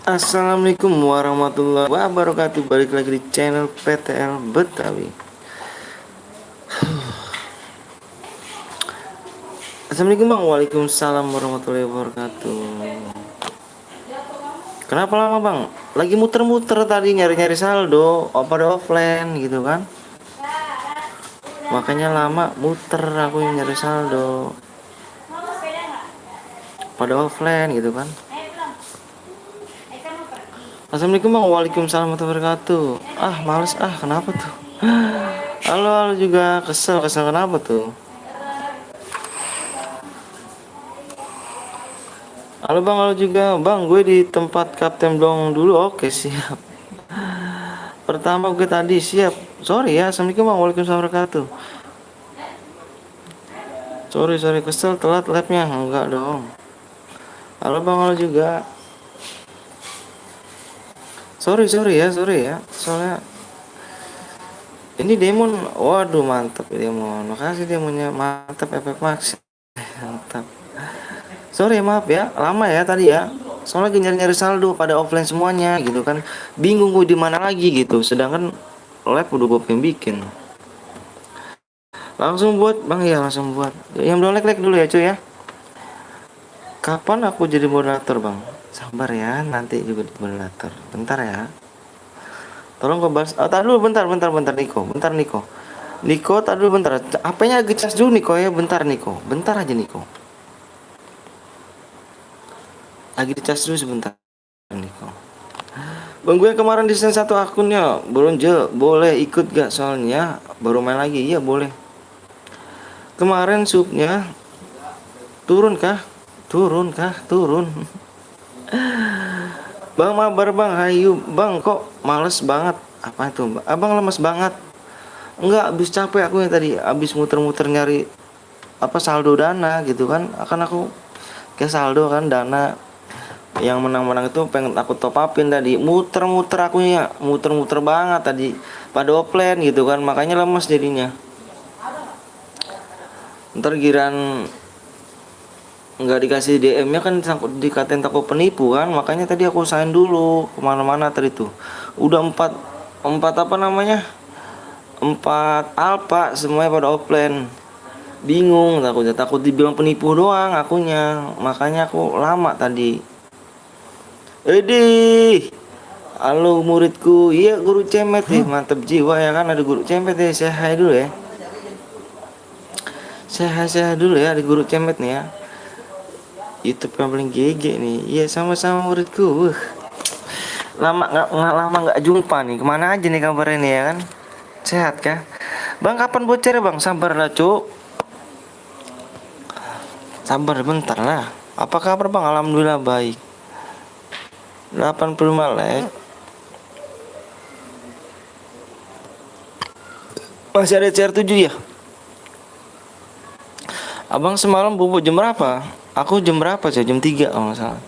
Assalamualaikum warahmatullahi wabarakatuh. Balik lagi di channel PTL Betawi. Assalamualaikum bang. Waalaikumsalam warahmatullahi wabarakatuh. Kenapa lama bang? Lagi muter-muter tadi nyari-nyari saldo, pada offline gitu kan. Makanya lama muter aku yang nyari saldo, pada offline gitu kan. Assalamualaikum bang. Waalaikumsalam warahmatullahi wabarakatuh. Males kenapa tuh? Halo juga kesel kenapa tuh? Halo bang, halo juga bang, gue di tempat Kapten Dong dulu. Oke siap. Pertama gue tadi siap. Sorry ya. Assalamualaikum bang. Waalaikumsalam wabarakatuh. Sorry kesel telat labnya. Enggak dong. Halo bang, halo juga. Sorry ya. Soalnya ini Demon. Waduh mantap Demon. Makasih Demonnya. Mantap efek max. Mantap. Sorry maaf ya, lama ya tadi ya. Soalnya lagi nyari-nyari saldo pada offline semuanya gitu kan. Bingung gue di mana lagi gitu. Sedangkan lab udah gue pengen bikin. Langsung buat bang ya, langsung buat. Yang belum like dulu ya cuy ya. Kapan aku jadi moderator bang? Sabar ya, nanti juga di moderator. Bentar ya. Tolong kau bahas. Tadi dulu bentar Niko. Niko tadi dulu bentar. HP-nya lagi cas dulu Niko ya. Bentar Niko. Bentar aja Niko. Lagi dicas dulu sebentar Niko. Bang gue kemarin desain satu akunnya Bronje, boleh ikut gak soalnya baru main lagi. Iya boleh. Kemarin subnya turun kah? Turun. Bang mabar bang, hayu bang, kok males banget. Apa itu abang lemes banget? Enggak, habis capek aku yang tadi. Habis muter-muter nyari saldo dana gitu kan. Akan aku ke saldo kan dana yang menang-menang itu pengen aku top upin tadi. Muter-muter akunya, muter-muter banget tadi pada offline gitu kan. Makanya lemes jadinya. Ntar giran nggak dikasih DM-nya kan dikatain takut penipu kan. Makanya tadi aku usahain dulu kemana-mana tadi tuh. Udah empat apa namanya, 4 alpha semuanya pada offline. Bingung, takut dibilang penipu doang akunya. Makanya aku lama tadi. Halo muridku. Iya guru cemet nih, mantep jiwa ya kan, ada guru cemet ya. Saya hai dulu ya. Saya dulu ya, ada guru cemet nih ya. YouTube yang paling GG nih. Iya sama-sama muridku. Lama nggak jumpa nih. Kemana aja nih kabarnya nih ya kan? Sehat kah? Bang kapan bocor ya bang? Sabar lah cuk. Sabar bentar lah. Apa kabar bang? Alhamdulillah baik. 85 like. Masih ada CR7 ya? Abang semalam bubuk jam berapa? Aku jam berapa sih? Jam 3 kalau nggak salah.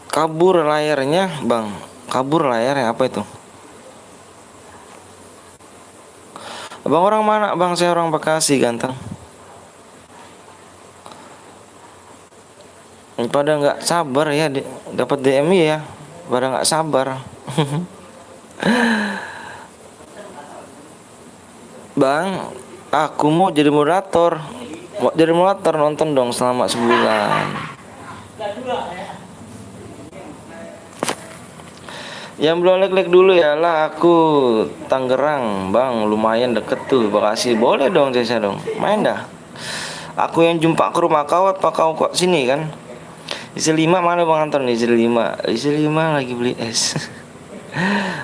Kabur layarnya bang. Kabur layarnya apa itu? Abang orang mana bang? Saya orang Bekasi ganteng. Pada nggak sabar ya dapat DM ya. Pada nggak sabar. Bang, aku mau jadi moderator. Mau jadi moderator, nonton dong selama sebulan. Yang belum like dulu ya lah. Aku Tangerang bang, lumayan deket tuh Bekasi. Boleh dong saya dong, main dah. Aku yang jumpa ke rumah kau apa kau kok sini kan. Isi 5 mana bang Anton? Isi 5 lagi beli es.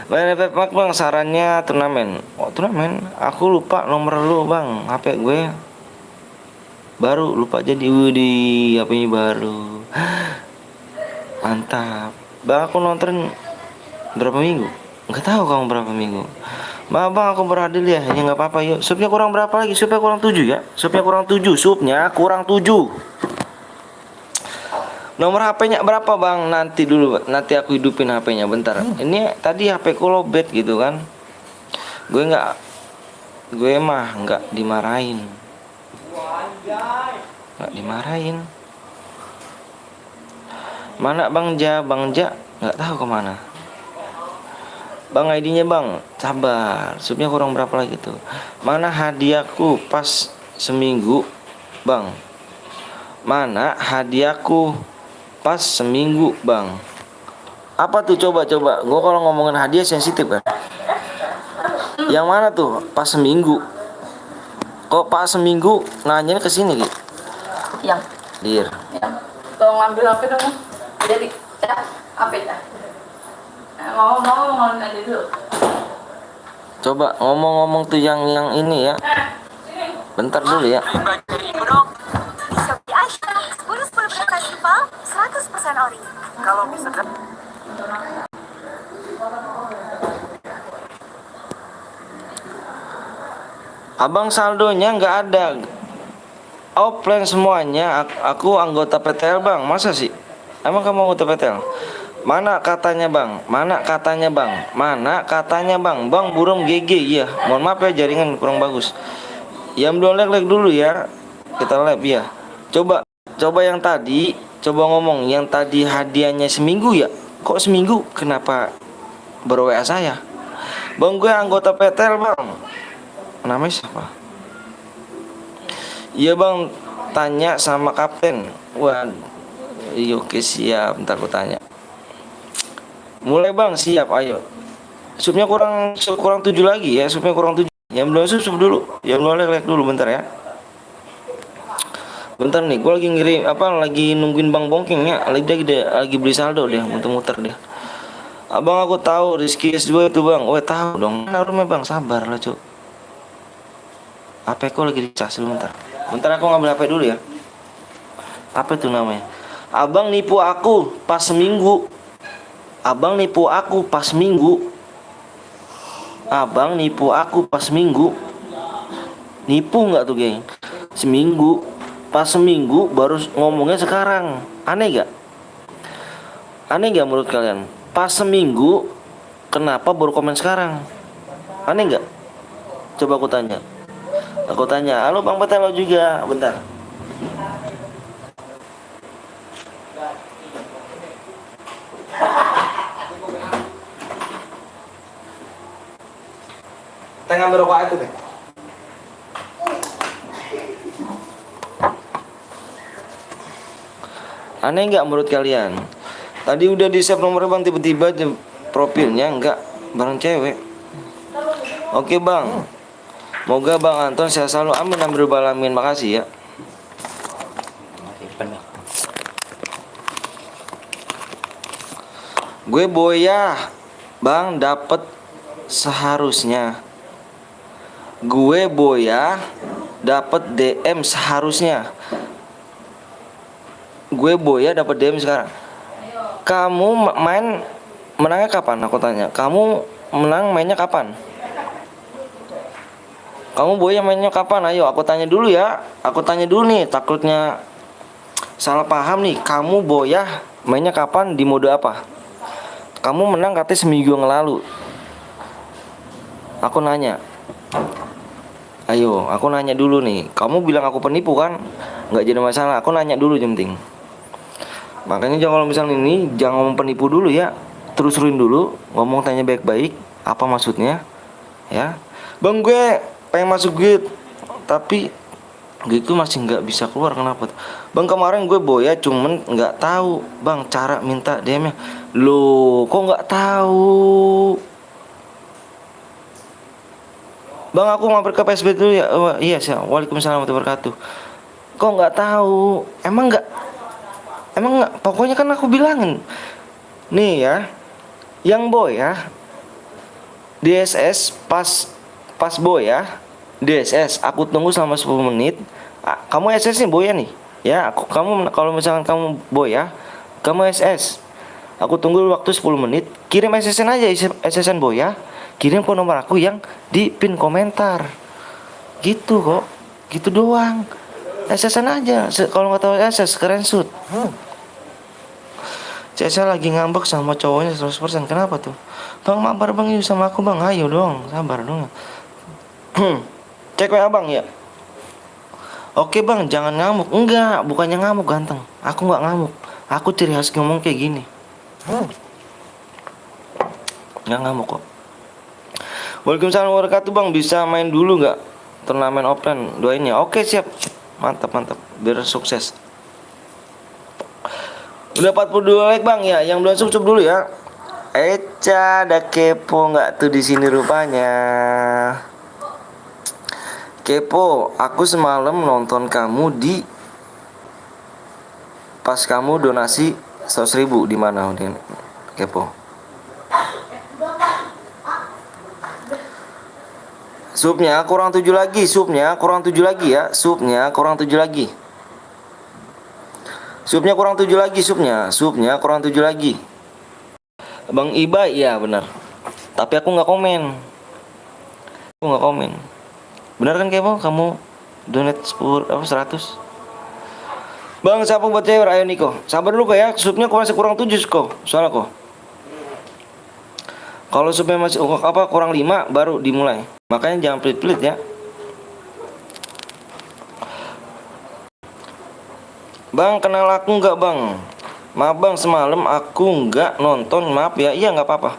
Main Mak bang, sarannya turnamen. Oh turnamen, aku lupa nomor lu bang. HP gue baru lupa jadi. Wudi HP-nya baru. Mantap bang, aku nonton berapa minggu? Nggak tahu kamu berapa minggu. Bang aku beradil ya nggak apa-apa yuk. Supnya kurang berapa lagi? Supnya kurang 7 ya. Supnya kurang 7. Nomor HP-nya berapa bang? Nanti dulu, nanti aku hidupin HP-nya bentar. Ini tadi HP ku lowbat gitu kan. Gue mah nggak dimarahin. Mana Bang Ja? Bang Ja nggak tahu kemana. Bang ID-nya Bang, sabar. Subnya kurang berapa lagi tuh? Mana hadiahku pas seminggu Bang? Mana hadiahku pas seminggu Bang? Apa tuh, coba. Gue kalau ngomongin hadiah sensitif kan. Yang mana tuh pas seminggu? Kok pas seminggu nanya ke sini gitu? Yang Dir. yang tolong ambil HP dong. Jadi ya, HP ya. Mau ngomong aja dulu. Coba ngomong-ngomong tuh yang ini ya. Bentar dulu ya. Shopee Aisyah, 10 festival, 100% ori. Kalau misalkan Abang saldonya nggak ada. Offline semuanya. Aku anggota PTL Bang. Masa sih? Emang kamu anggota PTL? Mana katanya Bang? Mana katanya Bang? Mana katanya Bang? Bang burung GG ya. Mohon maaf ya, jaringan kurang bagus. Yang belum like dulu ya. Kita live ya. Coba yang tadi. Coba ngomong yang tadi hadiahnya seminggu ya. Kok seminggu? Kenapa baru WA saya? Bang gue anggota PTL Bang. Namanya siapa? Iya Bang, tanya sama kapten. Wah, iya oke siap. Ntar aku tanya. Mulai Bang, siap ayo. Subnya kurang 7 lagi ya. Subnya kurang 7. Yang belum sub dulu. Yang belum like dulu bentar ya. Bentar nih, gue lagi ngirim lagi nungguin Bang Bongking ya. Lagi beli saldo dia, muter-muter dia. Abang aku tahu Rizky S2 itu Bang. Weh tahu dong. Nah, rumah Bang, sabar lah cuk. HP ku lagi dicas dulu bentar. Bentar aku ngambil HP dulu ya. Apa itu namanya? Abang nipu aku pas seminggu. Abang nipu aku pas minggu. Abang nipu aku pas minggu. Nipu nggak tuh geng? Seminggu. Pas seminggu baru ngomongnya sekarang. Aneh gak? Aneh gak menurut kalian? Pas seminggu kenapa baru komen sekarang? Aneh gak? Coba aku tanya. Aku tanya, halo Bang Petelo juga, bentar. Kita ngambil rokok itu deh. Aneh nggak menurut kalian? Tadi udah di save nomornya Bang, tiba-tiba profilnya nggak bareng cewek. Oke Bang. Moga Bang Anton sehat selalu. Amin amin alamin. Makasih ya. Gue boyah Bang dapet seharusnya. Gue boyah dapet DM seharusnya. Gue boyah dapet DM sekarang. Kamu main menangnya kapan? Aku tanya. Kamu menang mainnya kapan? Kamu boya mainnya kapan? Ayo aku tanya dulu ya. Aku tanya dulu nih, takutnya salah paham nih. Kamu boya mainnya kapan, di mode apa? Kamu menang katanya seminggu yang lalu. Aku nanya. Ayo, aku nanya dulu nih. Kamu bilang aku penipu kan? Nggak jadi masalah. Aku nanya dulu yang penting. Makanya kalau misalnya ini jangan ngomong penipu dulu ya. Terusin dulu, ngomong tanya baik-baik. Apa maksudnya? Ya. Bang gue pengen masuk gate tapi gitu masih nggak bisa keluar. Kenapa tuh? Bang kemarin gue boya cuman nggak tahu Bang cara minta DM-nya. Loh kok nggak tahu? Bang aku mampir ke PSB dulu ya. Oh, iya sih. Waalaikumsalam warahmatullahi wabarakatuh. Kok nggak tahu? Emang nggak pokoknya kan aku bilangin nih ya, yang boya DSS pas boya DSS aku tunggu selama 10 menit. Kamu SS nih boya nih ya. Kamu kalau misalkan kamu boya, kamu SS. Aku tunggu waktu 10 menit. Kirim SSN aja, SSN boya. Kirim ke nomor aku yang di pin komentar. Gitu kok. Gitu doang. SSN aja. Kalau nggak tahu SS screenshot. Saya lagi ngambek sama cowoknya 100%. Kenapa tuh? Bang mabar Bang yuk sama aku Bang. Ayo dong, sabar dong. Cek WA Bang ya. Oke Bang, jangan ngamuk. Enggak, bukannya ngamuk ganteng. Aku nggak ngamuk. Aku ciri khas ngomong kayak gini. Nggak ngamuk kok. Waalaikumsalam warahmatullahi wabarakatuh bang. Bisa main dulu nggak turnamen offline? Doain ya. Oke siap. Mantap mantap. Biar sukses. Udah 42 like bang ya. Yang belum sub dulu ya. Eca ada kepo nggak tuh di sini rupanya. Kepo. Aku semalam nonton kamu di pas kamu donasi 100.000 di mana Kepo? Subnya kurang 7 lagi, subnya kurang 7 lagi ya, subnya kurang 7 lagi. Subnya kurang 7 lagi, subnya kurang 7 lagi. Bang Iba, iya benar. Tapi aku nggak komen. Aku nggak komen. Benar kan Kepo? Kamu donate 10 apa 100? Bang, siapa buat cewek? Ayo Niko. Sabar dulu kok ya. Subnya masih kurang 7 kok. Soalnya kok. Kalau supaya masih kurang 5 baru dimulai. Makanya jangan pelit-pelit ya. Bang, kenal aku nggak bang? Maaf bang, semalam aku nggak nonton. Maaf ya. Iya nggak apa-apa.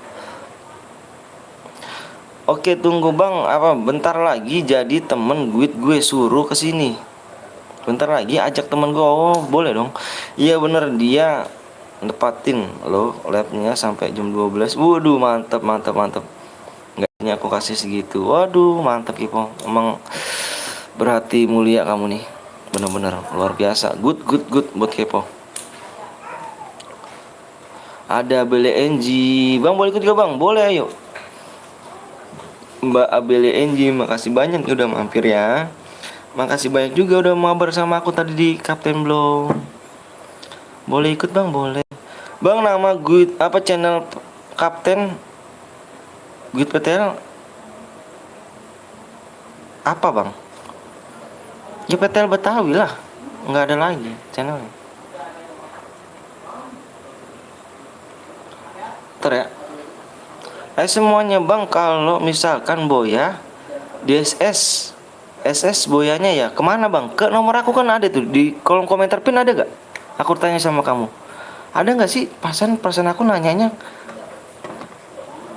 Oke tunggu bang. Bentar lagi jadi temen gue suruh kesini. Bentar lagi ajak temen gue. Oh boleh dong. Iya bener dia nepatin lo labnya sampai jam 12. Waduh mantap. Nggak ini aku kasih segitu. Waduh mantap Kipo. Emang berhati mulia kamu nih. Bener-bener luar biasa. Good buat Kipo. Ada Abele NG. Bang boleh ikut juga bang? Boleh ayo. Mbak Abele NG makasih banyak udah mampir ya. Makasih banyak juga udah mabar sama aku tadi di Kapten Blow. Boleh ikut bang? Boleh. Bang nama gue apa channel Kapten Guide PTL apa bang? Ya PTL Betawi lah. Nggak ada lagi channelnya. Ntar ya. Semuanya bang kalau misalkan Boya DSS SS Boyanya ya kemana bang? Ke nomor aku kan ada tuh di kolom komentar pin ada gak? Aku tanya sama kamu. Ada nggak sih perasaan aku nanyanya?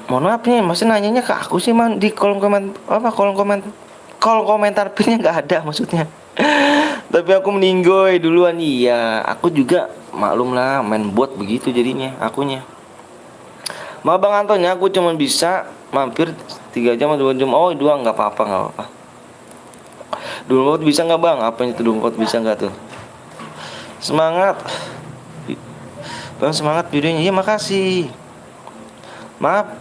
Mohon maaf nih, masih nanyanya ke aku sih man di kolom komentar pinnya nggak ada maksudnya. Tapi aku meninggoy duluan iya. Aku juga maklum lah main bot begitu jadinya akunya. Maaf bang Anton ya, aku cuma bisa mampir 3 jam atau 2 jam. Oh 2 nggak apa-apa. Download bisa nggak bang? Apa itu download bisa nggak tuh? Semangat. Bang semangat videonya. Iya makasih. Maaf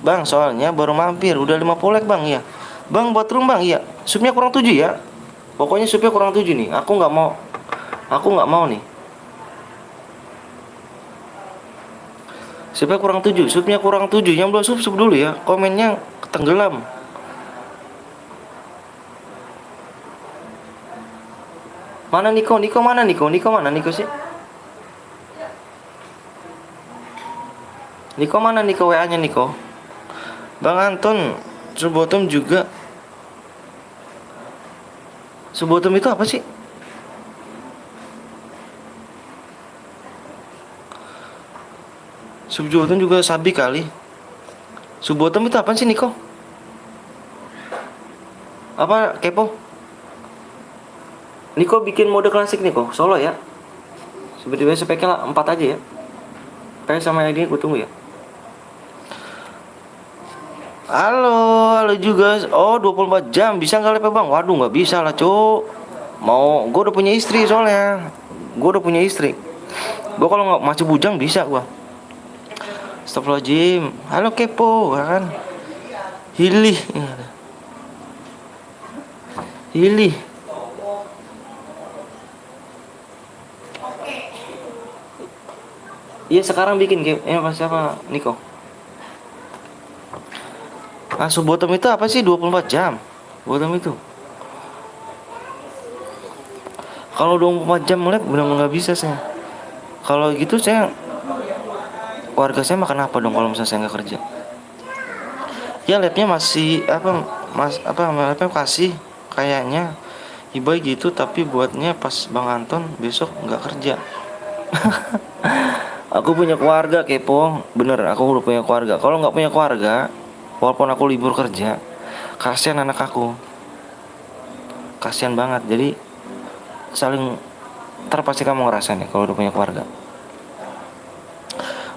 bang soalnya baru mampir. Udah 50 like bang ya. Bang buat room bang iya. Subnya kurang 7 ya. Pokoknya subnya kurang 7 nih. Aku nggak mau nih. Subnya kurang 7. Yang belum sub dulu ya. Komennya tenggelam. Mana Niko sih? Niko mana Niko WA-nya Niko? Bang Anton, Subotom juga. Subotom itu apa sih? Subotom juga sabi kali. Subotom itu apa sih Niko? Apa Kepo? Niko bikin mode klasik Niko, solo ya. Seperti biasa speknya 4 aja ya. PS sama ID gue tunggu ya. Halo juga. Oh 24 jam bisa nggak live bang? Waduh nggak bisa lah cuk. Gue udah punya istri soalnya. Gue kalau nggak masih bujang bisa gue. Astagfirullahaladzim. Halo Kepo kan. Hilih. Iya sekarang bikin game. Siapa Niko? Subotom itu apa sih 24 jam? Bottom itu. Kalau 24 jam live benar-benar nggak bisa saya. Kalau gitu warga saya makan apa dong kalau misalnya saya nggak kerja? Ya live-nya masih live-nya kasih kayaknya Ibai gitu tapi buatnya pas Bang Anton besok nggak kerja. Aku punya keluarga kepo, bener. Aku udah punya keluarga. Kalau nggak punya keluarga, walaupun aku libur kerja, kasihan anak aku, kasihan banget. Jadi saling terpasti kamu ngerasain ya kalau udah punya keluarga.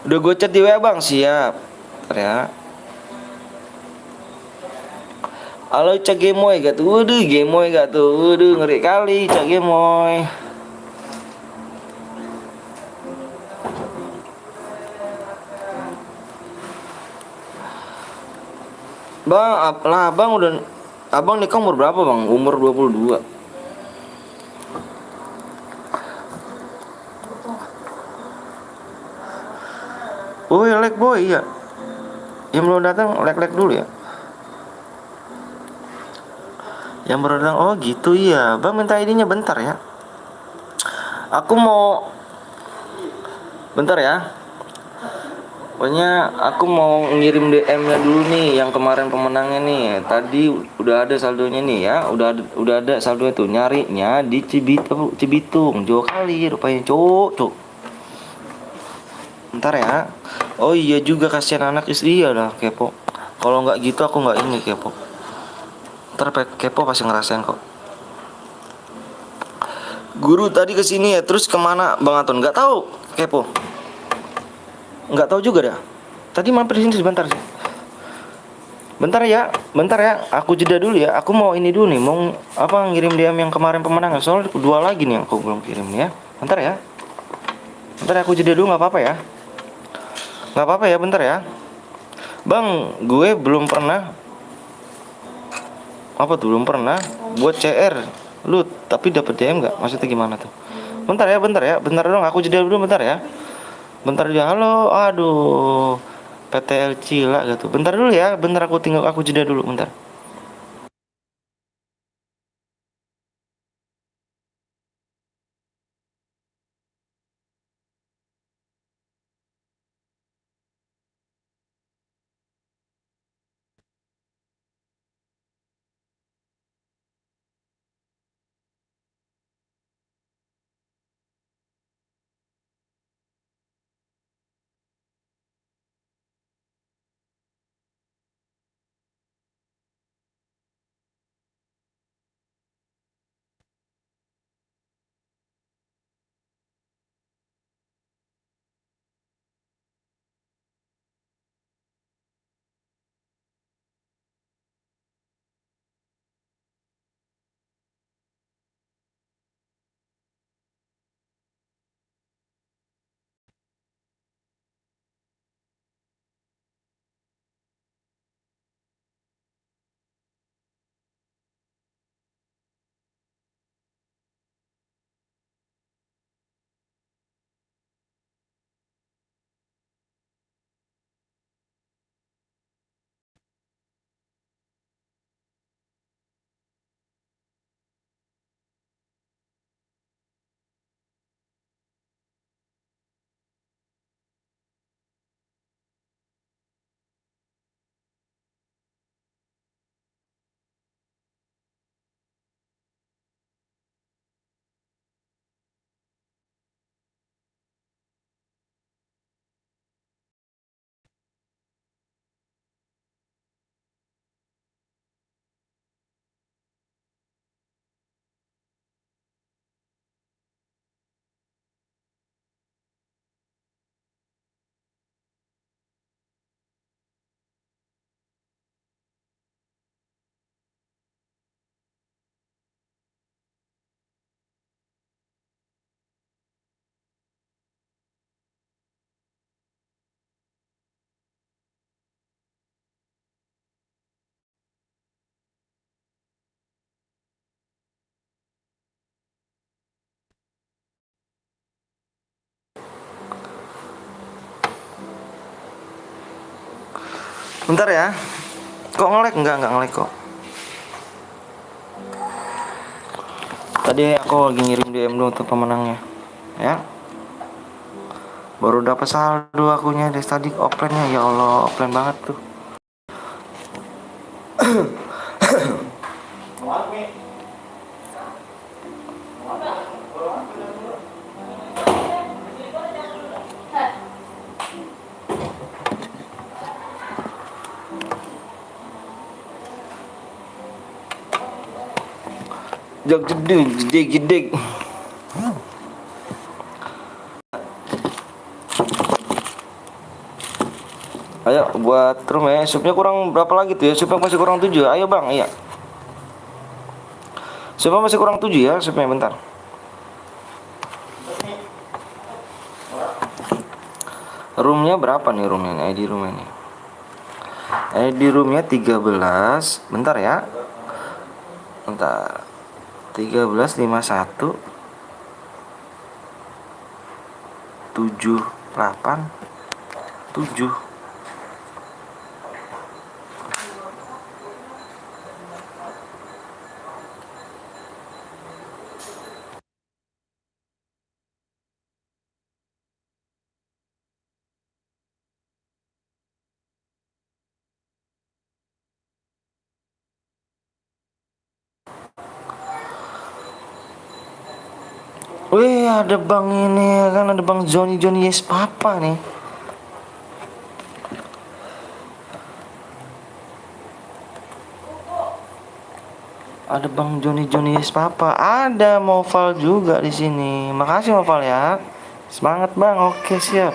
Udah gue chat di WA bang, siap. Ntar ya. Halo Cak Gemoy gak tuh? Waduh Gemoy gak tuh? Waduh ngeri kali Cak Gemoy. Bang, lah abang udah. Abang nikah umur berapa bang? Umur 22. Oh ya lek boy ya. Yang belum datang lek-lek dulu ya. Yang baru datang oh gitu iya. Bang minta ID-nya bentar ya. Aku mau bentar ya. Pokoknya aku mau ngirim DM-nya dulu nih yang kemarin pemenangnya nih. Tadi udah ada saldonya nih ya. Udah ada saldonya tuh. Nyarinya di Cibitung. Jauh kali rupanya, cuk. Bentar ya. Oh iya juga kasihan anak istri ya lah kepo. Kalau nggak gitu aku nggak ini kepo. Ntar kepo pasti ngerasain kok. Guru tadi kesini ya, terus kemana Bang Anton? Nggak tahu kepo. Nggak tahu juga dah. Tadi mampir sini sebentar sih. Bentar ya. Aku jeda dulu ya. Aku mau ini dulu nih, mau apa ngirim DM yang kemarin pemenang. Soalnya dua lagi nih yang aku belum kirim nih ya. Bentar ya. Bentar aku jeda dulu nggak apa-apa ya. Nggak apa-apa ya, bentar ya. Bang, gue belum pernah. Apa tuh belum pernah buat CR lu tapi dapet DM nggak? Maksudnya gimana tuh? Bentar ya. Bentar dong, aku jeda dulu bentar ya. Bentar dia, halo, aduh, PTL Cila gitu. Bentar dulu ya, bentar aku jeda dulu, bentar. Bentar ya. Kok ngelek? Enggak ngelek kok. Tadi aku lagi ngirim DM dulu untuk pemenangnya. Ya. Baru dapat saldo akunya dari tadi offline-nya. Ya Allah, offline banget tuh. jedak jeduk jedek jedek. Ayo buat room ya. Supnya kurang berapa lagi tuh ya? Supnya masih kurang 7. Ayo bang, iya. Supnya masih kurang 7 ya. Supnya bentar. Roomnya berapa nih roomnya? ID roomnya nih. ID roomnya 13. Bentar ya. Bentar. 1351 78 7. Wih, ada bang ini kan, ada bang Johnny Johnny Yes Papa nih. Ada bang Johnny Johnny Yes Papa. Ada Moval juga di sini. Makasih Moval ya. Semangat bang. Oke siap.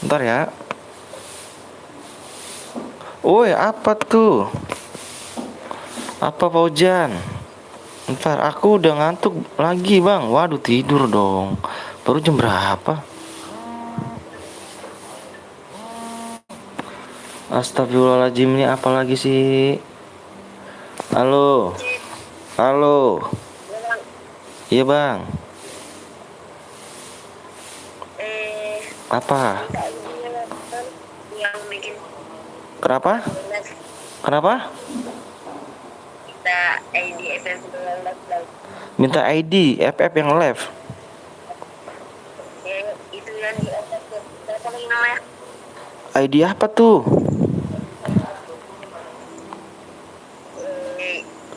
Bentar ya. Woi, apa tuh? Apa Paujan? Ntar aku udah ngantuk lagi bang. Waduh tidur dong. Baru jam berapa? Astagfirullahaladzim, ini apa lagi sih? Halo. Halo. Iya bang. Apa? Kenapa? Kenapa? Minta ID FF yang live. Itu yang di atas apa lagi namanya? ID apa tuh?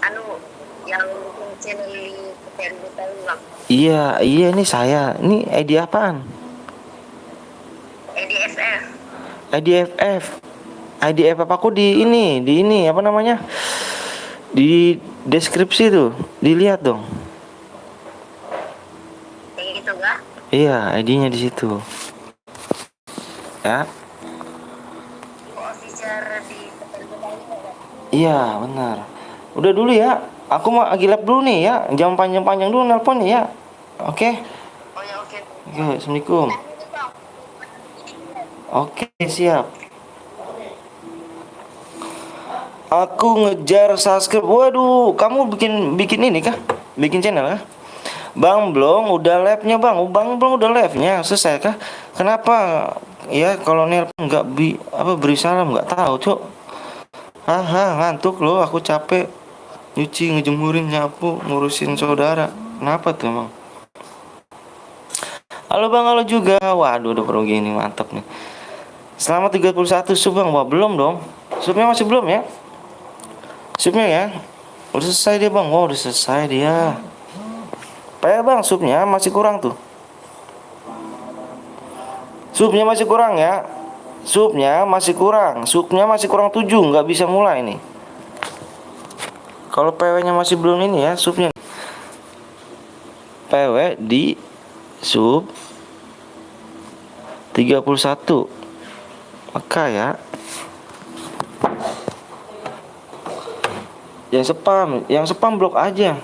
Anu yang channel di tahu bang. Iya, iya ini saya. Ini ID apaan? EDFF. ID FF. ID FF aku di ini apa namanya? Di deskripsi tuh, dilihat dong. Yang itu enggak? Iya, ID-nya di situ. Ya. Official di Iya, benar. Udah dulu ya. Aku mau lagi lab dulu nih ya. Jangan panjang-panjang dulu nelpon ya. Oke. Oh ya oke. Oke, Assalamualaikum. Oke, siap. Aku ngejar subscribe. Waduh, kamu bikin ini kah? Bikin channel kah? Bang belum, udah live-nya bang. Bang belum udah live-nya. Selesai kah? Kenapa? Ya kalau nelpon nggak beri salam nggak tahu cok. Haha, ngantuk loh. Aku capek. Nyuci, ngejemurin, nyapu, ngurusin saudara. Kenapa tuh emang? Halo bang, halo juga. Waduh, udah pergi ini mantap nih. Selamat 31 sub bang. Wah belum dong. Subnya masih belum ya? Subnya ya. Udah selesai dia bang. Wah udah selesai dia. Pak bang, subnya masih kurang tuh. Subnya masih kurang ya. Subnya masih kurang. Subnya masih kurang 7. Nggak bisa mulai nih. Kalau PW-nya masih belum ini ya, subnya. PW di sub 31. Maka ya. Yang spam blok aja.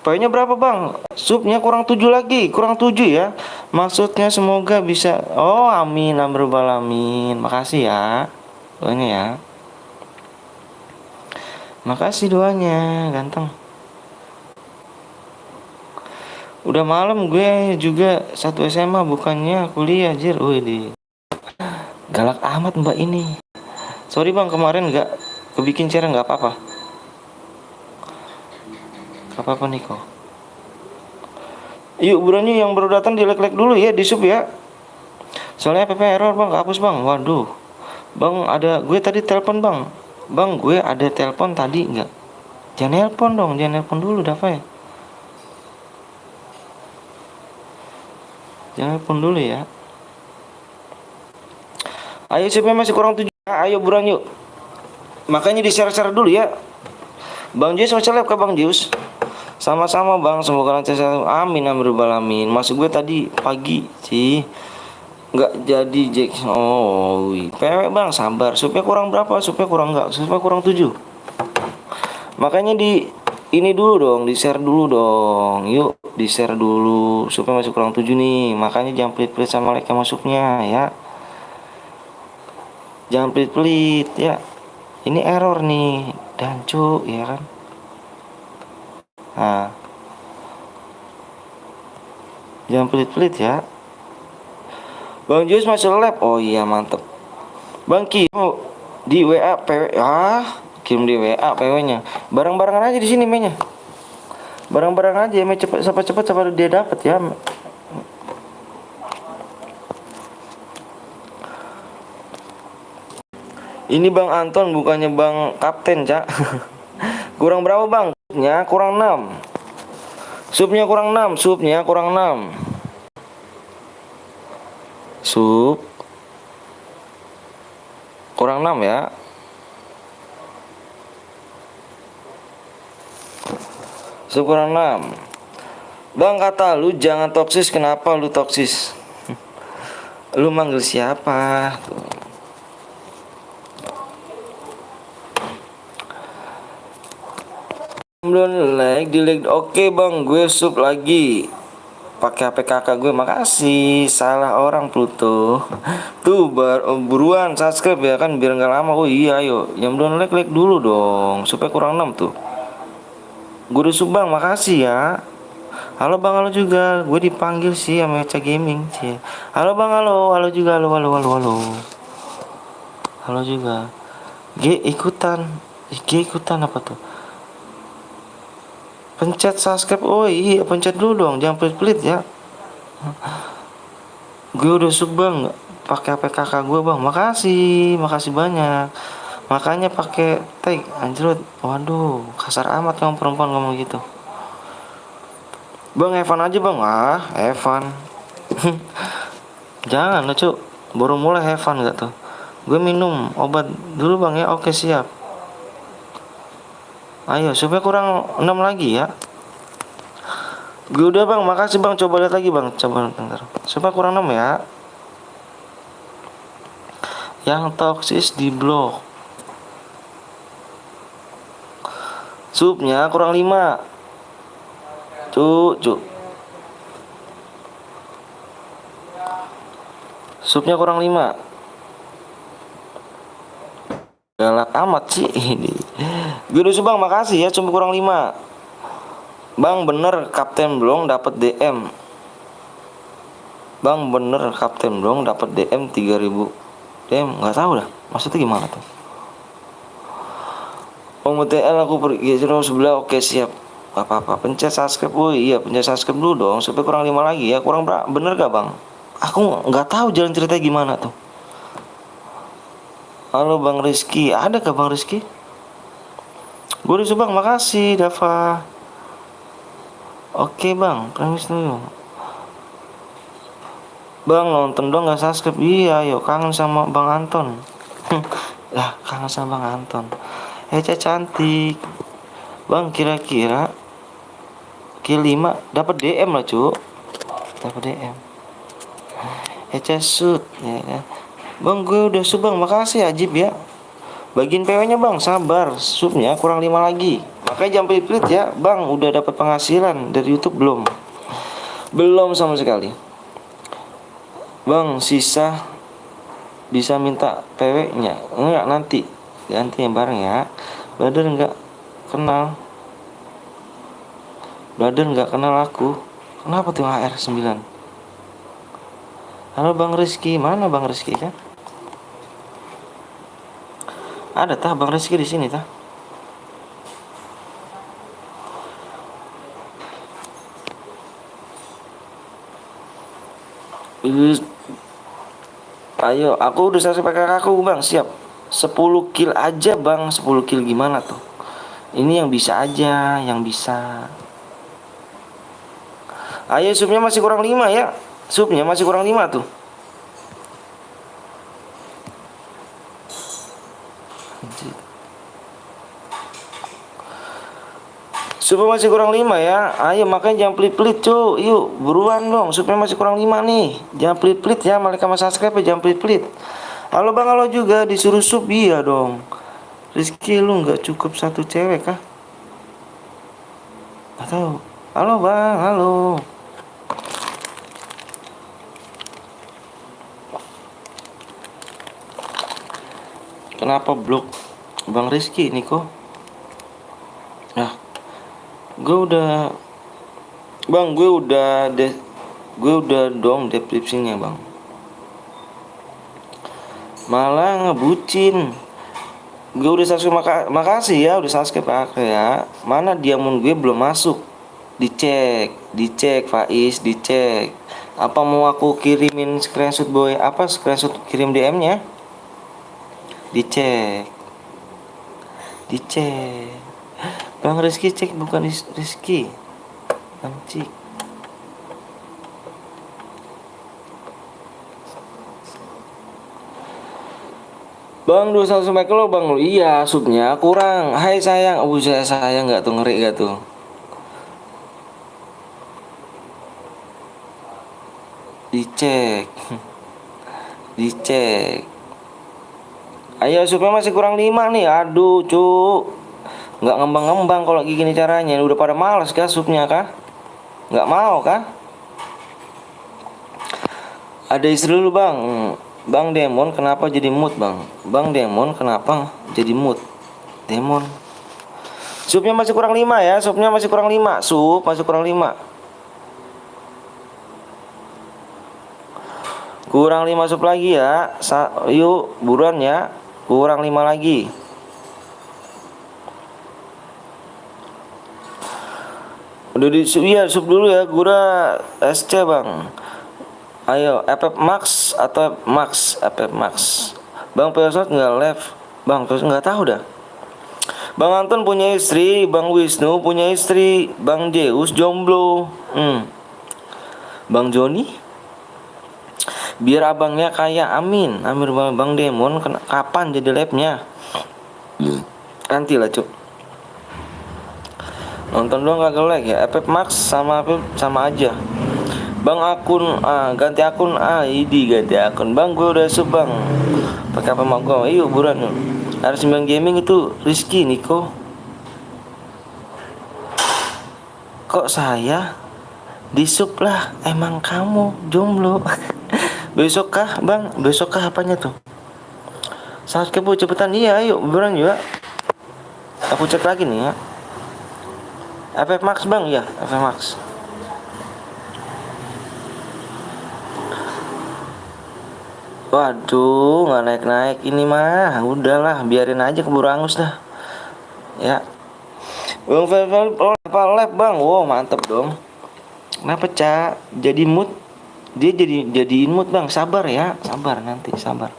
PW-nya berapa, Bang? Subnya kurang 7 lagi, kurang 7 ya. Maksudnya semoga bisa. Oh, amin, amin. Makasih ya. Doanya ya. Makasih doanya, ganteng. Udah malam gue juga satu SMA bukannya kuliah jir. Wih di galak amat mbak ini. Sorry bang kemarin nggak kebikin share nggak apa-apa. Gak apa-apa nih kok. Yuk buruan yuk yang baru datang di like dulu ya di sub ya. Soalnya PP error bang, hapus bang. Waduh. Bang ada gue tadi telepon bang. Bang gue ada telepon tadi nggak? Jangan nelpon dong, jangan nelpon dulu Dava ya. Jangan nelpon dulu ya. Ayo supnya masih kurang 7. Ayo buruan yuk. Makanya di share-share dulu ya. Bang Jus mau seleb ke Bang Jus. Sama-sama Bang, semoga lancar selalu. Amin amin rabbal alamin. Masuk gue tadi pagi sih. Nggak jadi Jack. Oh, pewek Bang, sabar. Supnya kurang berapa? Supnya kurang nggak? Supnya kurang 7. Makanya di ini dulu dong, di share dulu dong. Yuk, di share dulu. Supaya masih kurang 7 nih. Makanya jangan pelit-pelit sama like masuknya ya. Jangan pelit-pelit ya. Ini error nih, dancu ya kan. Nah, jangan pelit-pelit ya. Bang Jus masuk lab. Oh iya mantep. Bang Ki mau di WA PW. Kirim di WA PW-nya. Bareng-barengan aja di sini mainnya. Bareng-bareng aja, main cepet cepat sampai dia dapat ya. Ini Bang Anton bukannya Bang Kapten, Cak. Kurang berapa, Bang? Supnya kurang 6. Supnya kurang 6, supnya kurang 6. Sup kurang 6 ya. Sup kurang 6. Bang kata lu jangan toksis, kenapa lu toksis? Lu manggil siapa? Tuh. Belum like, di like. Oke Bang, gue sub lagi. Pakai HP kakak gue, makasih. Salah orang Pluto. Tuh buruan subscribe ya kan biar nggak lama. Oh iya ayo, yang belum like dulu dong supaya kurang 6 tuh. Gue udah sub Bang, makasih ya. Halo Bang, halo juga. Gue dipanggil sih sama Eca Gaming sih. Halo Bang, halo juga, halo. Halo juga. G ikutan apa tuh? Pencet subscribe. Oh iya, pencet dulu dong, jangan pelit-pelit ya. Gue udah sub Bang, pakai HP kakak gue Bang. Makasih banyak. Makanya pakai tag anjrot. Waduh, kasar amat kamu perempuan ngomong gitu. Bang, Evan aja Bang. Evan. Jangan lah, Cuk. Baru mulai Evan gak tuh. Gue minum obat dulu Bang ya. Oke, siap. Ayo, supaya kurang 6 lagi ya. Gue udah Bang, makasih Bang. Coba lihat lagi Bang. Coba bentar. Supaya kurang 6 ya. Yang toksis di blok. Supnya kurang 5. Cuk. Supnya kurang 5. Galak amat sih ini. Gue udah Bang, makasih ya. Cuma kurang 5. Bang bener Kapten Blong dapat DM. Bang bener Kapten Blong dapat DM 3000. DM nggak tahu dah. Maksudnya gimana tuh? TL aku pergi sebelah. Oke siap. Gak apa-apa. Pencet subscribe. Oh iya, pencet subscribe dulu dong. Sampai kurang 5 lagi ya. Kurang berapa? Bener gak Bang? Aku nggak tahu jalan ceritanya gimana tuh. Halo Bang Rizky. Ada kah Bang Rizky? Gue udah Bang, makasih Dava. Oke Bang, premis dulu. Bang nonton dong gak subscribe. Iya yuk, kangen sama Bang Anton. Lah kangen sama Bang Anton. Eca cantik. Bang kira-kira kill 5 dapat DM lah Cuk. Dapat DM. Eca shoot ya. Bang gue udah sub Bang, makasih Ajib ya. Bagian PW nya Bang, sabar. Subnya kurang 5 lagi. Makanya jangan pelit-pelit ya. Bang udah dapat penghasilan dari YouTube belum? Belum sama sekali. Bang sisa bisa minta PW nya. Enggak, nanti ganti yang bareng ya. Brother nggak kenal aku. Kenapa tuh HR 9? Halo Bang Rizky, mana Bang Rizky kan? Ada tah Bang Rizky di sini tah? Ayo, aku udah selesai pakai aku Bang, siap. 10 kill aja Bang, 10 kill gimana tuh? Ini yang bisa aja, yang bisa. Ayo, subnya masih kurang 5 ya. Subnya masih kurang 5 tuh. Supnya masih kurang 5 ya. Ayo makanya jangan pelit-pelit cu. Yuk buruan dong. Supnya masih kurang 5 nih. Jangan pelit-pelit ya. Malaikat mas subscribe jangan pelit-pelit. Halo bang, halo juga disuruh sup. Iya dong. Rizky lu nggak cukup satu cewek kah? Atau halo bang, halo. Kenapa blok Bang Rizky Niko? Nah, gue udah Bang, gue udah dong deskripsinya bang. Malah ngebucin. Gue udah subscribe, makasih ya udah subscribe aku ya. Mana diamond gue belum masuk. Dicek Faiz, dicek. Apa mau aku kirimin screenshot boy? Apa screenshot kirim DM-nya? Dicek. Bang Rizky cek, bukan Rizky. Bang Cik. Bang 21 make lo bang lo. Iya subnya kurang. Hai sayang. Saya sayang nggak tuh, ngeri gak tuh? Dicek. Ayo subnya masih kurang 5 nih. Aduh cuk, nggak ngembang-ngembang kalau gini caranya. Udah pada males kah subnya kah? Nggak mau kah? Ada istri dulu bang. Bang Demon kenapa jadi mood bang? Bang Demon kenapa jadi mood? Demon. Supnya masih kurang 5 ya. Supnya masih kurang 5. Sup masih kurang 5. Kurang 5 sup lagi ya. Yuk buruan ya. Kurang 5 lagi. Udah di sup, iya sup dulu ya. Gura SC bang. Ayo FF Max atau Max. Bang Pesot nggak live. Bang Pesot nggak tahu dah. Bang Anton punya istri, Bang Wisnu punya istri, Bang Zeus jomblo. Bang Joni, biar abangnya kaya, amin. Bang Demon kapan jadi live-nya? Nanti lah cuk. Nonton doang kagak like ya. FF Max sama aja. Bang akun ganti akun ID ganti akun. Bang gue udah sub bang. Pakai apa mau gue? Yuk buruan yuk. Harus 9 gaming itu Rizky Niko. Kok saya di sub lah? Emang kamu jomblo? Besok kah bang? Besok kah apanya tuh? Subscribe cepetan. Iya ayo buruan juga. Aku cek lagi nih ya. FF Max bang ya, FF Max. Waduh, nggak naik ini mah. Udahlah, biarin aja keburu angus dah. Ya. Bang Velvel apa lab bang? Wow mantep dong. Kenapa Cak? Jadi mood. Dia jadiin mood bang. Sabar ya, sabar nanti sabar.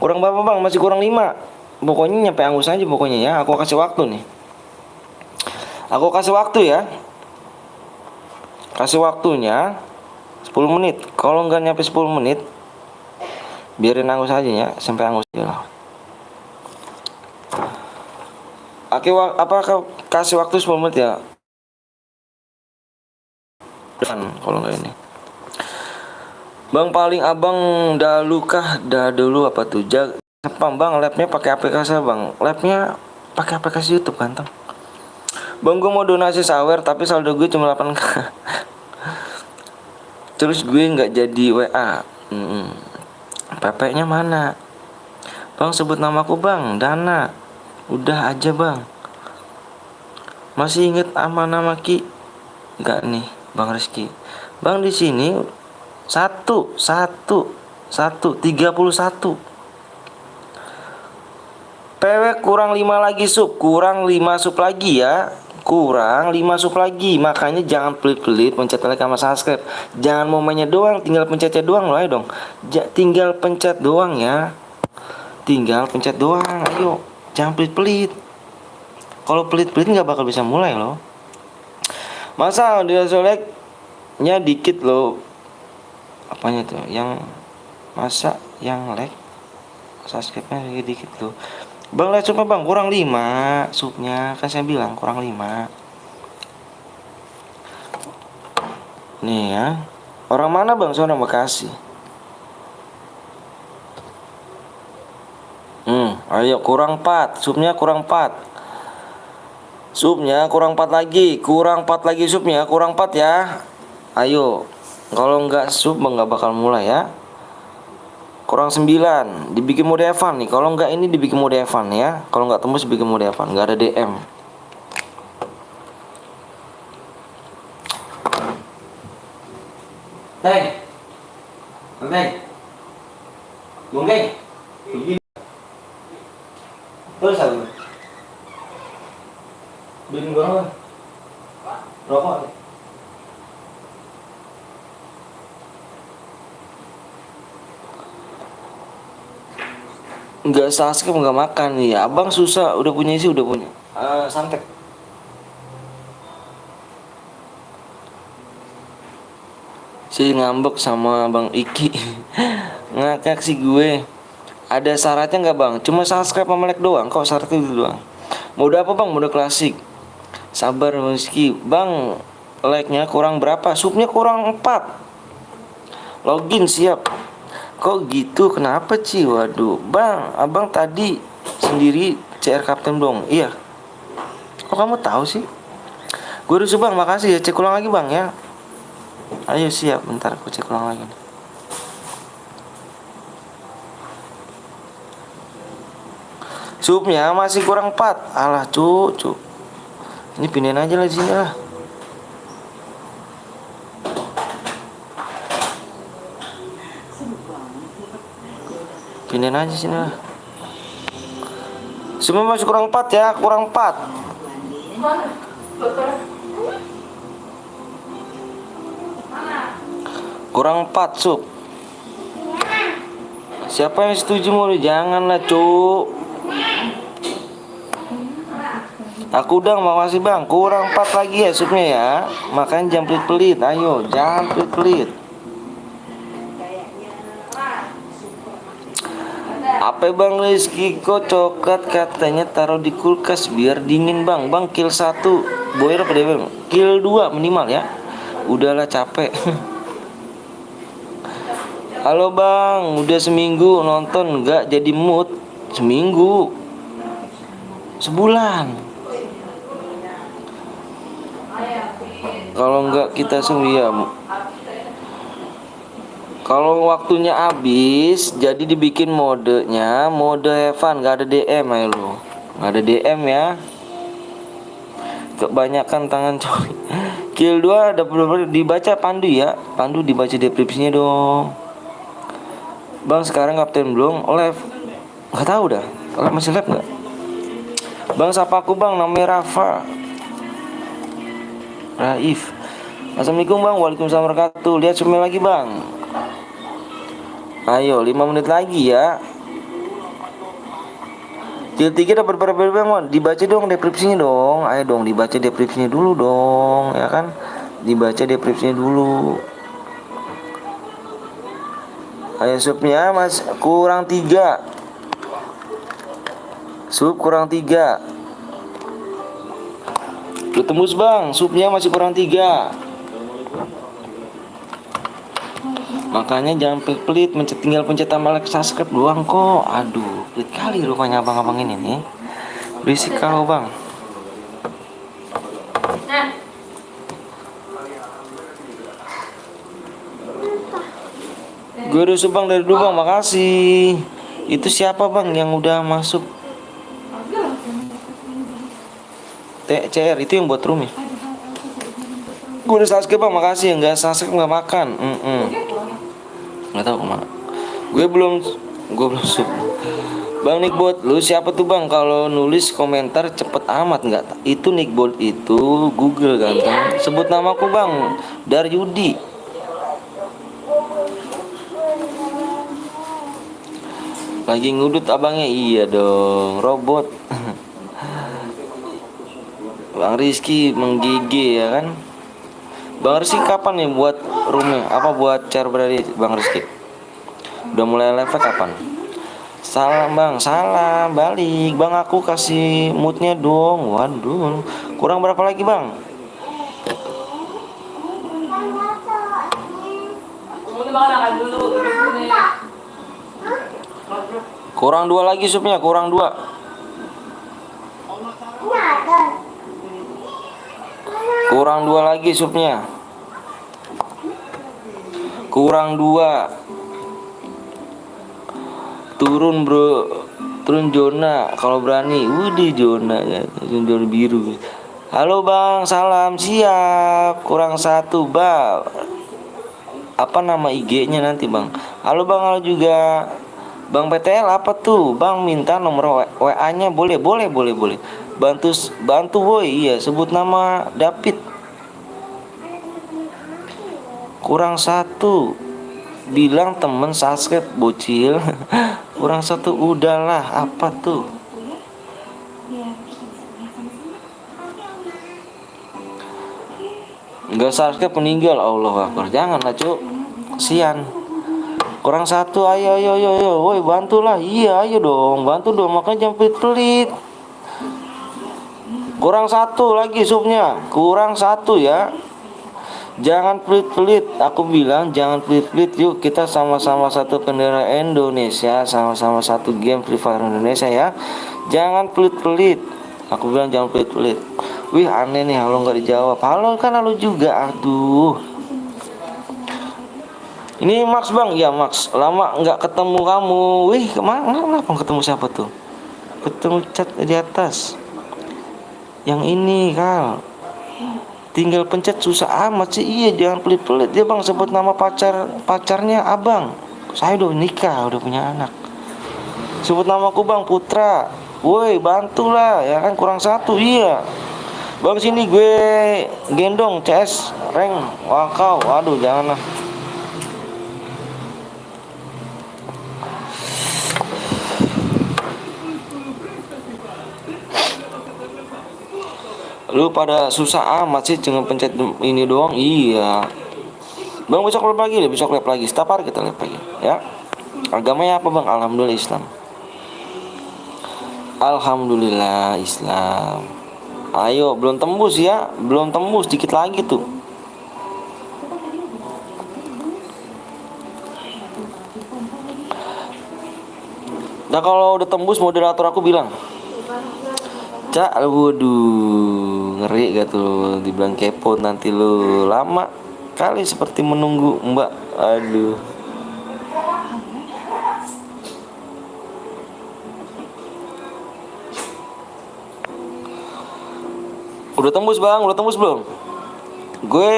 Kurang berapa bang? Masih kurang 5. Pokoknya nyampe angus aja pokoknya ya. Aku kasih waktu nih. Aku kasih waktu ya. Kasih waktunya 10 menit. Kalau nggak nyampe 10 menit, biarin angus aja ya, sampai angus aja lah. Oke, apakah kasih waktu 10 menit ya? Dan kalau nggak ini. Bang paling abang dah dulu apa tuh? Sepam bang, labnya pakai aplikasi bang. Labnya pakai aplikasi YouTube ganteng. Bang gue mau donasi sawer tapi saldo gue cuma 8k. Terus gue nggak jadi WA. PP-nya mana? Bang sebut namaku bang, Dana. Udah aja bang. Masih inget sama nama Ki? Enggak nih, Bang Rizky. Bang di sini 31. PW kurang 5 lagi sub, kurang 5 sub lagi ya. Kurang 5 sub lagi. Makanya jangan pelit-pelit pencet like sama subscribe. Jangan mau mainnya doang, tinggal pencetnya doang loh, ayo dong. Tinggal pencet doang ya. Tinggal pencet doang, ayo. Jangan pelit-pelit. Kalau pelit-pelit nggak bakal bisa mulai loh. Masa dia like-nya dikit loh. Apanya tuh? Yang masa yang like subscribe-nya dikit loh. Bang, lihat supnya bang, kurang 5 supnya. Kan saya bilang kurang 5. Nih ya. Orang mana bang? Saya orang Bekasi. Ayo kurang 4. Supnya kurang 4. Supnya kurang 4 lagi. Kurang 4 lagi supnya. Kurang 4 ya. Ayo. Kalau nggak sup bang nggak bakal mulai ya. Kurang 9. Dibikin mode Evan nih. Kalau nggak ini dibikin mode Evan ya. Kalau nggak tembus bikin mode Evan. Nggak ada DM. Teng. Teng. Bunggeng. Begini. Terus aku. Beliin gua apa? Rokok. Nggak subscribe nggak makan ya abang susah udah punya isi udah punya santek si ngambek sama bang Iki ngakak sih gue ada syaratnya nggak bang cuma subscribe sama like doang kok syaratnya itu doang mode apa bang mode klasik sabar meski bang like nya kurang berapa supnya kurang 4 login siap. Kok gitu? Kenapa Ci? Waduh, bang, abang tadi sendiri CR Kapten dong. Iya. Kok kamu tahu sih? Gue rusuh bang, makasih ya. Cek ulang lagi bang ya. Ayo siap, bentar aku cek ulang lagi. Supnya masih kurang 4. Alah cucu. Ini pindahin aja lah di sini lah. Pindahin aja sini lah. Semua masih kurang 4 ya, kurang 4. Mana? Dokter. Kurang 4 sup. Siapa yang setuju mau janganlah cuk. Aku udah makasih bang. Kurang 4 lagi ya supnya ya. Makanya jangan pelit-pelit. Ayo jangan pelit-pelit. Apa bang Rizky kok coklat katanya taruh di kulkas biar dingin bang. Bang kill 1 boyer apa deh bang? Kill 2 minimal ya. Udahlah capek. Halo bang, udah seminggu nonton nggak jadi mood? Seminggu, sebulan. Kalau nggak kita ya. Kalau waktunya habis, jadi dibikin modenya, mode Evan, nggak ada DM ayo lu, nggak ada DM ya. Kebanyakan tangan coy. Kill 2 ada bener dibaca Pandu ya, Pandu dibaca deskripsinya dong. Bang sekarang kapten belum live? Nggak tahu dah. Kalau masih live nggak? Bang sapa aku bang, namanya Rafa. Raif. Assalamualaikum bang, waalaikumsalam warahmatullahi wabarakatuh. Lihat semua lagi bang. Ayo 5 menit lagi ya. Kill 3 dapat berapa bang? Dibaca dong deskripsinya dong. Ayo dong dibaca deskripsinya dulu dong, ya kan? Dibaca deskripsinya dulu. Ayo supnya mas kurang 3. Sup kurang 3. Lu tembus bang, supnya masih kurang 3. Makanya jangan pelit-pelit, tinggal pencet tombol like subscribe doang kok. Aduh, pelit kali rupanya abang-abang ini nih. Berisik kau bang. Gue udah bang dari dulu bang, makasih. Itu siapa bang yang udah masuk? TCR itu yang buat room ya? Gue udah subscribe bang, makasih. Yang gak subscribe gak makan. Gak tau kemana. Gue belum sub. Bang Nickbot, lu siapa tuh bang? Kalau nulis komentar cepet amat nggak? Itu Nickbot itu Google ganteng. Sebut namaku bang, Daryudi. Lagi ngudut abangnya, iya dong, robot. Bang Rizky menggigih ya kan? Bang Rizky kapan nih buat roomnya? Apa buat cara berada Bang Rizky? Udah mulai live kapan? Salam bang, salam balik bang, aku kasih moodnya dong. Waduh, kurang berapa lagi bang? Mungkin makan dulu di sini. Kurang 2 lagi supnya, kurang 2. Kurang 2 lagi supnya. Kurang 2. Turun bro, turun zona kalau berani. Widih zona ya, zona biru. Halo bang, salam siap. Kurang 1 bang. Apa nama IG-nya nanti bang? Halo bang, halo juga. Bang PTL apa tuh? Bang minta nomor WA-nya boleh, boleh, boleh, boleh. Bantu boy, iya sebut nama David. Kurang 1. Bilang temen subscribe bocil. Kurang 1 udahlah, apa tuh? Nggak subscribe meninggal, Allah Akbar. Janganlah cuk, kesian. Kurang 1, ayo ayo ayo ayo, woi bantulah, iya ayo dong, bantu dong, makanya jangan pelit-pelit. Kurang 1 lagi supnya, kurang 1 ya. Jangan pelit-pelit, aku bilang jangan pelit-pelit. Yuk kita sama-sama satu bendera Indonesia, sama-sama satu game Free Fire Indonesia ya. Jangan pelit-pelit, aku bilang jangan pelit-pelit. Wih aneh nih, halo nggak dijawab. Halo kan halo juga, aduh. Ini Max bang, ya Max. Lama nggak ketemu kamu. Wih kemana? Kenapa ketemu siapa tuh? Ketemu chat di atas. Yang ini Kal. Tinggal pencet susah amat sih. Iya jangan pelit-pelit. Dia bang sebut nama pacarnya abang. Saya udah nikah, udah punya anak. Sebut namaku bang Putra. Woi bantulah ya kan, kurang 1 iya. Bang sini gue gendong CS rank. Wah kau, waduh janganlah. Lu pada susah amat sih dengan pencet ini doang. Iya. Bang besok live lagi deh, besok live lagi. Setiap hari kita live lagi, ya. Agamanya apa bang? Alhamdulillah Islam. Alhamdulillah Islam. Ayo, belum tembus ya, belum tembus, dikit lagi tuh. Nah kalau udah tembus moderator aku bilang, Cak, waduh, ngeri gak tuh, dibilang kepo nanti lu. Lama kali seperti menunggu mbak. Aduh. Udah tembus bang, udah tembus belum? Gue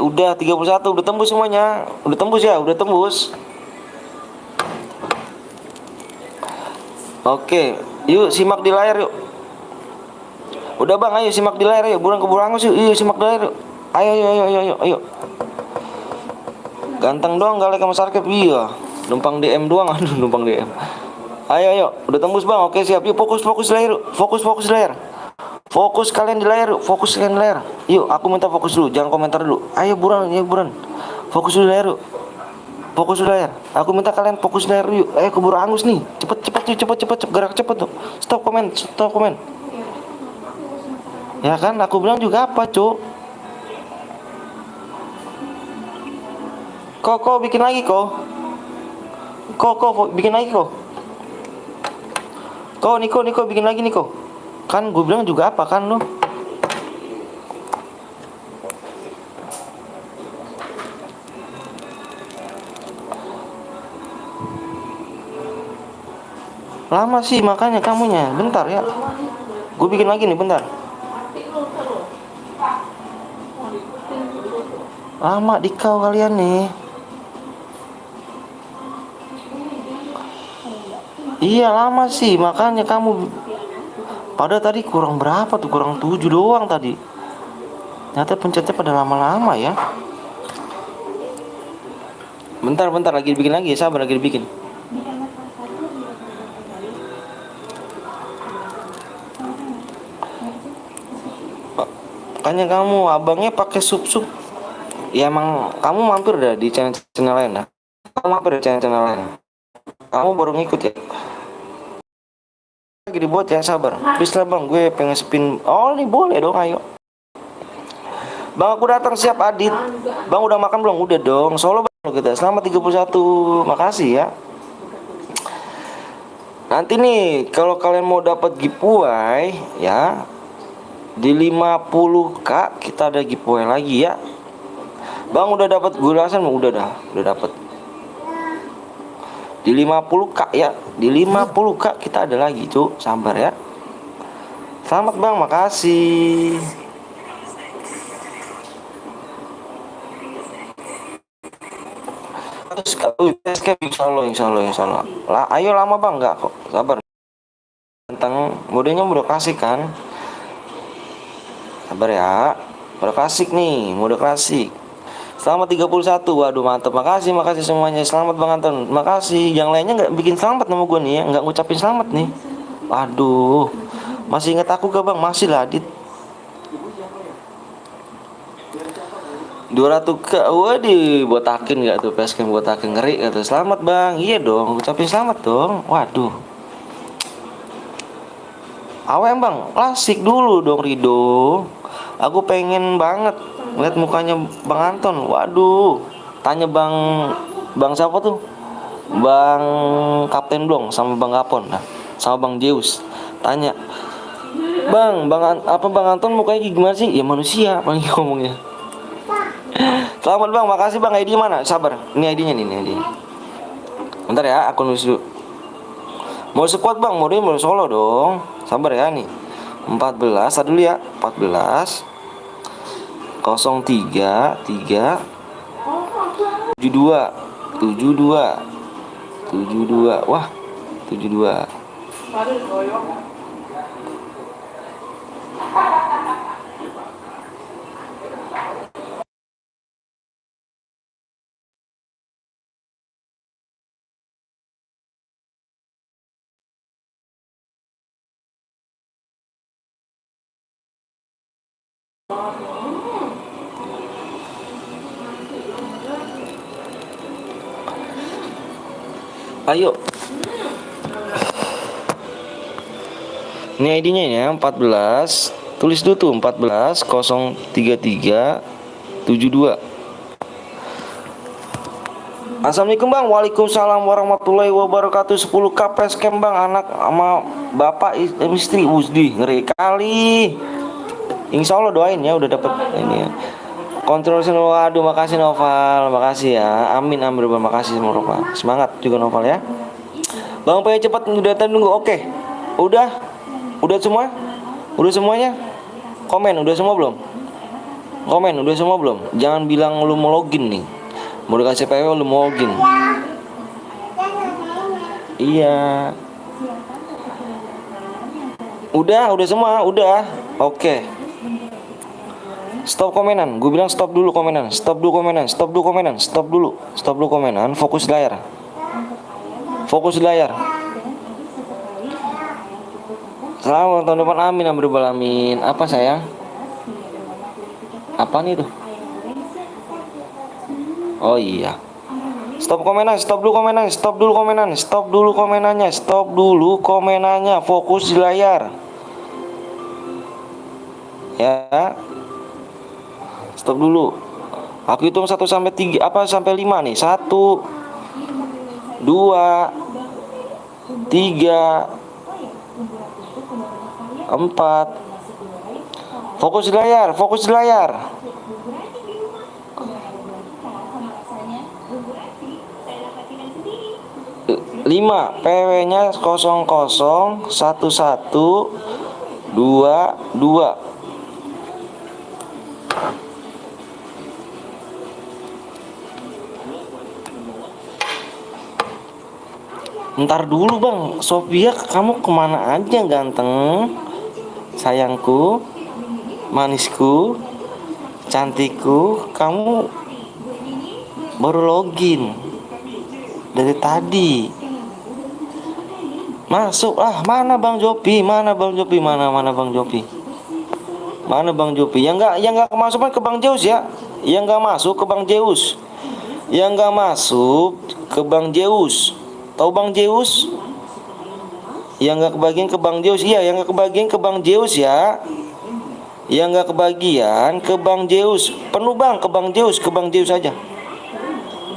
udah 31, udah tembus semuanya. Udah tembus ya, udah tembus. Oke, yuk simak di layar yuk. Udah bang, ayo simak di layar yuk. Keburu angus yuk, yuk simak di layar yuk. Ayo, ayo, ayo, ayo, ayo, ayo. Ganteng doang, gak like sama sarkep, iya. Numpang DM doang, aduh numpang DM. Ayo, ayo, udah tembus bang, oke siap. Yuk fokus layar yuk, fokus layar. Fokus kalian di layar yuk, fokus kalian di layar. Yuk, aku minta fokus dulu, jangan komentar dulu. Ayo buruan, ayo buruan. Fokus di layar yuk. Fokus di layar. Aku minta kalian fokus di layar yuk. Ayo keburu angus nih. Cepet, gerak cepet tuh. Stop komen. Ya kan, aku bilang juga apa, Cuk? Kok bikin lagi kok? Kok bikin lagi kok? Niko bikin lagi Niko. Kan gue bilang juga apa kan lo? Lama sih makanya kamunya. Bentar ya. Gue bikin lagi nih bentar. Lama di kau kalian nih. Iya lama sih makanya kamu. Pada tadi kurang berapa tuh? Kurang 7 doang tadi. Ternyata pencetnya pada lama-lama ya. Bentar lagi dibikin lagi, sabar lagi dibikin. Makanya kamu abangnya pakai sup. Ya emang kamu mampir dah di channel lain dah. Kamu mampir di channel lain. Kamu baru ngikut ya. lagi dibuat ya, sabar. Please lah bang, gue pengen spin. Oh ini boleh dong, ayo. Bang aku datang siap Adit. Bang udah makan belum? Udah dong. Solo bang kita. Selamat 31. Makasih ya. Nanti nih kalau kalian mau dapat giveaway ya, di 50k kita ada giveaway lagi ya. Bang udah dapat gulasan? Udah dapat. Di 50k ya. Di 50k kita ada lagi, Cuk. Sabar ya. Selamat bang, makasih. Terus insya Allah. Lah, ayo lama bang, enggak kok. Sabar. Tentang modenya udah klasik kan. Sabar ya. Udah klasik nih, mode klasik. Selamat 31. Waduh, mantap. Makasih semuanya. Selamat Bang Anton. Makasih. Yang lainnya enggak bikin selamat nama gue nih ya, enggak ngucapin selamat nih. Waduh. Masih ingat aku gak bang? Masih lah Adit. 200k, waduh, botakin gak tuh facecam, botakin ngeri gak tuh. Selamat bang, iya dong, ucapin selamat dong. Waduh, awem bang, klasik dulu dong Rido. Aku pengen banget lihat mukanya bang Anton. Waduh, tanya bang siapa tuh? Bang Kapten Blong sama bang Kapon, nah, sama bang Zeus. Tanya, bang Anton mukanya gimana sih? Ya manusia paling ngomongnya. Selamat bang, makasih bang. ID mana? Sabar, ini ID-nya nih, ini ID. Bentar ya, aku nulis dulu. Mau squad bang, mau solo dong. Sabar ya nih. 14, tadi dulu ya. 14 03 3 72 72. Wah, 72. Ayo. Ini ID-nya ya, 14. Tulis dulu tuh 14 033 72. Assalamualaikum bang. Waalaikumsalam warahmatullahi wabarakatuh. 10k facecam bang, anak sama bapak istri. Usdi, ngeri kali. Insya Allah doain ya, udah dapet ini ya. Kontrol. Waduh, makasih Noval, makasih ya. Amin makasih Noval. Semangat juga Noval ya. Bang pengen cepat, udah nunggu. Oke. Udah semua? Udah semuanya? Komen udah semua belum? Komen udah semua belum? Jangan bilang lu mau login nih. Mau dikasih PW lu mau login. Iya. Udah semua, udah. Oke. Stop komenan. Gue bilang stop dulu komenan. Stop dulu komenan. Fokus layar. Selamat tahun depan, amin amin. Apa sayang? Apa nih tuh? Oh iya. Stop dulu komenannya. Fokus di layar. Ya. Stop dulu. Aku hitung 1 sampai 3 sampai 5 nih. 1 2 3 4. Fokus di layar. 5 PW-nya 00 11 22. Ntar dulu bang, Sophia kamu kemana aja ganteng? Sayangku, manisku, cantikku, kamu baru login dari tadi. Masuk ah, mana Bang Jopi? Mana Bang Jopi? Yang enggak kemasukan ke Bang Zeus ya. Yang enggak masuk ke Bang Zeus. Tahu Bang Zeus? Yang nggak kebagian ke Bang Zeus. Iya, yang nggak kebagian ke Bang Zeus ya. Yang nggak kebagian ke Bang Zeus. Penuh bang, ke Bang Zeus, ke Bang Zeus aja.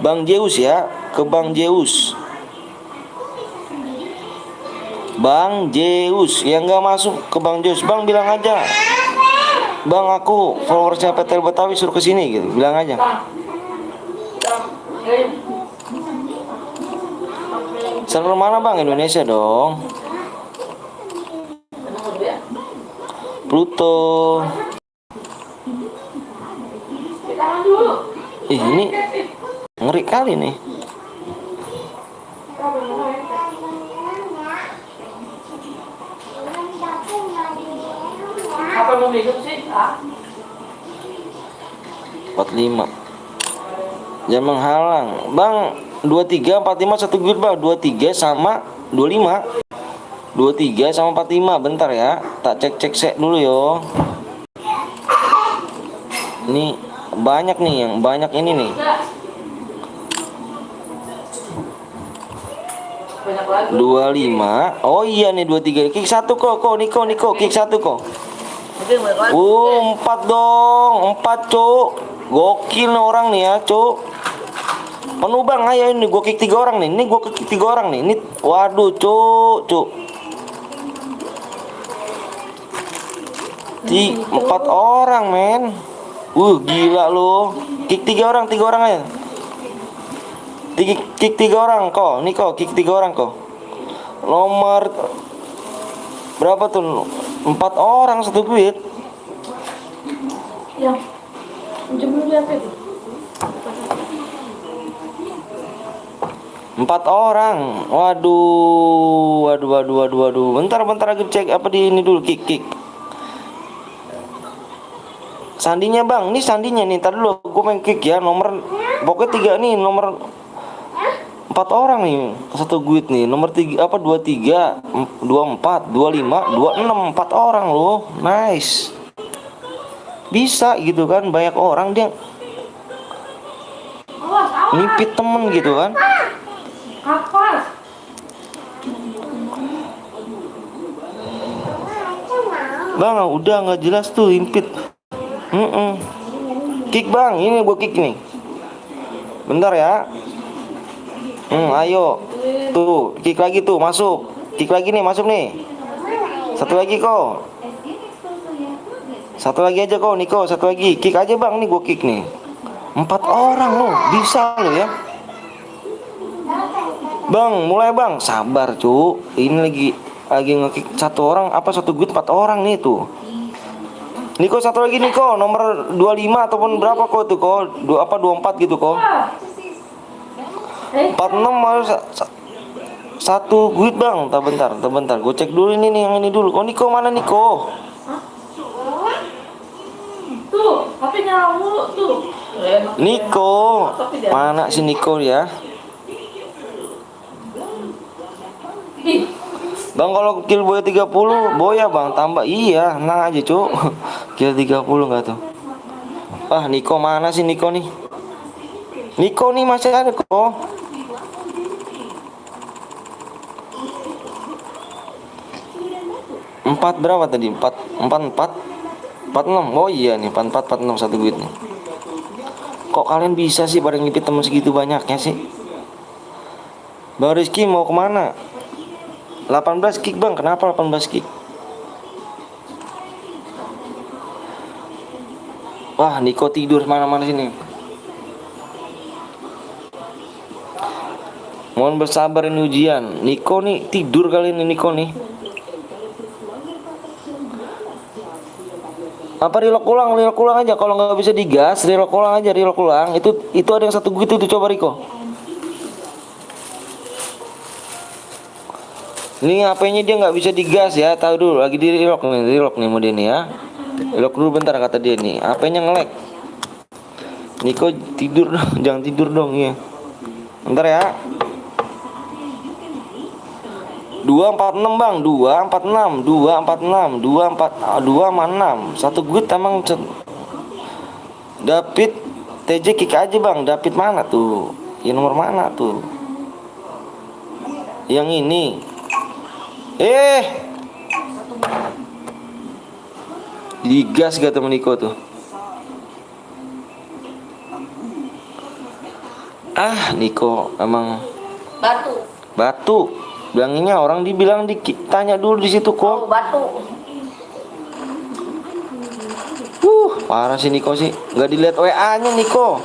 Bang Zeus ya, ke Bang Zeus. Bang Zeus. Yang nggak masuk ke Bang Zeus, Bang bilang aja, Bang aku followersnya PTL Betawi suruh kesini gitu. Bilang aja. Server mana bang? Indonesia dong. Pluto. Ih, ini ngeri kali nih. Apa mau minum sih? 45. Jangan menghalang. Bang, 23 45 satu grid bang. 23 sama 25. 23 sama 45. Bentar ya. Tak cek sek dulu yo. Ini banyak nih yang banyak ini nih. Banyak lagi. 25. Oh iya nih 23. Kick 1 kok. Niko kick 1 kok. 4 dong. 4 cuk. Gokil nih orang nih ya, cuk. Penuh bang, ayo ini gue kick 3 orang nih. Ini gue kick 3 orang nih. Ini waduh, cuk. 4 orang, men. Gila lo. Kick 3 orang aja. Kick 3 orang kok. Niko kick 3 orang kok. Nomor berapa tuh? 4 orang satu duit. Ya. Jemur apa itu? 4 orang. Waduh. Bentar lagi cek apa di ini dulu kick. Sandinya bang, ini sandinya nih. Tadi dulu gue main kick ya. Nomor pokoknya 3 nih, nomor 4 orang nih. Satu guide nih. Nomor 3 apa 23, 24, 25, 26, 4 orang loh. Nice. Bisa gitu kan, banyak orang dia nipit temen gitu kan. Apa? Bang, udah nggak jelas tuh impit. Kick bang, ini gue kick nih. Bentar ya. Ayo. Tuh, kick lagi tuh, masuk. Kick lagi nih, masuk nih. Satu lagi kok. Satu lagi aja kok, Niko. Satu lagi. Kick aja bang, nih gue kick nih. 4 orang loh, bisa loh ya. Bang, mulai bang. Sabar cu. Ini lagi nge-kick 1 orang, apa 1 guide 4 orang nih tuh. Niko satu lagi Niko, nomor 25 ataupun berapa kok tuh kok? 24 gitu kok. 46 harus 1 guide bang. Bentar. Gue cek dulu ini nih, yang ini dulu. Oh Niko mana Niko? Tuh, tapi nyala mulu tuh. Niko, mana si Niko ya? Bang kalau kill boya 30 boya bang tambah. Iya, nah aja cuk. Kill 30 enggak tuh. Niko mana sih Niko nih? Niko nih masih ada kok. 4 berapa tadi? 46. Oh iya nih 46 satu duit nih. Kok kalian bisa sih pada ngipit temen segitu banyaknya sih? Bang Rizky mau kemana? 18 kick bang, kenapa 18 kick? Wah Niko tidur mana-mana sini. Mohon bersabar ini ujian. Niko nih tidur kali ini Niko nih. Apa relock ulang aja. Kalau nggak bisa digas, relock ulang aja, relock ulang. Itu ada yang 1 gitu tuh, coba Riko. Ini HP-nya dia nggak bisa digas ya, tahu dulu. Lagi di relock nih mode ini ya. Relock dulu bentar kata dia nih. HP-nya nge-lag. Niko tidur dong, jangan tidur dong ya. Bentar ya. 246 bang, 246, 2 sama 6. 1 good emang. David TJ kick aja bang. David mana tuh? Yang nomor mana tuh? Yang ini. Eh, digas gak temen Niko tuh. Ah, Niko emang Batu. batu. Bilanginnya orang dibilang tanya dulu di situ Oh, kok. batu. Parah sih Niko sih. Nggak dilihat WA-nya Niko.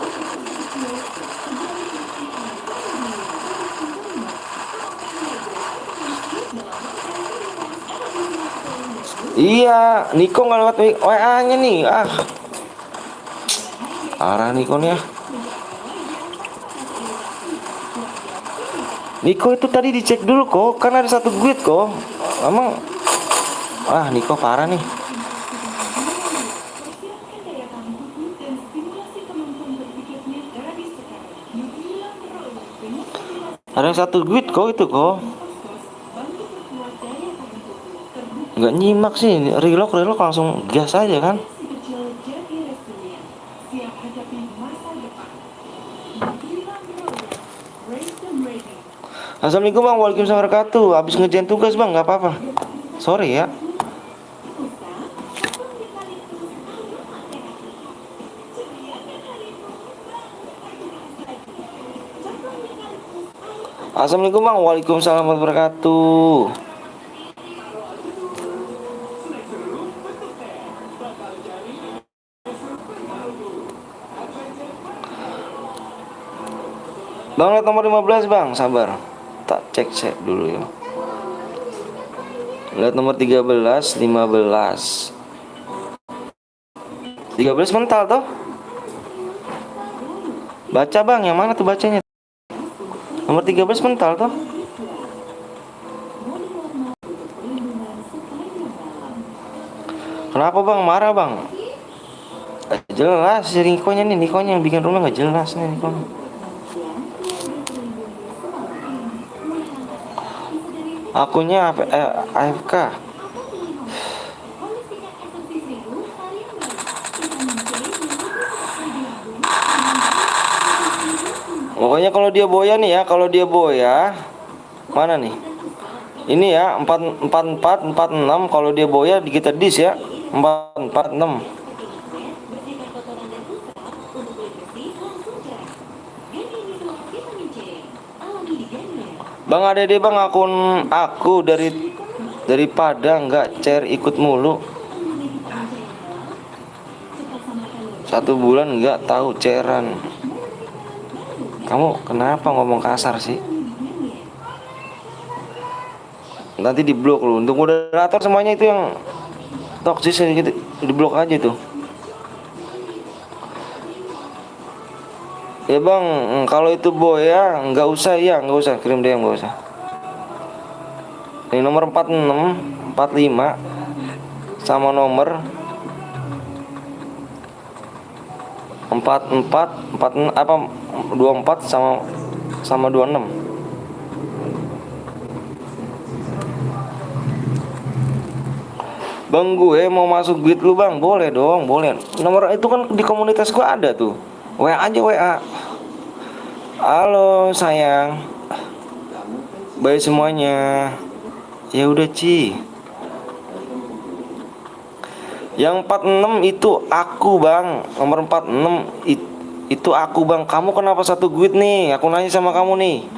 Iya, Niko nggak lewat WA-nya nih. Ah, parah Niko nih ya. Niko itu tadi dicek dulu kok, kan ada satu guide kok. Emang, Niko parah nih. Ada yang satu guide kok itu kok. Nggak nyimak sih, relock langsung gas aja kan. Assalamualaikum bang, waalaikumsalam wabarakatuh. Habis ngerjain tugas bang, nggak apa-apa. Sorry ya. Assalamualaikum bang, waalaikumsalam warahmatullahi wabarakatuh. Bang, lihat nomor 15 bang, sabar. Tak cek dulu ya. Lihat nomor 13, 15. 13 mental toh? Baca bang, yang mana tuh bacanya? Nomor 13 mental toh? Kenapa bang, marah bang? Jelas si Nikonya yang bikin rumah nggak jelas nih Nikonya. Akunnya AFK. Pokoknya kalau dia boya nih ya, mana nih? Ini ya 444 46, kalau dia boya kita dis ya 446. Bang ada deh bang akun aku dari Padang, nggak share ikut mulu. 1 bulan nggak tahu ceran. Kamu kenapa ngomong kasar sih? Nanti di blok lu. Untuk moderator semuanya itu yang toksis gitu, di blok aja tuh. Ya bang, kalau itu boya nggak usah kirim DM, nggak usah. Ini nomor 46, 45 sama nomor 44, 24 sama 26. Bang gue mau masuk guide lu bang, boleh dong, boleh. Nomor itu kan di komunitas gue ada tuh. WA aja WA. Halo sayang, baik semuanya. Ya udah Ci. Yang 46 itu aku bang. Nomor 46 itu aku bang. Kamu kenapa satu guide nih? Aku nanya sama kamu nih.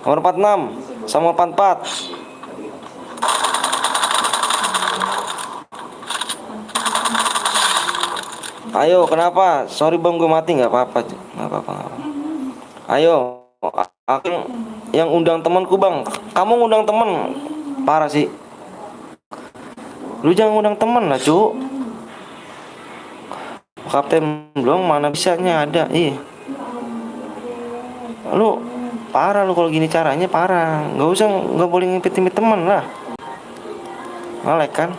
Nomor 46 sama 44. Ayo kenapa? Sorry bang gue mati, nggak apa-apa. Ayo, aku yang undang temanku bang. Kamu ngundang temen, parah sih. Lu jangan ngundang temen lah cu. Kapten belum mana bisanya ada. Iya. Lu parah lu kalau gini caranya parah. Nggak boleh ngipit-ngipit temen lah. Ngelek kan?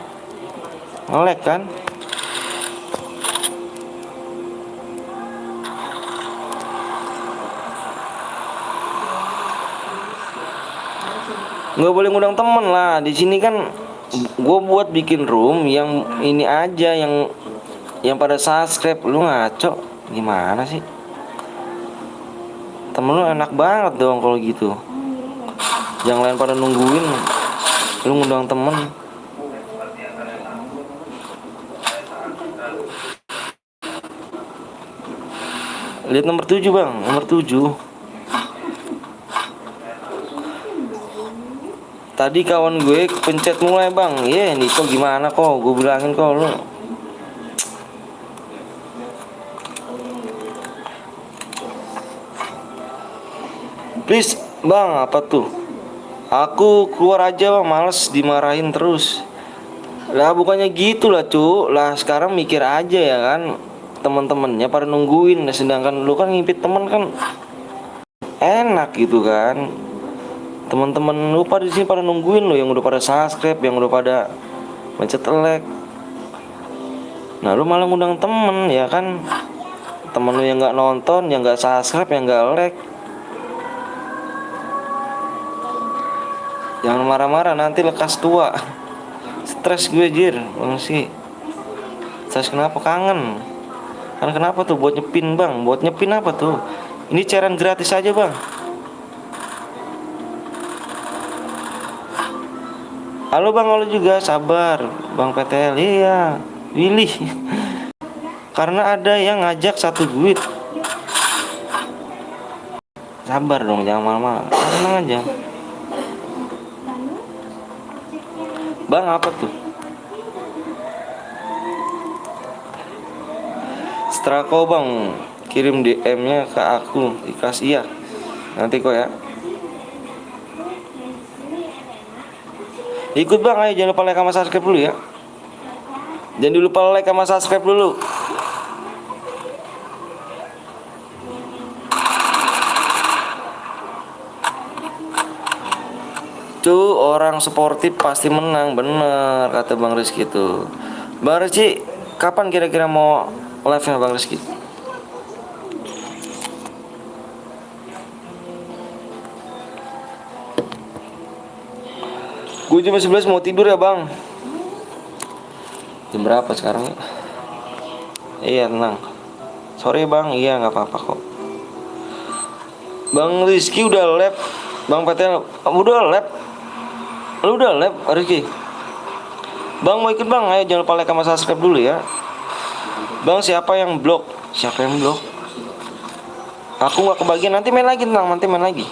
Nggak boleh ngundang temen lah. Di sini kan gue buat bikin room yang ini aja, yang pada subscribe. Lu ngaco gimana sih? Temen lu enak banget dong kalau gitu. Yang lain pada nungguin, Lu ngundang temen. Lihat nomor 7 bang, nomor 7. Tadi kawan gue pencet mulai bang. Niko gimana kok, gue bilangin kok lu. Please bang, apa tuh? Aku keluar aja bang, males dimarahin terus. Lah bukannya gitu lah cu. Lah sekarang mikir aja ya kan, teman-temannya pada nungguin. Sedangkan lu kan ngimpit temen kan enak gitu kan. Teman-teman lu pada di sini pada nungguin lo, yang udah pada subscribe, yang udah pada mencet like. Nah lu malah ngundang temen ya kan. Temen lu yang nggak nonton, yang nggak subscribe, yang nggak like. Jangan marah-marah, nanti lekas tua. Stres gue jir, bang sih. Stres kenapa, kangen? Kan kenapa tuh, buat nyepin bang. Buat nyepin apa tuh? Ini cairan gratis aja bang. Halo bang, halo juga, sabar bang PTL. Iya, Willy. Karena ada yang ngajak satu duit. Sabar dong, jangan marah-marah. Tenang aja. Bang apa tuh? Strako bang, kirim DM-nya ke aku. Ikhlas iya. Nanti kok ya. Ikut bang, ayo jangan lupa like sama subscribe dulu ya. Jangan lupa like sama subscribe dulu. Tuh orang sportif pasti menang, bener kata Bang Rizky itu. Bang Rizky, kapan kira-kira mau live-nya Bang Rizky? Gue jam 11 mau tidur ya bang. Jam berapa sekarang ya? Iya tenang. Sorry bang, iya nggak apa-apa kok. Bang Rizky udah lab. Bang Patel udah lab. Lu udah lab Rizky? Bang mau ikut bang, ayo jangan lupa like sama subscribe dulu ya. Bang siapa yang blok? Siapa yang blok? Aku nggak kebagian, nanti main lagi tenang, nanti main lagi.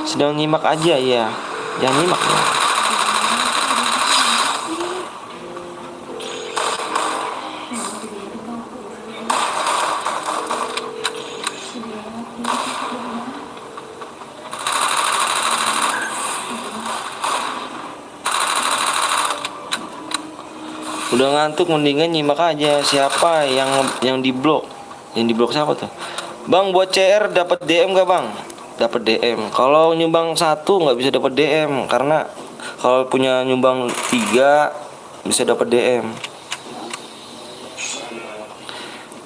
Sedang nyimak aja ya. Jangan nyimak ya. Udah ngantuk mendingan nyimak aja. Siapa yang diblok? Yang diblok siapa tuh? Bang buat CR dapat DM gak bang? Dapat DM. Kalau nyumbang 1 nggak bisa dapat DM, karena kalau punya nyumbang 3 bisa dapat DM.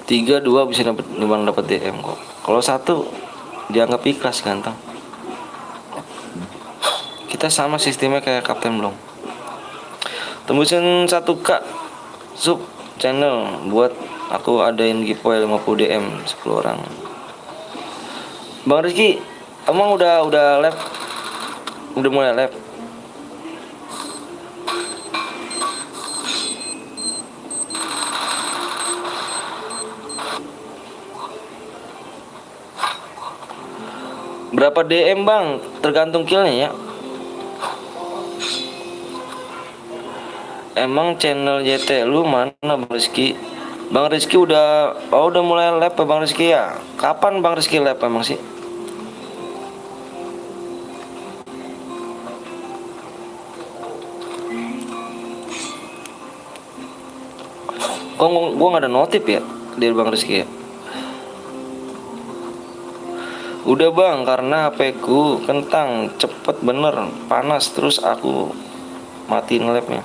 3 2 bisa dapat nyumbang, dapat DM kok. Kalau 1 dianggap ikhlas ganteng. Kita sama sistemnya kayak Kapten Blong. Tembusin 1K sub channel buat aku adain giveaway 50 DM 10 orang. Bang Rizky, emang udah live? Udah mulai live? Berapa DM bang? Tergantung killnya ya. Emang channel YT lu mana Bang Rizky? Bang Rizky udah mulai live Bang Rizky ya? Kapan Bang Rizky live emang sih? Kok gua nggak ada notif ya dari Bang Rizky ya? Udah bang, karena HP ku kentang, cepet bener, panas terus aku matiin lapnya.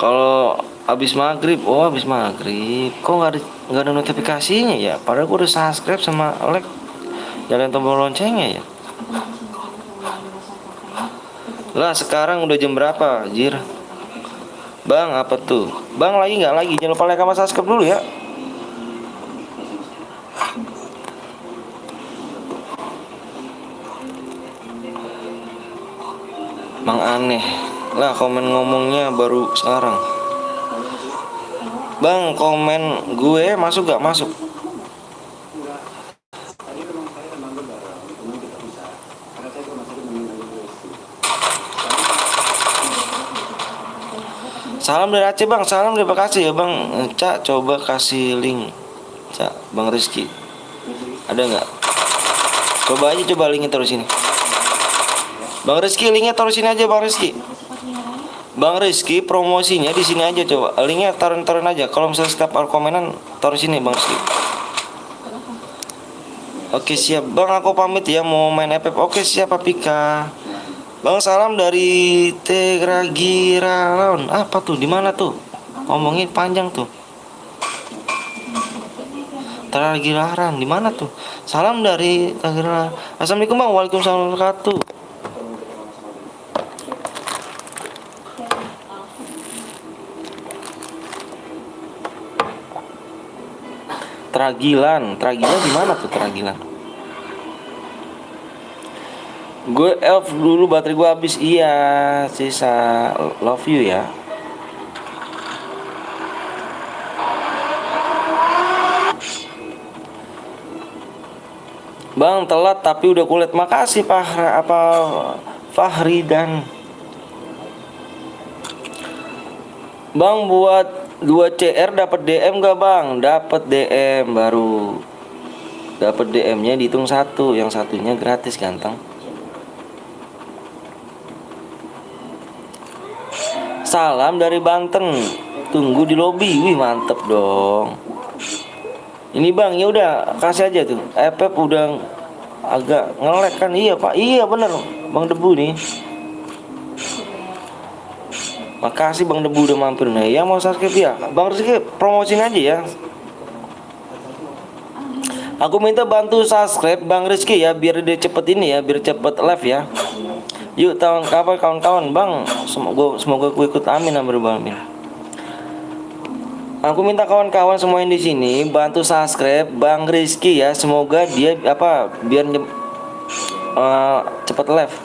Kalau habis maghrib, habis maghrib, kok nggak ada notifikasinya ya? Padahal gue udah subscribe sama like, nyalain tombol loncengnya ya. Lah sekarang udah jam berapa, Jir? Bang apa tuh? Bang lagi nggak lagi? Jangan lupa like sama subscribe dulu ya. Bang aneh lah, komen ngomongnya baru sekarang. Bang, komen gue masuk gak masuk? Salam dari Aceh bang, salam dari Bekasi ya bang. Cak, coba kasih link. Cak, Bang Rizky ada nggak? Coba aja, coba linknya taruh sini. Bang Rizky, linknya taruh sini aja Bang Rizky. Bang Rizky, promosinya di sini aja coba. Linknya taruh aja. Kalau misalnya setiap komenan taruh sini Bang Rizky. Oke siap Bang, aku pamit ya, mau main FF. Oke siap Pika. Bang, salam dari Tegragiraon. Apa tuh? Di mana tuh? Ngomongin panjang tuh. Tegragiraran di mana tuh? Salam dari Tegragiraran. Assalamualaikum Bang. Waalaikumsalam warahmatullahi wabarakatuh. Tragilan di mana tuh Tragilan? Gue elf dulu, baterai gue habis. Iya, sisa love you ya. Bang, telat tapi udah kulit. Makasih Fahri dan Bang, buat 2 CR dapat DM gak bang? Dapat DM, baru dapat DM-nya dihitung 1, yang satunya gratis ganteng. Salam dari Banten. Tunggu di lobi. Wih, mantep dong. Ini bang, ya udah kasih aja tuh. FF udah agak ngelek kan? Iya pak, iya bener Bang Debu nih. Makasih Bang Debu udah mampir. Nah, yang mau subscribe ya Bang Rizky, promosin aja ya. Aku minta bantu subscribe Bang Rizky ya, biar dia cepet ini ya, biar cepet live ya. Yuk kawan-kawan bang, semoga aku ikut, amin amin. Aku minta kawan-kawan semua yang di sini bantu subscribe Bang Rizky ya, semoga dia biar cepet live.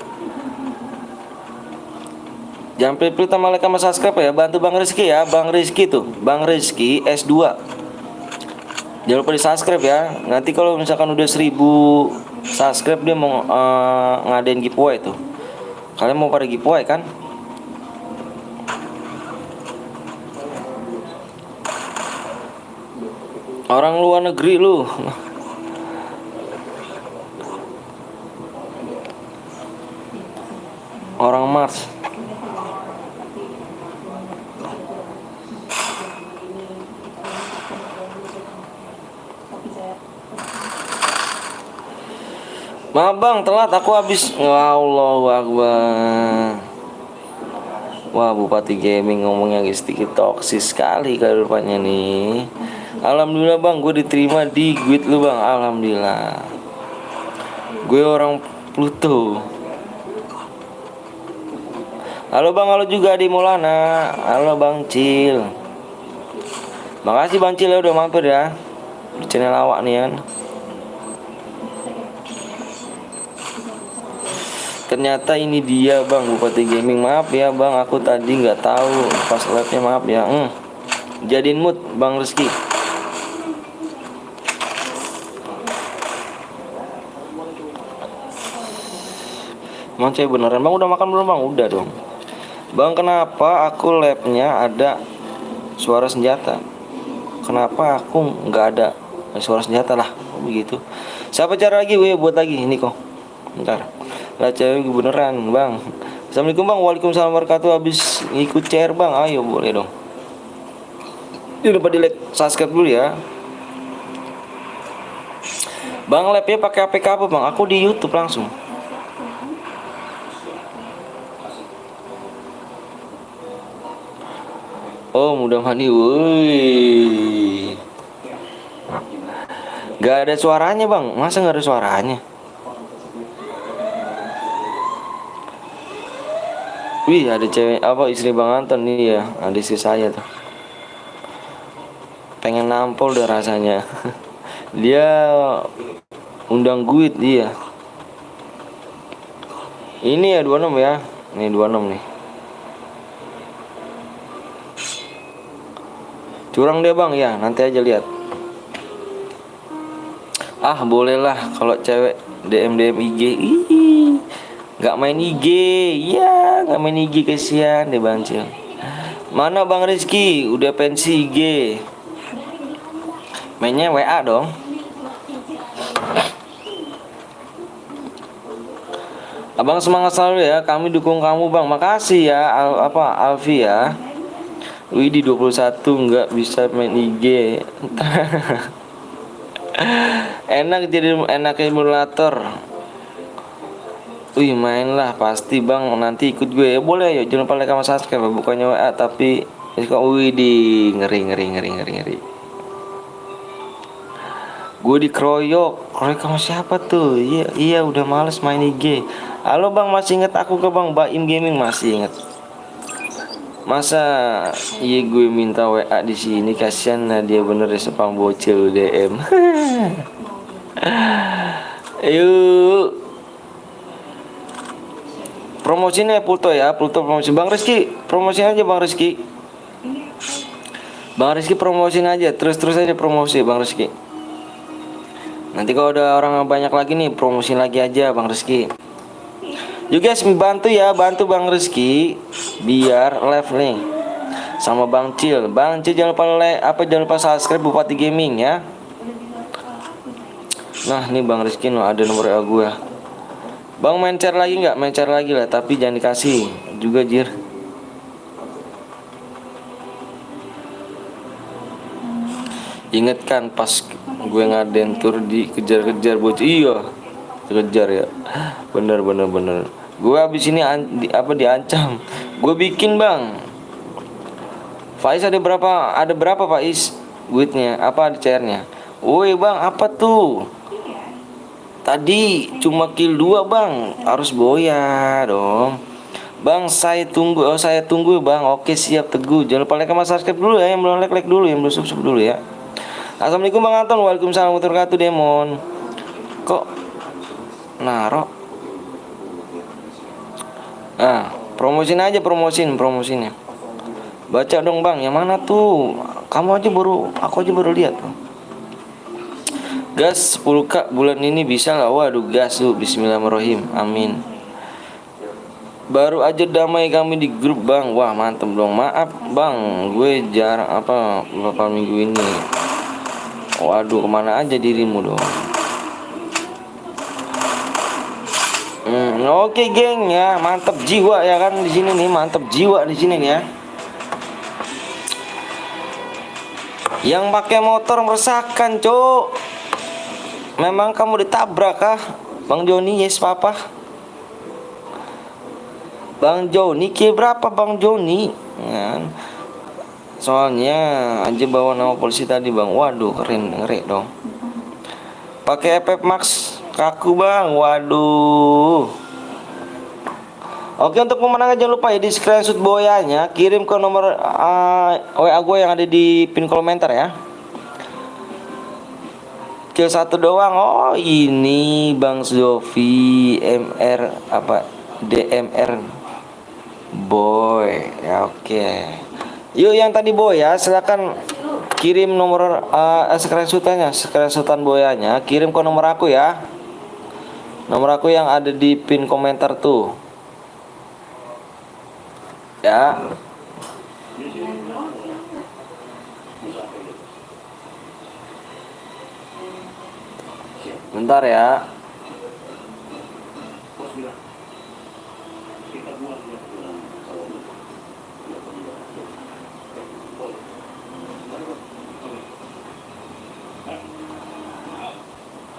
Jangan pilih tambah like sama subscribe ya, bantu Bang Rizky ya, Bang Rizky tuh, Bang Rizky S2. Jangan lupa di subscribe ya. Nanti kalau misalkan udah 1000 subscribe dia mau ngadain giveaway tuh. Kalian mau pada giveaway kan? Orang luar negeri lu. Orang Mars. Maaf bang, telat, aku habis. Allahu Akbar. Wah, Bupati Gaming ngomongnya sedikit toksis sekali kehidupannya nih. Alhamdulillah bang, gue diterima di guild lu bang. Alhamdulillah. Gue orang Pluto. Halo bang, halo juga di Maulana. Halo bang Cil. Makasih bang Cil ya udah mampir ya di channel awak nih kan. Ternyata ini dia bang, Bupati Gaming. Maaf ya bang, aku tadi nggak tahu pas live-nya, maaf ya. Jadiin mood Bang Rizky. Mau cewek beneran bang, udah makan belum bang? Udah dong bang. Kenapa aku lab-nya ada suara senjata? Kenapa aku nggak ada suara senjata lah? Begitu. Siapa cara lagi? Buat lagi ini kok. Bentar. Lah cewek beneran bang. Assalamualaikum bang. Waalaikumsalam warahmatullahi wabarakatuh. Habis ngikut share bang. Ayo boleh dong. Jangan lupa di like, subscribe dulu ya. Bang, labnya pakai APK apa bang? Aku di YouTube langsung. Oh, mudah mandi. Woi. Gak ada suaranya bang. Masa gak ada suaranya? Wih, ada cewek istri Bang Anton nih ya, ada istri saya tuh. Pengen nampol udah rasanya. Dia undang guit dia. Ini ya 26 ya. Nih 26 nih. Curang dia bang, ya nanti aja lihat. Ah boleh lah kalau cewek DM IG. Ih, nggak main IG, ya nggak main IG, kesian deh bang Cil. Mana bang Rizky udah pensi IG, mainnya WA dong. Abang semangat selalu ya, kami dukung kamu bang. Makasih ya Alfi ya. Widi 21 nggak bisa main IG. Enak jadi enak emulator. Wih main lah pasti bang, nanti ikut gue ya. Boleh yuk, jangan lupa like sama subscribe. Bukannya WA tapi Widi ngeri. Gue dikeroyok sama siapa tuh? Iya udah males main IG. Halo bang, masih inget aku ke bang Baim Gaming? Masih inget. Masa iya gue minta WA di sini, kasihan lah dia bener ya, sepang bocil DM. Yuk promosinya Pulto ya, Pulto promosi. Bang Rizky promosiin aja bang Rizky. Bang Rizky promosiin aja, terus aja promosi bang Rizky. Nanti kalau udah orang banyak lagi nih, promosiin lagi aja bang Rizky. Yuk guys, bantu ya, bantu bang Rizky biar live nih sama bang Cil. Bang Cil jangan lupa like, jangan lupa subscribe Bupati Gaming ya. Nah nih bang Rizky no, ada nomor WA gue. Bang main share lagi nggak? Main share lagi lah, tapi jangan dikasih juga jir. Ingat kan pas gue ngaden tur dikejar-kejar bocah. Iya kejar ya, bener. Gue abis ini diancam. Gue bikin bang. Faiz ada berapa Faiz duitnya, apa di CR-nya? Woi bang, apa tuh? Tadi cuma kill 2 bang, harus boya dong. Bang saya tunggu bang. Oke siap Teguh. Jangan lupa like sama subscribe dulu ya, yang belum like dulu, yang belum subscribe dulu ya. Assalamualaikum bang Anton. Waalaikumsalam warahmatullahi wabarakatuh Demon. Kok naro? Promosin aja, promosinya. Baca dong bang, yang mana tuh? Aku aja baru lihat tuh. Gas 10k bulan ini bisa lah. Waduh gas tuh, bismillahirrahmanirrahim, amin. Baru aja damai kami di grup bang. Wah mantep dong. Maaf bang, gue jarang beberapa minggu ini. Waduh kemana aja dirimu dong. Oke geng ya, mantep jiwa ya kan di sini nih, mantep jiwa di sini nih ya. Yang pakai motor meresahkan, cok. Memang kamu ditabrak kah, Bang Joni? Yes papa. Bang Joni, berapa Bang Joni? Ya. Soalnya aja bawa nama polisi tadi bang. Waduh keren, ngeri dong. Pakai FF Max kaku bang. Waduh. Oke, untuk pemenangnya jangan lupa ya di screenshot boyanya, kirim ke nomor WA gue yang ada di pin komentar ya. Kill 1 doang. Oh ini Bang Zofi MR DMR boy ya. Oke. Yuk yang tadi boy ya, silakan kirim nomor screenshotan boyanya, kirim ke nomor aku ya. Nomor aku yang ada di pin komentar tuh. Ya. Bentar ya.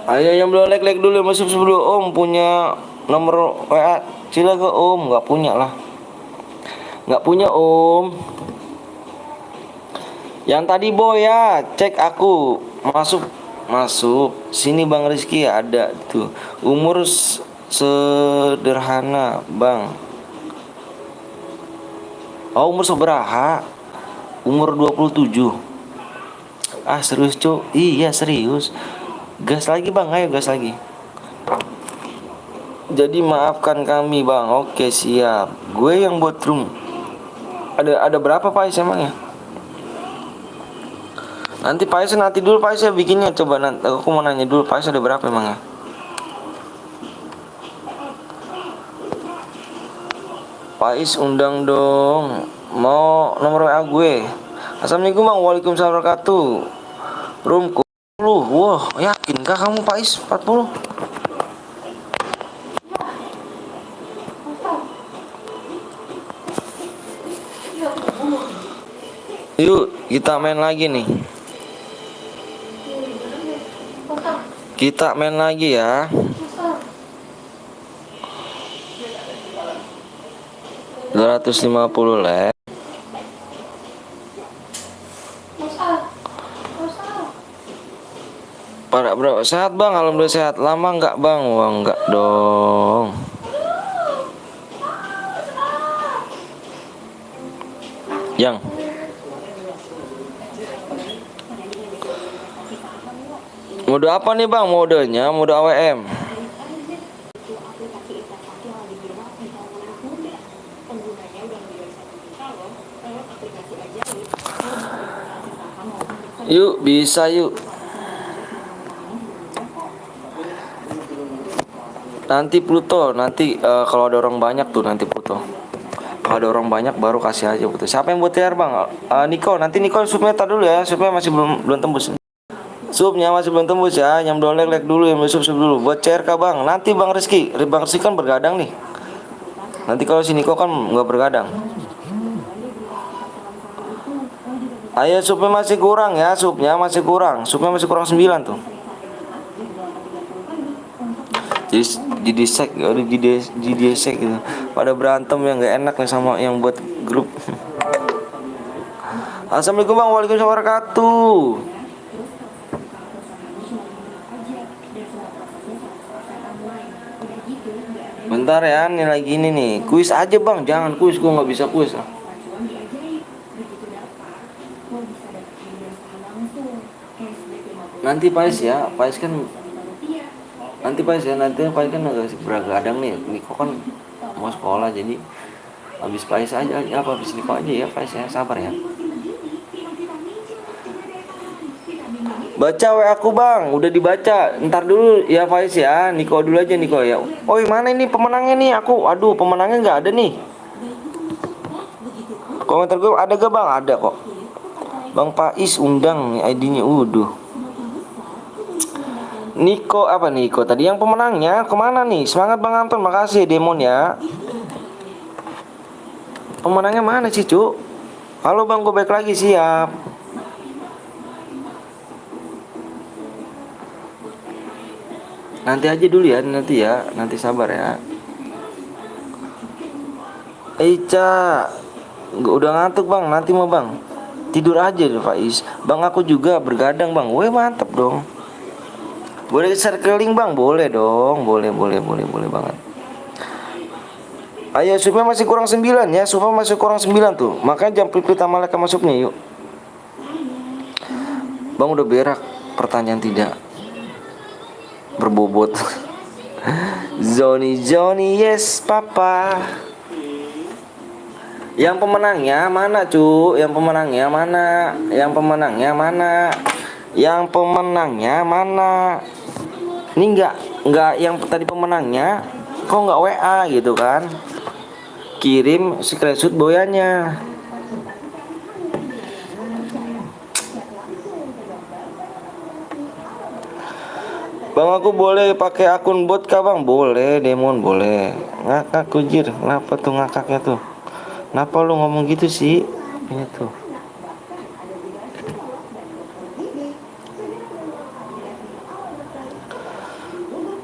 Ayo yang belum like dulu, masuk dulu. Om punya nomor WA Cila ke Om? Nggak punya lah. Nggak punya Om. Yang tadi boy ya, cek aku masuk sini Bang Rizky ada tuh. Umur sederhana Bang. Oh umur seberaha? Umur 27. Serius cok? Iya serius. Gas lagi bang, ayo gas lagi. Jadi maafkan kami bang. Oke siap. Gue yang buat room. Ada berapa Pais emangnya? Nanti Pais nanti dulu Pais ya bikinnya. Coba nanti aku mau nanya dulu Pais ada berapa emangnya? Pais undang dong. Mau nomor WA gue. Assalamualaikum bang. Waalaikumsalam warahmatullahi wabarakatuh. Room 40. Wah yakin kah kamu Pais 40? Yuk kita main lagi nih. Kita main lagi ya. $250 lek. Pada bro sehat bang, alhamdulillah sehat. Lama nggak bang? Wah nggak dong. Yang mode apa nih bang? Modenya mode AWM. Yuk bisa yuk. Nanti Pluto nanti kalau ada orang banyak tuh nanti Pluto. Kalau ada orang banyak baru kasih aja Pluto. Siapa yang buat TR bang? Niko. Nanti Niko supnya tar dulu ya. Supnya masih belum tembus. Supnya masih belum tembus ya. Yang dolek lek dulu yang sup dulu. Buat CRK bang. Nanti bang Rizky. Bang Rizky kan bergadang nih. Nanti kalau si Niko kan nggak bergadang. Ayo supnya masih kurang ya. Supnya masih kurang 9 tuh. Jadi didesek gitu. Pada berantem yang nggak enak nih sama yang buat grup. Assalamualaikum bang. Waalaikumsalam warahmatullahi wabarakatuh. Bentar ya, nih lagi ini nih. Kuis aja bang, jangan kuis, gua nggak bisa kuis. Nanti Pais ya, Pais kan nanti Pais kan agak bergadang nih. Niko kan mau sekolah jadi habis Pais aja habis Niko aja ya Pais ya, sabar ya. Baca WA aku bang, udah dibaca. Ntar dulu ya Faiz ya, Niko dulu aja Niko ya. Oh mana ini pemenangnya nih? Aduh pemenangnya nggak ada nih. Komentar gue ada gak bang? Ada kok. Bang Faiz undang nih ID-nya, Niko apa Niko? Tadi yang pemenangnya kemana nih? Semangat bang Anton, makasih Demon ya. Pemenangnya mana sih cu? Halo bang, gue balik lagi siap. Nanti aja dulu ya, nanti sabar ya. Eca, udah ngantuk bang, nanti mau bang. Tidur aja deh Faiz. Bang aku juga bergadang bang, weh mantep dong. Boleh circling bang, boleh dong, boleh banget. Ayo supnya masih kurang 9 ya, supnya masih kurang 9 tuh. Makanya jam pipit sama leka masuknya yuk. Bang udah berak, pertanyaan tidak berbobot. Johnny yes papa. Yang pemenangnya mana cu? Yang pemenangnya mana? Ini enggak yang tadi pemenangnya kok enggak WA gitu kan? Kirim screenshot boyanya. Bang aku boleh pakai akun bot kah bang? Boleh Demon boleh. Ngakak kujir. Kenapa tuh ngakaknya tuh? Kenapa lu ngomong gitu sih? Ini tuh.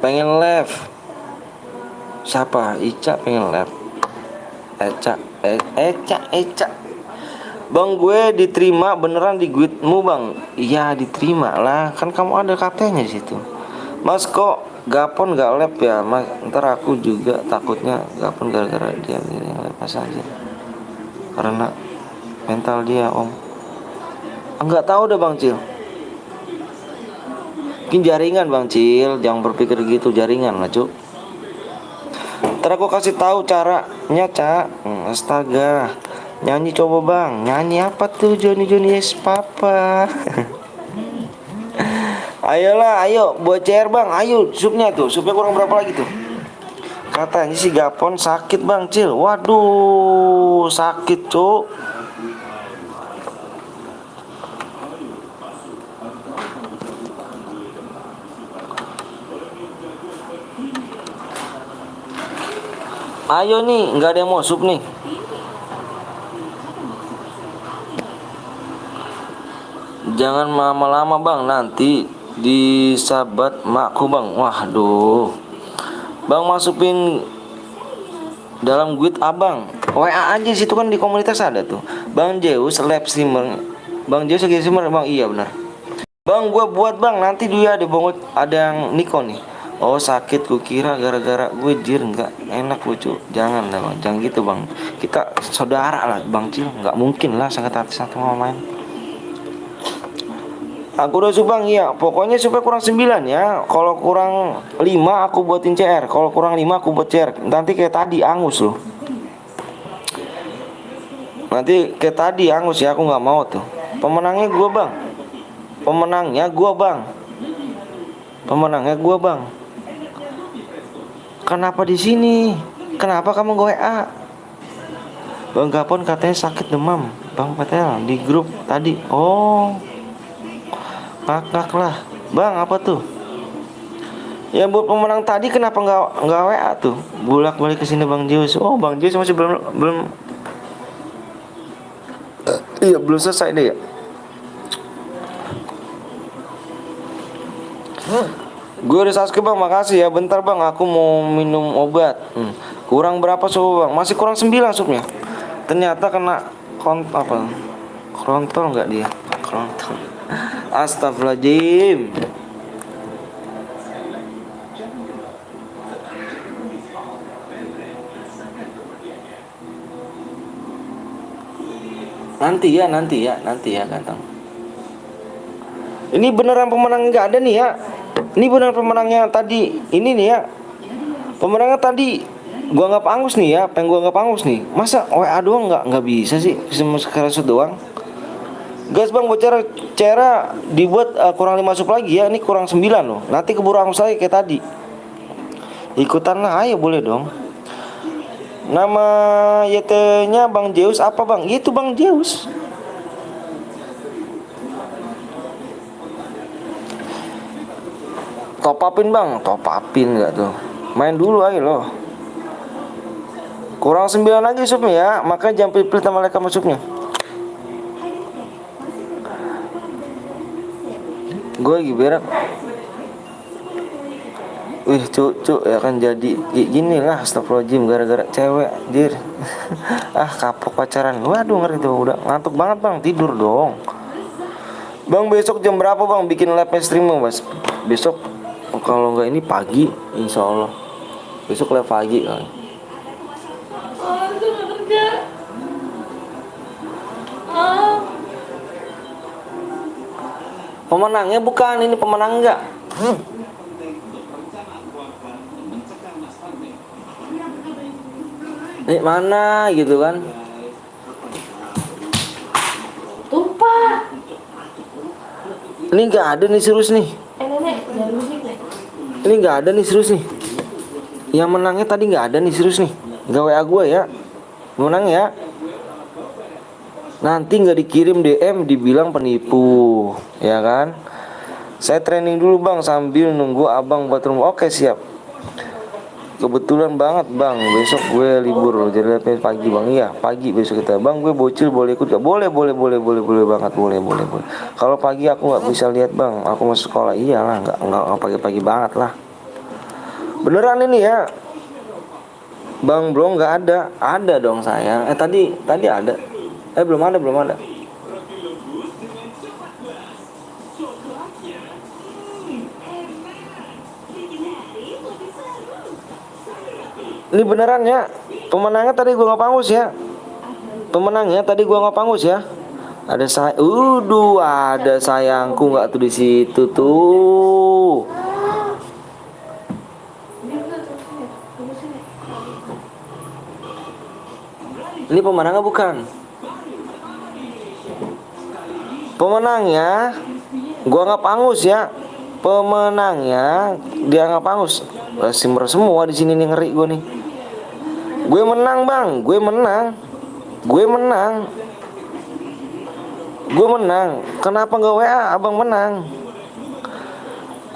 Pengen live. Siapa? Ica pengen live. Eca. Bang gue diterima beneran di guidmu bang. Iya diterima lah. Kan kamu ada katanya di situ. Mas kok Gapon gak lab ya mas? Ntar aku juga takutnya Gapon gara-gara dia pas aja. Karena mental dia om. Enggak tahu deh bang Cil. Mungkin jaringan bang Cil. Jangan berpikir gitu, jaringan lah cuk. Ntar aku kasih tahu caranya, Cak. Astaga. Nyanyi coba bang. Nyanyi apa tuh Johnny Johnny Yes Papa? Ayolah, ayo buat CR bang. Ayo supnya tuh. Supnya kurang berapa lagi tuh? Katanya si Gapon sakit bang Cil. Waduh, sakit cuk. Ayo nih, nggak ada yang mau sup nih. Jangan lama-lama bang, nanti disabat makku bang. Waduh, bang masukin dalam guide abang. WA aja situ kan di komunitas ada tuh. Bang Zeus live streamer. Bang Zeus lagi streamer bang, iya benar. Bang gua buat bang, nanti dia ada bongot, ada yang Nikon nih. Oh sakit, kukira gara-gara gue jir, nggak enak lucu. Jangan lah bang, jangan gitu bang. Kita saudara lah bang Cil, nggak mungkin lah sangat hati satu mau main. Aku udah subang iya, pokoknya supaya kurang 9 ya. Kalau kurang 5 aku buatin CR. Kalau kurang 5 aku buat CR. Nanti kayak tadi angus loh. Nanti kayak tadi angus ya, aku nggak mau tuh. Pemenangnya gua bang. Pemenangnya gua bang. Pemenangnya gua bang. Kenapa di sini? Kenapa kamu gue WA? Bang Gapon katanya sakit demam. Bang Patel di grup tadi. Oh. Kakak lah. Bang apa tuh? Ya buat pemenang tadi kenapa nggak WA tuh? Bolak-balik ke sini Bang Zeus. Oh, Bang Zeus masih belum iya, belum selesai deh ya. Gue udah subscribe bang, makasih ya. Bentar bang, aku mau minum obat. Kurang berapa sup bang? Masih kurang 9 supnya. Ternyata kena krontol nggak dia? Krontol. Astagfirullahaladzim. Nanti ya ganteng. Ini beneran pemenang nggak ada nih ya. Ini beneran pemenangnya tadi. Ini nih ya. Pemenangnya tadi gua nggak angus nih ya. Pengen gua nggak angus nih. Masa WA doang nggak bisa sih? Cuma screenshot doang. Guys bang, buat cara dibuat kurang 5 sup lagi ya. Ini kurang 9 loh. Nanti keburu angus lagi kayak tadi. Ikutan lah, ayo boleh dong. Nama YT-nya Bang Zeus apa bang? Itu Bang Zeus. Top upin bang, top upin nggak tuh? Main dulu ayo loh. Kurang 9 lagi supnya ya, makanya jangan pilih sama mereka masuknya. Gue lagi berak. Wih cuk ya kan jadi gini lah, astagfirullahaladzim, gara-gara cewek dir. Kapok pacaran. Waduh ngeri tuh, udah ngantuk banget bang, tidur dong. Bang besok jam berapa bang bikin live stream bang? Besok kalau nggak ini pagi, insya Allah. Besok live pagi kali. Pemenangnya bukan ini, pemenang enggak? Ini mana gitu kan? Tumpah. Ini nggak ada nih serius nih. Nenek, jangan musik deh. Ini nggak ada nih serius nih. Yang menangnya tadi nggak ada nih serius nih. Nggak WA gue ya. Menang ya. Nanti nggak dikirim DM dibilang penipu, ya kan? Saya training dulu bang sambil nunggu abang buat rumah. Oke siap. Kebetulan banget bang, besok gue libur loh, jadi pagi bang. Iya pagi besok kita. Bang gue bocil boleh ikut gak? Boleh banget, boleh. Kalau pagi aku nggak bisa lihat bang, aku masuk sekolah. Iyalah, nggak pagi-pagi banget lah. Beneran ini ya, bang belum nggak ada dong sayang. Tadi ada. Belum ada. Ini beneran ya. Pemenangnya tadi gua nggak pangus ya. Ada ada sayangku nggak tuh di situ tuh. Ini pemenangnya bukan. Pemenangnya gua anggap angus ya. Pemenangnya dia anggap angus. Simmer semua di sini nih, ngeri gua nih. Gue menang, Bang. Gue menang. Gue menang. Gue menang. Kenapa nggak WA? Abang menang.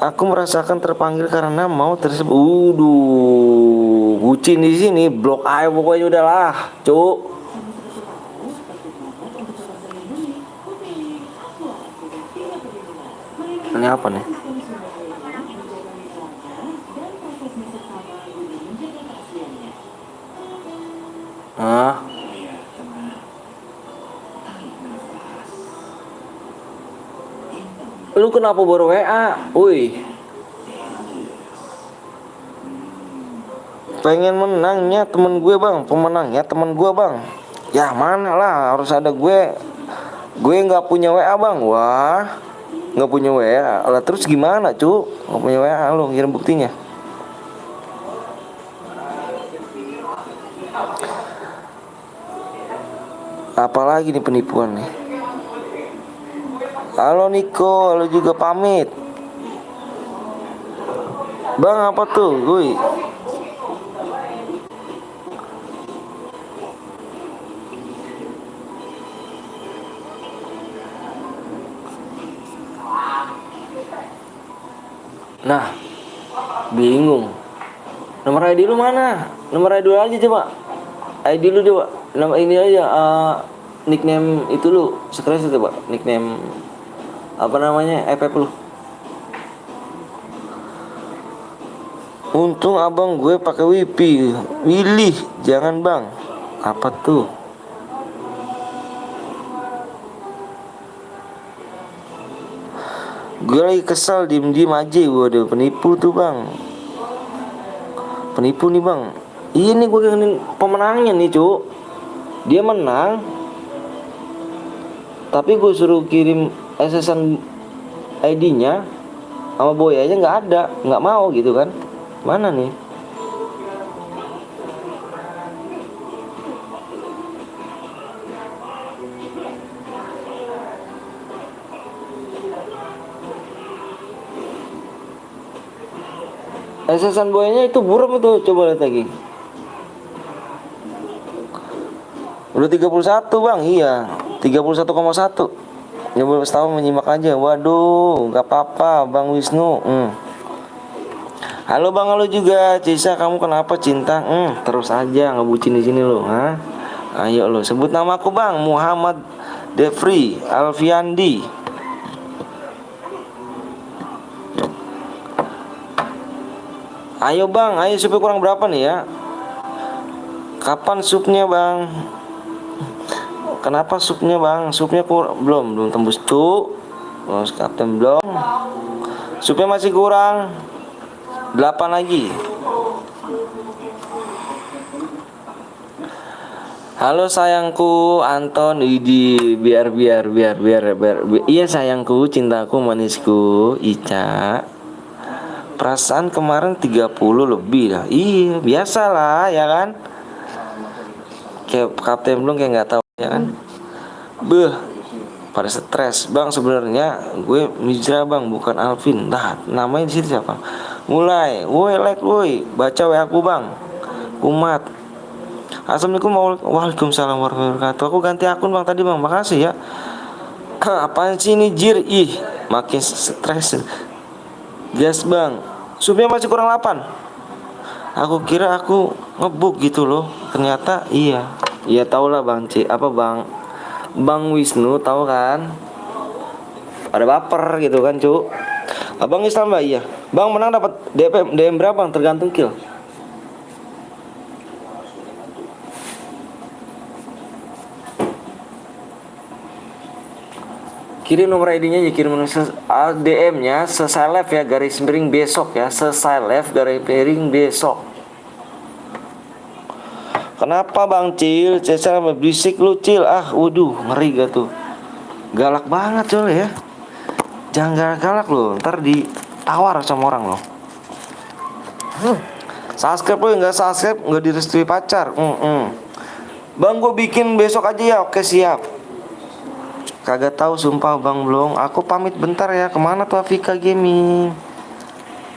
Aku merasakan terpanggil karena mau tersebut. Bucin di sini, blok aja pokoknya udahlah, cuk. Ini apa nih? Ah. Lu kenapa baru WA? Woi. Pengen menangnya temen gue, Bang. Pemenangnya temen gue, Bang. Ya mana lah, harus ada gue. Gue nggak punya WA, Bang. Wah, nggak punya WA. Lah terus gimana, cu? Nggak punya WA, lu kirim buktinya. Apalagi nih penipuan nih. Halo Niko, halo juga pamit. Bang apa tuh, gue? Nah, bingung. Nomor ID lu mana? Nomor ID lu aja coba. ID lu coba. Nama ini aja, nickname itu lu. Screenshot coba. Nickname apa namanya? FF lu. Untung abang gue pakai wifi. Wilih, jangan bang. Apa tuh? Gue lagi kesal, diem aja. Gue ada penipu tuh bang. Penipu nih bang. Ini gue kangenin pemenangnya nih cu. Dia menang, tapi gue suruh kirim SSN ID-nya sama boy aja nggak ada, nggak mau gitu kan. Mana nih? SSN boynya itu buram itu, coba lihat lagi. Udah 31 bang, iya 31,1. Nyoba setahun menyimak aja. Waduh, gak apa-apa Bang Wisnu. Halo Bang, halo juga Cisa, kamu kenapa cinta? Terus aja ngebucin di sini lo, ha? Ayo lo, sebut nama aku Bang. Muhammad Defri Alfiandi. Ayo Bang, ayo supnya kurang berapa nih ya? Kapan supnya Bang? Kenapa supnya bang? Supnya belum tembus cu. Terus kapten belum. Supnya masih kurang 8 lagi. Halo sayangku Anton Widi, biar. Iya sayangku, cintaku, manisku Ica. Perasaan kemarin 30 lebih lah. Iya biasalah ya kan. Kayak kapten belum kayak nggak tahu ya kan. Pada stres bang, sebenarnya gue Mizra bang, bukan Alvin. Nah namanya di sini siapa? Mulai, woi like woi, baca WA aku bang. Umat. Assalamualaikum. Waalaikumsalam warahmatullahi wabarakatuh. Aku ganti akun bang tadi bang, makasih ya. Apaan sih ini jir? Ih, makin stres. Gas bang. Supnya masih kurang 8. Aku kira aku ngebuk gitu loh. Ternyata iya. Iya tau lah bang C. Apa bang? Bang Wisnu tahu kan? Ada baper gitu kan cu. Abang Islam mbak iya. Bang menang dapat DM berapa bang? Tergantung kill. Kirim nomor ID-nya aja, kirim DM-nya seselef ya, garis miring besok ya, seselef garis miring besok. Kenapa bang Cil? Cesa berisik lu Cil. Waduh ngeri gak tuh. Galak banget Cil ya. Jangan galak lu, ntar ditawar sama orang lo. Subscribe lu, gak subscribe gak direstui pacar. Bang, gue bikin besok aja ya. Oke, siap. Kagak tahu sumpah Bang Blong. Aku pamit bentar ya. Kemana tuh Afika Gaming?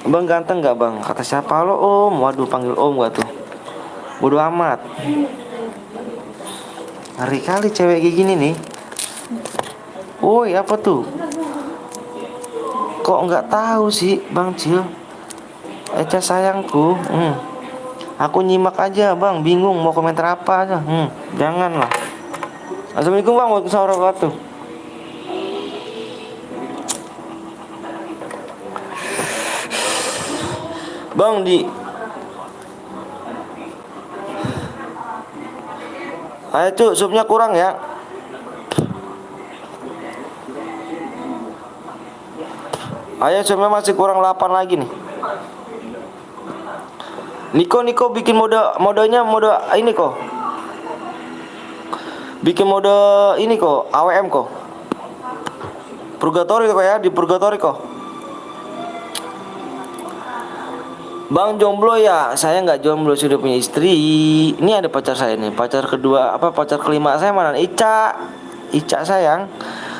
Bang ganteng gak bang? Kata siapa lo om? Waduh panggil om gak tuh? Bodoh amat. Ngeri kali cewek kayak gini nih. Woi apa tuh? Kok nggak tahu sih Bang Cil? Eca sayangku. Aku nyimak aja bang, bingung mau komentar apa aja. Jangan lah. Assalamualaikum bang, waalaikumsalam warahmatullahi wabarakatuh. Bang di ayo cuy, supnya kurang ya. Ayo supnya masih kurang 8 lagi nih. Niko bikin modenya mode ini kok. Bikin mode ini kok, AWM kok. Purgatory kok ya, di Purgatory kok. Bang jomblo ya? Saya nggak jomblo, sudah punya istri. Ini ada pacar saya nih, pacar kedua pacar kelima saya mana? Ica sayang.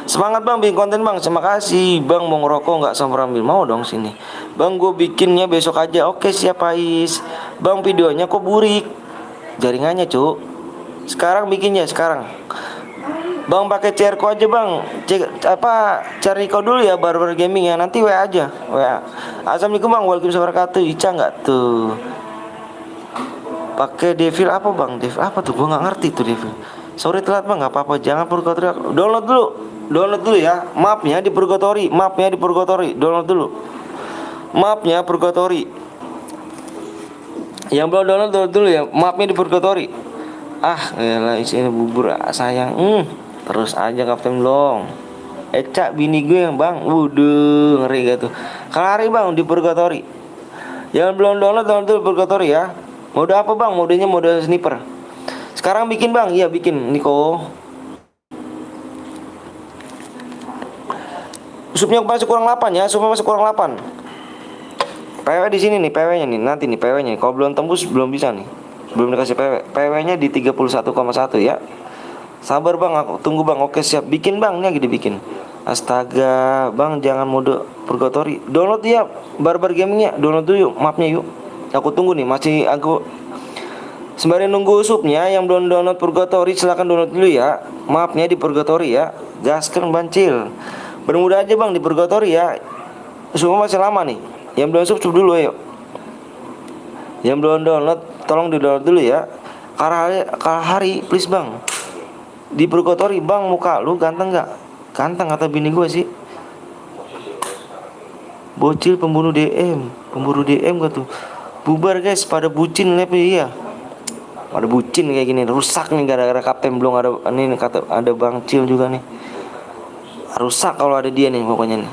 Semangat bang bikin konten bang. Terima kasih bang. Mau ngerokok nggak sama Rambil? Mau dong sini bang, gue bikinnya besok aja. Oke siap Ais. Bang videonya kok burik jaringannya cuk. Sekarang bikinnya sekarang bang, pakai CRK aja bang. Cari kau dulu ya Barbar Gaming ya. Nanti WA aja WA. Assalamualaikum bang, waalaikumsalam warahmatullahi wabarakatuh. Ica nggak tuh pakai Devil apa bang? Devil apa tuh? Gue nggak ngerti tuh Devil. Sorry telat bang, nggak apa-apa. Jangan Purgatory. Download dulu ya. Mapnya di Purgatory. Download dulu. Mapnya Purgatory. Yang belum download dulu ya. Mapnya di Purgatory. Yalah isinya bubur sayang. Terus aja Kapten Blong. Eca bini gue yang bang. Wuduh ngeri gak tuh. Kelari bang di Purgatory. Yang belum download dulu Purgatory ya. Mode apa bang? Modenya mode sniper. Sekarang bikin bang. Iya bikin Niko. Supnya masih kurang 8 ya. Supnya masih kurang 8. PW di sini nih, PW-nya nih. Nanti nih PW-nya. Kalau belum tembus belum bisa nih. Belum dikasih PW. PW-nya di 31,1 ya. Sabar bang, aku tunggu bang. Oke siap. Bikin bang, ini lagi dibikin. Astaga, bang jangan mode Purgatory. Download ya Barbar Gamingnya. Download dulu yuk, mapnya yuk. Aku tunggu nih, masih aku sembari nunggu supnya. Yang belum download Purgatory silahkan download dulu ya. Mapnya di Purgatory ya. Gaskan bancil. Bermudah aja bang di Purgatory ya. Semua masih lama nih. Yang belum sub dulu ayo. Yang belum download tolong di download dulu ya. Hari please bang. Di Purgatory bang, muka lu ganteng gak? Ganteng kata bini gue sih. Bocil pembunuh DM gak tuh? Bubar guys, pada bucin live ya. Pada bucin kayak gini, rusak nih gara-gara Kapten belum ada. Ini kata ada Bang Cil juga nih. Rusak kalau ada dia nih pokoknya nih.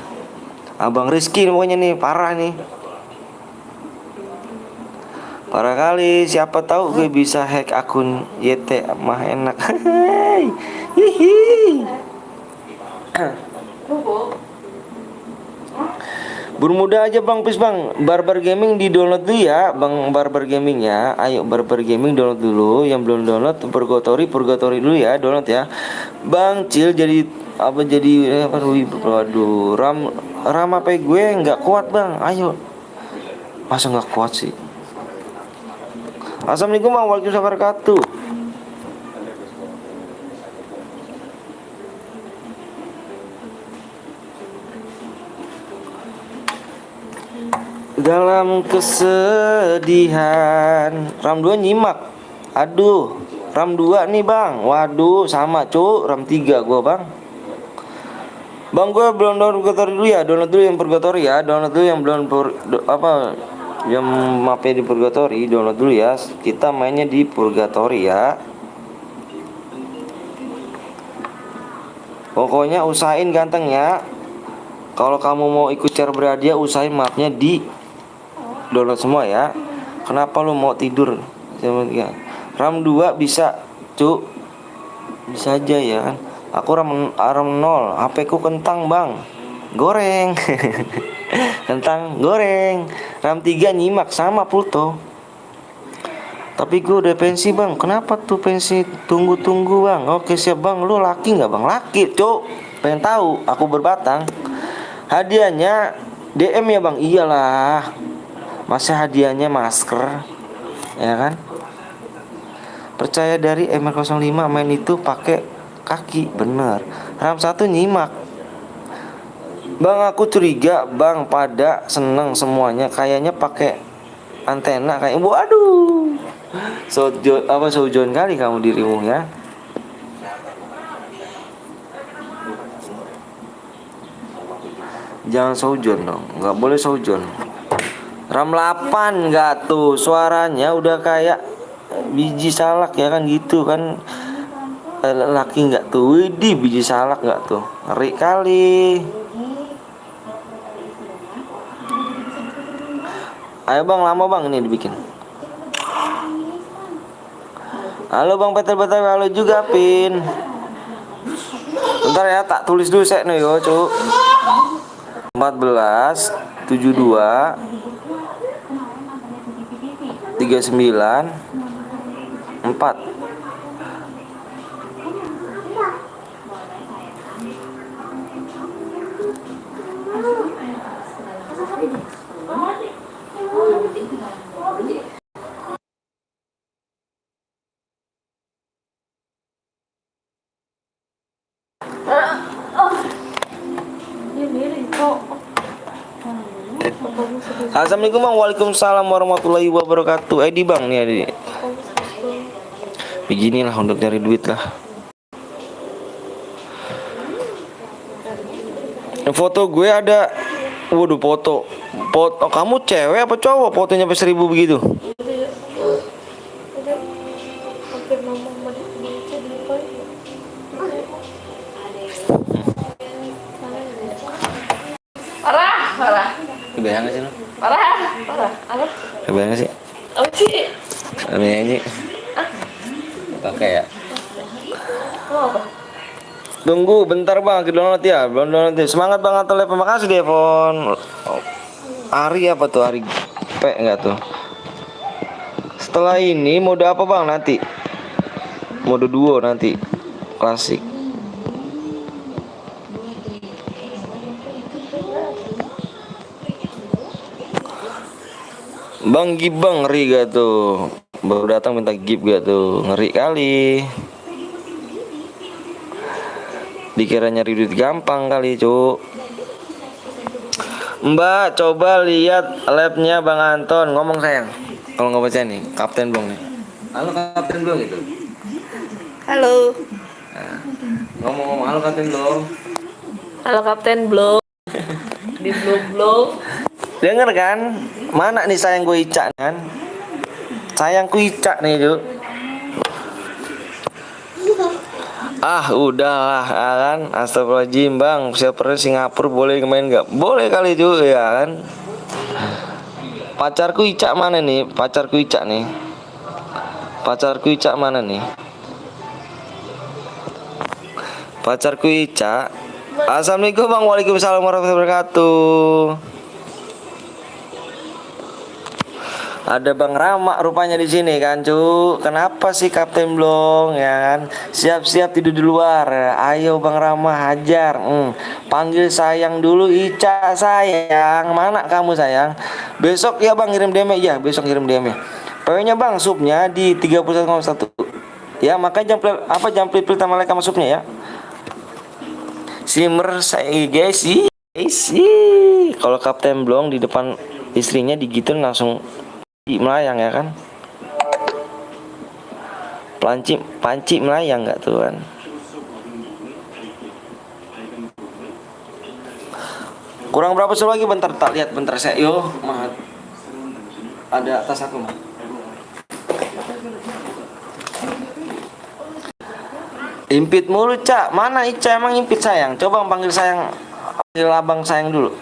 Abang Rizky nih, pokoknya nih parah nih. Parah kali, siapa tahu gue bisa hack akun YT mah enak. Hihi. Bermudah aja bang, please bang. Barbar Gaming di download dulu ya bang. Barbar Gaming ya. Ayo Barbar Gaming download dulu. Yang belum download Purgatory dulu ya. Download ya Bang Cil. Jadi waduh ram apa gue nggak kuat bang. Ayo masa nggak kuat sih. Assalamualaikum warahmatullahi wabarakatuh. Dalam kesedihan. RAM 2 nyimak. Aduh RAM 2 nih bang. Waduh sama cu. RAM 3 gua bang. Bang gue belum download Purgatory dulu ya. Download dulu yang Purgatory ya. Download dulu yang belum yang mapnya di Purgatory. Download dulu ya. Kita mainnya di Purgatory ya. Pokoknya usahain ganteng ya. Kalau kamu mau ikut share berhadiah, usahain mapnya di download semua ya. Kenapa lu mau tidur? RAM 2 bisa cu. Bisa aja ya kan. Aku RAM 0. HP ku kentang bang. Goreng. Kentang goreng. RAM 3 nyimak sama Pluto. Tapi gue udah pensi bang. Kenapa tuh pensi? Tunggu bang. Oke siap bang. Lu laki nggak bang? Laki cuk. Pengen tahu aku berbatang. Hadiahnya DM ya bang. Iyalah. Masa hadiahnya masker, ya kan? Percaya dari MR05 main itu pakai kaki, bener. RAM 1 nyimak. Bang aku curiga bang pada seneng semuanya. Kayaknya pakai antena kayak waduh. Seujon kali kamu dirimu ya. Jangan seujon dong, nggak boleh seujon. RAM 8 nggak tuh, suaranya udah kayak biji salak ya kan gitu kan. Laki nggak tuh, widih biji salak nggak tuh, ngeri kali. Ayo bang, lama bang ini dibikin. Halo bang Peter, halo juga Pin. Bentar ya, tak tulis dulu sek nih yo cuk. 14 72 39 4. Assalamualaikum bang. Waalaikumsalam warahmatullahi wabarakatuh. Edi bang nih Edi. Beginilah untuk cari duit lah. Foto gue ada. Waduh foto kamu cewek apa cowok? Fotonya sampai 1000 begitu. Parah. Kebayang gak sih lo? Parah. Apa? Kebayang gak sih? Apa sih? Ini pakai ya. Mau apa? Tunggu bentar bang, kita download ya. Belum download ya. Semangat bang Atole, terima kasih Devon. Ari apa tuh? Ari P enggak tuh? Setelah ini mode apa bang nanti? Mode duo nanti. Klasik. Bang Gib bang, ngeri gak tuh? Baru datang minta Gib gak tuh? Ngeri kali. Dikira nyari duit gampang kali cuk. Mbak coba lihat labnya Bang Anton. Ngomong sayang. Kalau nggak baca nih Kapten Blong nih. Halo Kapten Blong itu. Halo. Nah, ngomong halo Kapten Blong. Halo Kapten Blog. Di blog. Dengar kan? Mana nih sayang gue Ica kan? Sayangku Ica nih cuk. Ah udahlah ya kan. Astagfirullahaladzim bang. Siapa Singapura boleh main nggak? Boleh kali juga ya kan. Pacarku Ica mana nih? Pacarku Ica mana nih? Pacarku Ica. Assalamualaikum bang. Waalaikumsalam warahmatullahi wabarakatuh. Ada Bang Rama rupanya di sini kan, Cuk. Kenapa sih Kapten Blong ya kan? Siap-siap tidur di luar. Ayo Bang Rama hajar. Panggil sayang dulu Ica sayang. Mana kamu sayang? Besok ya Bang ngirim DM ya, besok ngirim DM. PW-nya Bang supnya di 31,1. Ya, makanya jam play pertama like sama supnya ya. Simmer saya guys sih. Kalau Kapten Blong di depan istrinya digituin langsung melayang ya kan. Panci melayang nggak tuh kan. Kurang berapa sih lagi? Bentar tak lihat bentar saya. Yo mah ada atas aku mah. Impit mulu Cak. Mana Ica emang impit sayang? Coba panggil sayang. Panggil abang sayang dulu.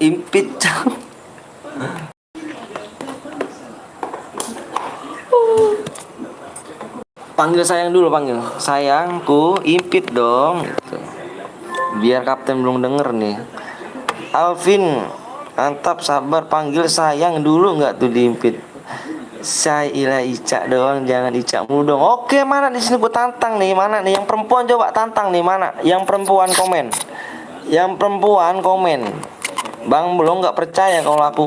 Impit Cak. Panggil sayang dulu, panggil sayangku, impit dong gitu. Biar Kapten belum denger nih. Alvin, mantap sabar, panggil sayang dulu nggak tuh diimpit. Saya Ila Ica doang, jangan Ica mulu dong. Oke, mana di sini gue tantang nih, mana nih yang perempuan coba tantang nih, mana? Yang perempuan komen. Yang perempuan komen. Bang belum nggak percaya kalau aku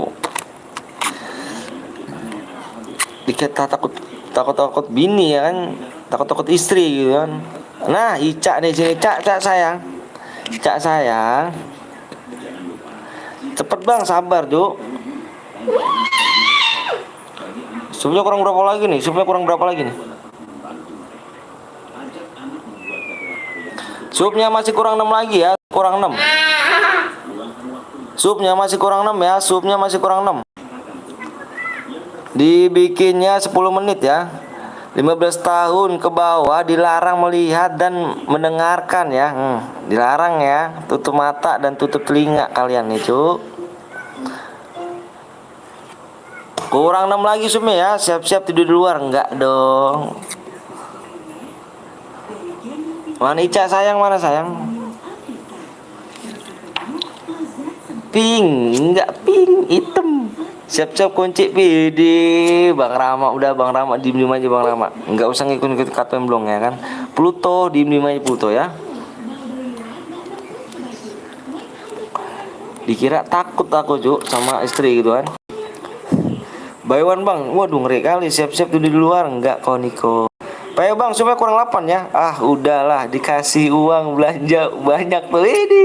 dikata takut bini ya kan, takut istri gitu kan. Nah, Ica nih sini, Cak sayang. Cak sayang. Cepet bang, sabar Juk. Supnya kurang berapa lagi nih? Supnya kurang berapa lagi nih? Supnya masih kurang 6 lagi ya, kurang 6. Supnya masih kurang 6 ya, supnya masih kurang 6. Dibikinnya 10 menit ya. 15 tahun ke bawah dilarang melihat dan mendengarkan ya. Dilarang ya, tutup mata dan tutup telinga kalian nih, Cuk. Kurang 6 lagi supnya ya, siap-siap tidur di luar. Enggak dong. Mana Ica sayang, mana sayang? Pink, enggak pink, hitam. Siap-siap kunci PD. Bang Rama, udah Bang Rama diem aja Bang Rama. Enggak usah ngikut-ngikut KTM blong ya kan. Pluto diem aja Pluto ya. Dikira takut aku Cuk sama istri gitu kan. Buy one bang, waduh ngeri kali, siap-siap tuh di luar. Enggak kok Niko. Payo bang, supaya kurang 8 ya. Ah udahlah, dikasih uang belanja banyak tuh ini.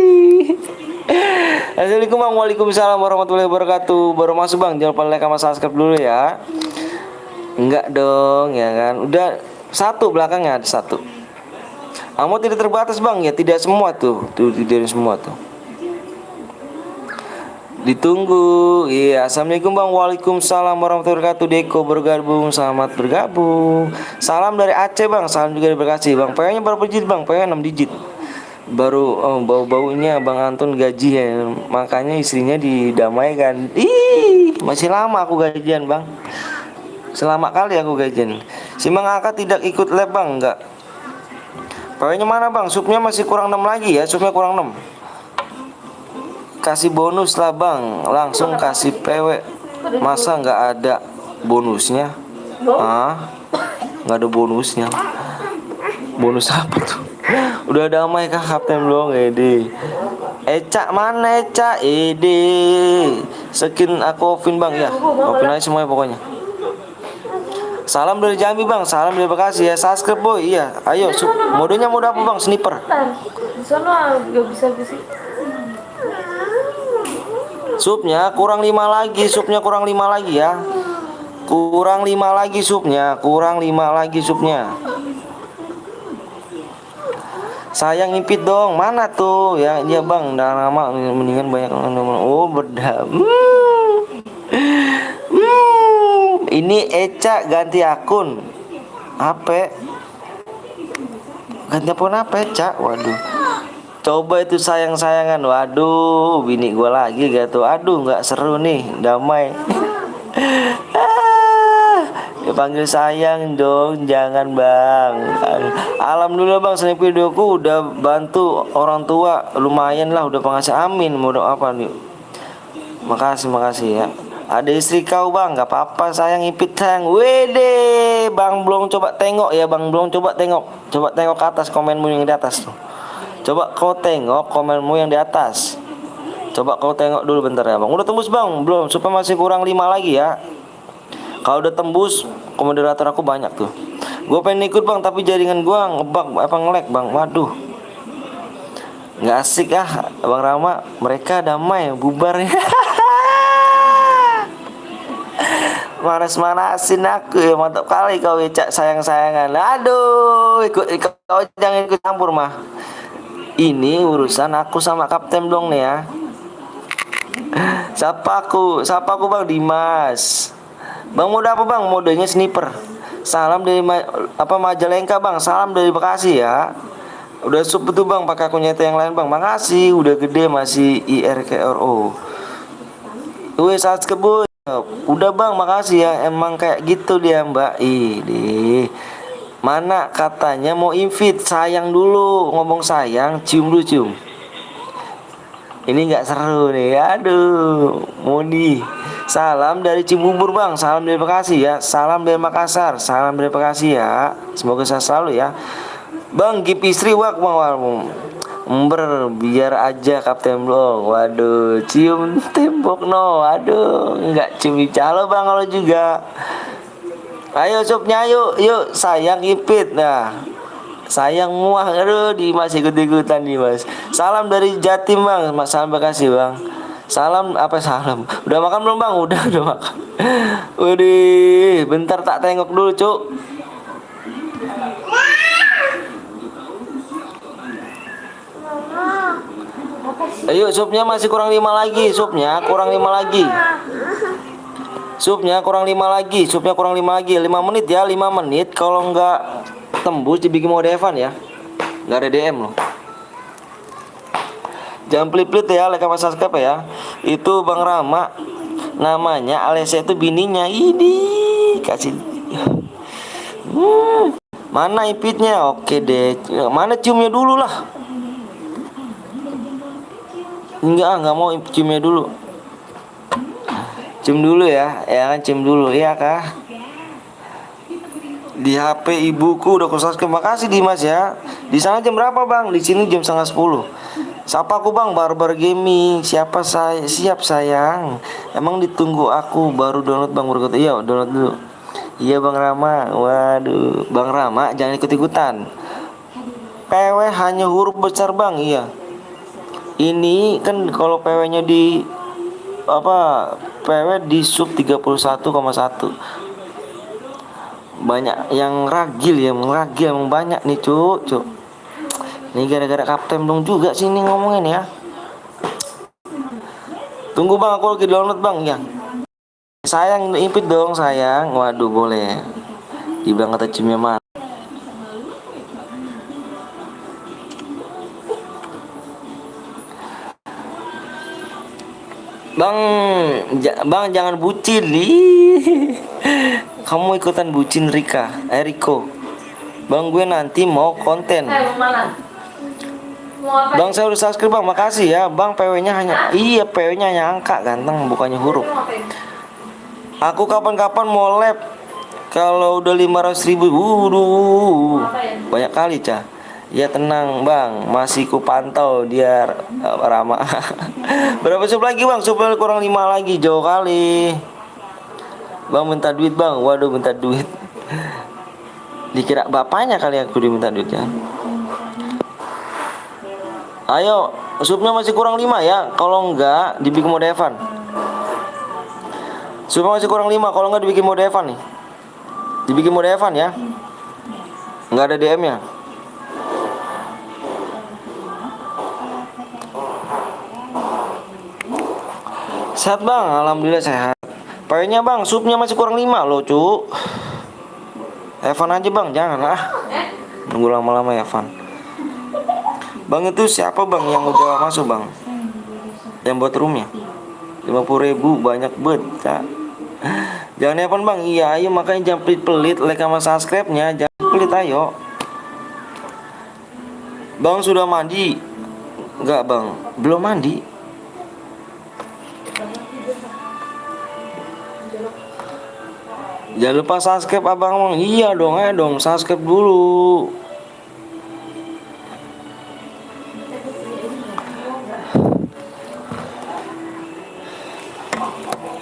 Assalamualaikum bang, waalaikumsalam warahmatullahi wabarakatuh. Baru masuk bang, jangan lupa like sama subscribe dulu ya. Enggak dong ya kan. Udah satu belakangnya ada satu. Amo tidak terbatas bang ya, tidak semua tuh tidak semua tuh. Ditunggu. Iya, assalamualaikum bang, waalaikumsalam warahmatullahi wabarakatuh. Deko bergabung, selamat bergabung. Salam dari Aceh bang, salam juga dari Bekasi bang. PO-nya berapa digit bang? PO-nya 6 digit. Baru bau-baunya bang Anton gaji ya, makanya istrinya didamaikan. Ih, masih lama aku gajian bang. Selama kali aku gajian. Si Mang Aka tidak ikut lab bang, enggak. PO-nya mana bang? Supnya masih kurang 6 lagi ya, supnya kurang 6. Kasih bonus lah bang, langsung kasih PW. Masa nggak ada bonusnya? Ah, nggak ada bonusnya. Bonus apa tuh? Udah damai kah Kapten belum? Ede Eca mana Eca? Ede skin aku offin bang ya, offin aja semuanya pokoknya. Salam dari Jambi bang, salam dari Bekasi ya. Subscribe boy, iya. Ayo, modenya mode apa bang? Sniper. Di sana nggak bisa sih. Supnya kurang 5 lagi, supnya kurang 5 lagi ya. Kurang 5 lagi supnya, kurang 5 lagi supnya. Sayang ngipit dong, mana tuh ya? Iya bang, udah lama mendingan banyak. Oh berdam. Ini Eca ganti akun. HP. Ganti akun apa Eca? Waduh. Coba itu sayang-sayangan. Waduh, bini gue lagi gak tuh. Aduh, gak seru nih, damai. Dipanggil sayang dong, jangan bang. Alhamdulillah bang, snap videoku udah bantu orang tua. Lumayan lah, udah pengasih amin. Mau doa apa nih? Makasih ya. Ada istri kau bang, gak apa-apa sayang ipit sayang. Wede, bang belum coba tengok ya bang, belum coba tengok. Coba tengok ke atas komenmu yang di atas tuh. Coba kau tengok komenmu yang di atas. Coba kau tengok dulu bentar ya bang. Udah tembus bang? Belum, supaya masih kurang 5 lagi ya. Kalau udah tembus, moderator aku banyak tuh. Gue pengen ikut bang, tapi jaringan gue ngebug apa nge-lag bang. Waduh, nggak asik ah bang Rama. Mereka damai, bubar ya. Manas-manasin aku ya, mantap kali kau Eca sayang-sayangan. Aduh, kau jangan ikut campur mah. Ini urusan aku sama Kapten dong nih ya. Siapa aku bang? Dimas. Bang mode apa bang? Modenya sniper. Salam dari Majalengka bang. Salam dari Bekasi ya. Udah sub betul bang, pakai akun nyata yang lain bang. Makasih, udah gede masih IRKRO. Wih saat kebun. Udah bang, makasih ya. Emang kayak gitu dia mbak. Ih, mana katanya mau invite, sayang dulu, ngomong sayang, cium dulu cium. Ini nggak seru nih, aduh, Moni. Salam dari Cibubur bang, salam dari Bekasi ya, salam dari Makassar, salam dari Bekasi ya. Semoga sehat selalu ya. Bang, gip istri wak bang, biar aja Kapten Blong. Waduh, cium tembok no. Waduh, nggak cium calo bang kalau juga. Ayo supnya yuk, yuk sayang ipit nah. Sayang muah, aduh Dimas ikut-ikutan Dimas. Salam dari Jatim bang, salam Bekasi bang. Salam apa salam? Udah makan belum bang? Udah makan. Widih, bentar tak tengok dulu cuk. Ayo supnya masih kurang 5 lagi, supnya kurang 5 lagi. Supnya kurang 5 lagi, supnya kurang 5 lagi. 5 menit ya, 5 menit. Kalau nggak tembus dibikin mode Evan ya. Nggak ada DM loh. Jangan pelit-pelit ya, like sama subscribe ya. Itu Bang Rama. Namanya Alessia itu bininya. Ini kasih. Mana ipitnya? Oke deh. Mana ciumnya dulu lah. Enggak mau ciumnya dulu. Cium dulu ya kan cium dulu ya kah? Di HP ibuku udah subscribe. Makasih Dimas ya. Di sana jam berapa bang? Di sini jam 9:30. Siapa aku bang? Barbar Gaming. Siapa saya? Siap sayang. Emang ditunggu aku baru download bang berikut. Iya download dulu. Iya bang Rama. Waduh bang Rama jangan ikut-ikutan. PW hanya huruf besar bang. Iya. Ini kan kalau PW-nya di PW di sub 31,1. Banyak yang ragil ya, meragil emang banyak nih cuk. Ini gara-gara Kapten dong juga sini ngomongin ya. Tunggu bang, aku lagi download bang ya. Sayang impit dong sayang. Waduh boleh. Dibilang kata ciumnya mana? Bang jangan bucin nih. Kamu ikutan bucin Riko. Bang gue nanti mau konten. Mana? Mau apa? Bang saya udah subscribe bang, makasih ya. Bang PW-nya hanya angka ganteng bukannya huruf. Aku kapan-kapan mau lab. Kalau udah 500.000, banyak kali cah. Ya tenang bang, masih ku pantau dia Rama. Berapa sub lagi bang? Sub kurang 5 lagi, jauh kali. Bang minta duit bang, waduh minta duit. Dikira bapaknya kali aku diminta duit ya. Ayo, subnya masih kurang 5 ya. Kalau enggak dibikin mode Evan. Subnya masih kurang 5, kalau enggak dibikin mode Evan nih. Dibikin mode Evan ya. Enggak ada DM nya. Sehat bang, alhamdulillah sehat. PW-nya bang, subnya masih kurang 5 loh cu. Evan aja bang, jangan lah. Nunggu lama-lama Evan. Bang itu siapa bang yang udah masuk bang? Yang buat roomnya 50.000 banyak bet cak. Jangan Evan bang, iya ayo makanya jangan pelit-pelit like sama subscribe-nya. Jangan pelit ayo. Bang sudah mandi? Enggak bang, belum mandi. Jangan lupa subscribe abang. Iya dong, subscribe dulu.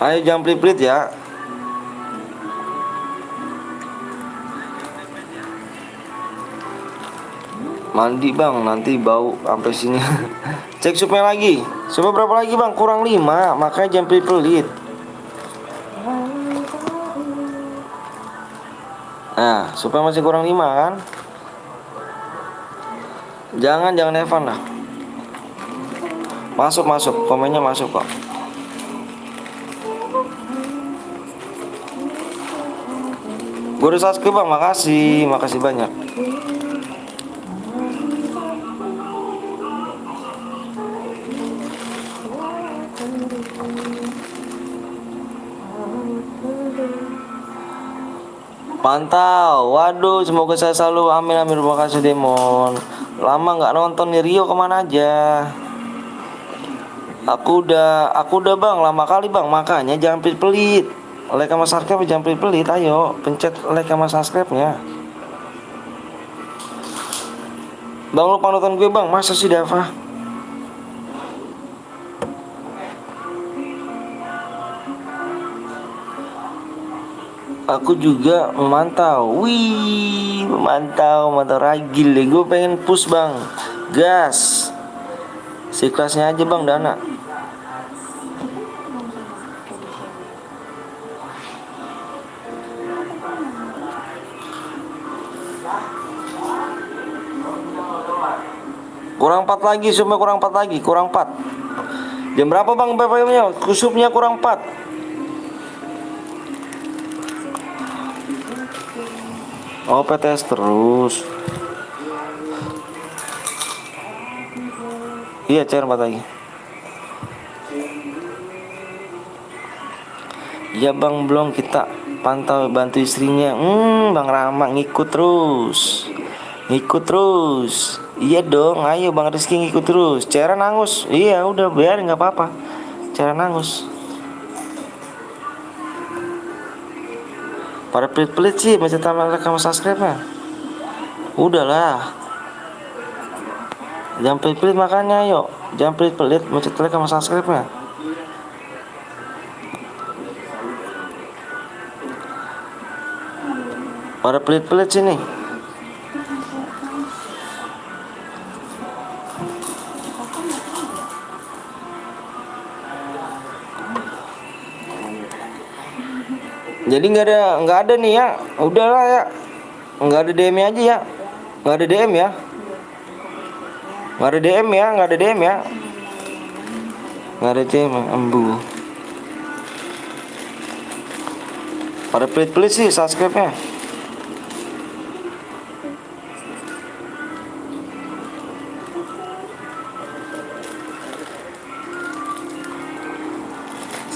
Ayo jangan pelit-pelit ya. Mandi bang, nanti bau sampai sini. Cek supnya lagi. Supnya berapa lagi bang? Kurang 5, makanya jangan pelit-pelit. Nah, supaya masih kurang 5 kan? Jangan Evan lah. Masuk, komennya masuk kok. Gue udah subscribe bang, makasih banyak. Pantau, waduh semoga saya selalu amin terima kasih Demon. Lama nggak nonton nih Rio kemana aja? Aku udah bang, lama kali bang, makanya jangan pelit-pelit. Like sama subscribe jangan pelit-pelit, ayo pencet like sama subscribe-nya. Bang lu panutan gue bang, masa sih Dava? Aku juga memantau. Wih, memantau ragil deh. Gue pengen push bang, gas. Seikhlasnya aja bang Dana. Kurang 4 lagi, supnya kurang 4 lagi, kurang 4. Jam berapa bang BPM-nya? Kusupnya kurang 4. Oh PTS terus. Iya CR 4 lagi. Ya bang belum, kita pantau bantu istrinya. Bang Rama ngikut terus. Ngikut terus. Iya dong, ayo Bang Rizky ngikut terus. Cairan angus. Iya udah biarin nggak apa-apa. Cairan angus. Pada pelit-pelit sih baca tambah like sama subscribe-nya. Udahlah. Jangan pelit-pelit makanya ayo. Jangan pelit-pelit baca like sama subscribe-nya. Pada pelit-pelit sini. Jadi nggak ada nih ya. Udahlah ya. Nggak ada DM aja ya. Nggak ada DM ya. Nggak ada DM ya. Nggak ada DM ya. Nggak ada DM embu. Pada pelit-pelit sih subscribe-nya.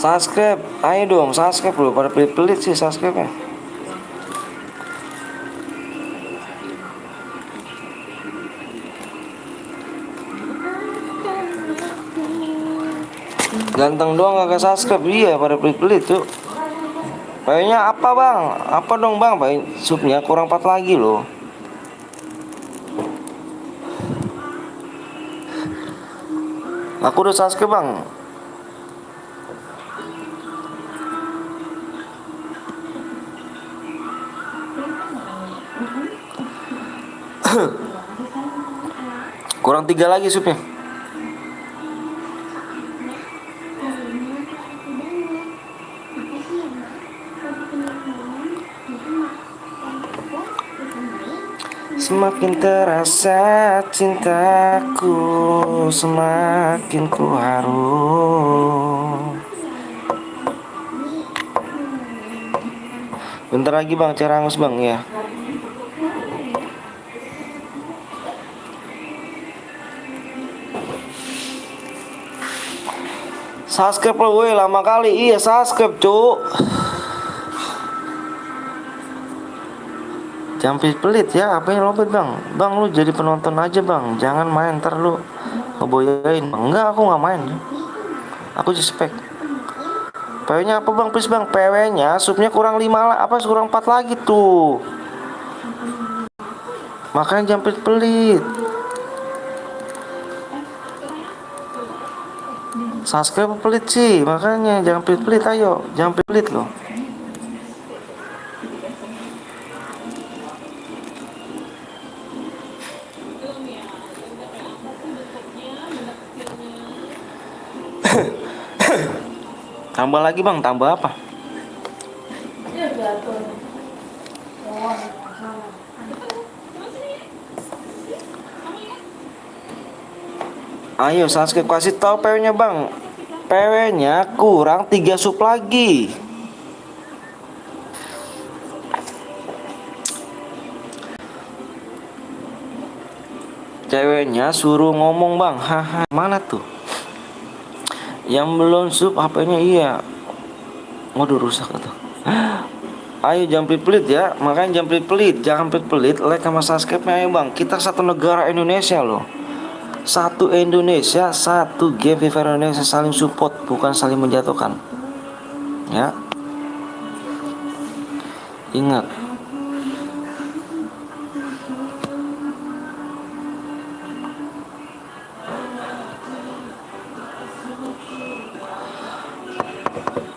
Subscribe, ayo dong subscribe bro. Pada pelit-pelit sih subscribe-nya. Ganteng doang gak subscribe. Iya pada pelit-pelit tuh. Kayaknya apa bang? Apa dong bang? Supnya kurang 4 lagi loh. Aku udah subscribe bang. Kurang 3 lagi supnya. Semakin terasa cintaku, semakin ku harum. Bentar lagi bang, Cerangus bang ya. Subscribe lo woi, lama kali. Iya subscribe cuk. Jangan pelit ya, apa yang lobet bang? Bang lu jadi penonton aja bang, jangan main ntar lu ngeboyain. Enggak, aku nggak main. Aku suspek. PW-nya apa bang? Please bang, PW-nya supnya kurang 5 apa kurang 4 lagi tuh. Makanya jangan pelit-pelit. Subscribe pelit sih, makanya jangan pelit-pelit, ayo jangan pelit loh. Tambah lagi bang, tambah apa? Ayo subscribe, kasih tahu PW-nya bang. PW-nya kurang 3 sub lagi. Ceweknya suruh ngomong bang. Haha, mana tuh? Yang belum sub HP-nya iya. Waduh rusak tuh. Ayo jangan pelit-pelit ya. Makanya jangan pelit-pelit. Jangan pelit-pelit. Like sama subscribe-nya ayo bang. Kita satu negara Indonesia loh. Satu Indonesia, satu game Free Fire Indonesia, saling support, bukan saling menjatuhkan. Ya, ingat.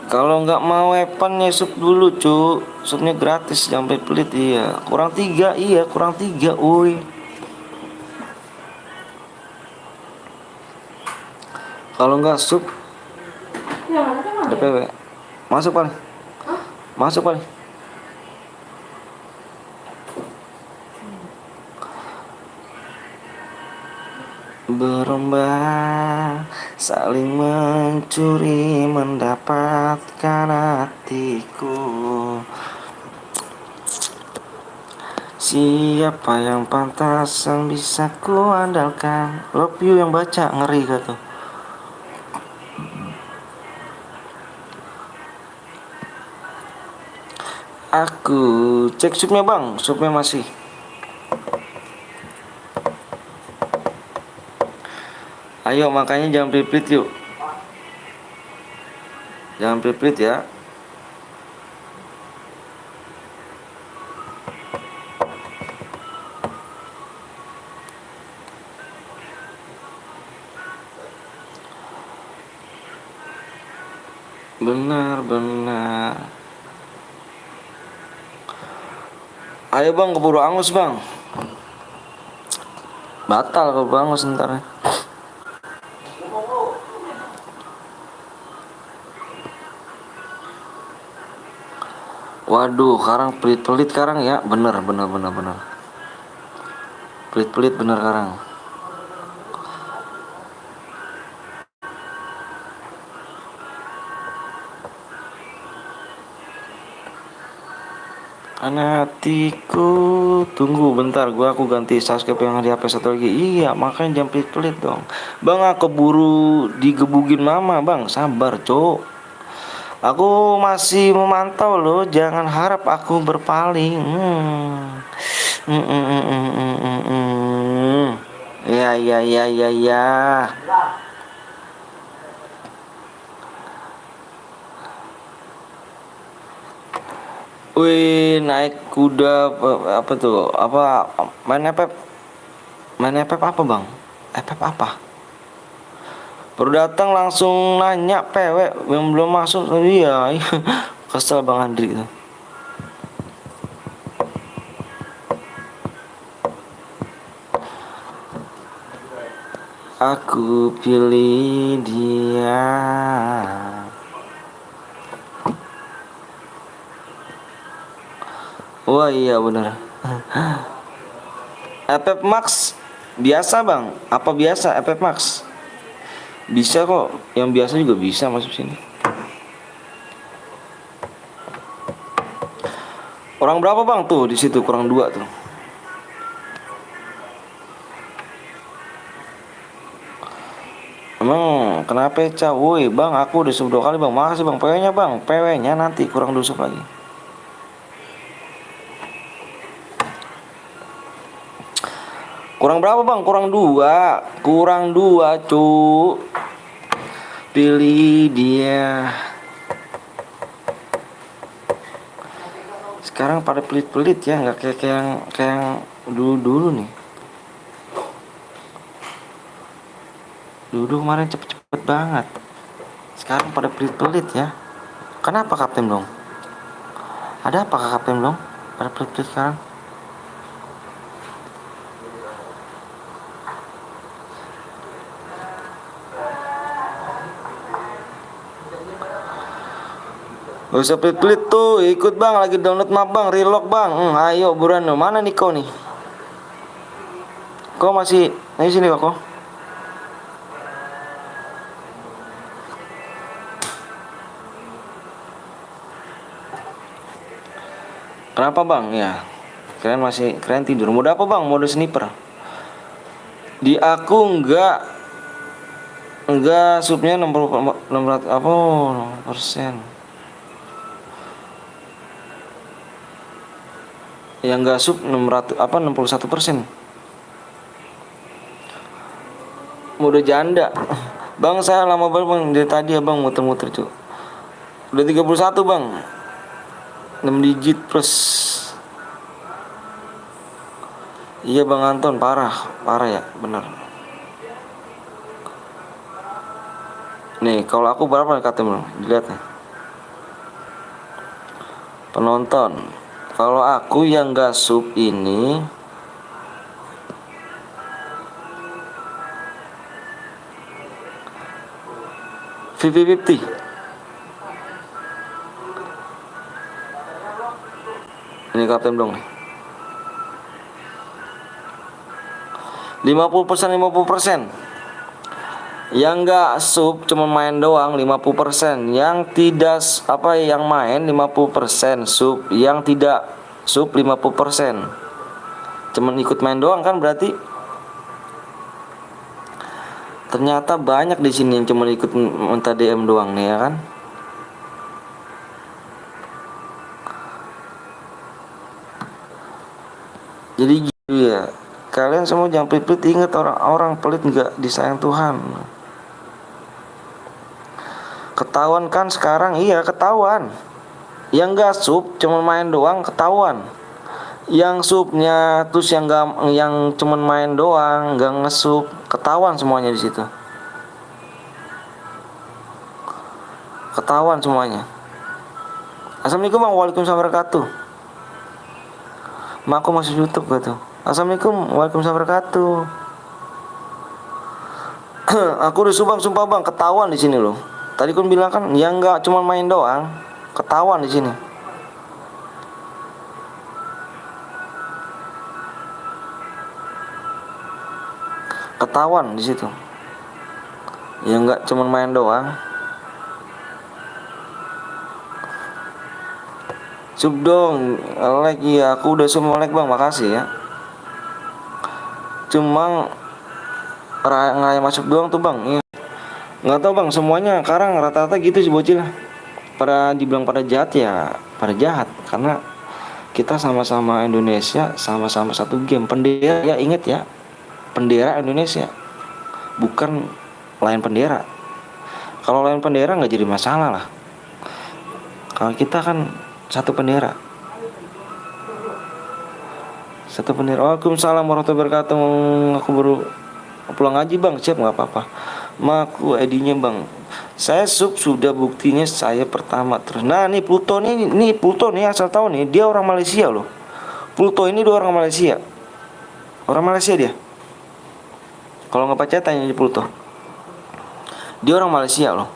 Kalau nggak mau weapon ya sub dulu cu. Subnya gratis, jangan pelit. Iya, kurang 3, iya kurang 3, woi. Kalau nggak sub DPW masuk paling. Masuk paling. Berombak, saling mencuri, mendapatkan hatiku. Siapa yang pantas yang bisa ku andalkan? Love you yang baca, ngeri gak tuh? Aku cek subnya bang, subnya masih. Ayo makanya jangan pelit yuk. Jangan pelit ya. Benar. Ayo bang, keburu angus bang. Batal keburu angus ntar. Waduh, karang pelit karang ya. Bener. Pelit bener karang. Hatiku, tunggu bentar, aku ganti subscribe yang di HP satu lagi. Iya, makanya jangan pelit dong. Bang, aku buru digebugin mama, bang. Sabar, cok. Aku masih memantau loh, jangan harap aku berpaling. Ya. Wih, naik kuda apa tuh? Apa main FF? Main FF apa, bang? FF apa? Baru datang langsung nanya PW yang belum masuk. Iya. Kesel bang Andri itu. Aku pilih dia. Wah iya bener. FF Max biasa bang? Apa biasa FF Max? Bisa kok, yang biasa juga bisa masuk sini. Orang berapa bang tuh di situ? Kurang 2 tuh. Emang kenapa ya? Woi bang, aku udah sub 2 kali bang. Makasih bang, PW-nya bang. PW-nya nanti kurang 2 sub lagi. Kurang berapa bang? Kurang 2 cu. Pilih dia. Sekarang pada pelit ya, nggak kayak yang dulu nih. Dulu kemarin cepet banget. Sekarang pada pelit ya. Kenapa kapten dong? Ada apa kapten dong? Pada pelit sekarang. Gak usah pelit tuh, ikut bang, lagi download map bang, relock bang. Ayo buruan, mana nih kau nih? Kau masih di sini kok? Kenapa bang? Ya, kalian tidur. Mode apa bang? Mode sniper. Di aku enggak subnya 600 apa persen. Yang enggak sub 600 apa 61%. Udah janda. Bang saya lama banget bang, dari tadi abang muter-muter cu. Udah 31 bang, 6 digit plus. Iya bang Anton, parah ya, bener. Nih kalau aku berapa katanya bang, dilihat nih. Penonton, kalau aku yang gak sub ini 50-50. Ini kapten dong nih. 50% 50%. Yang nggak sub cuma main doang 50%. Yang tidak yang main 50%, sub. Yang tidak sub 50%. Cuman ikut main doang kan berarti. Ternyata banyak di sini yang cuma ikut minta DM doang nih ya kan. Jadi gitu ya. Kalian semua jangan pelit-pelit, ingat orang-orang pelit nggak disayang Tuhan. Ketahuan kan sekarang, iya ketahuan. Yang nggak sub cuma main doang ketahuan. Yang subnya terus yang cuma main doang nggak ngesub ketahuan semuanya di situ. Ketahuan semuanya. Assalamualaikum bang, waalaikumsalam wabarakatuh. Mak aku masuk YouTube gak tuh. Assalamualaikum, waalaikumsalam wabarakatuh. Aku udah subang sumpah bang, ketahuan di sini loh. Tadi kun bilang kan yang nggak cuma main doang, ketahuan di sini. Ketahuan di situ. Yang nggak cuma main doang. Sub dong, like ya, aku udah semua like bang, makasih ya. Cuma nggak masuk doang tuh bang. Iya. Nggak tahu bang, semuanya sekarang rata-rata gitu sih bocil. Pada dibilang pada jahat ya, pada jahat karena kita sama-sama Indonesia, sama-sama satu game. Bendera ya, inget ya, bendera Indonesia, bukan lain bendera. Kalau lain bendera nggak jadi masalah lah. Kalau kita kan satu bendera. Satu bendera. Waalaikumsalam warahmatullahi wabarakatuh. Aku baru pulang ngaji bang, siap nggak apa-apa. Maku ID-nya bang. Saya sub sudah, buktinya saya pertama terus. Nah nih Pluto nih Pluto nih asal tahu nih, dia orang Malaysia loh. Pluto ini dia orang Malaysia. Orang Malaysia dia. Kalau nggak percaya tanya di Pluto. Dia orang Malaysia loh.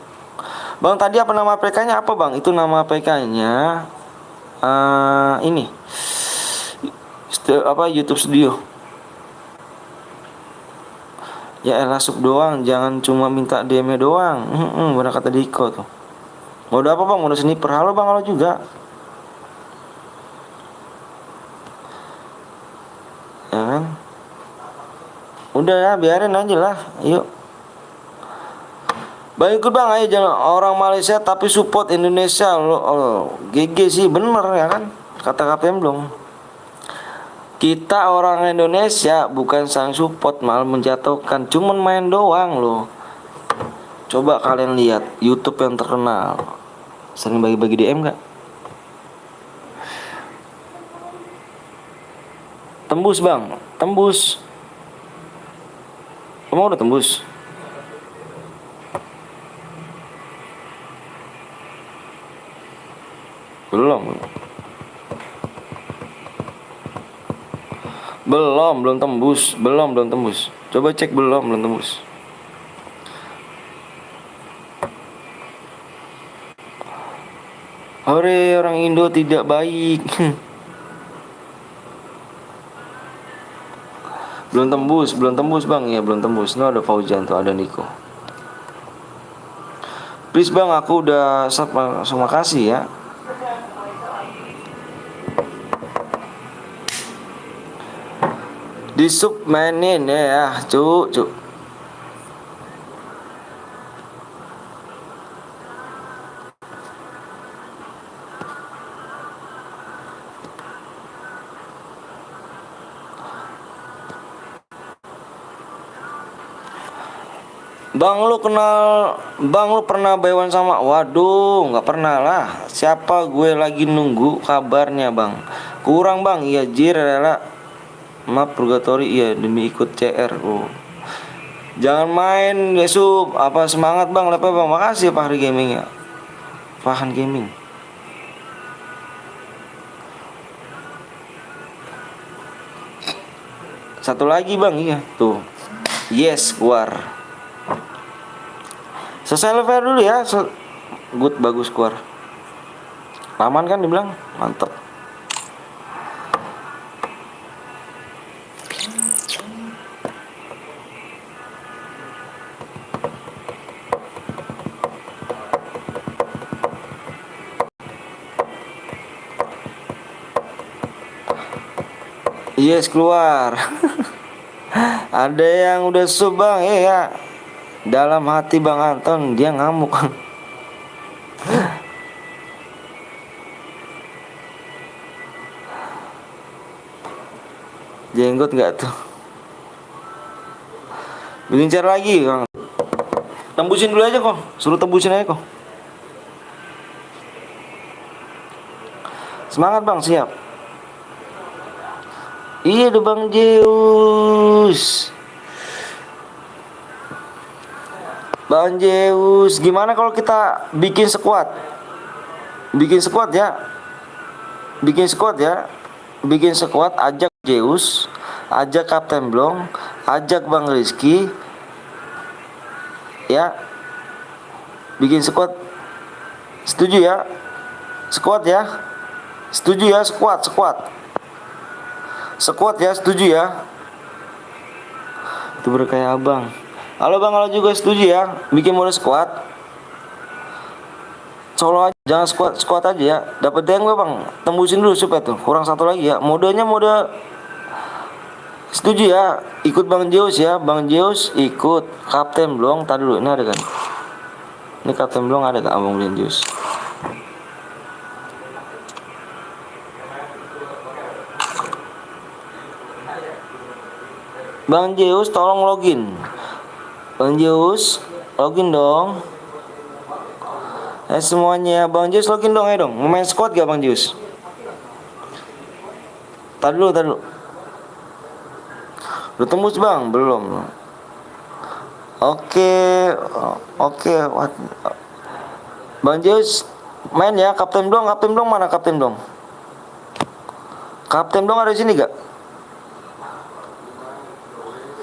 Bang tadi apa nama APK-nya apa bang? Itu nama APK-nya ini YouTube Studio. Ya elah sub doang, jangan cuma minta DM doang. Benar kata Diko tuh. Mau apa bang? Mau sniper? Halo bang, halo juga. Ya kan? Udah ya, biarin aja lah. Yuk. Bang ikut bang, ayo jangan orang Malaysia tapi support Indonesia lo. GG sih bener ya kan? Kata KPM belum. Kita orang Indonesia bukan sang support, malah menjatuhkan, cuman main doang loh. Coba kalian lihat YouTube yang terkenal, sering bagi-bagi DM gak? Tembus bang, tembus. Kamu udah tembus? Belum tembus. Coba cek belum tembus. Hore, orang Indo tidak baik. belum tembus bang, ya belum tembus. No, ada Fauzan tuh, ada Niko. Please bang, aku udah terima kasih ya. Di sub mainin ya, cuk. Bang lu kenal, bang lu pernah baywan sama? Waduh, nggak pernah lah. Siapa, gue lagi nunggu kabarnya bang. Kurang bang, iya jir rela. Maaf purgatory, iya demi ikut CR. Oh. Jangan main Yesup, apa semangat bang, lepe bang. Makasih ya Fahri Gaming ya. Fahan Gaming. Satu lagi bang, iya tuh. Yes, keluar. Selesai level dulu ya. Good, bagus keluar. Aman kan dibilang? Mantep. Yes, keluar. Ada yang udah sub bang, ya. Dalam hati bang Anton dia ngamuk. Jenggot nggak tuh? Bilincar lagi bang. Tembusin dulu aja kok, suruh tembusin aja kok. Semangat bang, siap. Iya deh bang Zeus. Bang Zeus, gimana kalau kita bikin squad? Bikin squad ya. Bikin squad ya. Bikin squad, ajak Zeus, ajak Kapten Blong, ajak Bang Rizky. Ya. Bikin squad. Setuju ya? Squad ya. Setuju ya, squad. Squad ya, setuju ya. Itu berkayak abang. Halo bang, halo juga setuju ya. Bikin mode squad. Solo aja, jangan squad aja ya. Dapat yang gue bang, tembusin dulu supaya tuh. Kurang satu lagi ya. Modenya mode. Setuju ya. Ikut Bang Zeus ya. Bang Zeus ikut Kapten Blong. Tadi dulu, ini ada kan? Ini Kapten Blong ada gak Bang Zeus? Bang Zeus tolong login. Bang Zeus login dong. Semuanya Bang Zeus login dong, ayo dong. Mau main squad gak Bang Zeus? Tadi dulu. Udah tembus bang? Belum. Oke. Bang Zeus main ya. Kapten Blong mana Kapten Blong? Kapten Blong ada di sini gak?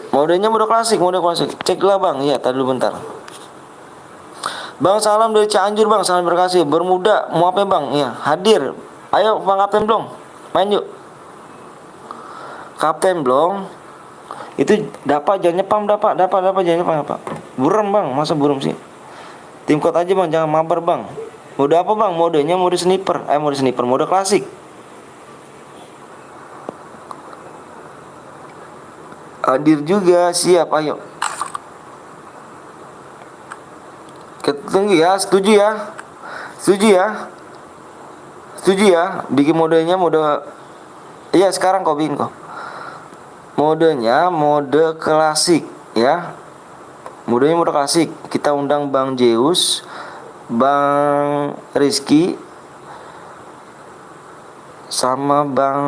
Modenya mode klasik. Cek lah bang. Iya, tadi dulu bentar. Bang salam dari Cianjur bang. Salam berkasih. Bermuda mau apa bang? Iya, hadir. Ayo bang Kapten Blong, main yuk. Kapten Blong. Itu dapat jangan nyepam, dapat jangan nyepam apa. Buram bang, masa buram sih? Tim code aja bang, jangan mabar bang. Mode apa bang? Modenya mode sniper. Mode klasik. Hadir juga, siap, ayo. Tunggu ya, setuju ya. Bikin modenya mode. Iya sekarang kau bikin kok. Modenya mode klasik ya. Modenya mode klasik. Kita undang Bang Zeus, Bang Rizky, sama Bang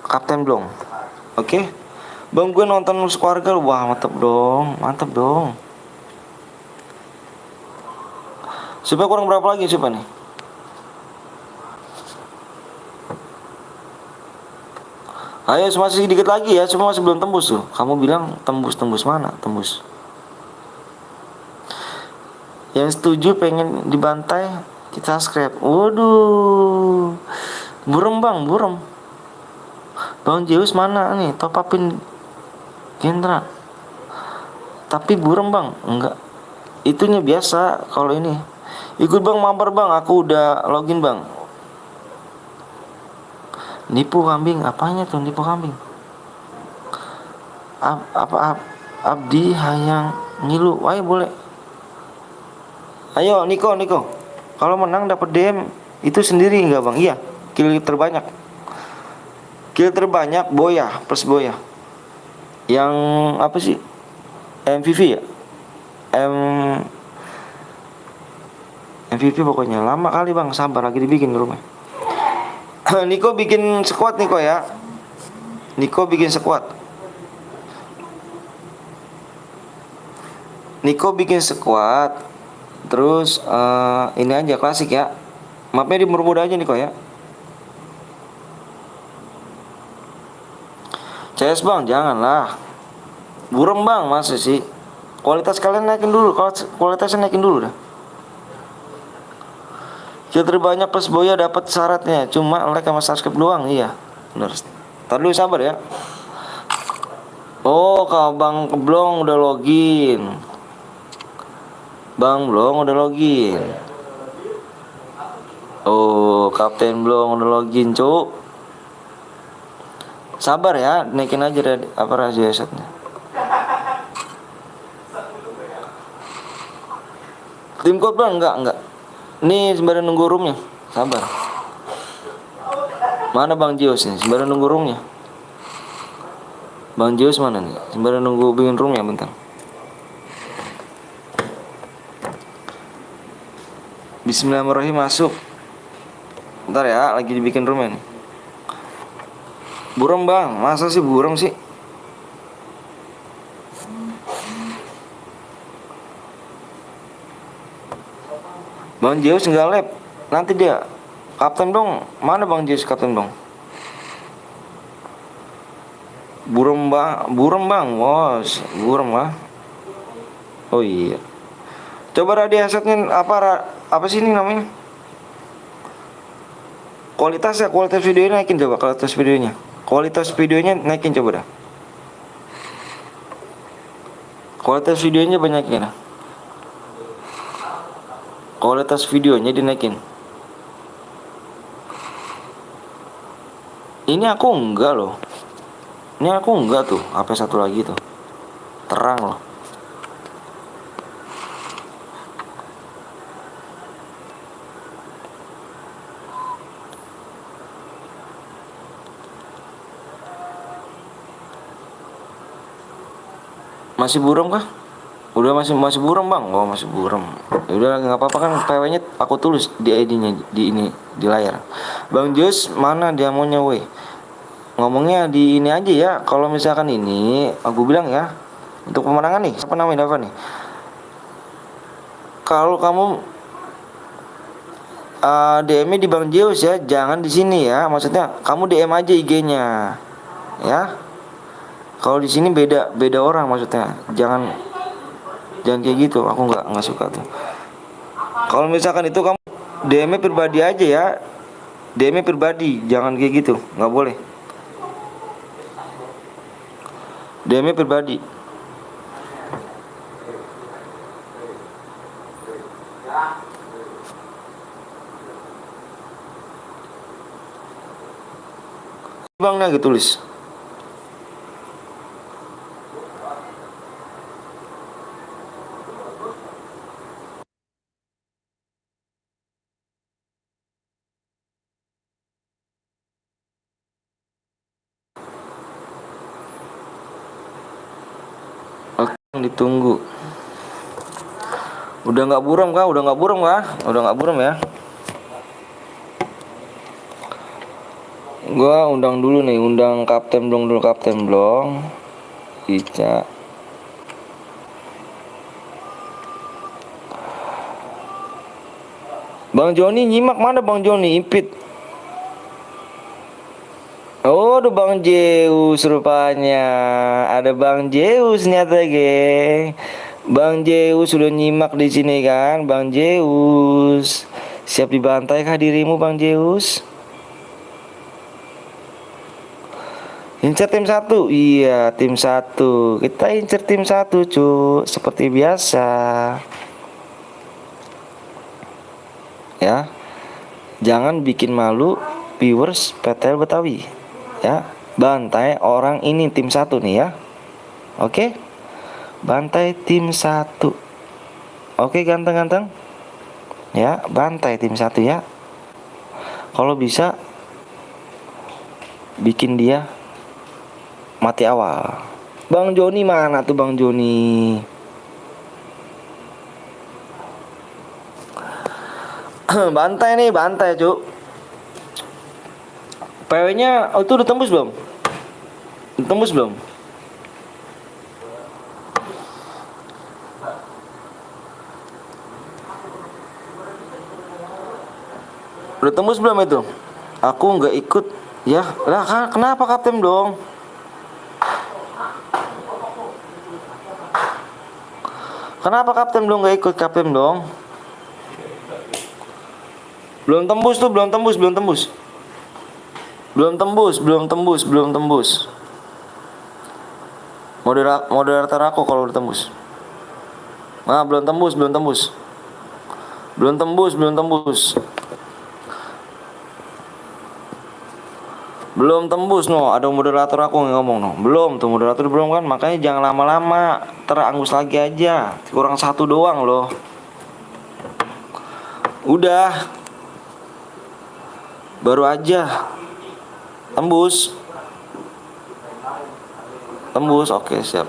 Kapten Blong. Oke. Bang gue nonton keluarga. Wah mantep dong. Supaya kurang berapa lagi supaya nih? Ayo masih sedikit lagi ya, cuma masih belum tembus tuh. Kamu bilang tembus mana? Tembus. Yang setuju pengen dibantai, kita subscribe. Waduh. Burem. Bang Zeus mana nih? Top upin Gendra. Tapi burem bang, enggak. Itunya biasa kalau ini. Ikut bang mabar bang, aku udah login bang. Nipu kambing, apanya tuh nipu kambing? Abdi hayang ngilu, ayo boleh. Ayo Niko. Kalau menang dapat DM itu sendiri enggak bang? Iya, kill terbanyak Boya plus Boya. Yang apa sih? MVP ya? MVP pokoknya. Lama kali bang, sabar lagi dibikin di rumah. Niko bikin squad Niko ya. Niko bikin squad. Niko bikin squad. Terus ini aja klasik ya. Mapnya dipermudah aja Niko ya. CS bang, janganlah. Burem bang, masa sih? Kualitas kalian naikin dulu, kualitasnya naikin dulu dah. Kill terbanyak plus Boya dapat syaratnya, cuma like sama subscribe doang, iya. Bener. Ntar dulu sabar ya. Oh, kau Bang Blong udah login. Bang Blong udah login. Oh, Kapten Blong udah login, cuk. Sabar ya, naikin aja apa rahasia setnya. Tim code bang, enggak. Ini sembari nunggu roomnya, sabar. Mana Bang Jios nih, sembari nunggu roomnya. Bang Jios mana nih, sembari nunggu bikin roomnya bentar. Bismillahirrahmanirrahim, masuk. Bentar ya, lagi dibikin roomnya nih. Buram bang, masa sih buram sih? Bang Zeus nggak lab, nanti dia kapten dong. Mana Bang Zeus kapten dong? Buram bang, wos, buram lah. Oh iya. Coba radio headsetnya apa sih ini namanya? Kualitas videonya naikin coba, Kualitas videonya naikin coba dah. Kualitas videonya banyakin. Kualitas videonya dinaikin. Ini aku enggak loh. Ini aku enggak tuh. HP satu lagi tuh. Terang loh. Masih buram kah? Udah masih buram bang. Oh masih buram. Ya udah nggak apa-apa kan, PW-nya aku tulis di ID-nya di layar. Bang Jos mana dia maunya weh? Ngomongnya di ini aja ya. Kalau misalkan ini aku bilang ya, untuk pemenangan nih, apa namanya apa nih? Kalau kamu DM-nya di Bang Zeus ya, jangan di sini ya. Maksudnya kamu DM aja IG-nya. Ya. Kalau di sini beda orang maksudnya. Jangan kayak gitu. Aku nggak suka tuh. Kalau misalkan itu kamu DM-nya pribadi aja ya. DM-nya pribadi, jangan kayak gitu. Nggak boleh. DM-nya pribadi. Bang lagi tulis. Oke, ditunggu. Udah nggak buram kah? Udah nggak buram ya. Gua undang dulu nih, Kapten Blong. Ica. Bang Joni nyimak, mana Bang Joni? Impit. Oh, ada Bang Zeus rupanya. Ada Bang Zeus nyata geng. Bang Zeus sudah nyimak di sini kan, Bang Zeus. Siap dibantai kah dirimu Bang Zeus? Incer tim 1. Iya, tim 1. Kita incer tim 1, cu. Seperti biasa. Ya. Jangan bikin malu viewers PTL Betawi. Ya. Bantai orang ini tim 1 nih ya. Oke? Bantai tim 1. Oke, ganteng-ganteng. Ya, bantai tim 1 ya. Kalau bisa bikin dia mati awal. Bang Joni mana tuh Bang Joni? Bantai nih, bantai cuk. PW-nya itu udah tembus belum? Udah tembus belum? Udah tembus belum itu? Aku nggak ikut. Ya, lah kenapa Kapten dong? Kenapa Kapten belum nggak ikut Kapten dong? Belum tembus tuh, belum tembus, belum tembus. Belum tembus, belum tembus, belum tembus. Moderator aku kalau udah tembus. Nah, belum tembus, belum tembus. Belum tembus, belum tembus. Belum tembus no, ada moderator aku yang ngomong no. Belum tuh moderator belum kan, makanya jangan lama-lama, terangus lagi aja. Kurang satu doang loh. Udah. Baru aja. Tembus. Tembus, oke siap.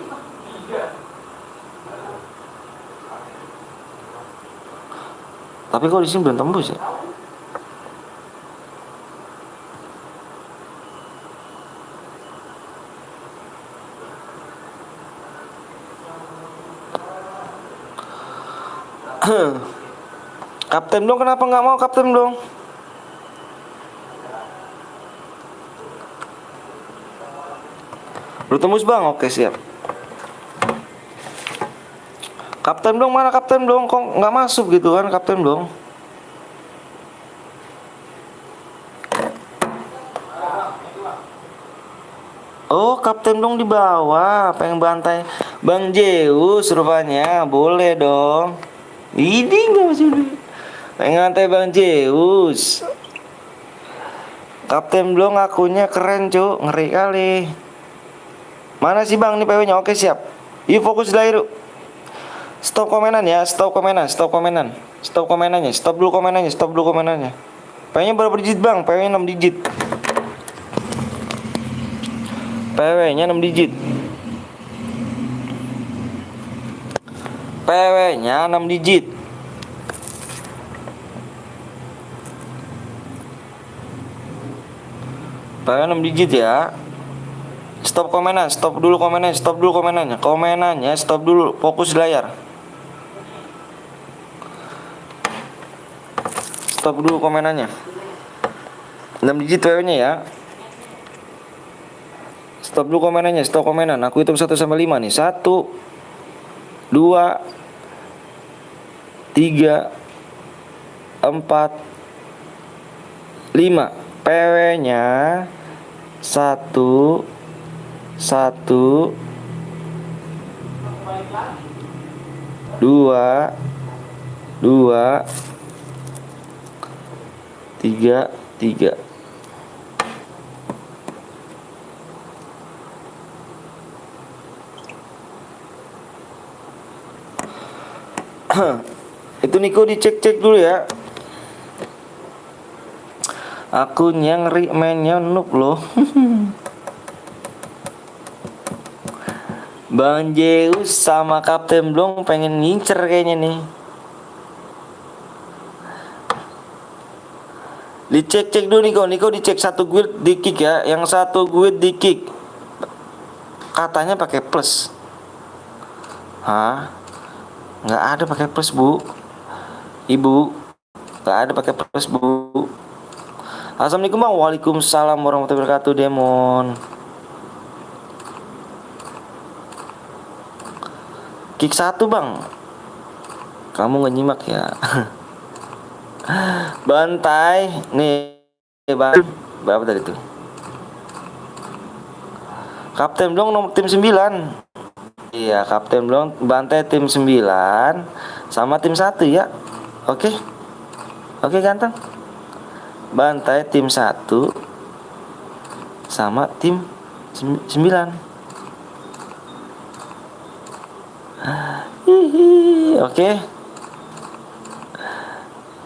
Tapi kok di sini belum tembus ya? Kapten dong, kenapa nggak mau Kapten dong? Lu tembus bang, oke siap. Kapten dong, mana Kapten dong? Kok nggak masuk gitu kan Kapten dong? Oh, Kapten dong di bawah, pengen bantai Bang Zeus rupanya, boleh dong. Ini nggak masuk dulu. Pengen bantai Bang Zeus. Kapten dong akunya keren cuk, ngeri kali. Mana sih bang, ini PW-nya, oke siap. Yuk fokus dulu. Stop komenan ya, stop komenan, stop komenan. Stop komenannya, stop dulu komenannya, stop dulu komenannya. PW-nya berapa digit bang? PW-nya 6 digit. PW-nya 6 digit. PW-nya 6 digit. PW 6 digit ya. Stop komenan, stop dulu komenannya, stop dulu komenannya. Komenannya stop dulu, fokus di layar. Stop dulu komenannya. 6 digit PW-nya ya. Stop dulu komenannya, stop komenan. Aku hitung 1 sampai 5 nih. 1 2 3 4 5. PW-nya 1 1 2 2 3 3. Itu Niko dicek-cek dulu ya. Akunnya ngeri, mainnya noob loh. Bang Zeus sama Kapten Blong pengen ngincer kayaknya nih. Dicek-cek dulu Niko dicek satu guild di kick ya. Yang satu guild di kick. Katanya pakai plus. Hah? Nggak ada pakai plus bu. Ibu, nggak ada pakai plus bu. Assalamualaikum bang. Waalaikumsalam warahmatullahi wabarakatuh Demon. Kick 1 bang. Kamu nggak nyimak ya. Bantai nih bang. Berapa tadi tuh? Kapten Blong nomor tim 9. Iya, Kapten Blong bantai tim 9 sama tim 1 ya. Oke. Oke ganteng. Bantai tim 1 sama tim 9. Oke.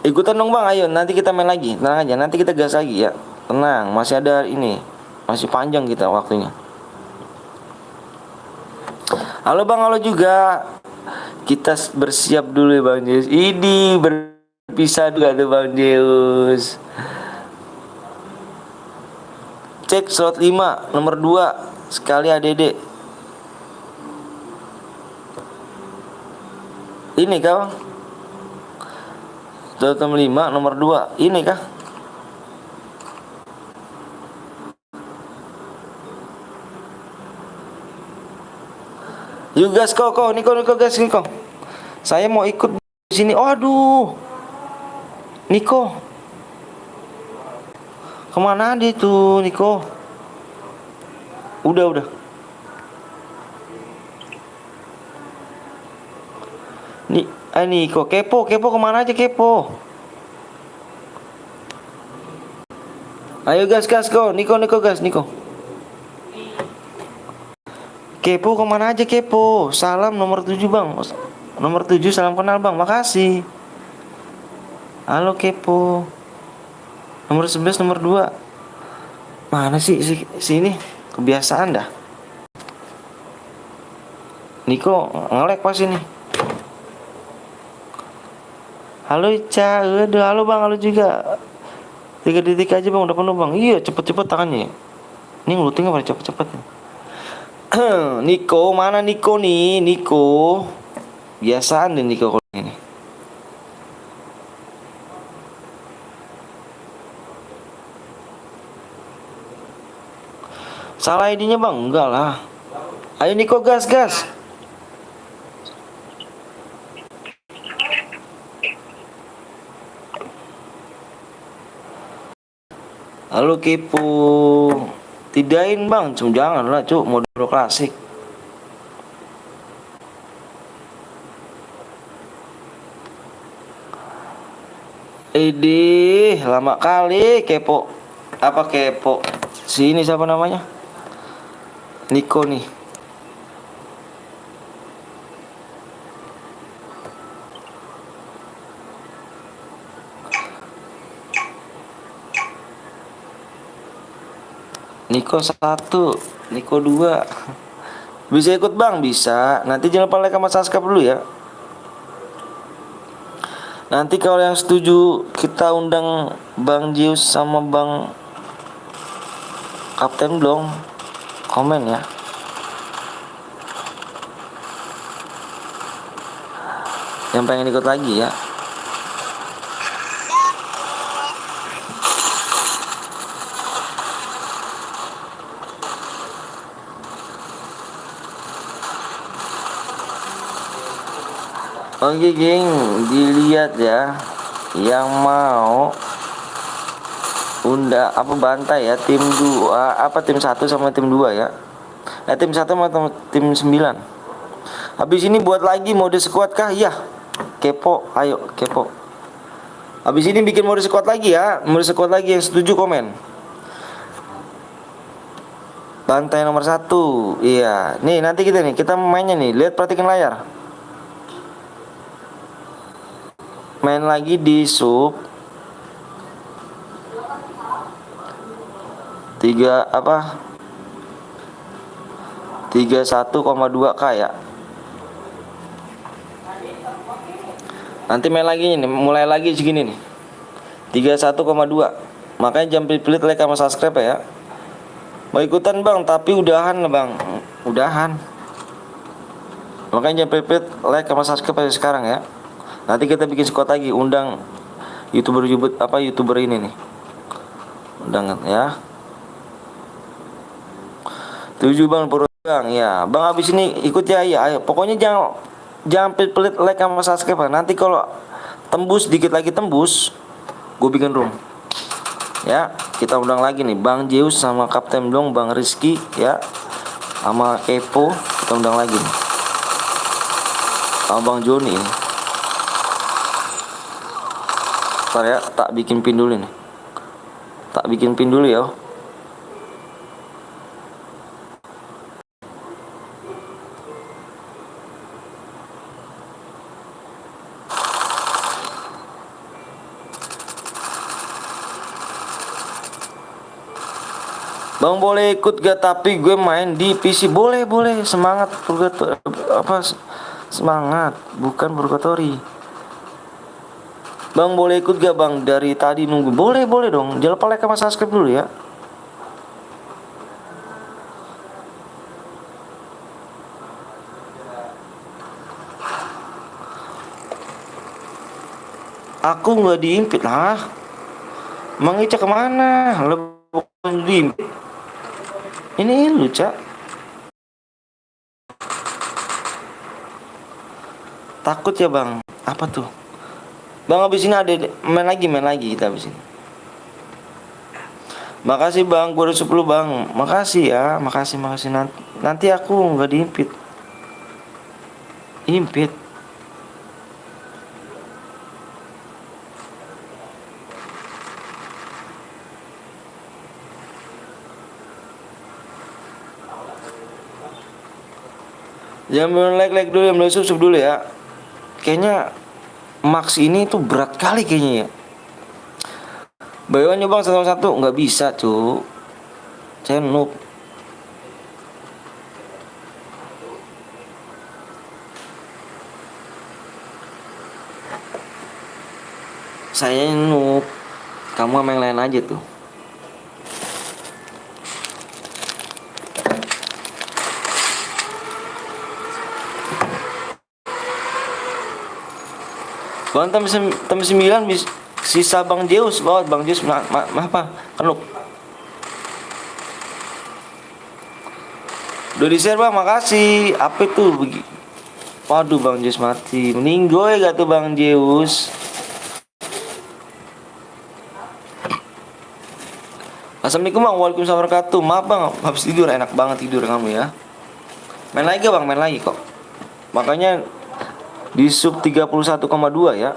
Ikutan dong bang, ayo nanti kita main lagi. Tenang aja, nanti kita gas lagi ya. Tenang, masih ada ini. Masih panjang kita waktunya. Halo bang, halo juga. Kita bersiap dulu ya bang Jess. Ini Bisa juga tuh Bang Zeus. Cek slot 5 nomor 2 sekali ADD. Ini kah Bang? Slot 5 nomor 2 ini kah? Yuk gas kok, Niko gas Niko. Saya mau ikut di sini. Oh, aduh. Niko. Kemana dia tuh Niko? Udah. Niko kepo kemana aja kepo? Ayo gas kok. Niko gas Niko. Kepo kemana aja kepo? Salam nomor 7 Bang. Nomor 7 salam kenal Bang. Makasih. Halo kepo. Nomor 11 nomor 2. Mana sih sini? Kebiasaan dah. Niko ngelek pas ini. Halo Ica. Aduh, halo Bang, halo juga. 3 detik aja Bang, udah penuh Bang. Iya, cepet-cepet tangannya. Ini ngelutingnya pada cepet-cepet. Niko, mana Niko nih? Niko. Biasaan deh Niko kalau ini. Salah ID-nya Bang? Enggak lah. Ayo Niko gas. Halo kepo. Tidain Bang, jangan lah cuk, mode klasik. Lama kali kepo. Apa kepo? Sini siapa namanya? Niko nih. Niko 1, Niko 2. Bisa ikut Bang? Bisa. Nanti jangan lupa like sama subscribe dulu ya. Nanti kalau yang setuju kita undang Bang Zeus sama Bang Kapten Blong. Komen ya. Yang pengen ikut lagi ya. Oke geng, dilihat ya yang mau bantai ya tim 2 tim 1 sama tim 2 ya. Tim 1 sama tim 9. Habis ini buat lagi mode squad kah? Iya. Kepo, ayo kepo. Habis ini bikin mode squad lagi ya. Mode squad lagi, yang setuju komen. Bantai nomor 1. Iya. Nih nanti kita mainnya nih. Lihat, perhatikan layar. Main lagi di sub 31,2k ya. Nanti main lagi nih, mulai lagi segini nih 31,2. Makanya jangan pelit-pelit like sama subscribe ya. Mau ikutan Bang, tapi udahan lah Bang. Udahan. Makanya jangan pelit-pelit like sama subscribe aja sekarang ya. Nanti kita bikin squad lagi, undang YouTuber ini nih. Undang ya. 7 Bang, Bang ya. Bang habis ini ikut ya. Ayo. Pokoknya jangan pelit-pelit like sama subscribe. Nanti kalau tembus dikit lagi gue bikin room. Ya, kita undang lagi nih Bang Zeus sama Kapten Blong, Bang Rizky ya. Sama Kepo kita undang lagi nih. Sama Bang Joni ini. Ntar ya, tak bikin pin dulu nih. Tak bikin pin dulu ya. Bang boleh ikut gak, tapi gue main di PC. Boleh. Semangat semangat, bukan purgatory. Bang boleh ikut gak bang? Dari tadi nunggu. Boleh dong. Jangan lupa like sama subscribe dulu ya. Aku nggak diimpit lah. Mang Ica kemana? Bukan diimpit. Ini lu Cak. Takut ya bang. Apa tuh? Bang abis ini ada main lagi kita abis ini. Makasih bang, gue udah 10 bang. Makasih ya, makasih. Nanti aku nggak diimpit. Impit. Jangan belum like dulu, belum subscribe dulu ya. Kayaknya Max ini tuh berat kali kayaknya ya. Bayawan bang satu-satu nggak bisa tuh. Saya noob. Saya noob. Kamu sama yang lain aja tuh. Bang tem 9 sisa Bang Zeus banget. Bang Zeus apa? Kenuk. Udah di share bang, makasih. Apa itu? Waduh Bang Zeus mati. Meninggoy gak tuh Bang Zeus? Assalamualaikum bang, waalaikumsalam warahmatullahi wabarakatuh. Maaf bang, habis tidur, enak banget tidur kamu ya. Main lagi bang, main lagi kok. Makanya di sub 31,2 ya.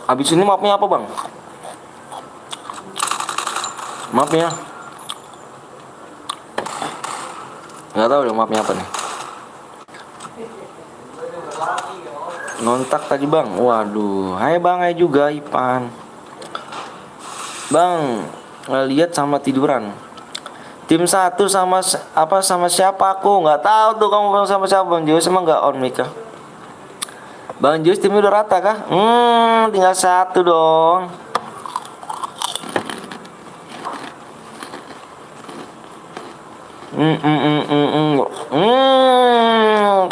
Habis ini maafnya apa bang? Maafnya nggak tahu deh maafnya apa nih. Ngontak tadi bang. Waduh, hai bang, hai juga Ipan. Bang, ngeliat sama tiduran. Tim 1 sama apa sama siapa aku? Nggak tahu tuh kamu sama siapa Bang Zeus, emang nggak on mic kah? Bang Zeus timnya udah rata kah? Tinggal 1 dong.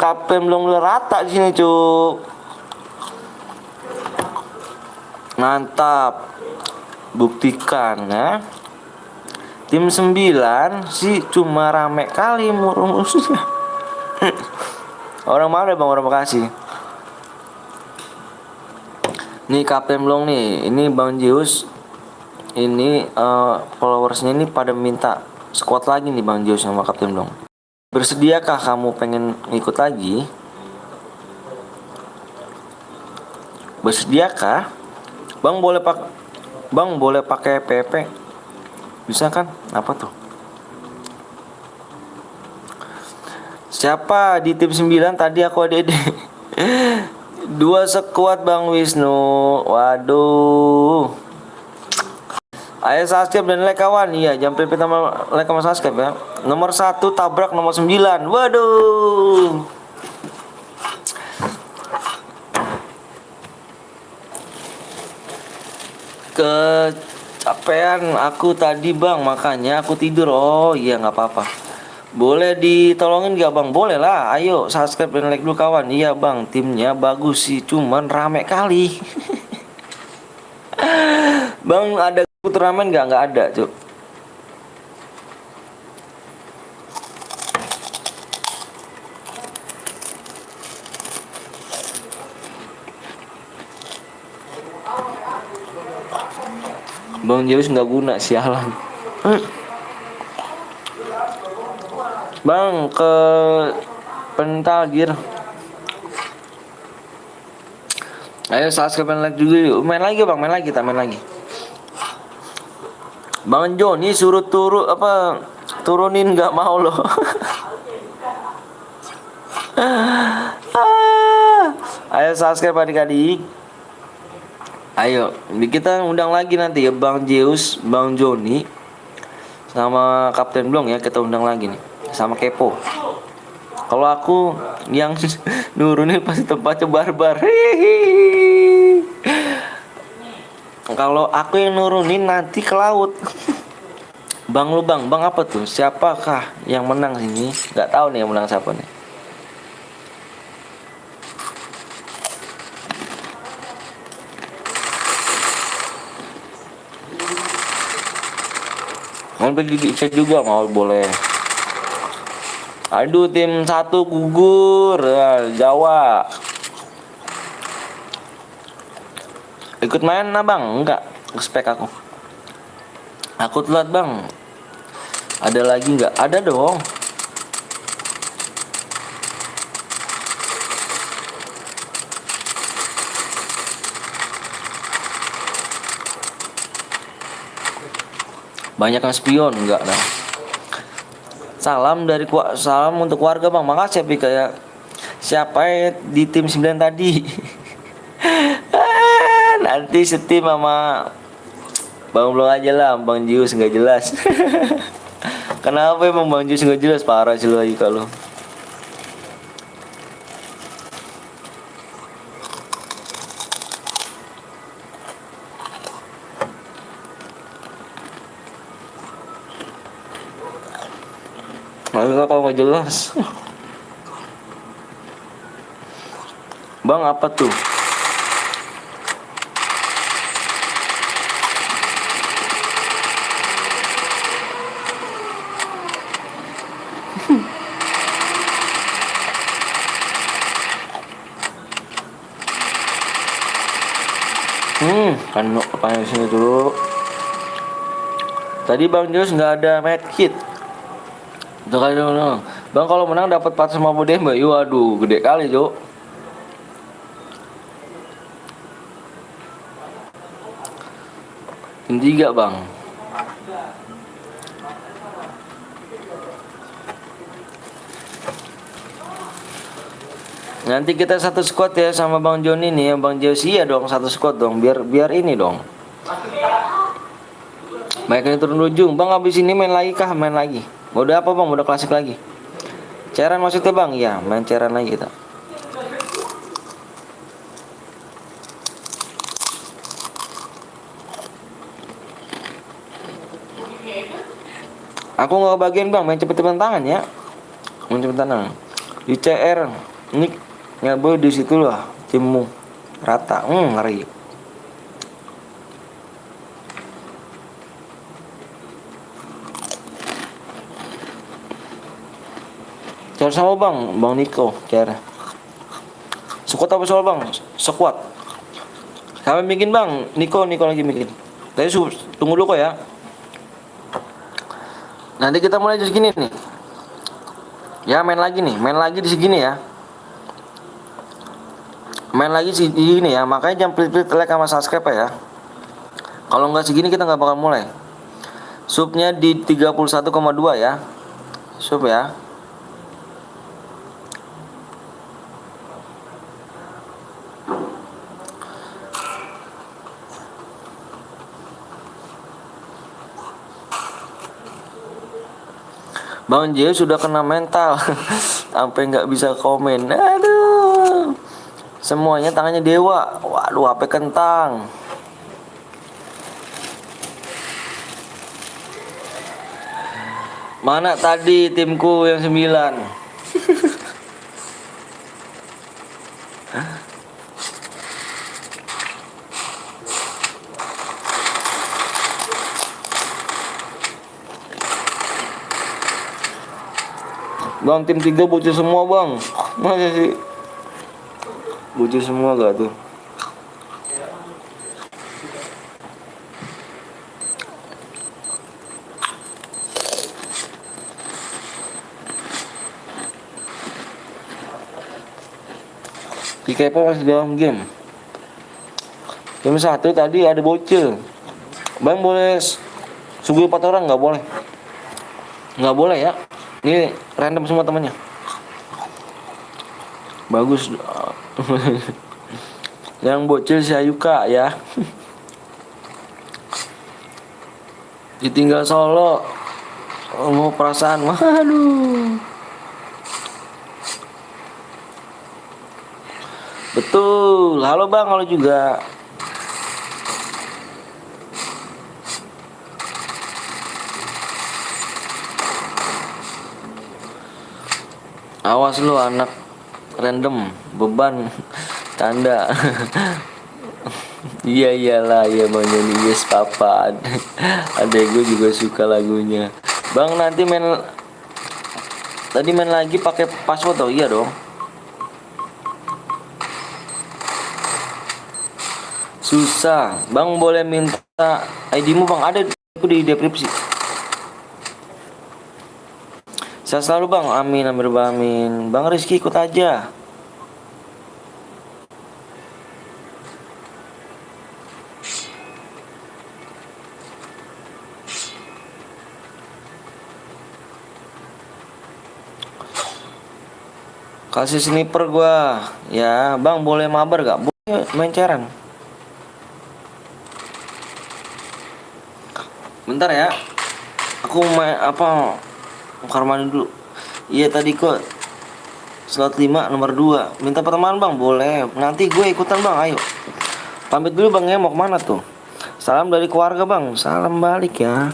Kapten belum rata di sini cuk. Mantap. Buktikan ya. Tim 9 sih cuma rame kali musuhnya. Orang mana bang? Orang Bekasi. Nih Kapten belum nih. Ini Bang Zeus. Ini followersnya ini pada minta squad lagi nih Bang Zeus sama Kapten belum. Bersediakah kamu pengen ngikut lagi? Bersediakah? Bang boleh pakai PP. Bisa kan? Apa tuh? Siapa di tim 9 tadi aku Dede. 2 sekuat Bang Wisnu. Waduh. Ayo subscribe dan like kawan. Iya, jangan pilih sama like sama subscribe ya. Nomor 1 tabrak nomor 9. Waduh. Kecapean aku tadi bang, makanya aku tidur. Oh iya nggak apa-apa. Boleh ditolongin gak bang? Boleh lah. Ayo subscribe dan like dulu kawan. Iya bang, timnya bagus sih, cuman rame kali. Bang ada turnamen gak? Nggak ada cuk. Bang Zeus nggak guna, sialan. Bang ke pental gear. Ayo subscribe dan like juga yuk. Main lagi bang, kita main lagi. Bang Joni suruh turunin nggak mau loh. Ayo subscribe adik-adik. Ayo kita undang lagi nanti ya Bang Zeus, Bang Joni, sama Kapten Blong ya, kita undang lagi nih. Sama Kepo. Kalau aku yang nurunin pasti tempatnya barbar. Hihihi. Kalau aku yang nurunin nanti ke laut. Bang lu bang apa tuh? Siapakah yang menang sini? Gak tahu nih yang menang siapa nih. Mau pergi cek juga mau boleh. Aduh tim 1 gugur Jawa. Ikut main nah bang? Enggak, spek aku. Aku telat bang. Ada lagi nggak? Ada dong. Banyak yang spion enggak dah. Salam untuk keluarga bang. Makasih ya kayak siapa ya di tim 9 tadi. Nanti setim sama Bang Blong aja lah, Bang Jius nggak jelas. Kenapa emang Bang Jius nggak jelas? Parah sih lu lagi kalau. Maksudnya kalau nggak jelas. Bang apa tuh? Kan apa sini dulu. Tadi Bang Jos nggak ada medkit. Tuh kali dong. Bang kalau menang dapat 450 DM, Mbak. Waduh, gede kali, Jo. Tim 3, Bang. Nanti kita satu squad ya sama Bang Joni nih ya, Bang Josi ya dong, satu squad dong, biar ini dong. Baik ini turun ujung, Bang habis ini main lagi kah? Main lagi. Udah apa Bang? Udah klasik lagi. Cairan maksudnya Bang? Ya, main cairan lagi kita. Aku nggak kebagian Bang, main cepet-cepetan tangan ya. Main cepet tangan. Di CR, ini ya boy di situ lah timmu rata, ngeri. Cari sama Bang Niko, cari. Sekuat apa soal Bang? Sekuat. Sampai bikin Bang, Niko lagi bikin. Tadi tunggu dulu kok ya. Nanti kita mulai dari segini nih. Ya main lagi di segini ya. Main lagi segini ya, makanya jangan pelit-pelit like sama subscribe ya. Kalau nggak segini kita nggak bakal mulai. Subnya di 31,2 ya. Sub ya. Bang J sudah kena mental sampai nggak bisa komen. Aduh, semuanya tangannya dewa. Waduh, HP kentang. Mana tadi timku yang 9? Bang tim 3 bocil semua Bang. Masa sih bocil semua gak tuh? Di Kepo masih dalam game. Game 1 tadi ada bocil. Bang boleh suguh 4 orang gak boleh? Gak boleh ya. Ini random semua temannya. Bagus. Yang bocil si Ayuka ya. Ditinggal solo. Mau perasaan, waduh. Betul. Halo bang, halo juga. Awas lu anak random, beban, canda. Iya iyalah, iya bang Joni, yes papa. Adek gue juga suka lagunya. Bang nanti main lagi pakai password oh iya dong. Susah, bang boleh minta ID-mu bang, ada di deskripsi. Saya selalu bang, amin amin amin. Bang Rizky ikut aja. Kasih sniper gua. Ya, Bang boleh mabar gak? Boleh main ceran. Bentar ya. Aku main apa? Kamar mandi dulu. Iya tadi kok slot 5 nomor 2. Minta pertemanan Bang, boleh. Nanti gue ikutan Bang, ayo. Pamit dulu Bang ya, mau kemana tuh? Salam dari keluarga Bang. Salam balik ya.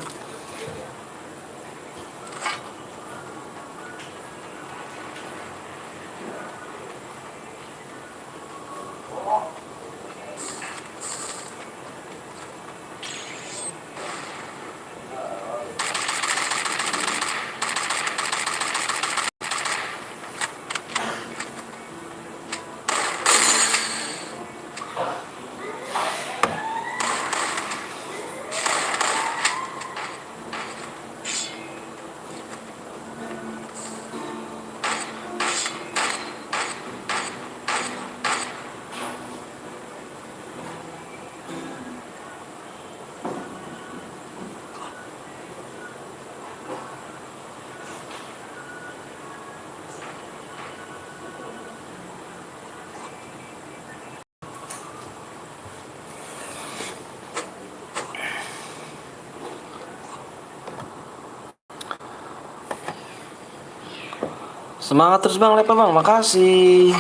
Semangat terus Bang, level Bang. Makasih.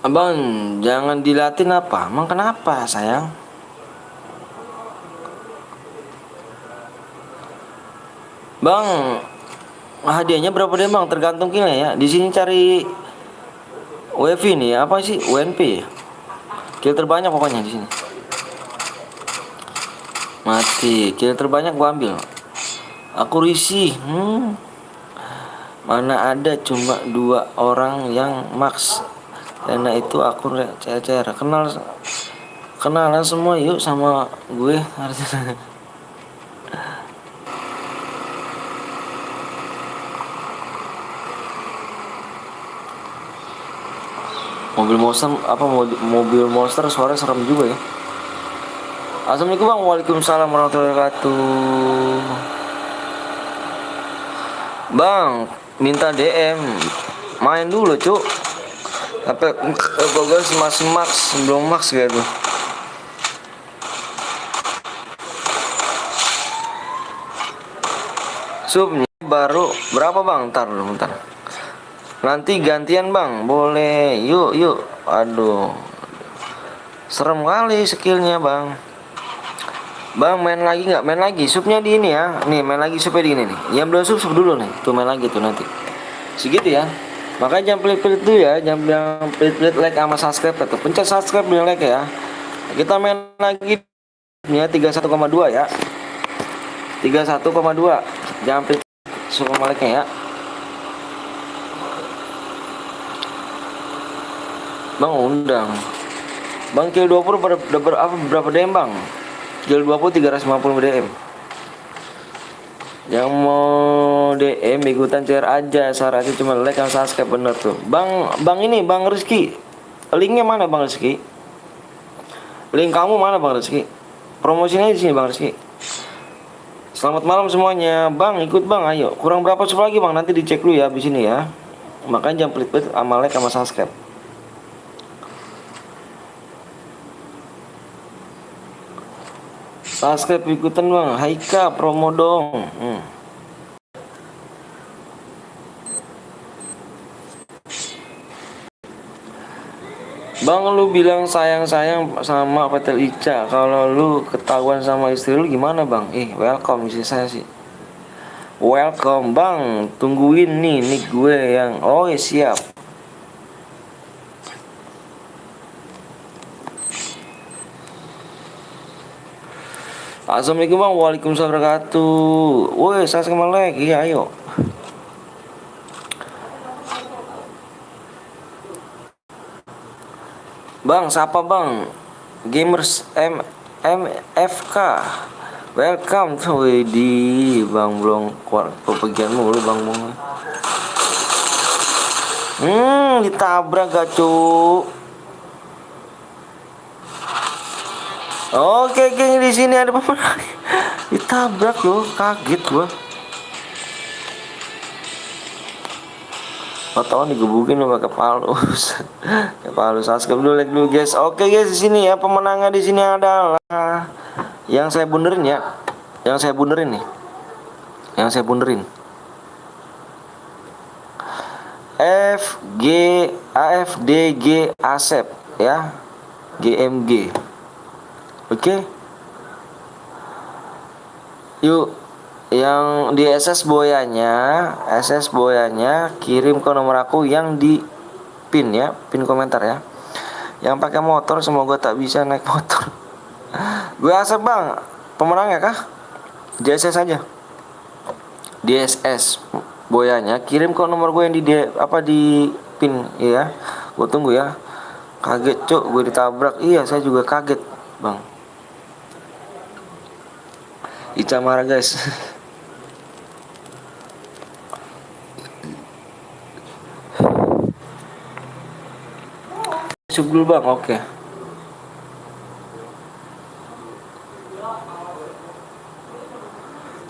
Abang, jangan dilatin apa? Emang kenapa, sayang? Bang, hadiahnya berapa deh Bang? Tergantung kini ya. Di sini cari WV nih, apa sih? UNP ya? Kill terbanyak pokoknya di sini. Mati, kill terbanyak gua ambil. Aku risih. Mana ada cuma 2 orang yang max. Karena itu aku cecer. Kenalan semua yuk sama gue. mobil monster suara serem juga ya. Assalamualaikum Bang. Waalaikumsalam warahmatullahi wabarakatuh. Bang, minta DM. Main dulu, Cuk. Tapi bagus masih max, belum max gitu. Subnya baru berapa Bang? Ntar. Nanti gantian Bang, boleh. Yuk. Aduh. Serem kali skillnya Bang. Bang main lagi nggak? Main lagi. Subnya di ini ya. Nih main lagi subnya di ini nih. Yang belum sub dulu nih. Tuh main lagi tuh nanti. Segitu ya. Makanya jangan pelit-pelit dulu ya. Jangan pelit-pelit like sama subscribe atau pencet subscribe dan like ya. Kita main lagi ya 31,2 ya. 31,2. Jangan pelit suka like-nya ya. Bang undang. Bang kill 20 berapa DM Bang? Kill 20 350 DM. Yang mau DM ikutan share aja. Syaratnya cuma like dan subscribe, bener tuh. Bang ini Bang Rizky. Linknya mana Bang Rizky? Link kamu mana Bang Rizky? Promosinya di sini Bang Rizky. Selamat malam semuanya. Bang ikut Bang, ayo. Kurang berapa sub lagi Bang? Nanti dicek dulu ya di sini ya. Makanya jangan pelit-pelit sama like sama subscribe. Subscribe ikutan bang. Haika promo dong. Bang, lu bilang sayang-sayang sama Petel Ica. Kalau lu ketahuan sama istri lu gimana bang? Welcome istri saya sih. Welcome bang. Tungguin nih nick gue yang. Oh ya siap. Assalamualaikum bang. Waalaikumsalam wabarakatuh. Woi, saya kembali lagi. Iya ayo. Bang, siapa bang? Gamers MFK. Welcome to di bang, belum keluar pepergian mulu bang. Ditabrak gak cu? Oke, geng, di sini ada pemenang. Ditabrak loh, kaget gua. Tau digebukin lo pakai palus. Pakai palus. Subscribe dulu, like dulu guys. Oke guys, di sini ya pemenangnya di sini adalah yang saya bunderin ya. Yang saya bunderin nih. Yang saya bunderin. AFDG Asep ya. GMG. Oke. Yuk, yang di SS boyanya kirim ke nomor aku yang di pin ya, pin komentar ya. Yang pakai motor semoga tak bisa naik motor. Gue Asep bang, pemenangnya kah? Di SS aja. Di SS boyanya kirim ke nomor gue yang di pin ya. Gue tunggu ya. Kaget cuk, gue ditabrak. Iya, saya juga kaget bang. Ica marah guys. Sub dulu bang, oke.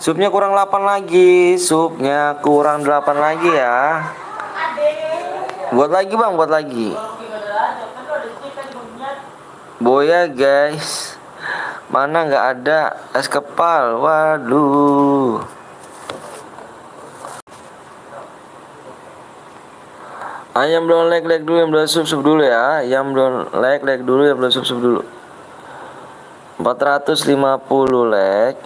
Subnya kurang 8 lagi. Subnya kurang 8 lagi ya. Buat lagi bang, buat lagi. Boya guys. Mana nggak ada es kepal. Waduh. Yang belum like dulu, yang belum sub dulu ya. Yang belum like dulu, yang belum sub dulu. 450 like.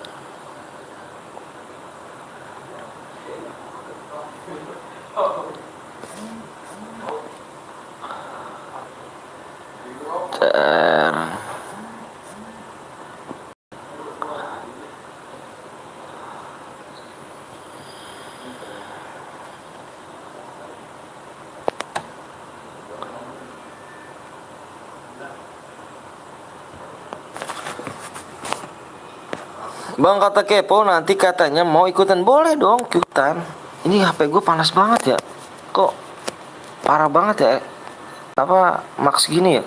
Bang kata kepo nanti katanya mau ikutan. Boleh dong ikutan. Ini HP gue panas banget ya. Kok parah banget ya. Apa max gini ya.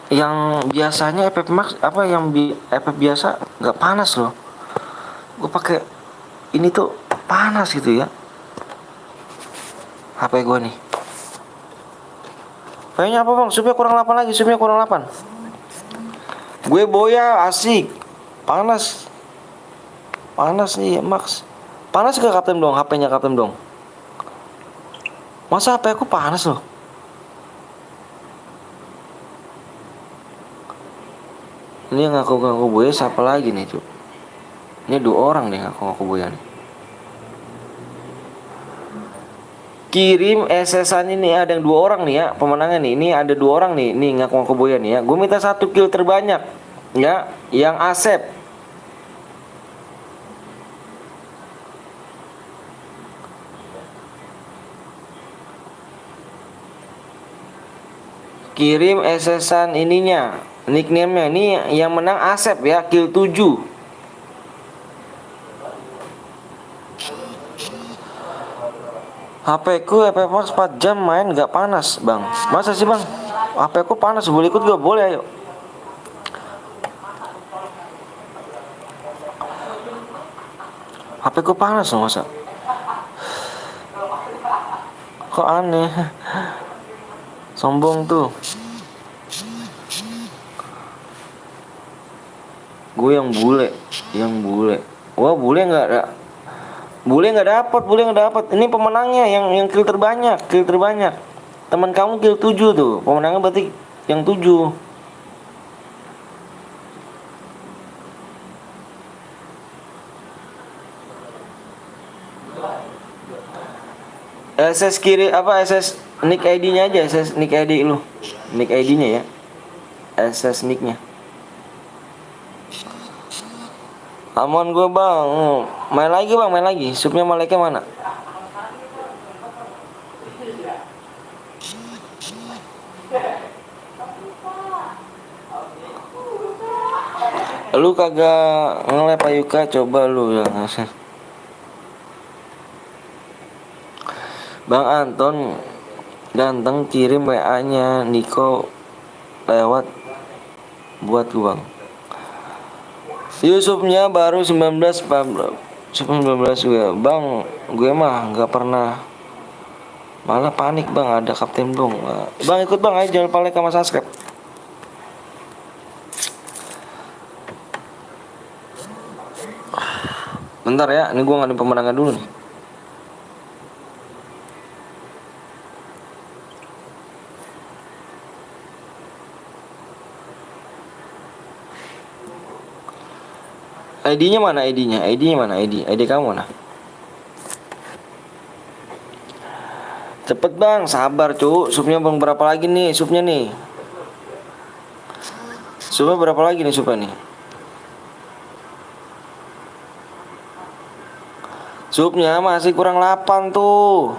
Yang biasanya FF Max FF biasa nggak panas loh. Gue pakai ini tuh panas gitu ya. HP gue nih. Kayaknya apa bang? Subnya kurang 8 lagi. Subnya kurang 8. Gue boya asik. Panas nih Max. Panas ke Kapten dong, HP-nya Kapten dong. Masa HP aku panas loh. Ini yang ngaku boya siapa lagi nih tuh? Ini 2 orang nih ngaku boya nih. Kirim SS-an ini ada yang 2 orang nih ya pemenangnya nih. Ini ada 2 orang nih ngaku boya nih ya. Gue minta 1 kill terbanyak ya, yang Asep. Kirim SS-an ininya, nickname-nya. Ini yang menang Asep ya, kill 7. HP ku FF Max 4 jam main gak panas bang. Masa sih bang? HP ku panas, boleh ikut gak? Boleh ayo. HP ku panas loh masa. Kok aneh. Sombong tuh. Gue yang bule, yang bule. Wah, bule nggak dapat. Ini pemenangnya yang kill terbanyak, kill terbanyak. Teman kamu kill 7 tuh. Pemenangnya berarti yang 7. SS kiri apa SS nick ID-nya aja, SS nick ID lu. Nick ID-nya ya. SS nick-nya. Aman gue bang. Main lagi bang, main lagi. Supnya Maleknya mana? Lu kagak nge-lap Ayuka, coba lu ya. Bang Anton ganteng, kirim WA-nya Niko lewat buat gua bang. Yusufnya baru 19 juga bang. Gue mah nggak pernah, malah panik bang ada Kapten Dong. Bang ikut bang, ayo jangan lupa like sama subscribe. Bentar ya, ini gua ngadain pemenangan dulu nih. ID-nya mana ID-nya? ID-nya mana ID? ID kamu mana? Cepet bang, sabar cu. Supnya bang berapa lagi nih? Supnya nih. Supnya berapa lagi nih supnya nih? Supnya masih kurang 8 tuh.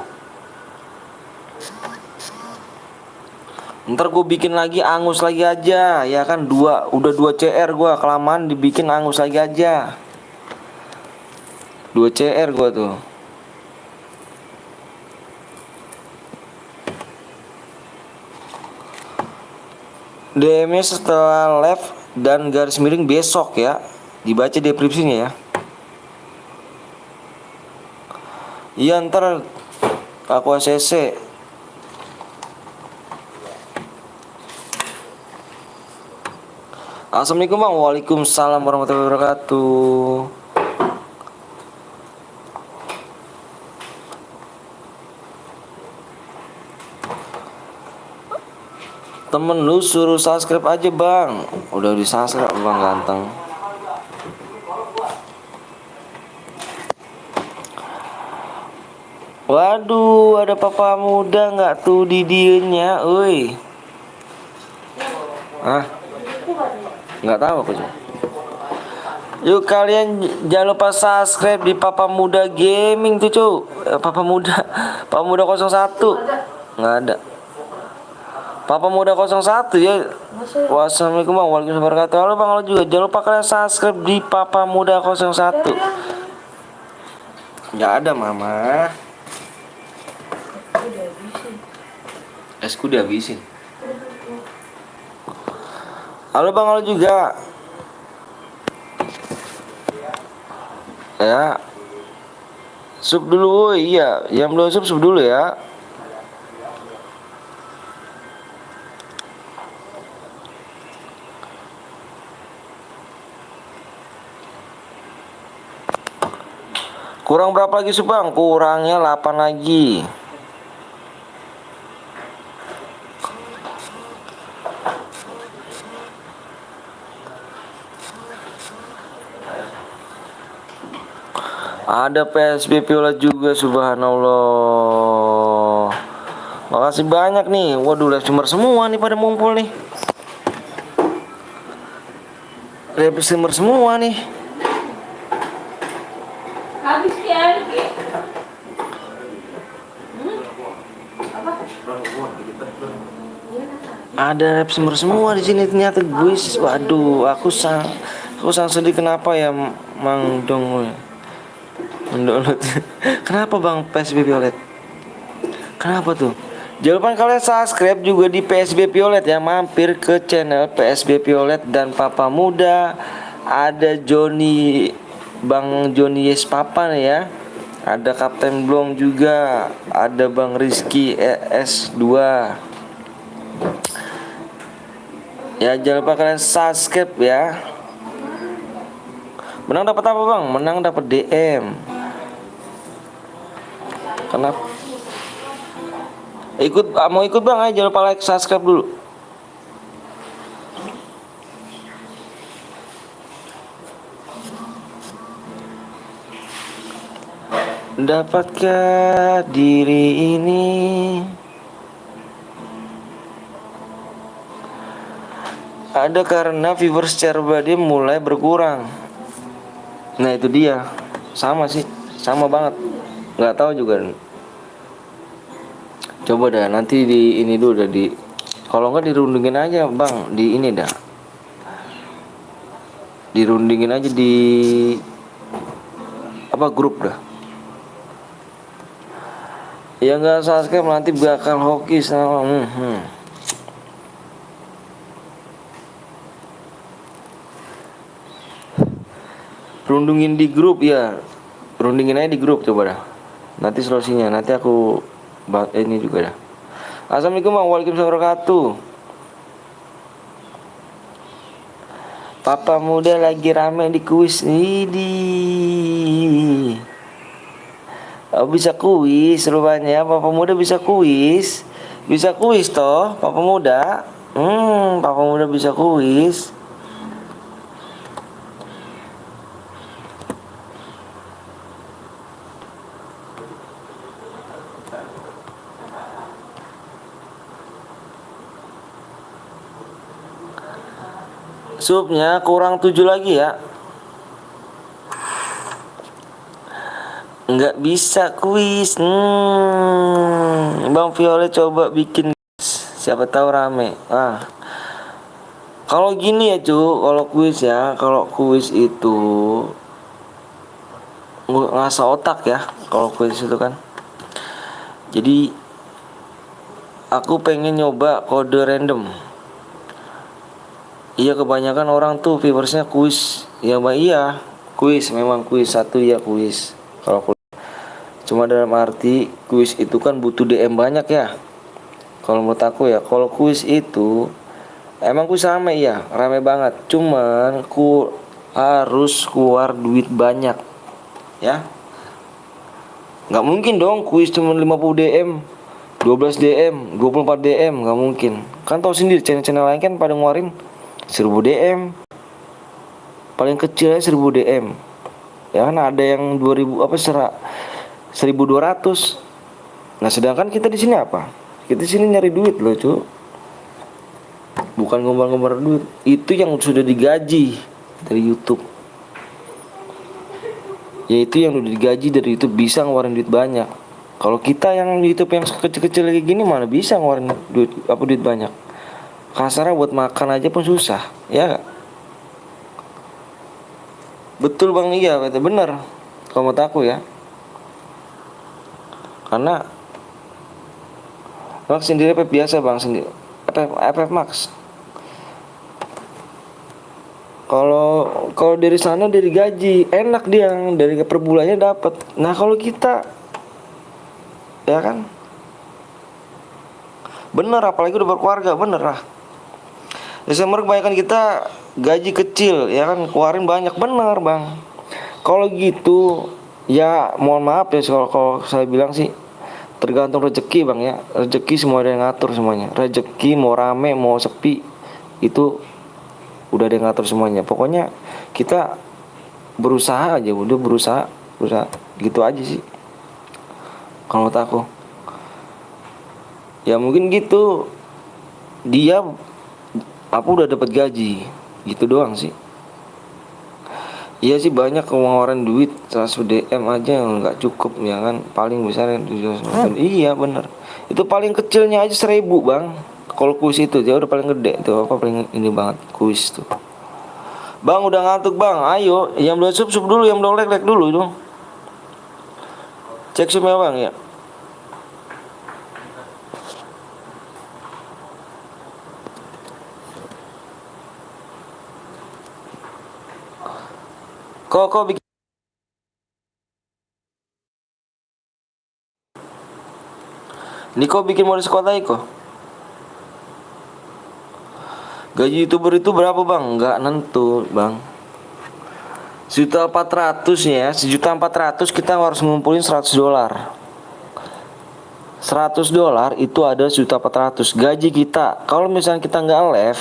Ntar gue bikin lagi, angus lagi aja. Ya kan udah 2 CR gue, kelamaan dibikin angus lagi aja. 2 CR gue tuh. DM-nya setelah live dan garis miring besok ya. Dibaca deskripsinya ya. Iya ntar aku ACC. Assalamualaikum bang. Waalaikumsalam warahmatullahi wabarakatuh. Temen lu suruh subscribe aja bang. Udah di subscribe bang ganteng. Waduh, ada papa muda nggak tuh di dianya, oi? Ah, nggak tahu aku juga. Yuk kalian jangan lupa subscribe di Papa Muda Gaming tuh cu. Papa Muda 01. Nggak ada. Papa Muda 01 ya. Wassalamualaikum bang. Waalaikumsalam warahmatullahi wabarakatuh. Halo bang, halo juga. Jangan lupa kalian subscribe di Papa Muda 01. Nggak ada mama. Esku dihabisin. Halo bang, halo juga. Ya. Sub dulu, iya. Yang belum sub dulu ya. Kurang berapa lagi sub bang? Kurangnya 8 lagi. Ada PSB Violet juga, subhanallah. Makasih banyak nih. Waduh, live streamer semua nih pada ngumpul nih. Live streamer semua nih. Habis ya. Ada live streamer semua di sini ternyata guys. Waduh, aku sangat sedih kenapa ya Mang Dong. Mendownload. Kenapa bang PSB Violet? Kenapa tuh? Jangan lupa kalian subscribe juga di PSB Violet ya. Mampir ke channel PSB Violet dan Papa Muda. Ada Bang Joni Yes Papa nih ya. Ada Kapten Blong juga. Ada Bang Rizky ES2. Ya jangan lupa kalian subscribe ya. Menang dapat apa bang? Menang dapat DM. Kenapa? Mau ikut bang? Ayo jangan lupa like, subscribe dulu. Dapatkah diri ini ada karena viewers Cerbadi mulai berkurang. Nah itu dia, sama sih, sama banget. Nggak tahu juga. Coba dah nanti di ini dulu dah kalau nggak dirundingin aja bang di ini dah. Dirundingin aja di apa grup dah. Ya nggak subscribe nanti bakal hoki sama Rundingin di grup ya. Rundingin aja di grup coba dah. Nanti solusinya nanti aku ini juga dah. Assalamualaikum bang, waalaikumsalam wabarakatuh. Papa muda lagi rame di kuis ini. Oh, bisa kuis rupanya. Papa muda bisa kuis. Bisa kuis toh Papa muda. Papa muda bisa kuis. Supnya kurang 7 lagi ya. Nggak bisa kuis. Bang Violet coba bikin, siapa tahu rame. Kalau gini ya kalau kuis itu ngasah otak ya. Kalau kuis itu kan. Jadi aku pengen nyoba kode random. Iya kebanyakan orang tuh viewersnya kuis. Ya mbak iya kuis, memang kuis satu ya kuis. Kalau cuma dalam arti kuis itu kan butuh DM banyak ya. Kalau menurut aku ya, kalau kuis itu emang kuis rame ya, rame banget. Cuman harus keluar duit banyak ya. Nggak mungkin dong kuis cuma 50 DM, 12 DM, 24 DM, nggak mungkin. Kan tahu sendiri channel-channel lain kan pada ngeluarin 1000 DM. Paling kecil 1000 DM. Ya kan ada yang 2000 1200. Nah, sedangkan kita di sini apa? Kita di sini nyari duit loh, cuy. Bukan ngomong-ngomong duit. Itu yang sudah digaji dari YouTube. Yaitu yang udah digaji dari YouTube bisa ngeluarin duit banyak. Kalau kita yang YouTube yang kecil-kecil lagi gini mana bisa ngeluarin duit banyak. Kasarnya buat makan aja pun susah, ya gak? Betul bang, iya bener. Kalau menurut aku ya. Karena Max sendiri FF biasa bang sendiri FF Max. Kalau dari sana dari gaji enak dia dari per bulannya dapat. Nah kalau kita ya kan bener, apalagi udah berkeluarga bener lah. Desember kebanyakan kita gaji kecil ya kan, keluarin banyak bener bang. Kalau gitu ya mohon maaf ya kalau saya bilang sih tergantung rezeki bang ya. Rezeki semua ada yang ngatur semuanya. Rezeki mau rame mau sepi itu udah ada yang ngatur semuanya. Pokoknya kita berusaha aja, udah berusaha gitu aja sih kalau menurut aku. Ya mungkin gitu, dia udah dapat gaji gitu doang sih. Iya sih banyak ngeluarin duit 100 DM aja nggak cukup ya kan, paling besar 700. Iya bener, itu paling kecilnya aja 1000 bang. Kalau kuis itu dia udah paling gede tuh, apa paling ini banget kuis tuh. Bang udah ngantuk bang, ayo yang belum sub dulu, yang belum like dulu dong. Cek subnya bang ya. Kok bikin Niko bikin modus kota Iko. Gaji YouTuber itu berapa bang? Nggak nentu bang. 1.400.000 ya, 1.400.000 kita harus ngumpulin $100. $100 itu ada 1.400.000 gaji kita. Kalau misalnya kita nggak live,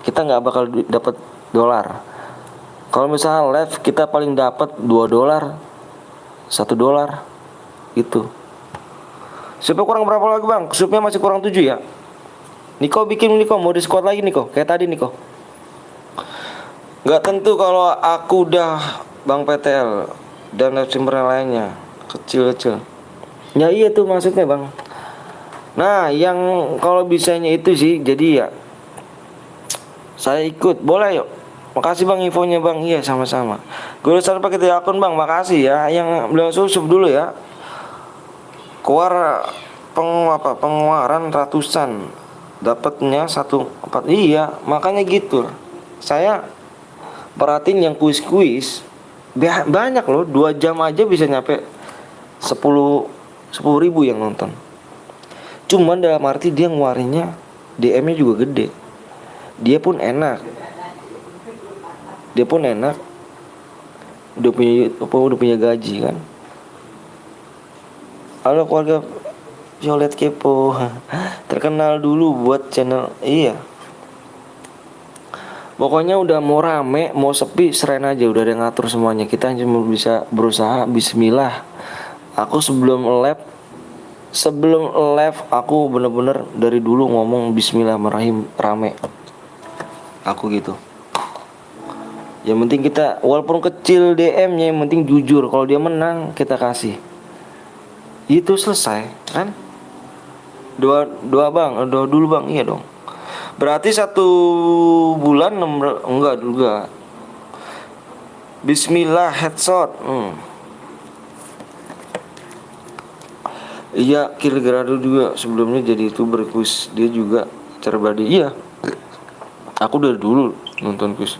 kita nggak bakal dapat dolar. Kalau misalnya live, kita paling dapat $2, $1 itu. Supnya kurang berapa lagi bang? Supnya masih kurang 7 ya. Niko bikin Niko, mau di squad lagi Niko, kayak tadi Niko. Nggak tentu kalau aku udah Bang PTL dan narasumber lainnya kecil-kecil. Ya iya tuh maksudnya bang. Nah yang kalau bisanya itu sih, jadi ya saya ikut, boleh yuk. Makasih bang infonya bang. Iya sama-sama. Gue udah pakai akun bang, makasih ya. Yang beliau susup dulu ya. Pengeluaran ratusan, dapatnya 1.4. Iya makanya gitu. Saya perhatiin yang kuis-kuis banyak loh, 2 jam aja bisa nyampe 10.000 yang nonton. Cuman dalam arti dia ngeluarinnya DM-nya juga gede. Dia pun enak. Udah punya gaji kan. Halo keluarga Violet Kepo. Terkenal dulu buat channel. Iya. Pokoknya udah mau rame, mau sepi, serain aja, udah ada yang ngatur semuanya. Kita cuma bisa berusaha. Bismillah. Aku sebelum live aku bener-bener dari dulu ngomong Bismillahirrahmanirrahim rame. Aku gitu. Yang penting kita walaupun kecil DM-nya, yang penting jujur. Kalau dia menang kita kasih. Itu selesai kan? Doa bang, doa dulu bang, iya dong. Berarti 1 bulan enggak juga. Bismillah headshot. Iya, Kilgrado juga sebelumnya jadi YouTuber kuis. Dia juga terbadi. Iya. Aku dari dulu nonton kuis.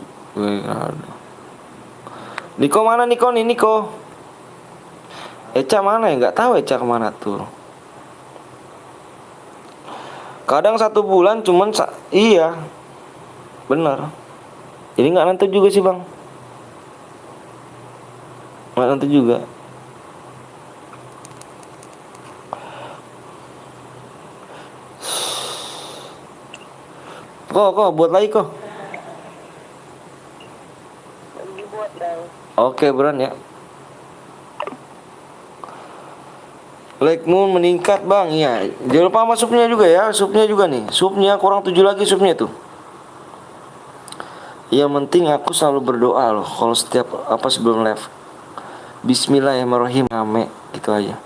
Niko mana Niko nih Niko? Eca mana ya? Nggak tahu Eca kemana tuh. Kadang 1 bulan cuman iya. Bener. Jadi nggak nentu juga sih bang. Nggak nentu juga. Kok buat lagi kok. Dibuat bang. Oke beran ya. Like Moon meningkat bang. Iya. Jangan lupa sama supnya juga ya. Supnya juga nih. Supnya kurang 7 lagi supnya tuh. Yang penting aku selalu berdoa loh. Kalau setiap sebelum live. Bismillahirrahmanirrahim. Rame gitu aja.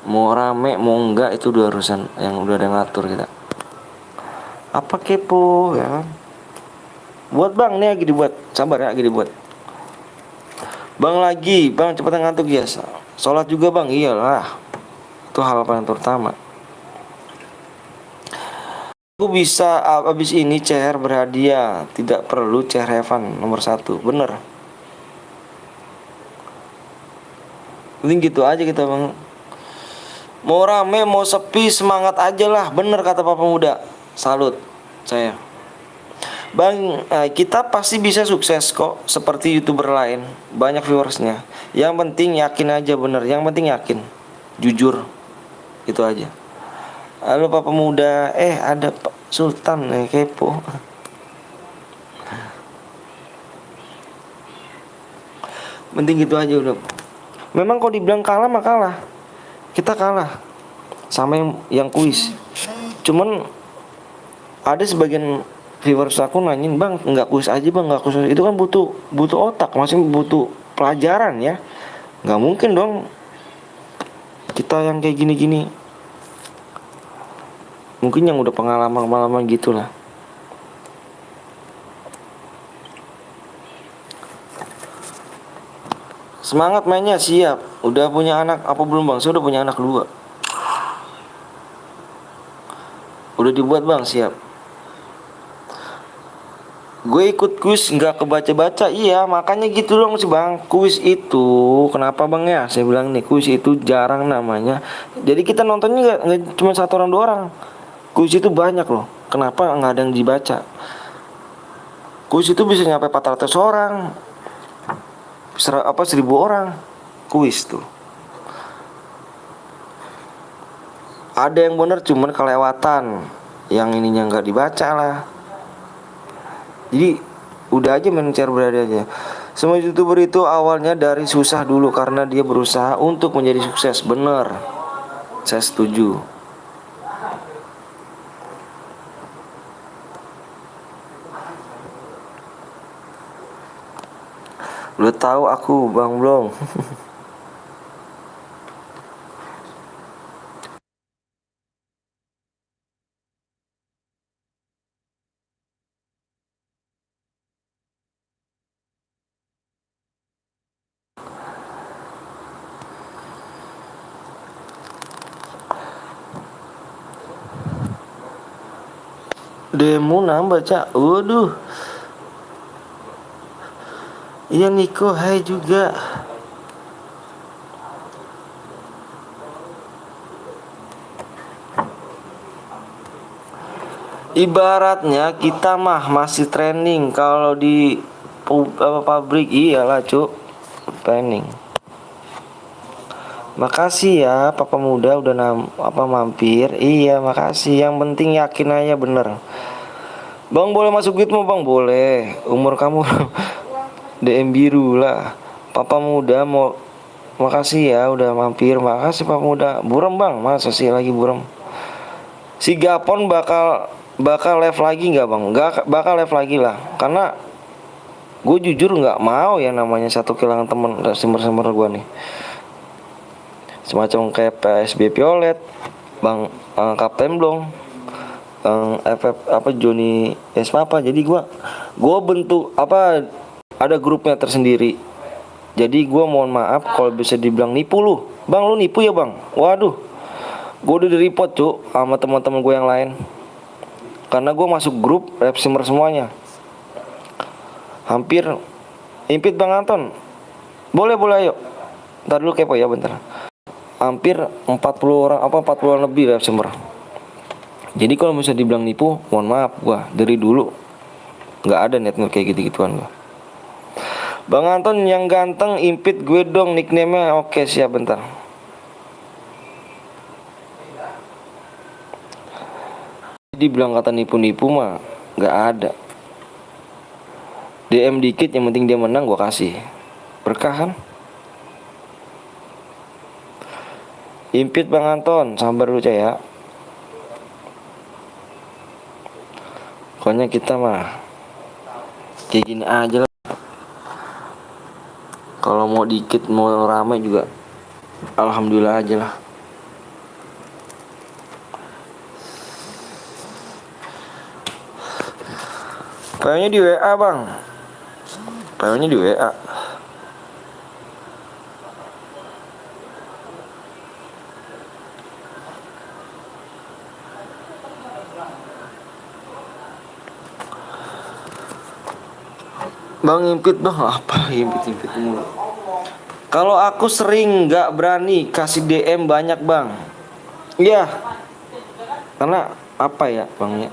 Mau rame mau enggak itu udah urusan yang udah ada ngatur kita. Apa kepo ya kan? Buat bang nih lagi dibuat. Sabar ya lagi dibuat. Bang lagi, bang cepetan ngantuk ya. Sholat juga bang, iyalah. Itu hal paling terutama. Aku bisa abis ini CR berhadiah. Tidak perlu CR Evan nomor 1. Bener. Penting gitu aja kita bang. Mau rame mau sepi semangat aja lah. Bener kata Papa Muda. Salut saya. Bang, kita pasti bisa sukses kok. Seperti YouTuber lain. Banyak viewersnya. Yang penting yakin aja bener. Yang penting yakin. Jujur. Itu aja. Halo Papa Muda. Ada Pak Sultan kepo. Penting gitu aja udah. Memang kalau dibilang kalah mah kalah. Kita kalah sama yang kuis. Cuman ada sebagian viewers aku nanyain, bang nggak kuis aja bang, nggak kuis aja. Itu kan butuh otak, masih butuh pelajaran ya. Nggak mungkin dong kita yang kayak gini-gini. Mungkin yang udah pengalaman gitulah. Semangat mainnya, siap. Udah punya anak apa belum bang? Saya udah punya anak 2. Udah dibuat bang, siap. Gue ikut kuis nggak kebaca-baca. Iya makanya gitu dong sih bang. Kuis itu kenapa bang ya? Saya bilang nih kuis itu jarang namanya. Jadi kita nontonnya nggak cuma 1 orang 2 orang. Kuis itu banyak loh. Kenapa nggak ada yang dibaca? Kuis itu bisa nyampe 400 orang. 1000 orang. Kuis tuh. Ada yang bener cuman kelewatan, yang ininya nggak dibaca lah. Jadi udah aja main share berada aja. Semua youtuber itu awalnya dari susah dulu karena dia berusaha untuk menjadi sukses. Bener, saya setuju. Lu tahu aku Bang Blong. Demo nambah cak. Waduh. Iya Niko, hai juga. Ibaratnya kita mah masih training. Kalau di pabrik iyalah cuk, training. Makasih ya Papa Muda udah mampir. Iya makasih. Yang penting yakin aja bener. Bang boleh masuk gitu mau bang? Boleh. Umur kamu DM biru lah. Papa Muda mau. Makasih ya udah mampir. Makasih Papa Muda. Buram bang, masa sih lagi buram? Si Gapon bakal live lagi nggak bang? Nggak bakal live lagi lah. Karena gue jujur nggak mau ya namanya satu kehilangan temen simmer gue nih. Semacam kayak PSB Violet, Bang Kapten Blong, FF Joni Papa. Jadi gue bentuk ada grupnya tersendiri. Jadi gue mohon maaf kalau bisa dibilang nipu lu. Bang lu nipu ya bang? Waduh, gue udah di-report cuk sama teman-teman gue yang lain. Karena gue masuk grup rap simmer semuanya. Hampir impit Bang Anton. Boleh ayo. Ntar dulu kepo ya bentar. Hampir 40 orang 40 lebih rap simmer. Jadi kalau misalnya dibilang nipu, mohon maaf gua dari dulu nggak ada network kayak gitu-gituan gua. Bang Anton yang ganteng impit gue dong nickname-nya. Oke siap bentar. Jadi bilang kata nipu-nipu mah nggak ada. DM dikit yang penting dia menang gua kasih. Berkah kan? Impit Bang Anton, sabar dulu ya. Pokoknya kita mah kayak gini aja lah. Kalau mau dikit mau ramai juga alhamdulillah aja lah. PO-nya di WA bang. PO-nya di WA. Bang impit bang, apa impit mulu. Kalau aku sering nggak berani kasih DM banyak bang. Iya. Karena apa ya bang ya?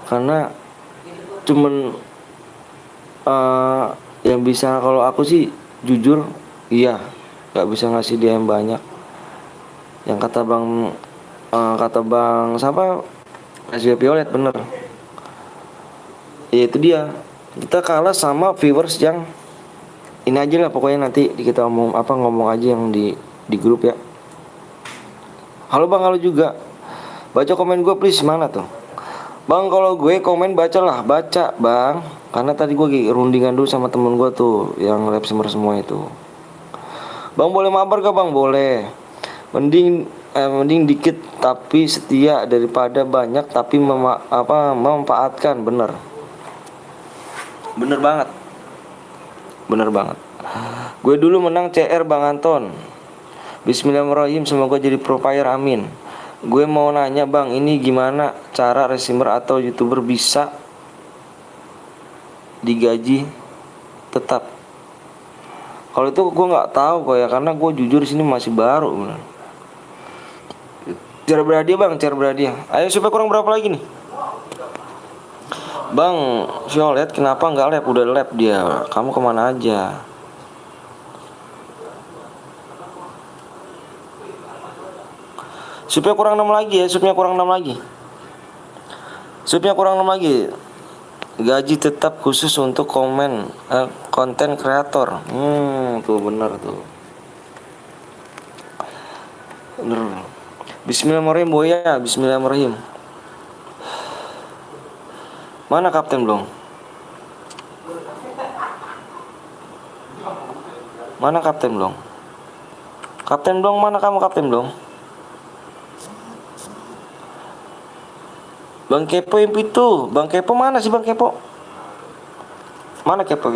Karena cuman yang bisa kalau aku sih jujur iya nggak bisa ngasih DM banyak. Yang kata bang siapa? SB Violet bener. Ya itu dia. Kita kalah sama viewers yang ini aja lah pokoknya nanti kita ngomong aja yang di grup ya. Halo bang, halo juga. Baca komen gue please, mana tuh? Bang kalau gue komen baca bang. Karena tadi gue rundingan dulu sama temen gue tuh yang rap simmer semua itu. Bang boleh mabar gak bang? Boleh. Mending dikit tapi setia daripada banyak tapi memanfaatkan. Bener banget. Gue dulu menang CR Bang Anton. Bismillahirrahmanirrahim, semoga jadi pro player amin. Gue mau nanya bang, ini gimana cara resimmer atau youtuber bisa digaji tetap? Kalau itu gue nggak tahu kok ya, karena gue jujur sini masih baru bener. Cara berhadiah bang, cara berhadiah. Ayo supaya kurang berapa lagi nih? Bang Violet kenapa nggak lab? Udah lab dia. Kamu kemana aja? Supnya kurang 6 lagi ya. Supnya kurang 6 lagi. Supnya kurang 6 lagi. Gaji tetap khusus untuk konten kreator. Tuh bener tuh. Bener. Bismillahirrahmanirrahim Boya. Bismillahirrahmanirrahim. Mana Kapten Blong? Mana Kapten Blong? Kapten Blong, mana kamu Kapten Blong? Bang Kepo yang itu. Bang Kepo mana sih Bang Kepo? Mana Kepo?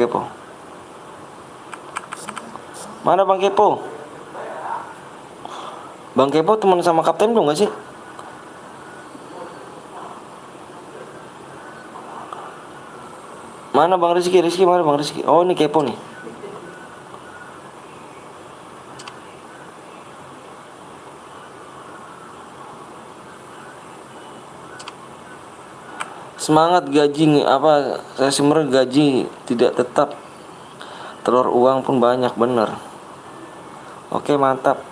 Mana Bang Kepo? Bang Kepo teman sama Kapten Blong gak sih? Mana Bang Rizky? Mana Bang Rizky? Oh ini Kepo nih. Semangat gaji apa? Saya sebenarnya gaji tidak tetap. Telur uang pun banyak bener. Oke mantap.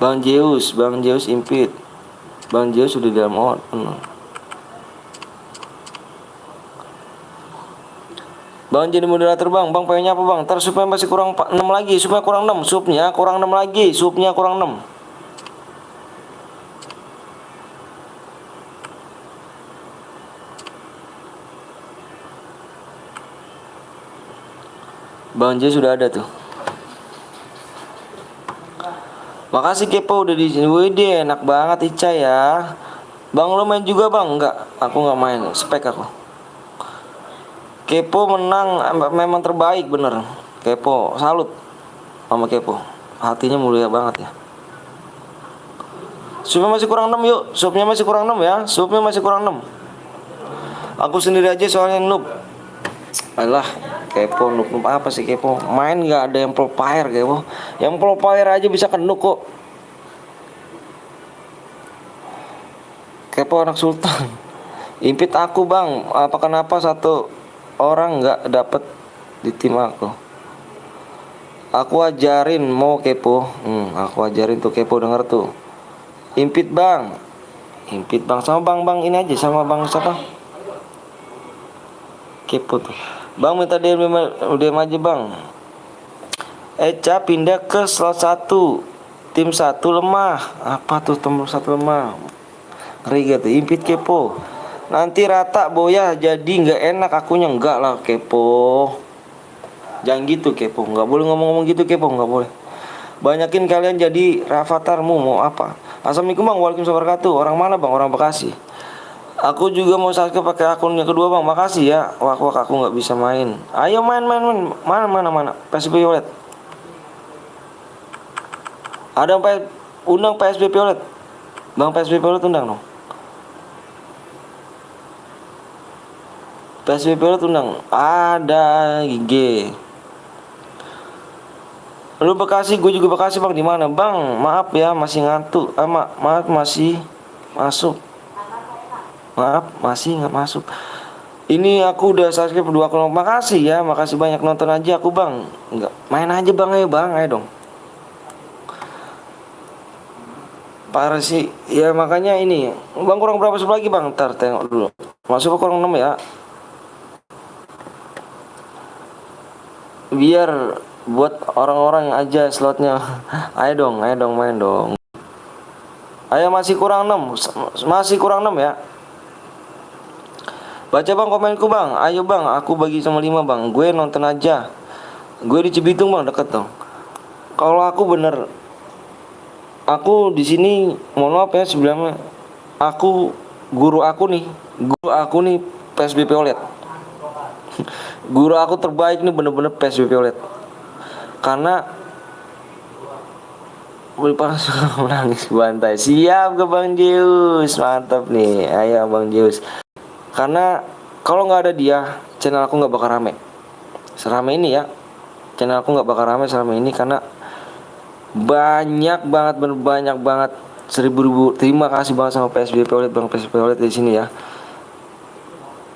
Bang Zeus impit. Bang Zeus sudah di dalam bener. Bang jadi moderator bang pengennya apa bang? Ntar supaya masih kurang 6 lagi. Supaya kurang 6. Supnya kurang 6 lagi. Supnya kurang 6. Bang J sudah ada tuh. Makasih Kepo udah di sini. Wih, enak banget Ica ya. Bang lo main juga bang? Enggak, aku nggak main. Spek aku. Kepo menang, memang terbaik bener. Kepo, salut sama Kepo. Hatinya mulia banget ya. Supnya masih kurang 6 yuk. Supnya masih kurang 6 ya. Supnya masih kurang 6. Aku sendiri aja soalnya noob. Alah, Kepo noob apa sih Kepo? Main nggak ada yang pro player Kepo. Yang pro player aja bisa kenuk kok. Kepo anak sultan. Impit aku bang. Apa kenapa satu orang nggak dapet di tim aku? Aku ajarin mau Kepo. Aku ajarin tuh Kepo denger tuh. Impit bang sama bang ini aja sama bang siapa? Kepo tuh. Bang minta dia aja bang. Eca pindah ke slot 1. Tim 1 lemah. Apa tuh tim 1 lemah? Ngeri gitu. Impit Kepo. Nanti rata Boya jadi nggak enak akunya. Enggak lah Kepo. Jangan gitu Kepo. Nggak boleh ngomong-ngomong gitu Kepo. Nggak boleh. Banyakin kalian jadi avatarmu mau apa? Assalamualaikum bang. Waalaikumsalam warahmatullahi wabarakatuh. Orang mana bang? Orang Bekasi. Aku juga mau subscribe pakai akun yang kedua bang. Makasih ya. Wak aku nggak bisa main. Ayo main. Mana. PSB Violet. Ada yang undang PSB Violet. Bang PSB Violet undang dong. PSB Violet undang. Ada GG. Lu Bekasi, gue juga Bekasi bang. Di mana bang? Maaf ya masih ngantuk. Maaf masih masuk. Maaf masih nggak masuk. Ini aku udah subscribe 2 kali. Makasih ya, makasih banyak nonton aja aku bang. Nggak main aja bang, ayo dong. Parah sih ya, makanya ini bang kurang berapa sub lagi bang? Ntar tengok dulu. Masuk kurang 6 ya. Biar buat orang-orang aja slotnya. Ayo dong main dong. Ayo masih kurang 6 ya. Baca bang komenku bang. Ayo bang, aku bagi sama 5 bang. Gue nonton aja. Gue di Cibitung bang, deket dong. Kalau aku bener, aku di sini mohon maaf ya sebelumnya. Guru aku nih PSB Violet. Guru aku terbaik nih bener-bener PSB Violet. Karena pas menangis bantai. Siap ke Bang Zeus, mantap nih. Ayo Bang Zeus. Karena kalau nggak ada dia, channel aku nggak bakal rame serame ini ya. Channel aku nggak bakal rame serame ini karena banyak banget 1000 terima kasih banget sama PSBB Wallet Bang, PSBB Wallet di sini ya.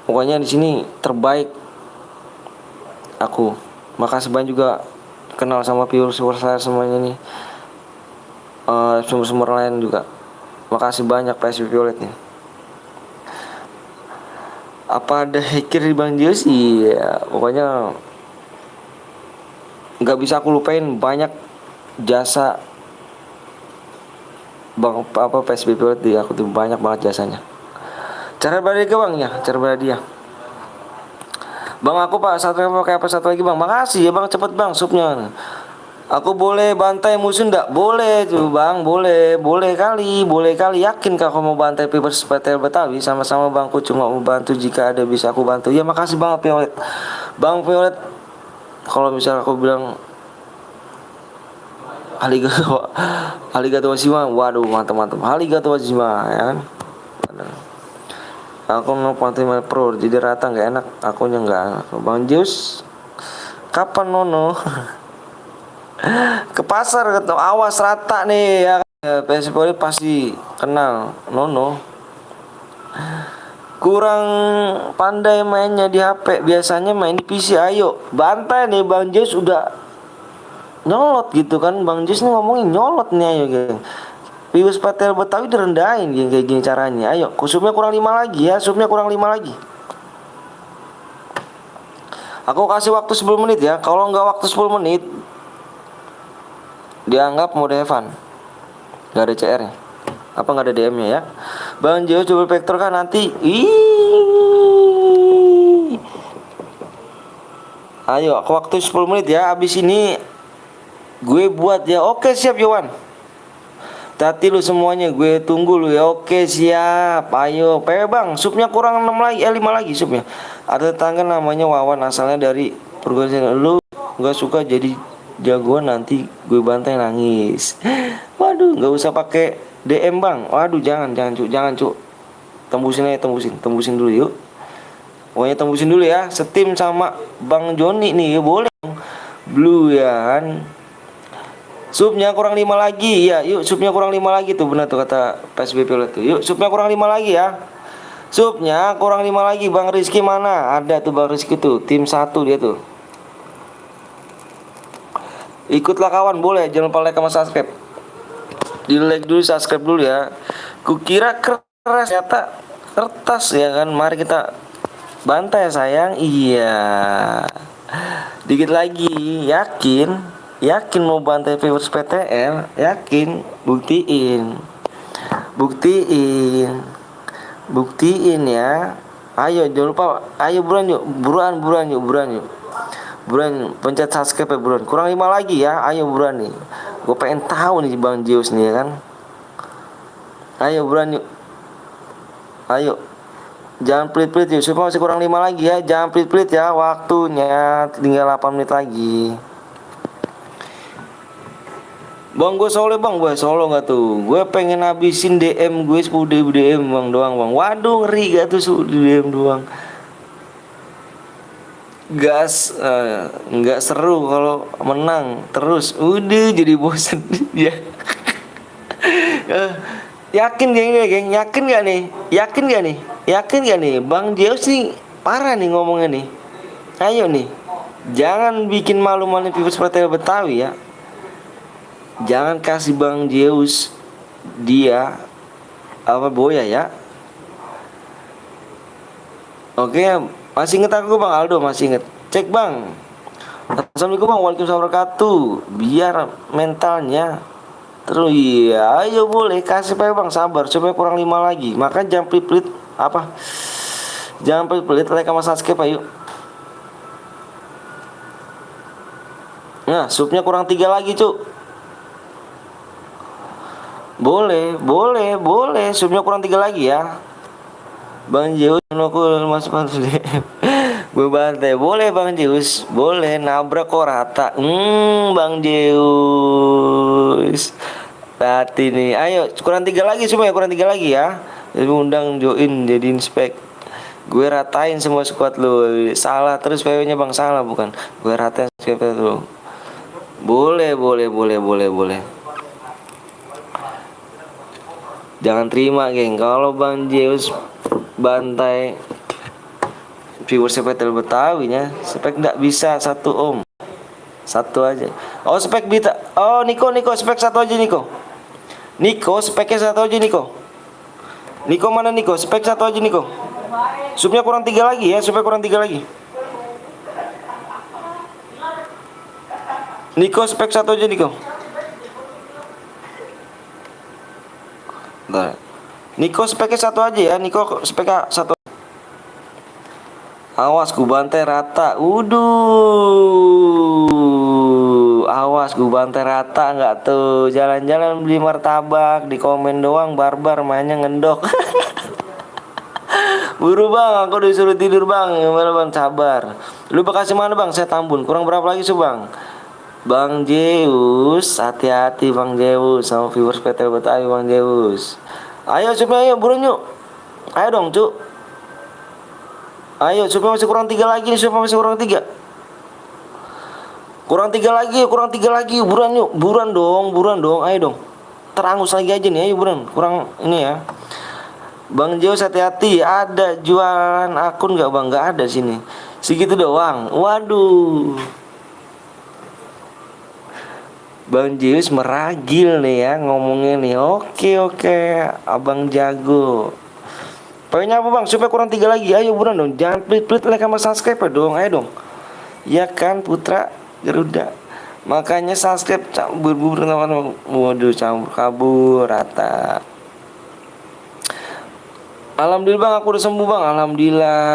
Pokoknya di sini terbaik aku. Makasih banyak juga kenal sama viewers saya semuanya nih. Sumber-sumber lain juga. Makasih banyak PSBB Wallet nih. Apa ada hacker di Bang Jios? Iya, pokoknya nggak bisa aku lupain banyak jasa Bang PSBB Wallet di aku tuh, banyak banget jasanya. Cara bayar ke Bang ya, cara bayar dia. Bang aku Pak satu pakai apa satu lagi Bang? Makasih ya Bang, cepet Bang supnya. Aku boleh bantai musuh ndak? Boleh tuh Bang, boleh kali. Yakin kak kamu mau bantai Pibers Petel Betawi? Sama-sama Bangku cuma mau bantu jika ada bisa aku bantu. Ya makasih banget Violet. Bang Violet, kalau misalnya aku bilang Arigatou wazima, waduh mantap. Arigatou wazima ya kan. Aku mau pantai pro jadi rata nggak enak, akunya nggak enak. Bang Jus, kapan Nono? Ke pasar ketemu, awas rata nih ya. PSPoli pasti kenal Nono. Kurang pandai mainnya di HP, biasanya main di PC. Ayo bantai nih Bang Jus, udah nyolot gitu kan. Bang Jus nih ngomongin nyolot nih, ayo geng. Viewers Patel Betawi direndahin geng, kayak gini caranya. Ayo supnya kurang 5 lagi ya, supnya kurang 5 lagi. Aku kasih waktu 10 menit ya. Kalau nggak waktu 10 menit dianggap mode Evan, nggak ada CR nya, apa nggak ada DM nya ya. Bang Jo coba vektor kan nanti. Ayo aku waktu 10 menit ya. Abis ini gue buat ya. Oke siap Yowan. Tati lu semuanya, gue tunggu lu ya. Oke siap. Ayo PW Bang, supnya kurang 6 lagi, 5 lagi supnya. Ada tetangga namanya Wawan, asalnya dari perguruan. Lu nggak suka jadi jagoan, nanti gue bantai nangis. Waduh, nggak usah pakai DM Bang. Waduh, jangan cuk. Tembusin dulu yuk. Pokoknya tembusin dulu ya. Setim sama Bang Joni nih ya, boleh. Blue ya kan. Supnya kurang 5 lagi ya. Yuk supnya kurang 5 lagi tuh, benar tuh kata PSBB tuh. Yuk supnya kurang 5 lagi ya. Supnya kurang 5 lagi. Bang Rizky mana? Ada tuh Bang Rizky tuh, tim 1 dia tuh. Ikutlah kawan, boleh, jangan lupa like sama subscribe. Di like dulu, subscribe dulu ya. Kukira keras, ternyata kertas ya kan. Mari kita bantai sayang. Iya. Dikit lagi, yakin mau bantai viewers PTL, yakin, buktiin ya. Ayo jangan lupa, ayo buruan yuk. Buruan pencet subscribe ya buruan. Kurang 5 lagi ya. Ayo buruan nih. Gue pengen tahu nih Bang Jius nih ya kan. Ayo buruan yuk. Ayo. Jangan pelit-pelit yuk. Supaya masih kurang 5 lagi ya. Jangan pelit-pelit ya. Waktunya tinggal 8 menit lagi. Bang gue solo Bang. Gue solo gak tuh. Gue pengen habisin DM gue 10 DM Bang doang Bang. Waduh ngeri gak tuh 10 DM doang. Gas nggak seru kalau menang terus, udah jadi bosen ya. Yakin gak nih Bang Dios nih parah nih ngomongnya nih. Ayo nih, jangan bikin malu-malu viewers Patel Betawi ya. Jangan kasih Bang Zeus dia apa boya ya. Oke, masih inget aku Bang Aldo, masih inget. Cek Bang. Assalamualaikum Bang, waalaikumsalam warahmatullahi. Biar mentalnya terus iya, ayo boleh kasih Pak Bang, sabar supaya kurang 5 lagi. Maka jangan pelit-pelit apa? Jangan pelit-pelit like sama subscribe ayo. Nah, supnya kurang 3 lagi, Cuk. Boleh. Supnya kurang 3 lagi ya. Bang Zeus aku masuk DM. Gue bantai. Boleh Bang Zeus. Boleh nabrak kok rata. Bang Zeus. Hati nih. Ayo kurang 3 lagi semua ya. Kurang 3 lagi ya. Jadi undang join jadi inspek. Gue ratain semua squad lu. Salah terus PW nya Bang. Salah bukan. Gue ratain squad lu. Boleh. Jangan terima geng kalau Bang Zeus bantai viewers sepetel Betawinya. Spek nggak bisa satu om. Satu aja. Oh spek bisa. Oh Niko spek satu aja Niko. Niko speknya satu aja Niko. Niko mana Niko? Spek satu aja Niko. Supnya kurang 3 lagi ya, supnya kurang 3 lagi. Niko spek satu aja Niko. Bentar. Niko speknya satu aja ya, Niko speknya satu. Awas ku bantai rata. Awas ku bantai rata nggak tuh. Jalan-jalan beli martabak, di komen doang barbar mainnya ngendok. Buru bang, aku disuruh tidur bang. Gimana bang, sabar. Lu Bekasi mana bang? Saya Tambun. Kurang berapa lagi su bang? Bang Zeus, hati-hati Bang Zeus sama viewers PT Betawi Bang Zeus. Ayo supnya ayo buruan yuk. Ayo dong cuk. Ayo supnya masih kurang 3 lagi nih, supnya masih kurang 3. Kurang 3 lagi, kurang 3 lagi. Buruan yuk, buruan dong, ayo dong. Terangus lagi aja nih, ayo buruan. Kurang ini ya. Bang Zeus hati-hati, ada jualan akun nggak bang? Nggak ada sini. Segitu doang. Waduh. Bang Zeus meragil nih ya ngomongnya nih. Oke, abang jago. Poinnya apa bang? Supaya kurang 3 lagi. Ayo buruan dong. Jangan pelit-pelit like sama subscribe ya dong. Ayo dong. Ya kan Putra Garuda. Makanya subscribe campur teman-teman. Waduh campur kabur rata. Alhamdulillah bang, aku udah sembuh bang. Alhamdulillah.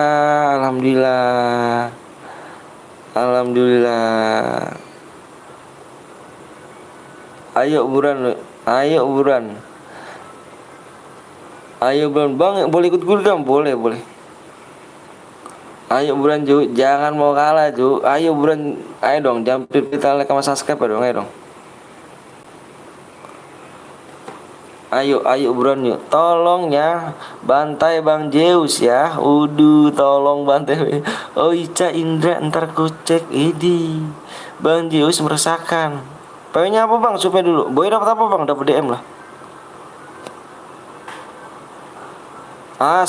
Ayo buruan. Ayo buruan bang, boleh ikut gulgam? Boleh. Ayo buruan Ju, jangan mau kalah Ju. Ayo buruan, ayo dong, jangan kita like sama subscribe dong, ayo dong. Ayo buruan yuk. Tolong ya, bantai Bang Zeus ya. Tolong bantai. Oh Ica Indra, ntar ku cek ini. Bang Zeus meresahkan. Poinnya apa bang? Supaya dulu. Boy dapat apa bang? Dapat DM lah.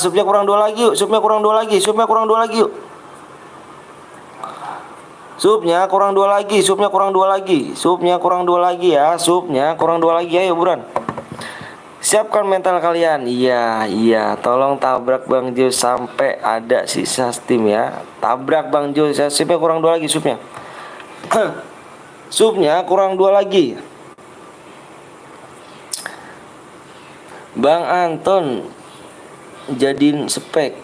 Supnya kurang 2 lagi yuk. Supnya kurang 2 lagi yuk. Supnya kurang 2 lagi. Ya. Supnya kurang 2 lagi. Ayo buruan. Siapkan mental kalian. Iya. Tolong tabrak Bang Zeus sampai ada sisa steam ya. Tabrak Bang Zeus ya. Supnya kurang 2 lagi supnya. Supnya kurang 2 lagi. Bang Anton jadiin spek.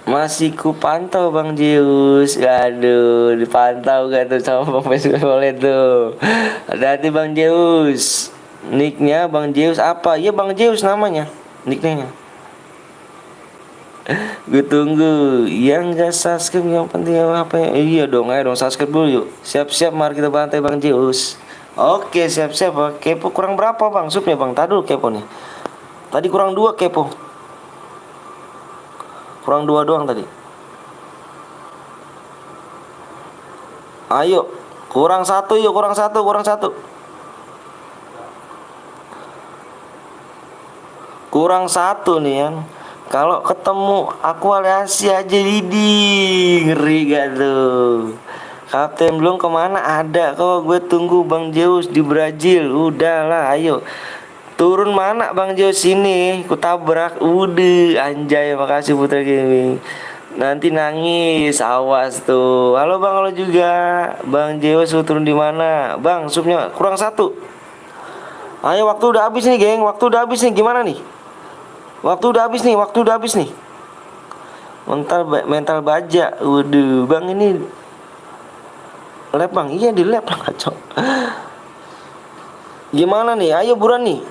Masih ku pantau Bang Zeus. Aduh, dipantau gak tuh sama Bang Baseball itu. Hati-hati Bang Zeus. Nicknya Bang Zeus apa? Iya Bang Zeus namanya. Nicknya. Gue tunggu. Yang gak subscribe yang penting apa ya? Iya dong, ayo dong subscribe dulu yuk. Siap-siap mari kita bantai Bang Zeus. Oke, siap-siap. Kepo kurang berapa Bang? Supnya Bang, tadi dulu kepo nih. Tadi kurang 2 kepo. Kurang 2 doang tadi. Ayo, kurang 1 yuk, kurang satu. Kurang 1 nih ya. Kalau ketemu aku aliasi aja Didi. Ngeri gak tuh? Kapten belum kemana? Ada kok, gue tunggu Bang Zeus di Brazil. Udahlah, ayo. Turun mana Bang Zeus sini? Ku tabrak. Anjay, makasih Putra Gaming. Nanti nangis, awas tuh. Halo Bang, halo juga. Bang Zeus lu turun di mana? Bang, supnya kurang 1. Ayo, waktu udah habis nih, geng. Gimana nih? Waktu udah habis nih. Mental baja. Bang ini lab Bang. Iya di lab lah kacau. Gimana nih? Ayo buruan nih.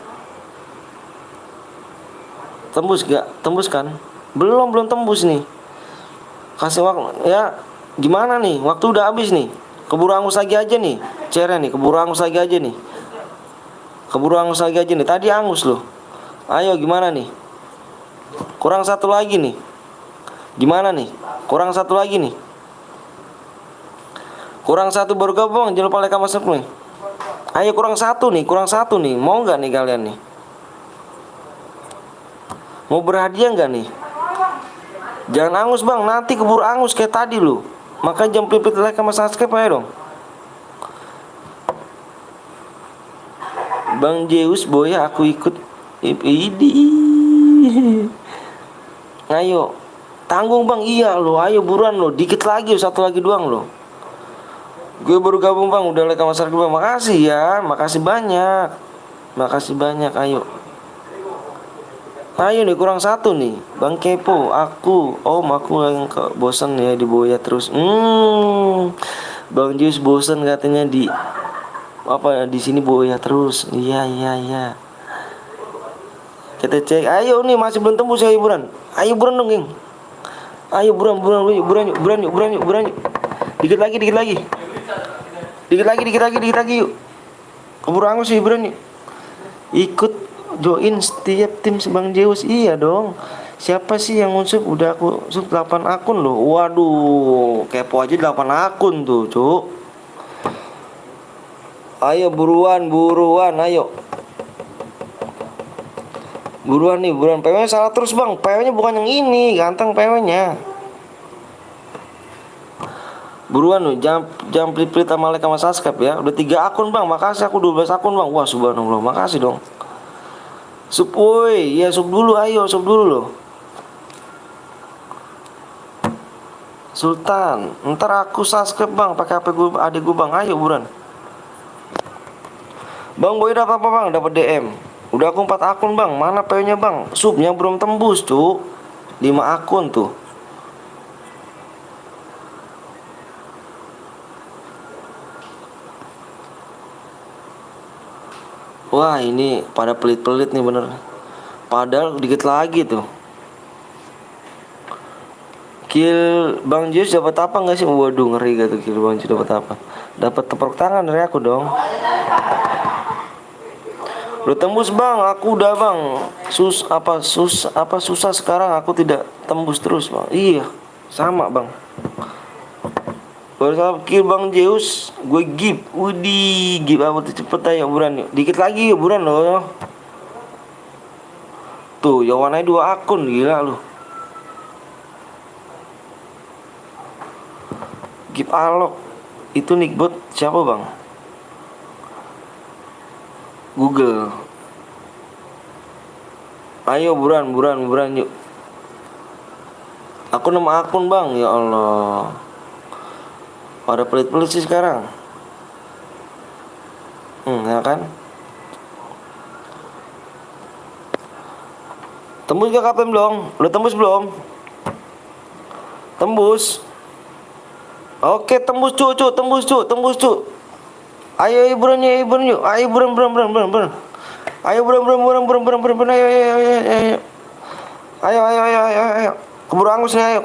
Tembus gak? Tembus kan? Belum tembus nih. Kasih waktu ya. Gimana nih? Waktu udah habis nih. Keburu angus lagi aja nih. Keburu angus lagi aja nih. Tadi angus loh. Ayo gimana nih? Kurang 1 lagi nih. Gimana nih? Kurang 1 lagi nih. Kurang 1 baru gabung. Jangan lupa like sama subscribe. Ayo kurang 1 nih. Mau nggak nih kalian nih? Mau berhadiah nggak nih? Jangan angus bang, nanti keburu angus kayak tadi lu. Makanya jangan pelit-pelit like sama subscribe aja dong. Bang Zeus boya aku ikut. Idi. Ayo, tanggung bang, iya lo, ayo buruan lo, dikit lagi, satu lagi doang lo. Gue baru gabung bang, udah like sama subscribe bang, makasih ya, makasih banyak. Makasih banyak, ayo. Ayo nih kurang satu nih, Bang Kepo, aku yang bosan ya di boya terus. Bang Jus bosan katanya di di sini boya terus. Iya. Kita cek, ayo nih masih belum tembus ya hiburan. Ayo buruan dong, geng. Ayo buruan yuk. Dikit lagi. Dikit lagi yuk. Keburu angus sih hiburan yuk. Ikut join setiap tim Bang Zeus. Iya dong. Siapa sih yang unsub? Udah aku sub 8 akun loh. Waduh, Kepo aja 8 akun tuh, Cuk. Ayo buruan, ayo. Buruan nih, PW-nya salah terus, Bang. PW-nya bukan yang ini, ganteng PW-nya. Buruan loh, jangan pelit-pelit sama like sama subscribe ya. Udah 3 akun, Bang. Makasih, aku 12 akun, Bang. Wah, subhanallah. Makasih dong. Sub, woi, ya sub dulu, ayo sub dulu loh. Sultan, ntar aku subscribe bang, pakai HP gue, adik gue bang, ayo buruan. Bang Boy dapat apa bang? Dapat DM. Udah aku 4 akun bang, mana PW-nya bang? Subnya belum tembus tuh, 5 akun tuh. Wah ini pada pelit-pelit nih bener. Padahal dikit lagi tuh. Kill Bang Zeus dapat apa nggak sih? Waduh ngeri gak tuh kill Bang Zeus dapat apa? Dapat tepuk tangan dari aku dong. Udah tembus bang, aku udah bang. Susah sekarang aku tidak tembus terus bang. Iya sama bang. Baru kill Bang Zeus, gue give. Widih, give apa tuh, cepet ayo buruan yuk. Dikit lagi yuk buruan loh. Tuh, Yawananya 2 akun, gila lu. Give Alok. Itu nickbot siapa bang? Google. Ayo buruan yuk. Aku 6 akun bang, ya Allah. Pada pelit-pelit sih sekarang. Ya kan? Tembus gak kapten belum? Udah tembus belum? Tembus. Oke, tembus cu. Ayo buruan yuk. Ayo buruan. Ayo buruan. Ayo. Keburu angus nih,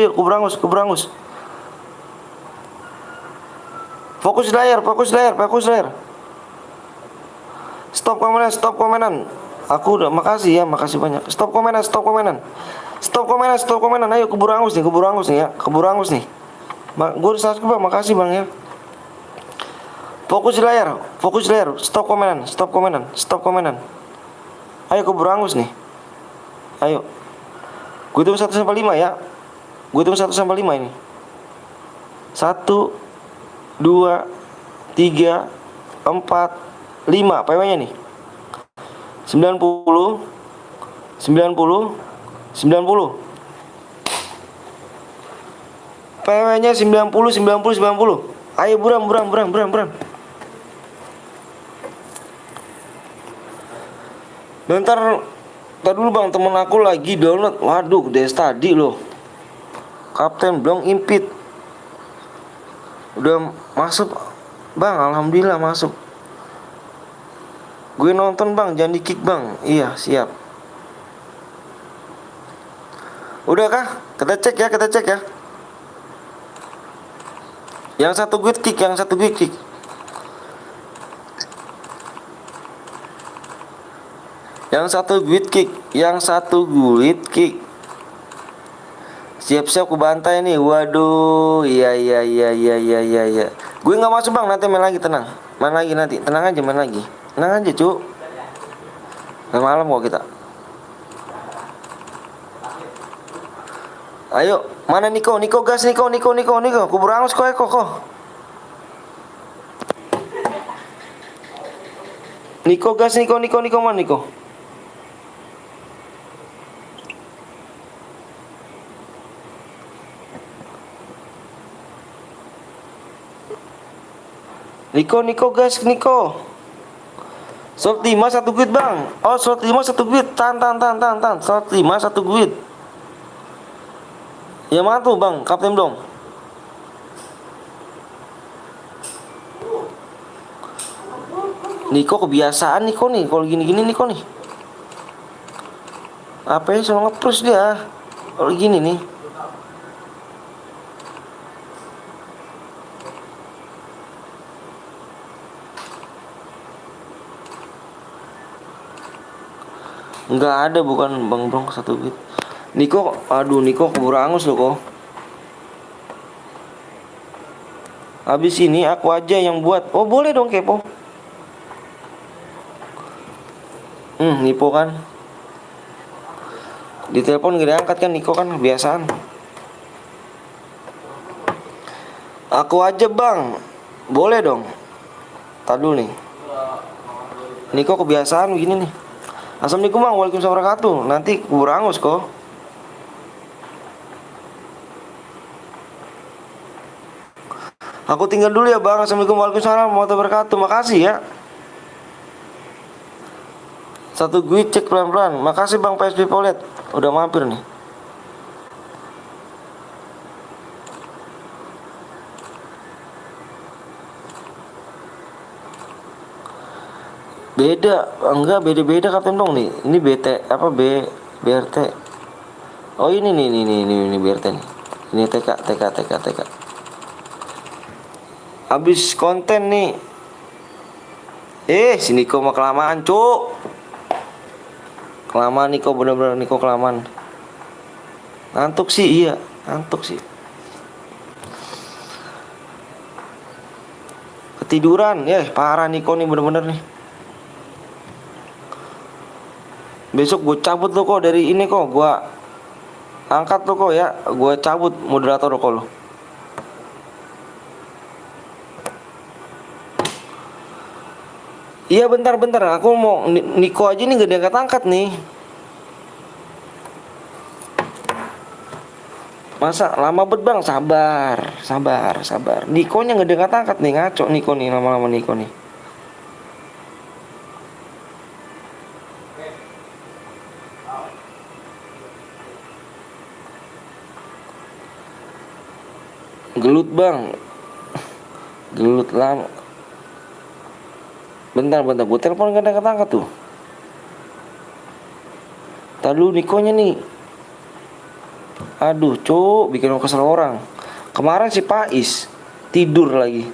yuk. Keburu angus. Fokus layar. Stop komenan. Aku udah makasih banyak. Stop komenan. Ayo keburu angus nih ya. Gue udah subscribe, makasih bang ya. Fokus layar. Stop komenan. Ayo keburu angus nih. Ayo. Gue hitung 1 sampai 5 ya. Ini. 1 2 3 4 5 PW-nya nih. 90. PW-nya 90. Ayo buram. Bentar dulu bang, temen aku lagi download. Waduh, dari tadi loh. Kapten belum impit. Udah masuk bang, alhamdulillah masuk. Gue nonton bang, jangan di kick bang. Iya siap. Udah kah? Kita cek ya. Yang satu gue kick. Yang satu gue kick. Siap-siap ku bantai nih. Waduh, iya. Gue nggak masuk bang, nanti main lagi, tenang. Main lagi nanti, tenang aja cu. Malam kok kita. Ayo, mana Niko? Niko gas, Niko. Kubur angus kok, kok. Niko gas, Niko, mana Niko? Niko gas, Niko. Slot 5 1 guit, Bang. Oh, slot 5 1 guit. Tan. Slot 5 1 guit. Ya mana tuh, Bang? Kapten dong. Niko kebiasaan Niko nih. Kalau gini-gini Niko nih. Apa ya, selalu nge-push dia. Kalau gini nih. Enggak ada, bukan Bang Bro 1 bit. Niko, aduh Niko keburu angus loh kok. Habis ini aku aja yang buat. Oh boleh dong kepo. Nipo kan. Di telepon gak diangkat kan Niko kan kebiasaan. Aku aja Bang. Boleh dong. Tar dulu nih. Niko kebiasaan begini nih. Assalamualaikum Bang, waalaikumsalam warahmatullahi wabarakatuh. Nanti kubur angus kok. Aku tinggal dulu ya Bang. Assalamualaikum waalaikumsalam warahmatullahi wabarakatuh. Makasih ya. 1 guit cek pelan-pelan. Makasih Bang PSP Polet. Udah mampir nih. Beda, enggak beda-beda Kapten dong nih. Ini BT apa BRT. Oh ini nih BRT nih. Ini TK. Habis konten nih. Si Niko mah kelamaan, Cuk. Kelamaan Niko, bener-bener Niko kelamaan. Ngantuk sih, iya, ngantuk sih. Ketiduran, parah Niko nih bener-bener nih. Besok gue cabut lo kok dari ini kok, gue angkat lo kok ya, gue cabut moderator lo kok lo. Iya bentar, aku mau Niko aja nih gak diangkat-angkat nih. Masa lama bet Bang, sabar. Nikonya gak diangkat-angkat nih, ngaco Niko nih, lama-lama Niko nih. Gelut Bang. Gelut lama. Bentar, gue telepon gak angkat-angkat tuh. Tadi dulu Nikonya nih. Aduh, Cuk, bikin kesel orang. Kemarin si Pais tidur lagi.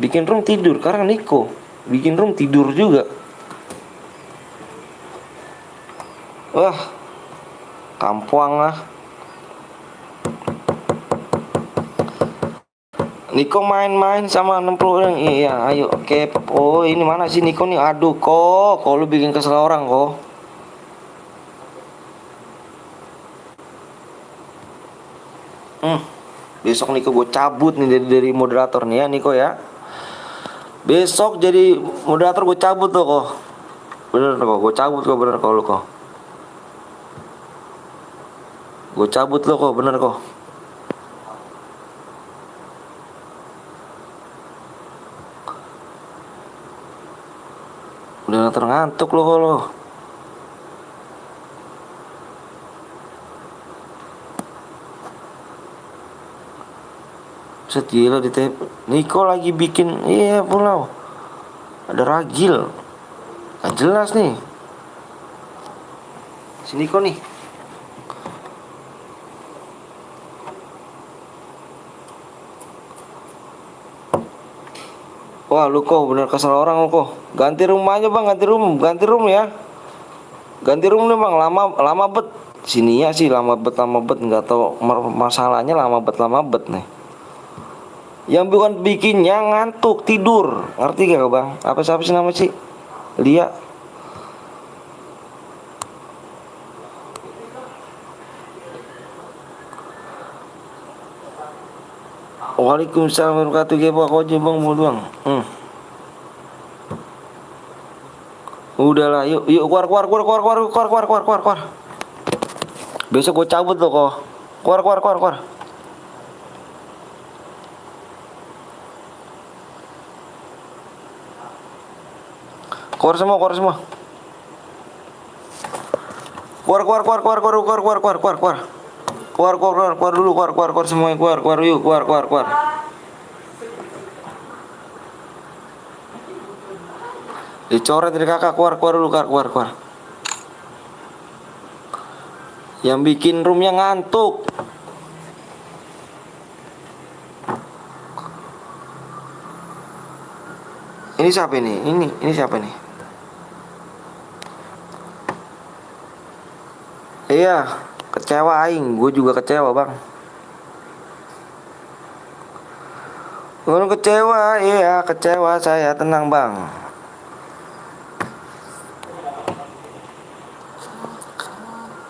Bikin room tidur, karena Niko bikin room tidur juga. Wah, kampuang lah. Niko main-main sama 60 orang. Iya, ayo kepo. Ini mana sih Niko nih? Aduh, kok lu bikin kesel orang kok. Besok Niko gue cabut nih dari moderator nih ya Niko ya. Besok jadi moderator gue cabut tuh kok. Bener kok, gue cabut kok, bener kok lu kok. Gue cabut lo kok, bener kok. Udah ngantuk lo kok lo. Set gila di Niko lagi bikin. Iya pulau. Ada ragil. Gak jelas nih. Si Niko nih. Wah lu kok bener kesel orang lu kok. Ganti rumah aja Bang, ganti room ya. Ganti room nih Bang, lama bet. Sini ya sih lama bet nggak tahu masalahnya lama bet nih. Yang bukan bikinnya ngantuk tidur, ngerti gak Bang? Apa sih nama sih? Lia. Waalaikumsalam warahmatullahi wabarakatuh. Kepo aku aja bang mau doang. Udahlah, yuk yuk keluar keluar keluar keluar keluar keluar keluar keluar keluar keluar. Besok gue cabut tuh kok. Keluar keluar keluar keluar. Keluar semua, keluar semua. Keluar keluar keluar keluar keluar keluar keluar keluar keluar keluar. Keluar keluar keluar keluar dulu keluar keluar keluar semuanya keluar keluar yuk keluar keluar keluar. Dicoret dari kakak keluar keluar dulu keluar keluar keluar. Yang bikin roomnya ngantuk. Ini siapa ini? Ini siapa nih? Iya, kecewa aing, gue juga kecewa bang. Gue kecewa, iya kecewa saya, tenang bang.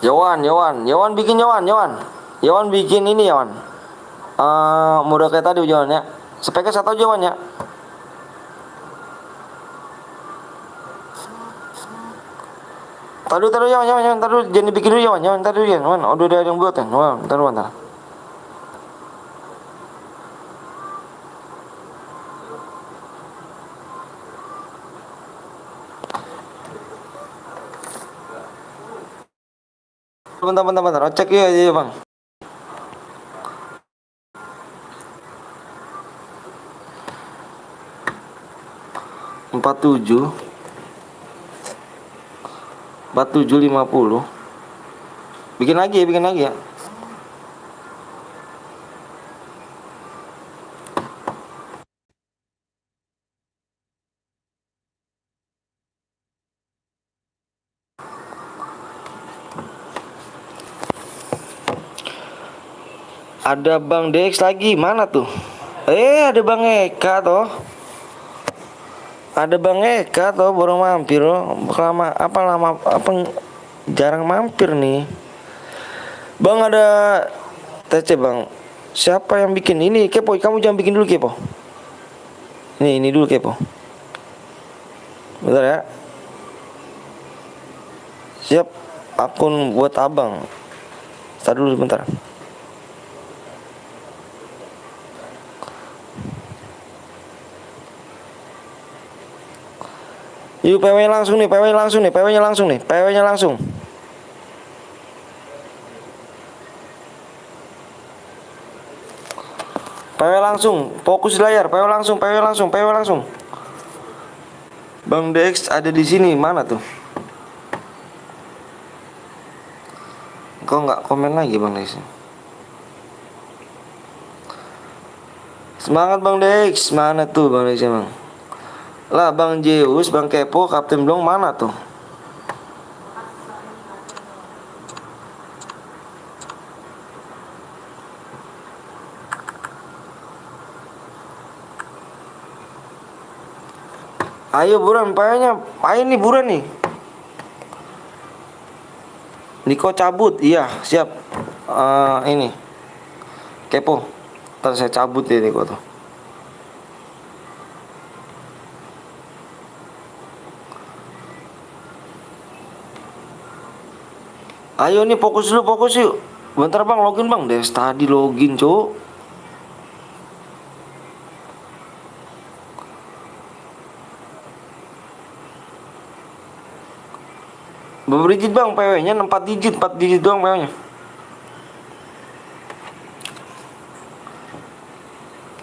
Yawan bikin Yawan bikin ini Yawan. Mudah kayak tadi Yawan ya. Speknya satu Yawan ya. Taruh Yawan, taruh jangan dibikin dulu Yawan, taruh Yawan. Udah ada yang buat kan, Yawan, taruh. Bentar, oh, cek ya bang. Empat tujuh 50. Bikin lagi ya. Ada Bang Dex lagi, mana tuh? Ada Bang Eka toh. Ada Bang Eka toh baru mampir loh. Lama jarang mampir nih. Bang ada TC Bang. Siapa yang bikin ini? Kepo, kamu jangan bikin dulu Kepo. Ini dulu Kepo. Bentar ya. Siap akun buat abang. Start dulu sebentar. Yuk PW langsung nih. PW langsung, fokus layar, PW langsung. Bang Dex ada di sini, mana tuh? Kok nggak komen lagi Bang Dex? Semangat Bang Dex, mana tuh Bang Dex emang? Lah Bang Zeus, Bang Kepo, Kapten Blong mana tuh? Ayo buruan, payahnya, ayo nih buruan nih. Niko cabut, iya siap. Ini Kepo, ntar saya cabut ya Niko tuh. Ayo nih fokus yuk. Bentar Bang, login Bang. Dari tadi login, Cuk. Berapa digit Bang PW-nya? 4 digit doang PW-nya.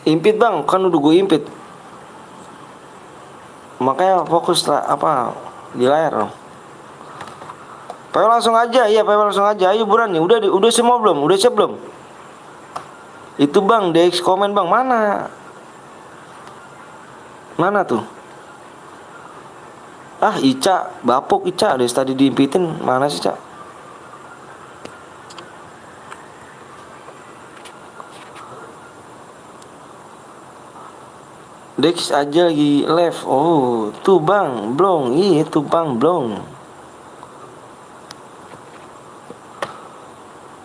Impit Bang, kan udah gue impit. Makanya fokus lah di layar dong. PW langsung aja, ayo buruan nih. Udah semua belum? Udah siap belum? Itu Bang, Dex komen Bang, mana? Mana tuh? Ica, bapuk Ica, dari tadi diimpitin, mana sih Cak? Dex aja lagi live. Oh, tuh Bang, Blong. Iya, tuh Bang, Blong.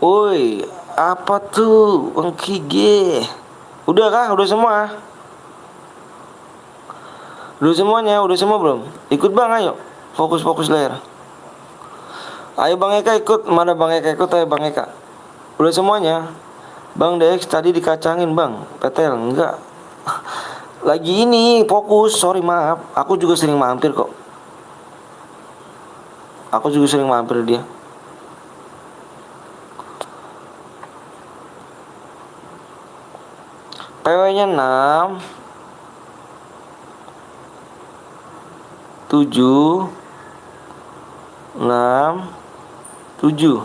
Oi, apa tuh Bang Kige? Udah kah? Udah semua? Udah semuanya? Udah semua belum? Ikut bang, ayo. Fokus layar. Ayo Bang Eka ikut. Mana Bang Eka ikut? Ayo Bang Eka. Udah semuanya? Bang Dex tadi dikacangin bang. Petel, enggak. Lagi ini fokus, sorry maaf. Aku juga sering mampir kok. Aku juga sering mampir dia. PW-nya 6 7 6 7.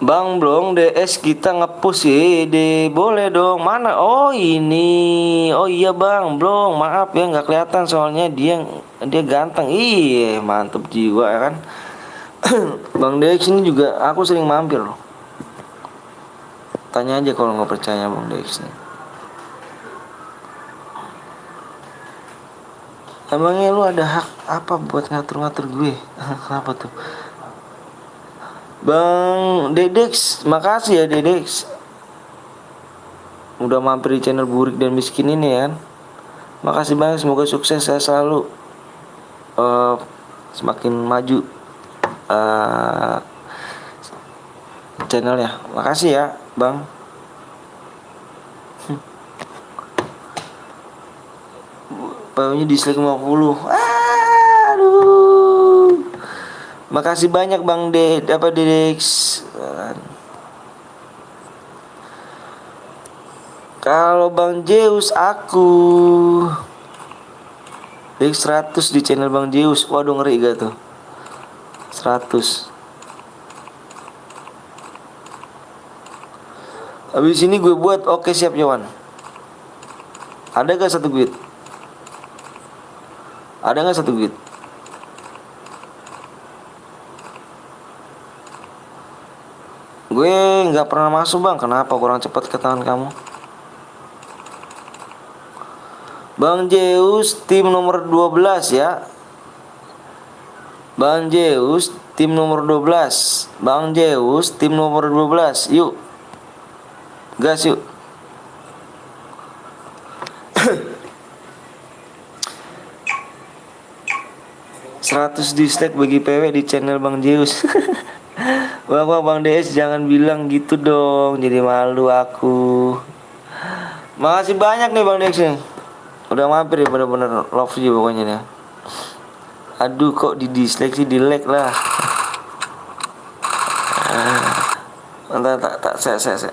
Bang Blong DS kita ngepush ya boleh dong. Mana? Oh ini. Oh iya Bang Blong, maaf ya nggak kelihatan soalnya dia ganteng. Iya mantep jiwa ya kan. Bang Dex ini juga aku sering mampir loh. Tanya aja kalau nggak percaya Bang Dex nih. Emangnya lu ada hak apa buat ngatur-ngatur gue? Kenapa tuh? Bang Dedex, makasih ya Dedex. Udah mampir di channel Burik dan Miskin ini ya kan. Makasih banyak, semoga sukses saya selalu semakin maju channelnya. Makasih ya Bang. Pokoknya dislike 50. Aduh. Makasih banyak Bang Dedex. Kalau Bang Zeus aku Dex 100 di channel Bang Zeus. Waduh ngeri gak tuh? 100. Habis ini gue buat oke siap Yowan. Ada gak satu duit? Ada gak satu duit? Gue nggak pernah masuk bang. Kenapa kurang cepat ke tangan kamu? Bang Zeus tim nomor 12 ya. Bang Zeus tim nomor 12. Bang Zeus tim nomor 12. Yuk. Gas yuk. Seratus dislike bagi PW di channel Bang Zeus. Wah Bang DS jangan bilang gitu dong, jadi malu aku. Makasih banyak nih Bang DS nih. Udah mampir ya, bener-bener love you pokoknya nih. Aduh kok di dislike sih, di like lah. Tak saya.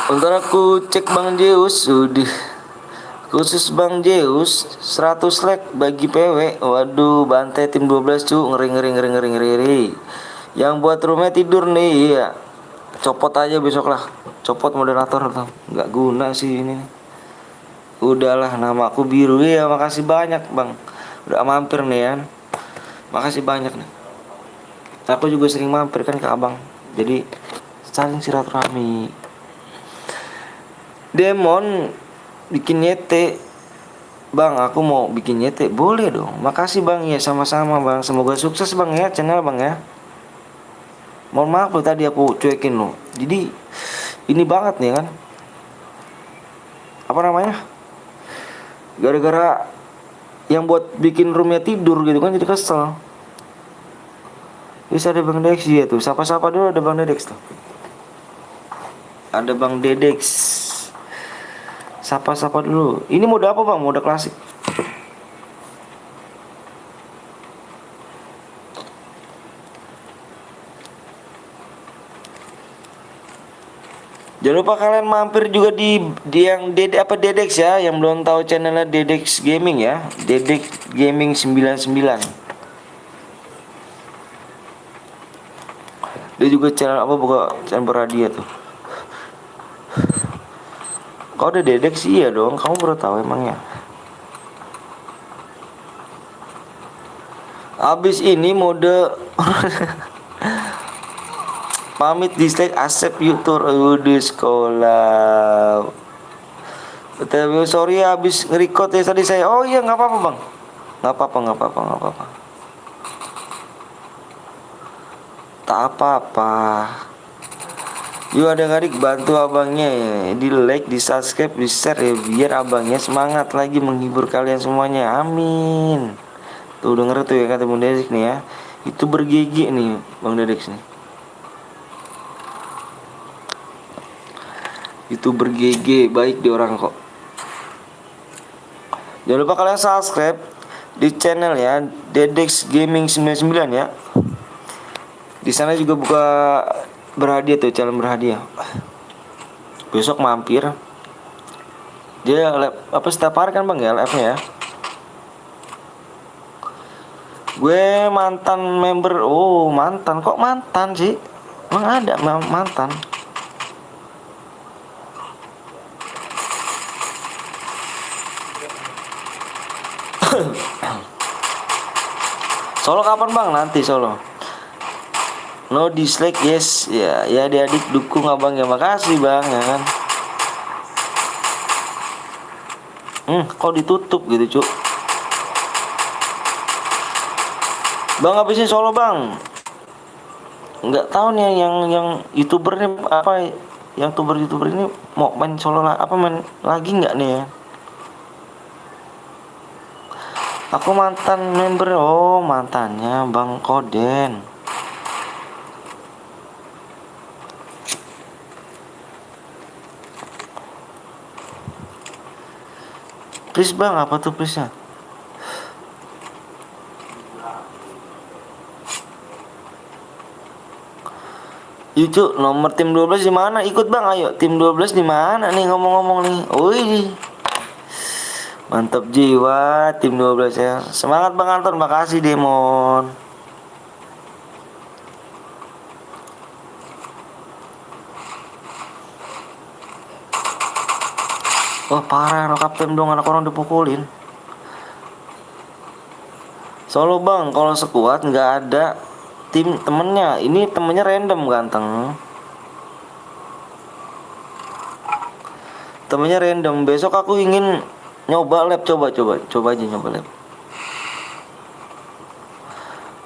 Bentar aku cek Bang Zeus. Udah. Khusus Bang Zeus 100 like bagi PW. Waduh, bantai tim 12 cu. Ngeri. Yang buat roomnya tidur nih. Iya. Copot aja besok lah. Copot moderator tuh. Nggak guna sih ini. Udahlah, nama aku biru ya. Makasih banyak Bang. Udah mampir nih ya. Makasih banyak nih. Aku juga sering mampir kan ke Abang. Jadi saling silaturahmi. Demon bikin nyete. Bang aku mau bikin nyete. Boleh dong. Makasih Bang ya, sama-sama Bang. Semoga sukses Bang ya channel Bang ya. Mohon maaf loh tadi aku cuekin loh. Jadi ini banget nih kan. Apa namanya? Gara-gara yang buat bikin roomnya tidur gitu kan, jadi kesel. Bisa ada Bang Dedex ya tuh. Sapa-sapa dulu, ada Bang Dedex tuh. Ada Bang Dedex. Sapa-sapa dulu. Ini mode apa Bang? Mode klasik. Jangan lupa kalian mampir juga di yang Dedex ya, yang belum tahu channelnya Dedex Gaming ya. Dedex Gaming 99. Dia juga channel apa, buka channel radio tuh. Kau udah dedek sih iya dong. Kamu baru tahu emangnya. Abis ini mode pamit dislike accept YouTube udah sekolah. Betul, sorry ya abis nge-record ya tadi saya. Oh iya nggak apa-apa bang. Nggak apa-apa, nggak apa-apa, nggak apa-apa. Tak apa-apa. Yuk adik-adik bantu abangnya ya. Di like, di subscribe, di share ya. Biar abangnya semangat lagi menghibur kalian semuanya. Amin. Tuh denger tuh ya kata Bang Dedek nih ya. Itu bergigi nih Bang Dedek nih. Itu bergigi baik di orang kok. Jangan lupa kalian subscribe di channel ya Dedex Gaming 99 ya. Di sana juga buka berhadiah tuh, channel berhadiah. Besok mampir. Dia apa setiap hari kan Bang ya live-nya ya. Gue mantan member. Oh, mantan. Kok mantan sih? Emang ada mantan. Solo kapan Bang? Nanti Solo. No dislike yes. Ya, ya adik-adik dukung abang ya. Makasih Bang ya kan. Kok ditutup gitu, Cuk? Bang habisin Solo Bang. Nggak tahu nih yang YouTuber nih apa yang YouTuber ini mau main Solo apa main lagi nggak nih ya? Aku mantan member. Oh mantannya Bang Koden. Please Bang, apa tuh please nya? Yuk Cuk, nomor tim 12 di mana? Ikut Bang, ayo. Tim 12 di mana nih ngomong-ngomong nih? Wih. Mantap jiwa tim 12 ya. Semangat Bang Anton, makasih Demon. Wah parah no kapten dong, anak orang dipukulin. Solo Bang, kalau sekuat nggak ada tim temennya. Ini temennya random ganteng. Temennya random. Besok aku ingin nyoba lab, coba aja nyoba lab.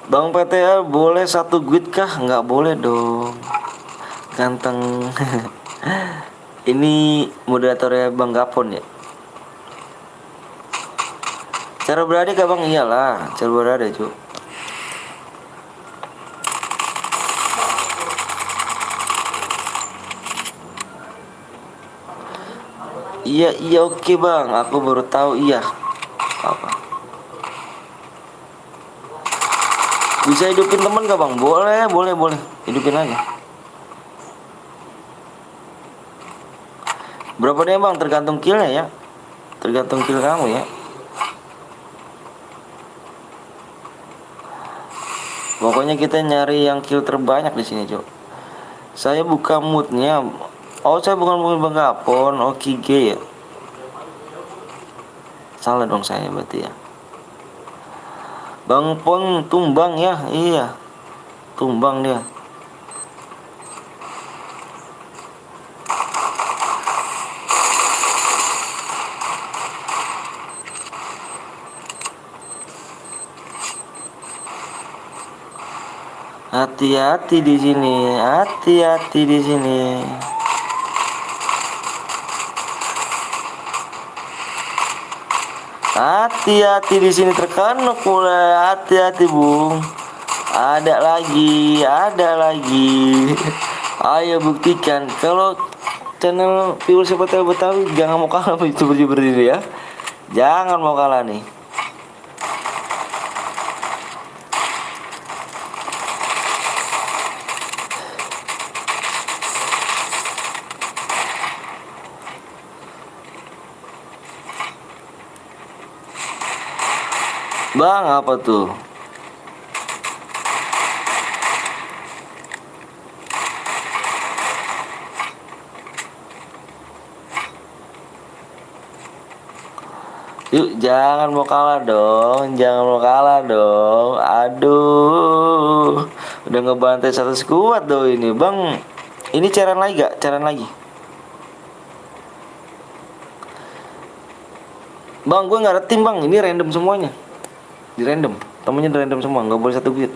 Bang PTA boleh satu guide kah? Nggak boleh dong. Ganteng. Ini moderatornya Bang Gapon ya. Cara berada kah Bang? Iyalah, cara berada cuy. Iya oke Bang, aku baru tahu iya. Apa? Bisa hidupin temen gak Bang? Boleh. Hidupin aja. Berapa dia Bang? Tergantung killnya ya. Tergantung kill kamu ya. Pokoknya kita nyari yang kill terbanyak di sini, Cok. Saya buka moodnya. Oh, saya bukan Bang Gapon, G ya. Salah dong saya berarti ya. Bang Pon tumbang ya, iya. Tumbang dia. Hati-hati di sini, hati-hati di sini. Hati-hati di sini terkena pula. Hati-hati Bung. Ada lagi. Ayo buktikan kalau channel viewer siapa tahu Betawi jangan mau kalah seperti ini ya. Jangan mau kalah nih. Bang, apa tuh? Yuk, jangan mau kalah dong, jangan mau kalah dong. Aduh, udah ngebantai satu skuad doh ini, bang. Ini cairan lagi gak? Cairan lagi, bang. Gue nggak ada tim bang, ini random semuanya, di random, temennya di random semua, nggak boleh satu guild.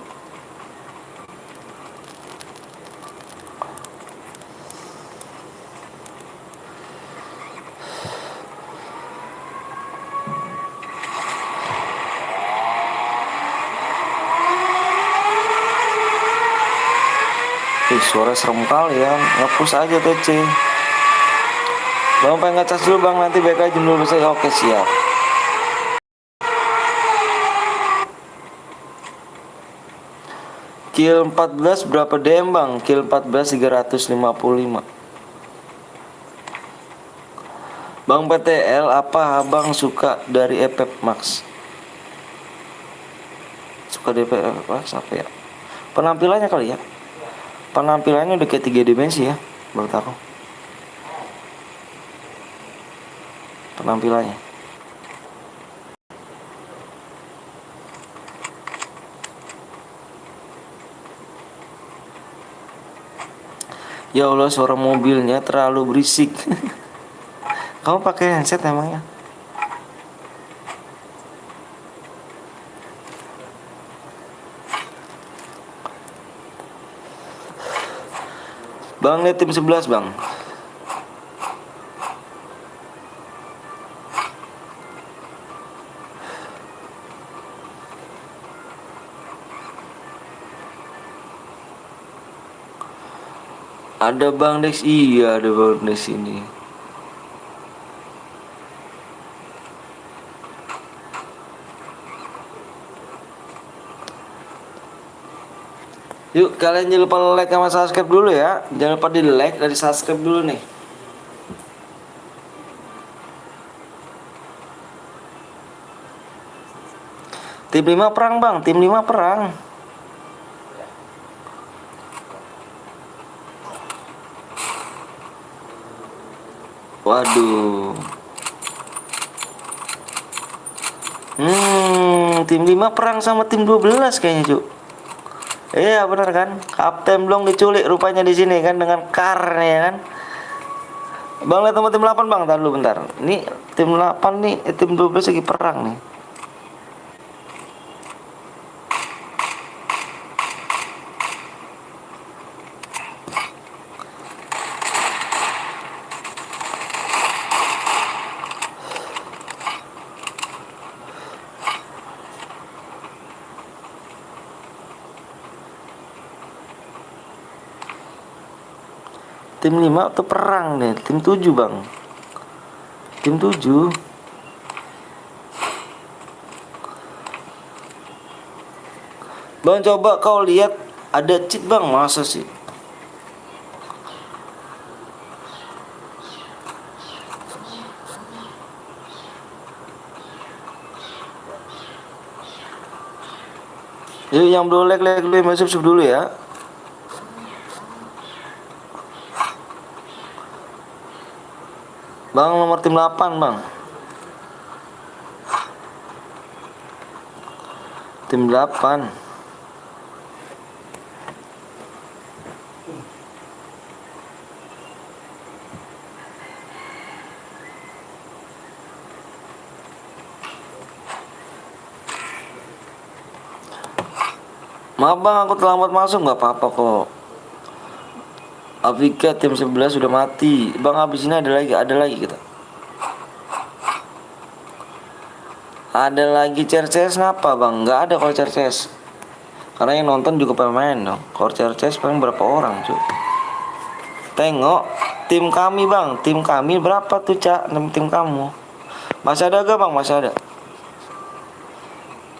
Ih, suara serem kali ya. Ngapus aja TC. Bang pengen ngecas dulu bang, nanti baik aja dulu saya. Oke siap. Kill 14 berapa DM bang? Kill 14 355. Bang PTL, apa abang suka dari EPEP Max? Suka dari EPEP Max apa ya? Penampilannya kali ya. Penampilannya udah kayak 3 dimensi ya, menurut aku. Penampilannya. Ya Allah, suara mobilnya terlalu berisik. Kamu pakai handset emangnya? Bang, lihat tim 11 bang. Ada Bang Dex, iya ada Bang Dex ini. Yuk kalian jangan lupa like sama subscribe dulu ya. Jangan lupa di like dan di subscribe dulu nih. Tim 5 perang bang, tim 5 perang. Waduh. Tim 5 perang sama tim 12 kayaknya, Cuk. Iya, benar kan? Kapten Blong diculik rupanya di sini kan dengan karnya ya kan. Bang, lihat sama tim 8, Bang. Tahan dulu bentar. Ini tim 8 nih, tim 12 lagi perang nih. Tim 5 tuh perang nih, tim 7 bang. Tim 7. Bang coba kau lihat ada cheat bang, masa sih? Yuk yang belum like dulu, yang subscribe dulu ya. Bang nomor tim 8 bang. Tim 8. Maaf bang, aku terlambat masuk, nggak apa-apa kok. Afrika tim 11 sudah mati. Bang habis ini ada lagi kita. Ada lagi Cerces ngapa bang? Nggak ada kalau Cerces. Karena yang nonton juga pemain dong. Kalau Cerces paling berapa orang cuy? Tengok tim kami bang. Tim kami berapa tuh cak? Tim kamu masih ada gak bang? Masih ada.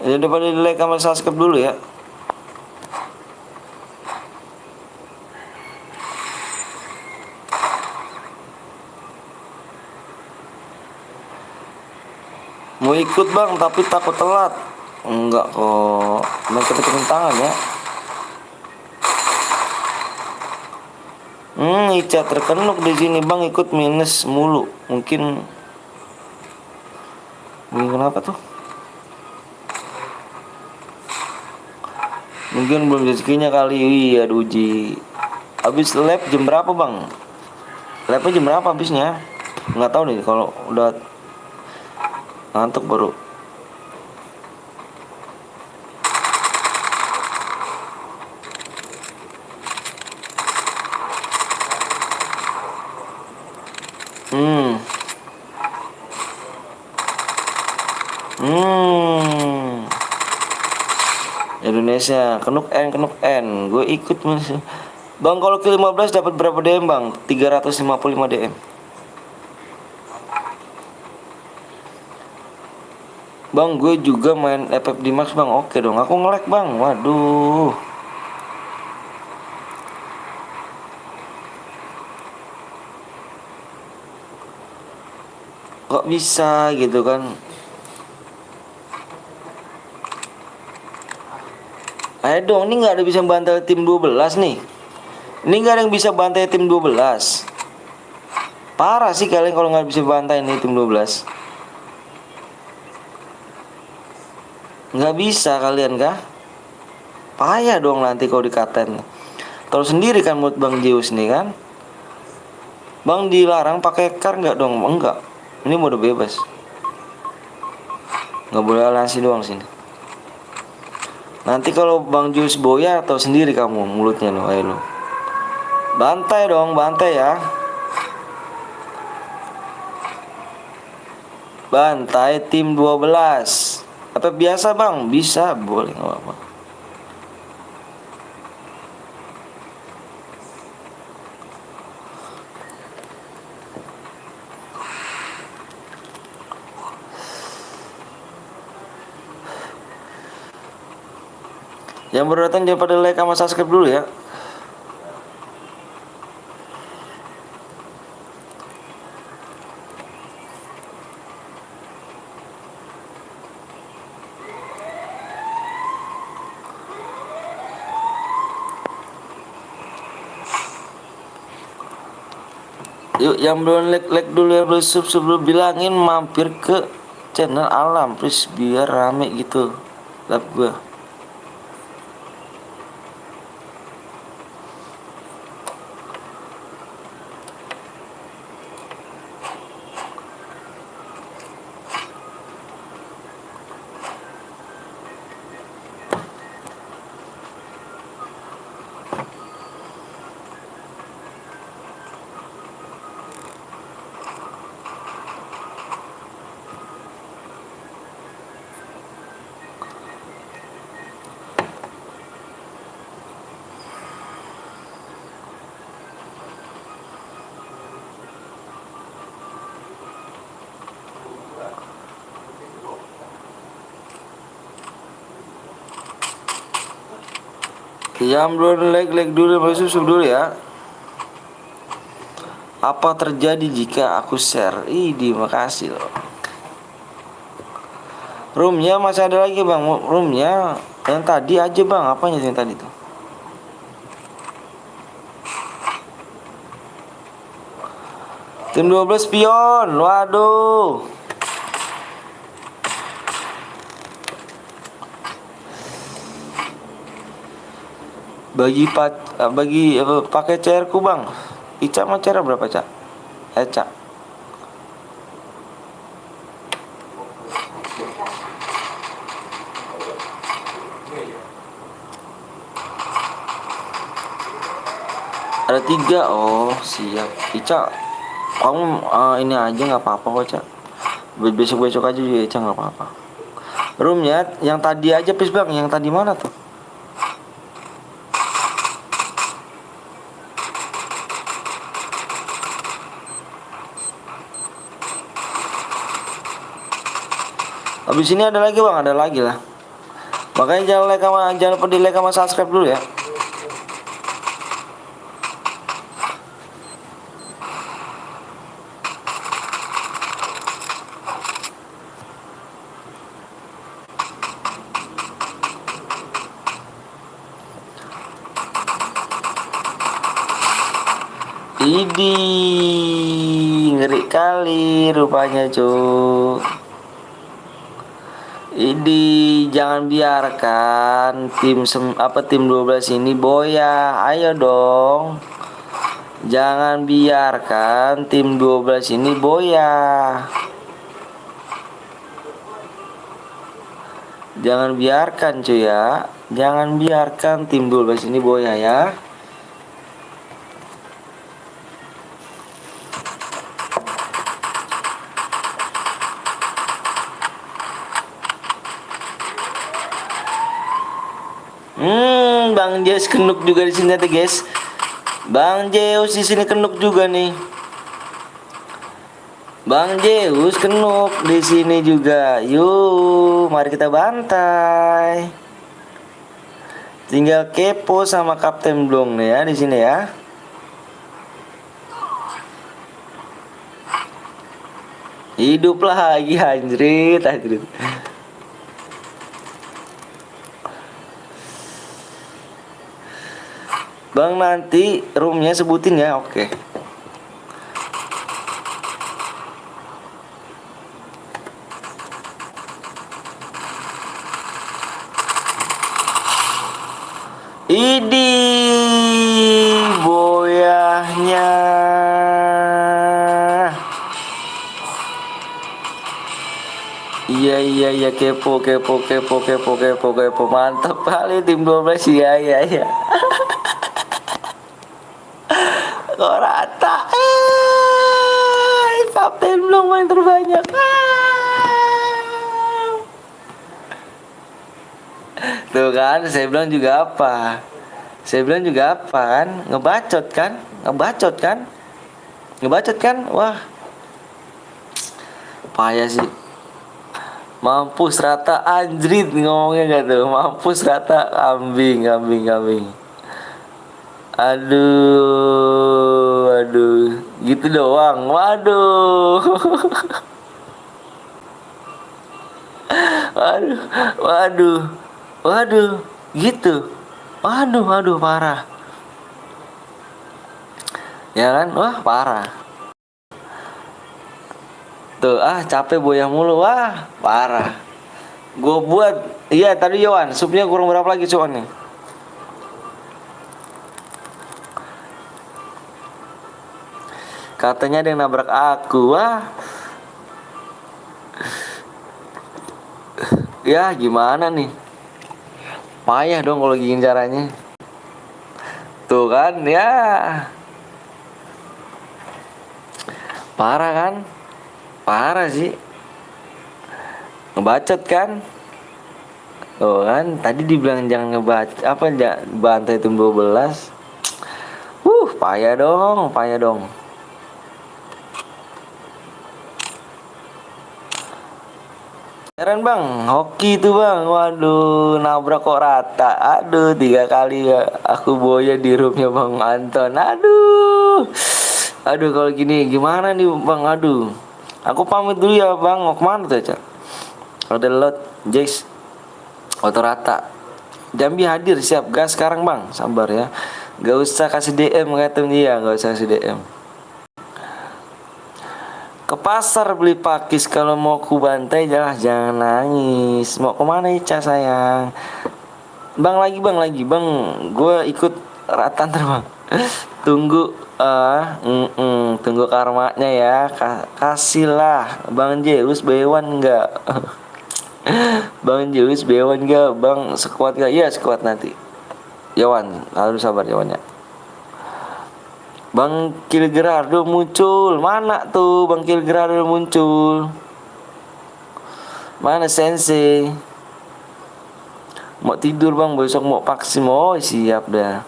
Jadi daripada di like sama subscribe dulu ya. Mau ikut bang tapi takut telat. Enggak kok, mereka pegang tangan ya. Ica terkenuk di sini bang, ikut minus mulu. Mungkin Ini kenapa tuh? Mungkin belum rezekinya kali. Iya, uji. Habis lab jam berapa bang? Labnya jam berapa habisnya? Nggak tahu nih, kalau udah ngantuk baru. Hmm. Hmm. Indonesia, kenuk N. Gue ikut mas. Bang, kalau ke 15 dapat berapa DM bang? 355 DM. Bang, gue juga main FF di Max bang. Oke dong, aku nge-lag bang. Waduh. Kok bisa gitu kan? Ayo dong, ini nggak ada bisa bantai tim 12 nih. Ini nggak ada yang bisa bantai tim 12. Parah sih kalian kalau nggak bisa bantai nih tim 12. Nggak bisa kalian kah? Payah dong nanti kalau dikatain. Tahu sendiri kan mood Bang Zeus nih kan? Bang dilarang pakai car nggak dong? Enggak. Ini mode bebas. Nggak boleh aliansi doang sini. Nanti kalau Bang Zeus boya tahu sendiri kamu mulutnya lo, ayo lo. Bantai dong, bantai ya. Bantai tim 12. Apa biasa bang? Bisa, boleh nggak apa-apa. Yang baru datang jangan pada like sama subscribe dulu ya. Yuk yang belum like dulu, yang belum sub dulu, bilangin mampir ke channel Alam please biar rame gitu live gue. Yang belum like dulu, belum sub dulu ya. Apa terjadi jika aku share? Terima kasih loh. Roomnya masih ada lagi bang. Roomnya yang tadi aja bang. Apanya yang tadi tuh? Tim 12 pion. Waduh. Bagi apa, pakai CR ku bang. Ica mau CR berapa cak? Cak. Ada 3. Oh siap. Ica kamu ini aja nggak apa-apa kok cak. Besok aja juga Ica nggak apa-apa. Roomnya yang tadi aja please bang. Yang tadi mana tuh? Habis ini ada lagi bang, ada lagi lah. Makanya jangan lupa di like sama subscribe dulu ya. Ngeri kali rupanya cuk. Ini jangan biarkan tim 12 ini boya. Ayo dong. Jangan biarkan tim 12 ini boya. Jangan biarkan cuy ya. Jangan biarkan tim 12 ini boya ya. Bang Zeus kenuk juga di sini tuh guys. Bang Zeus di sini kenuk juga nih. Bang Zeus kenuk di sini juga. Yuk, mari kita bantai. Tinggal kepo sama Kapten Blong nih ya di sini ya. Hidup lagi anjrit. Bang nanti roomnya sebutin ya, oke. Idi boyahnya. Iya kepo mantap kali tim 12 iya. Kok rata? Kapten belum main terbanyak. Tuh kan, saya bilang juga apa? Kan? Ngebacot kan? Wah. Payah sih. Mampus rata anjrit ngomongnya gak tuh? Mampus rata kambing. Aduh, gitu doang. Waduh. Waduh, gitu. Waduh, parah. Ya kan? Wah, parah. Tuh, capek boyah mulu. Wah, parah. Gue buat, iya tadi Yohan, supnya kurang berapa lagi cuman nih? Katanya ada yang nabrak aku. Wah. Ya gimana nih? Payah dong kalau gini caranya. Tuh kan ya. Parah kan? Parah sih. Ngebacot kan? Tuh kan tadi dibilang jangan bantai tim 12. Payah dong. Heran bang, hoki itu bang. Waduh, nabrak kok rata. Aduh, 3 kali ya aku boya di roomnya bang Anton. Aduh, kalau gini gimana nih bang? Aduh, aku pamit dulu ya bang. Mau kemana tuh Cak? Ada lot, Jace, auto rata. Jambi hadir siap gas sekarang bang. Sabar ya. Gak usah kasih DM katanya dia, gak usah kasih DM. Ke pasar beli pakis, kalau mau ku bantai jangan nangis. Mau kemana Ica sayang? Bang lagi bang, gue ikut ratan terbang. Tunggu tunggu karmanya ya. Kasihlah Bang Zeus B1 enggak? Bang Zeus B1 enggak? Bang sekuat enggak? Iya sekuat nanti. Yawan, harus sabar Yawan ya. Bang Kilgerardo muncul. Mana tuh Bang Kilgerardo muncul? Mana Sensei? Mau tidur bang, besok mau vaksin. Oh siap dah.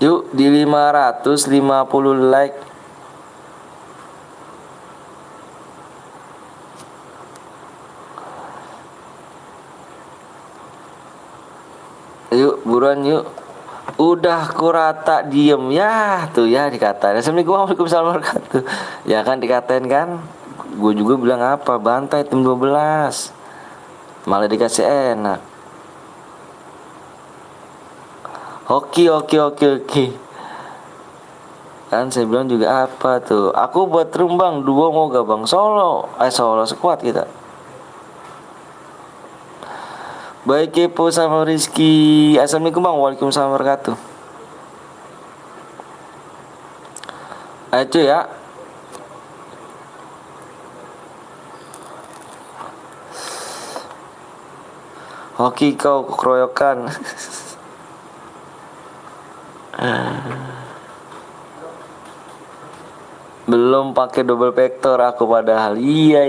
Yuk di 550 like. Yuk buruan yuk. Udah kurata diem ya tuh ya dikatain. Assalamualaikum warahmatullahi wabarakatuh. Ya kan dikatain kan. Gue juga bilang apa, bantai tim 12. Malah dikasih enak. Hoki. Kan saya bilang juga apa tuh? Aku buat room bang, duo mau gak bang? Solo squad kita. Baik Kepo sama Rizky. Assalamualaikum bang. Waalaikumsalam warahmatullahi wabarakatuh. Ayo cuy ya. Hoki kau keroyokan. Belum pakai double vector aku padahal. Iya.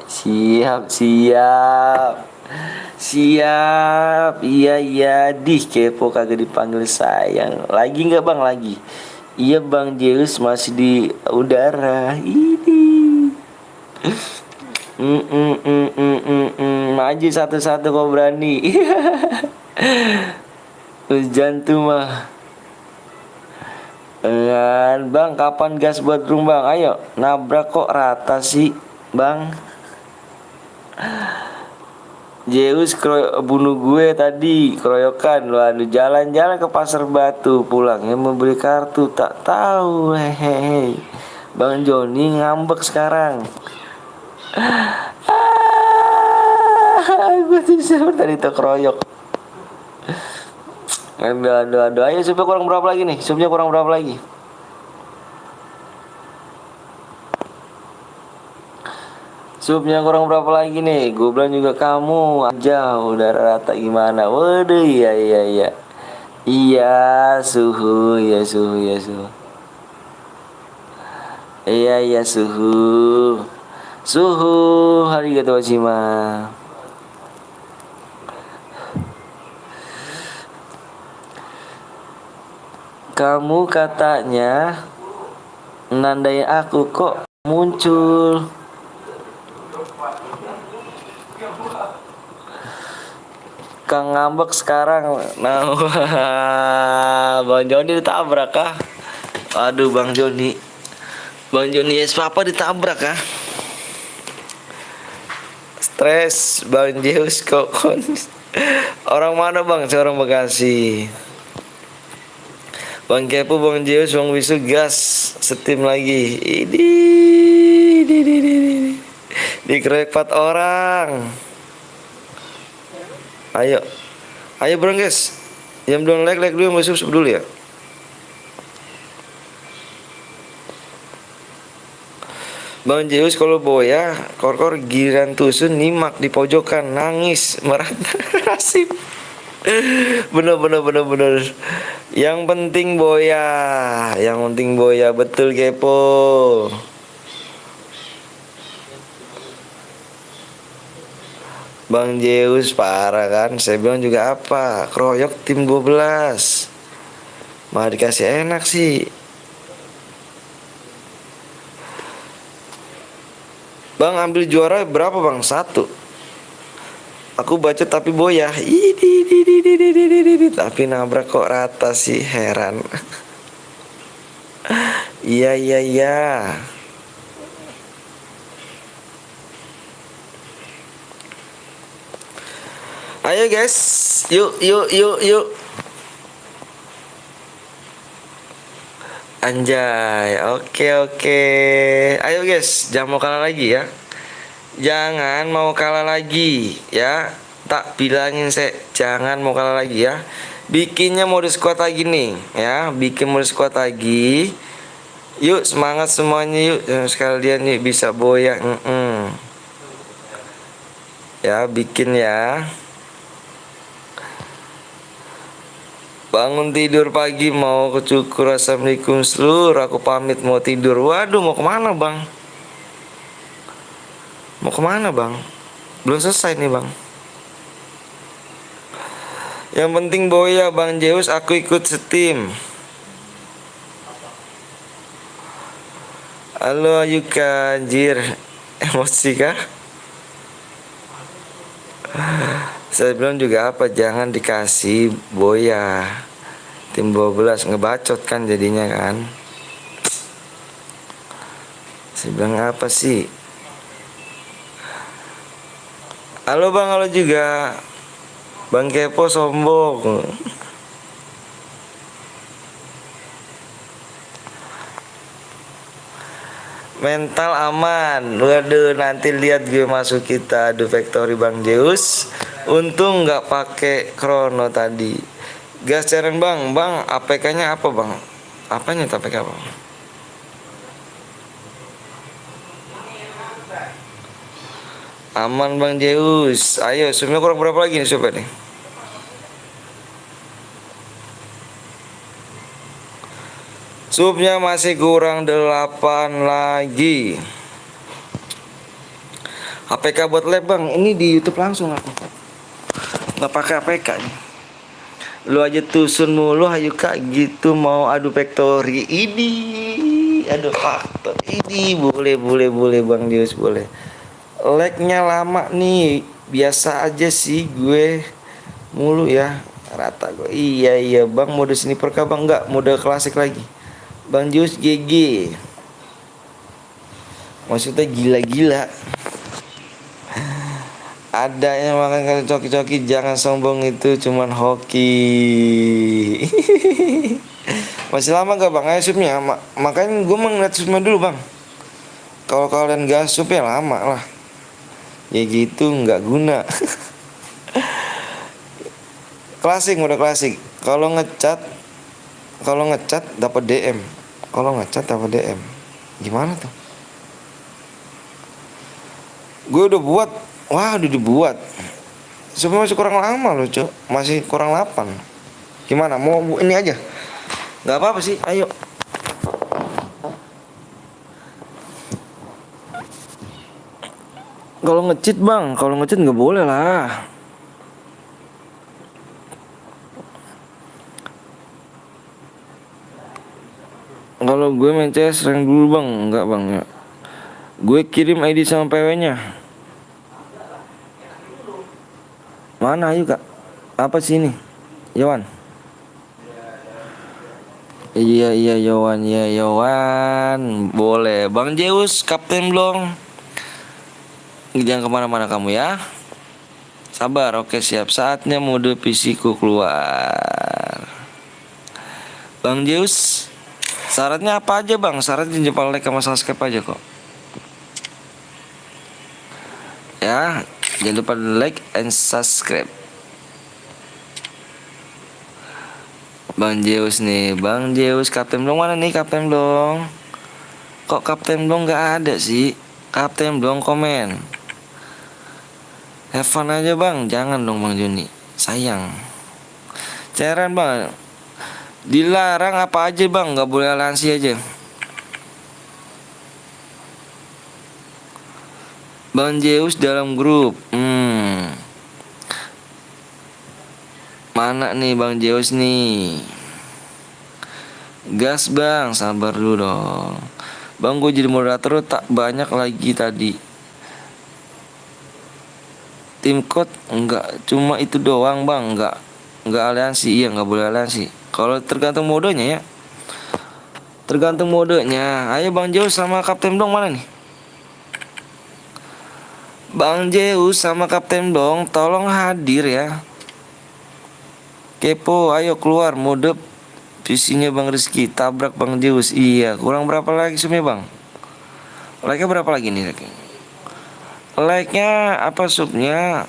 Siap. Iya. Dih Kepo kagak dipanggil sayang. Lagi nggak bang lagi? Iya bang Zeus masih di udara. Ini. Maju satu-satu kau berani. Hujan tuh mah. Bang kapan gas buat room bang? Ayo nabrak kok rata sih bang. Zeus bunuh gue tadi keroyokan. Lalu jalan-jalan ke pasar batu, pulangnya membeli kartu tak tahu. Hehehe. Bang Joni ngambek sekarang. Gue tuh tadi tuh keroyok. Aduh. Ayo supnya kurang berapa lagi nih? Supnya kurang berapa lagi? Supnya kurang berapa lagi nih? Gue bilang juga kamu aja udah rata gimana? Waduh iya. Iya suhu. Iya suhu. Arigatou gozaimasu. Kamu katanya nandain aku kok muncul. Kang ngambek sekarang. Nah, Bang Joni ditabrak kah? Aduh Bang Joni yes papa ditabrak kah? Stres Bang Zeus kok. Orang mana bang? Seorang Bekasi. Bang Kepo, Bang Zeus, Bang Wisu gas setim lagi. Ini dikeroyok 4 orang. Ayo bro guys. Yang belum like dulu, yang belum subscribe dulu ya. Bang Zeus kalau boya kor giliran tusun nimak di pojokan nangis merata nasib. Bener. Yang penting boya betul Kepo. Bang Zeus parah kan. Saya bilang juga apa? Keroyok tim 12. Malah dikasih enak sih. Bang ambil juara berapa bang? 1. Aku baca tapi boya. Tapi nabrak kok rata sih, heran. Iya. Ayo guys, yuk. Anjay, oke. Ayo guys, jangan mau kalah lagi ya. Jangan mau kalah lagi ya. Tak bilangin saya, jangan mau kalah lagi ya. Bikinnya mode squad lagi nih ya. Bikin mode squad lagi. Yuk semangat semuanya yuk. Sekalian yuk bisa boya. Ya bikin ya. Bangun tidur pagi mau ke Cukur. Assalamualaikum seluruh. Aku pamit mau tidur. Waduh mau kemana bang? Belum selesai nih bang. Yang penting boya Bang Zeus, aku ikut setim. Halo Ayuka, anjir. Emosi kah? Saya bilang juga apa? Jangan dikasih boya. Tim 12 ngebacot kan jadinya kan. Saya bilang apa sih? Halo bang, halo juga. Bang Kepo sombong. Mental aman. Waduh, nanti lihat gue masuk kita adu factory Bang Zeus. Untung nggak pakai krono tadi. Gas ceren Bang. Bang, APK-nya apa Bang? Apanya APK Bang? Aman Bang Zeus. Ayo, supnya kurang berapa lagi nih supnya nih? Supnya masih kurang 8 lagi. APK buat lab Bang. Ini di YouTube langsung aku. Nggak pakai APK nih. Lu aja tusun mulu hayu kak gitu mau adu factory ini. Aduh faktor ini boleh Bang Zeus boleh. Lag-nya lama nih. Biasa aja sih gue mulu ya. Rata gue. Iya Bang, mode sniper kah Bang? Enggak, mode klasik lagi. Bang Zeus GG. Maksudnya gila-gila. Ada yang makan coki-coki, jangan sombong, itu cuman hoki. Masih lama gak Bang? Ayo supnya. Makanya gue mau ngeliat supnya dulu Bang. Kalau kalian gas supnya lama lah. Ya gitu nggak guna. Klasik, mode klasik. Kalau ngecat dapat DM. Kalau ngecat dapat DM. Gimana tuh? Gue udah buat. Wah, udah dibuat. Supaya masih kurang lama loh, Cok. Masih kurang 8. Gimana? Mau ini aja? Nggak apa-apa sih. Ayo. Kalau nge-cheat Bang, kalau nge-cheat nggak boleh lah. Kalau gue main CS rank dulu Bang, enggak Bang ya. Gue kirim ID sama PW-nya. Mana ayo Kak? Apa sih ini? Yowan. Iya Yowan, ya Yowan. Boleh. Bang Zeus, Kapten Blong. Jangan kemana-mana kamu ya. Sabar, oke siap. Saatnya mode PC ku keluar. Bang Zeus, syaratnya apa aja Bang? Syaratnya jempol like sama subscribe aja kok. Ya, jangan lupa like and subscribe. Bang Zeus nih, Bang Zeus, Kapten Blong mana nih Kapten Blong? Kok Kapten Blong nggak ada sih? Kapten Blong komen. Have fun aja Bang, jangan dong Bang Joni, sayang. Cairan Bang, dilarang apa aja Bang, nggak boleh aliansi aja. Bang Zeus dalam grup. Mana nih Bang Zeus nih? Gas Bang, sabar dulu dong. Bang, gue jadi moderator tak banyak lagi tadi. Tim code enggak, cuma itu doang Bang, enggak aliansi. Iya, enggak boleh aliansi. Kalau tergantung modenya ya. Tergantung modenya. Ayo Bang Zeus sama Kapten Blong mana nih? Bang Zeus sama Kapten Blong tolong hadir ya. Kepo, ayo keluar mode PC-nya Bang Rizky. Tabrak Bang Zeus. Iya, kurang berapa lagi supnya Bang? Like-nya berapa lagi nih? Like-nya apa supnya?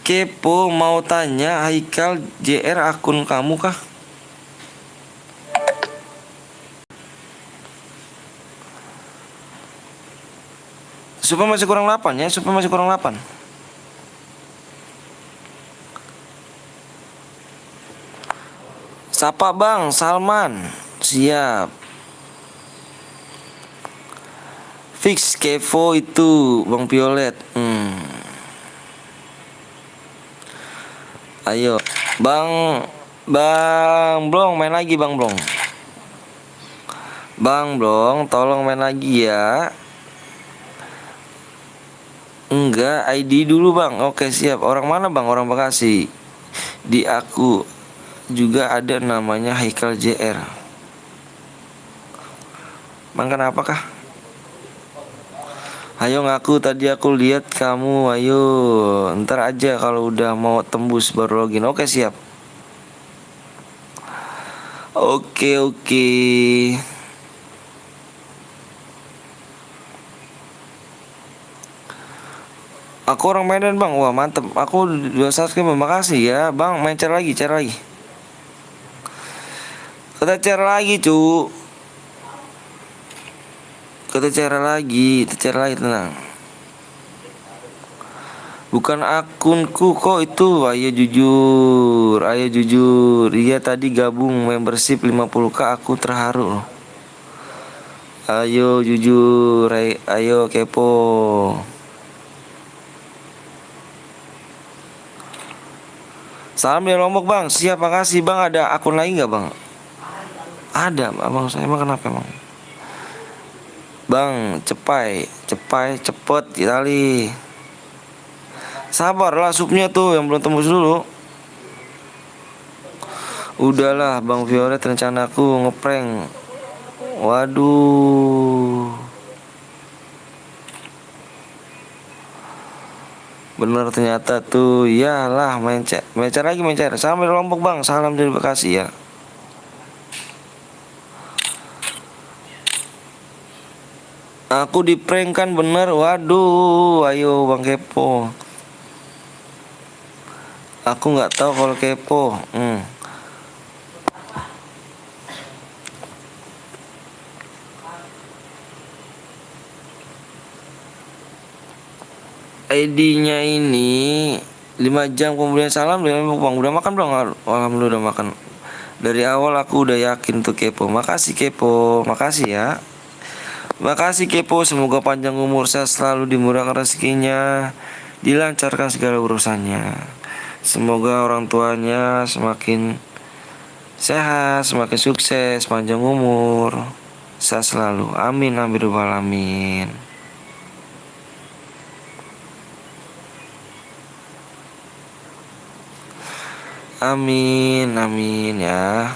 Kepo mau tanya Haikal JR akun kamu kah? Supaya masih kurang 8 ya, supaya masih kurang 8. Sapa Bang Salman. Siap. Fix Kevo itu Bang Violet. Ayo Bang Blong main lagi Bang Blong. Bang Blong tolong main lagi ya. Enggak, ID dulu Bang. Oke siap. Orang mana Bang? Orang Bekasi. Di aku juga ada namanya Haikal JR. Bang kenapa kah? Ayo ngaku, tadi aku lihat kamu. Ayo, ntar aja kalau udah mau tembus baru login. Oke siap. Oke oke. Aku orang Medan bang. Wah mantep. Aku 2 subscribe. Makasih ya bang. Main cari lagi, cari lagi. Kita cari lagi cu. Kita cari lagi tenang. Bukan akunku kok itu. Ayo jujur. Iya tadi gabung membership 50k. Aku terharu loh. Ayo jujur. Ayo kepo. Salam dari Lombok bang. Siap, makasih bang. Ada akun lagi nggak bang? Ada abang saya. Emang kenapa emang? Bang cepet kali. Sabarlah supnya tuh yang belum tembus dulu. Udahlah bang Violet, rencanaku ngeprank. Waduh. Bener ternyata tuh. Iyalah main lagi. Salam dari Lombok bang. Salam dari Bekasi ya. Aku di prank kan bener. Waduh. Ayo bang kepo. Aku nggak tahu kalau kepo. ID-nya ini 5 jam kemudian. Salam dari Lombok bang. Udah makan belum? Alhamdulillah udah makan. Dari awal aku udah yakin tuh kepo. Makasih kepo. Makasih ya. Makasih kepo. Semoga panjang umur, saya selalu dimurahkan rezekinya, dilancarkan segala urusannya. Semoga orang tuanya semakin sehat, semakin sukses, panjang umur, sehat selalu. Amin amin rabbal alamin. Amin amin ya.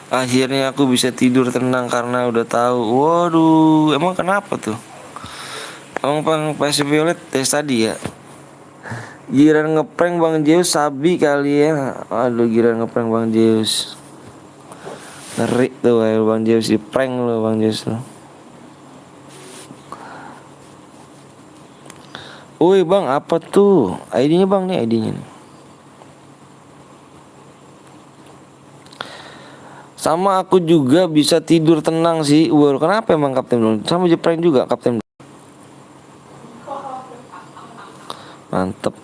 Akhirnya aku bisa tidur tenang karena udah tahu. Waduh, emang kenapa tuh? Emang bang PSV Violet tes tadi ya. Giran ngeprank Bang Zeus sabi kali ya. Aduh, giran ngeprank Bang Zeus. Ngeri tuh ayo Bang Zeus, di prank lo Bang Zeus lo. Woi bang, apa tuh? ID-nya bang nih, ID-nya nih. Sama aku juga bisa tidur tenang sih. Wah, kenapa emang Kapten belum? Sama aja prank juga Kapten. Mantep.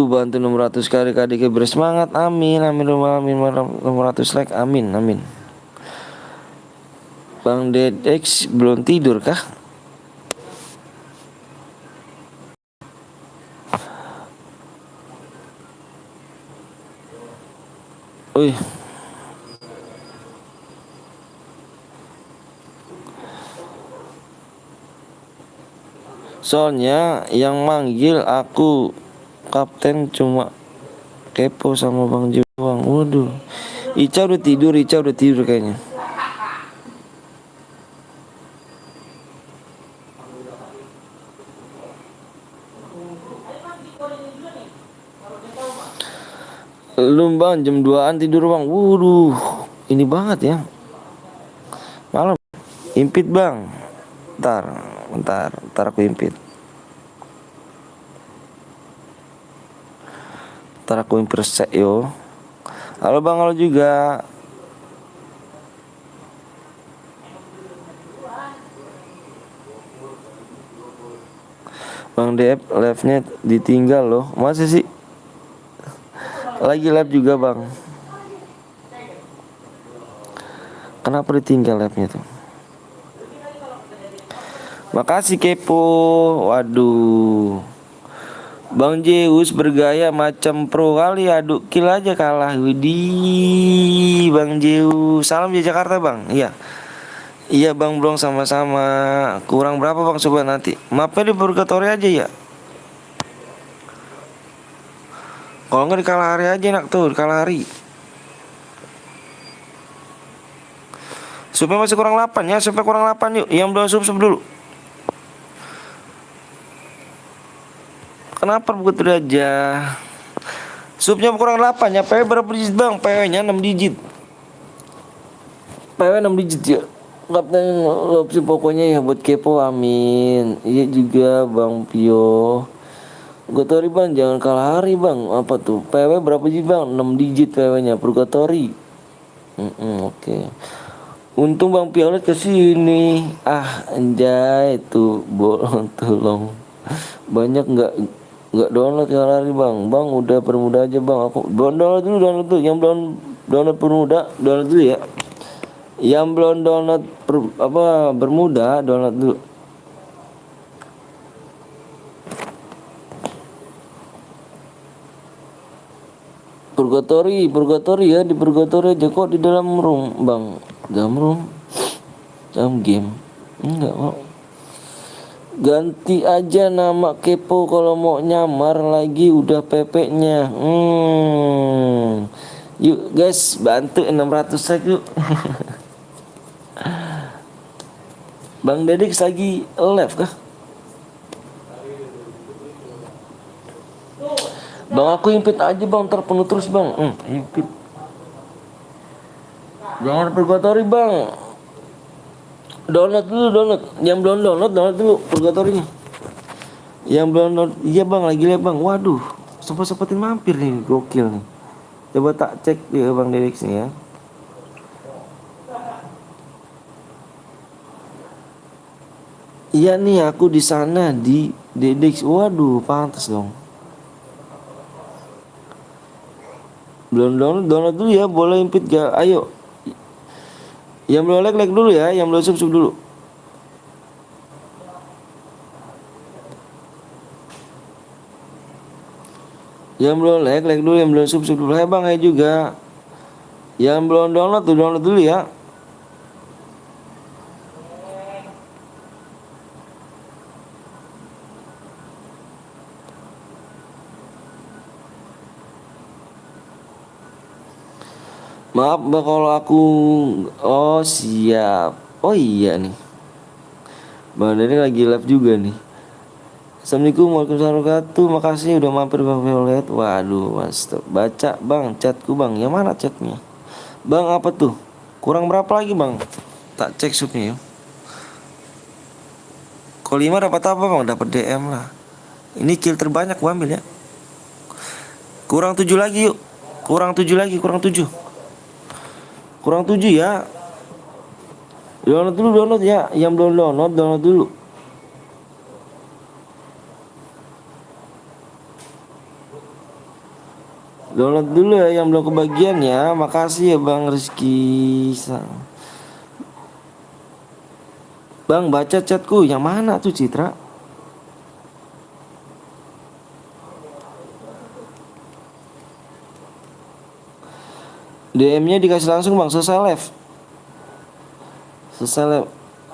Bantu 600 kali KDK bersemangat. Amin amin amin 600 like. Amin amin. Bang Dedex belum tidur kah? Wih. Soalnya yang manggil aku Kapten cuma kepo sama Bang Juang. Waduh. Ica udah tidur kayaknya. Lu bang jam 2-an tidur bang. Waduh, ini banget ya. Malam. Impit bang. Bentar aku impit. Ntar aku impersek yo. Halo bang, halo juga. Bang Dep live-nya ditinggal loh. Masa sih? Lagi live juga bang. Kenapa ditinggal live-nya tuh? Makasih kepo. Waduh. Bang Zeus bergaya macam pro kali, aduk kill aja kalah. Widih, Bang Zeus. Salam di Jakarta bang. Iya bang, belum sama-sama. Kurang berapa bang, coba nanti. Mapnya di Purgatory aja ya. Kalau nggak di Kalahari aja enak tuh, di Kalahari. Supnya masih kurang 8 ya, supnya kurang 8 yuk. Yang belum sup dulu. Kenapa begitu aja? Supnya kurang 8 ya. PW berapa digit bang? PW nya 6 digit. PW 6 digit ya. Kapten opsi pokoknya ya buat kepo, amin. Iya juga Bang Pio. Purgatory bang, jangan kalah hari bang. Apa tuh? PW berapa digit bang? 6 digit PW nya Purgatory. Oke. Untung Bang Piolet kesini. Anjay tuh bolong tolong. Banyak nggak download ya lari bang. Bang udah permudah aja bang. Aku download dulu. Yang belum download permudah download dulu ya. Yang belum download bermuda download dulu. Purgatory ya, di Purgatory aja kok di dalam room bang. Dalam game enggak mau. Ganti aja nama kepo kalau mau nyamar lagi, udah PP nya. Yuk guys, bantu 600 like yuk. Bang Dedek lagi live kah? Bang aku impit aja bang, terpenuh terus bang. Impit. Jangan Purgatory bang. Download dulu. Yang belum download dulu Purgatory-nya. Yang belum download, iya bang lagi live bang. Waduh, sempetin mampir nih, gokil nih. Coba tak cek ya Bang Dedek nih ya. Iya nih aku di sana di Dedek. Waduh, pantas dong. Belum download dulu ya, boleh impit gak? Ayo. Yang belum like dulu ya, yang belum sub dulu. Yang belum like dulu, yang belum sub dulu. Hai bang, hai juga. Yang belum download dulu ya. Maaf bang kalau aku. Oh siap. Oh iya nih, Bang Dedek lagi live juga nih. Assalamualaikum warahmatullahi wabarakatuh. Makasih udah mampir Bang Violet. Waduh mas, baca bang chatku bang. Yang mana chatnya? Bang apa tuh? Kurang berapa lagi bang? Tak cek subnya ya. Kalau 5 dapat apa bang? Dapat DM lah. Ini kill terbanyak gua ambil ya. Kurang 7 lagi yuk. Kurang 7 ya. Download ya. Yang belum download dulu. Download dulu ya yang belum kebagian ya. Makasih ya Bang Rizky. Bang baca chatku. Yang mana tuh Citra? DM-nya dikasih langsung bang. Selesai live.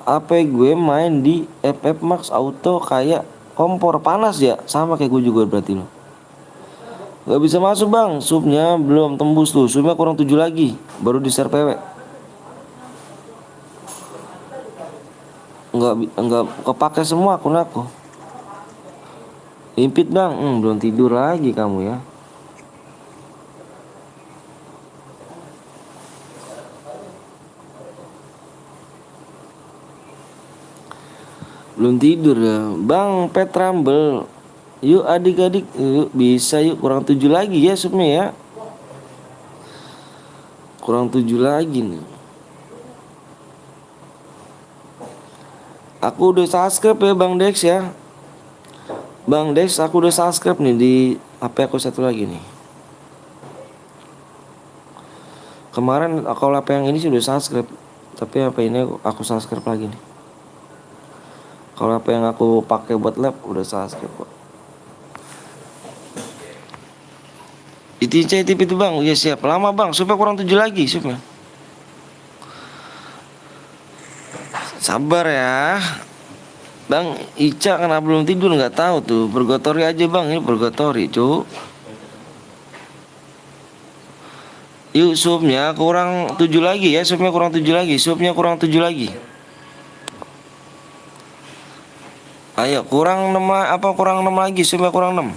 Apa gue main di FF Max Auto kayak kompor panas ya. Sama kayak gue juga berarti lo. Gak bisa masuk bang, subnya belum tembus tuh. Subnya kurang 7 lagi, baru di share PW. Enggak kepake semua akun aku. Impit bang, belum tidur lagi kamu ya. Belum tidur ya bang. Petrambel. Yuk adik-adik, yuk bisa yuk. Kurang 7 lagi ya subnya ya. Kurang 7 lagi nih. Aku udah subscribe ya Bang Dex ya. Bang Dex aku udah subscribe nih di HP aku satu lagi nih. Kemarin kalau HP yang ini sih udah subscribe, tapi HP ini aku subscribe lagi nih. Kalau HP yang aku pakai buat lab udah subscribe kok. Itica TV itu bang, ya siap. Lama bang, supaya kurang 7 lagi supaya. Sabar ya. Bang Ica karena belum tidur nggak tahu tuh. Purgatory aja bang, ini Purgatory cuk. Yuk supnya kurang 7 lagi ya, supnya kurang 7 lagi, supnya kurang 7 lagi. Ayo kurang 6 apa kurang 6 lagi, supnya kurang 6.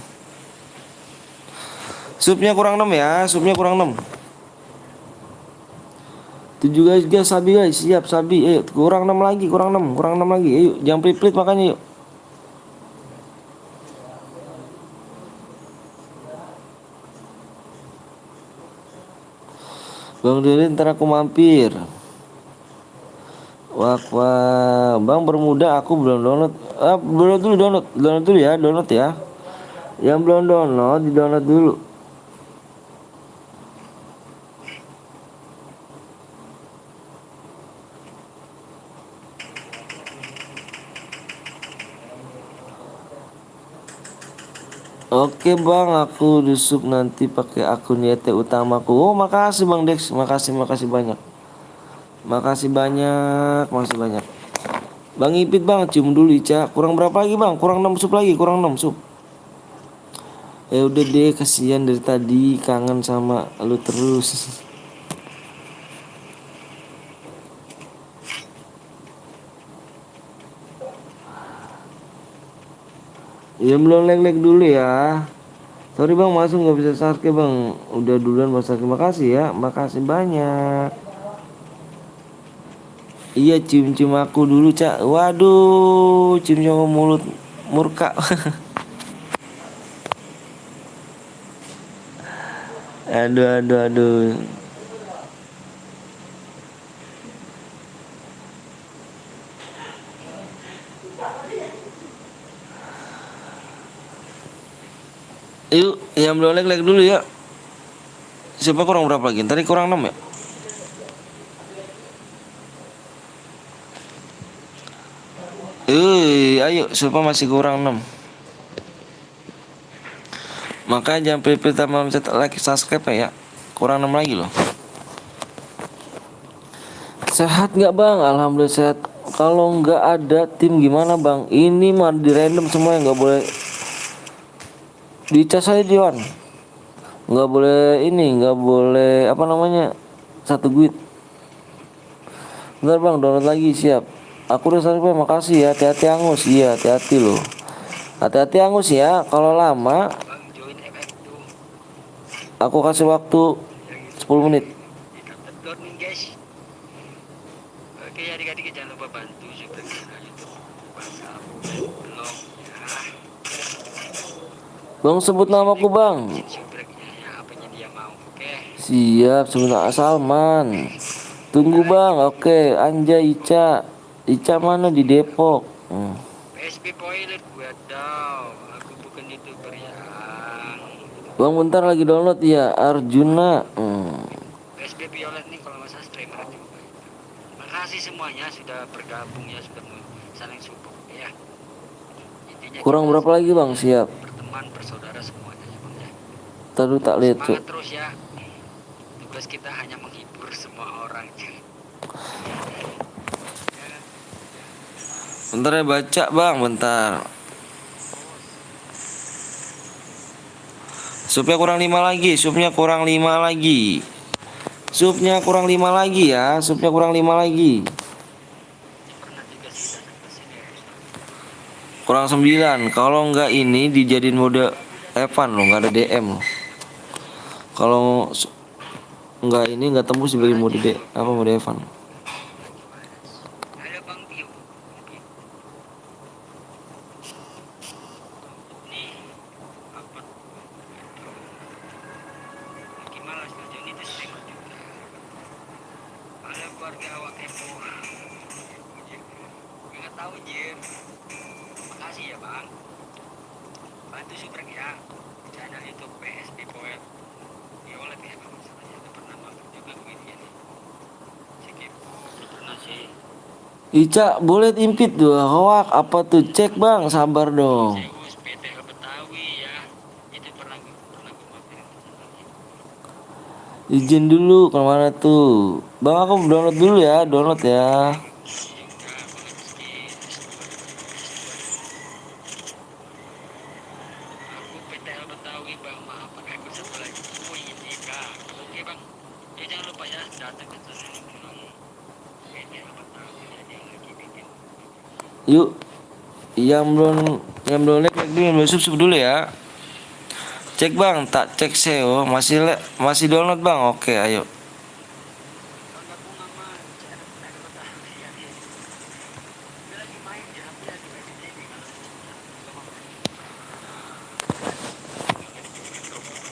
Supnya kurang 6 ya, supnya kurang 6. 7 guys, guys, sabi guys, siap sabi. Ayo kurang 6 lagi, kurang 6, kurang 6 lagi. Ayo jangan pelit-pelit makanya yuk. Bang Diri ntar aku mampir. Wah, wah, Bang Bermuda aku belum download. Download dulu, download dulu ya, download ya. Yang belum download, di download dulu. Oke Bang, aku disup nanti pakai akun YT utamaku. Oh makasih Bang Dex, makasih banyak. Makasih banyak, makasih banyak. Bang Ipit Bang, cium dulu Ica. Kurang berapa lagi Bang? Kurang 6 sup lagi, kurang 6 sup. Ya udah deh, kasihan dari tadi kangen sama lu terus. Ya belum leg-leg dulu ya. Sorry Bang, masuk nggak bisa sarke Bang. Udah duluan Mas Sarke, makasih ya, makasih banyak. Iya cium-cium aku dulu Cak. Waduh, cium-cium mulut murka. Aduh, aduh, aduh. Yuk, yang belum leg dulu ya. Siapa kurang berapa lagi? Tadi kurang 6 ya? Ayo, siapa masih kurang 6. Makanya jangan pilih-pilih tambah mencet like, subscribe ya. Kurang 6 lagi loh. Sehat nggak Bang? Alhamdulillah sehat. Kalau nggak ada tim gimana Bang? Ini mah di random semua, yang nggak boleh dicas aja Dion. Nggak boleh ini, nggak boleh apa namanya, satu guit. Bentar Bang, download lagi, siap. Aku udah subscribe, makasih ya. Hati-hati Angus, iya hati-hati loh. Hati-hati Angus ya, kalau lama aku kasih waktu 10 menit. Oke adik-adik jangan lupa bantu subscribe channel YouTube, WhatsApp, blog ya. Bang sebut namaku Bang. Subscribe-nya ya, apanya dia mau. Oke. Siap, sebentar Salman. Tunggu Bang, oke. Anjay Ica. Ica mana di Depok? PSP Toilet wadaw, aku bukan YouTuber yang Bang bentar lagi download ya, Arjuna. PSP Violet nih kalau nggak salah streamer juga. Makasih semuanya sudah bergabung ya, sudah saling support ya. Intinya Kurang kita berapa lagi Bang? Siap. berteman bersaudara semuanya ya Bang ya. Tadi tak lihat tuh. Semangat terus ya. Tugas kita hanya menghibur semua orang. Bentar ya baca Bang, bentar. Supnya kurang 5 lagi, supnya kurang 5 lagi. Supnya kurang 5 lagi ya, supnya kurang 5 lagi. Kurang 9. Kalau enggak ini dijadiin mode Evan loh, nggak ada DM loh. Kalau enggak ini enggak tembus dibagi mode mode Evan. Halo Bang Tio. Nih, apa? Gimana setuju ini tuh streamer juga. Halo keluarga awak Epo. Nggak tahu Jim. Makasih ya Bang. Bantu subrek ya. Channel YouTube PSP Poet. Violet ya Bang. Saya udah pernah mampir juga ke media nih. Sikip. Udah pernah sih. Ica boleh impit dua hoak apa tuh, cek Bang, sabar dong. Zeus PTL Betawi ya. Itu pernah gue mampir. Izin dulu kemana tuh Bang, aku download dulu ya, download ya. Aku PTL Betawi Bang, maaf pakai aku satu lagi. Oh iya Kak. Oke Bang. Yuk, yang belum like dulu, yang belum subscribe dulu ya. Cek bang, tak cek SEO masih download bang. Oke, ayo. Kalau bunga mah saya ada kota iya dia. Dia lagi main di HP lagi main di TV kalau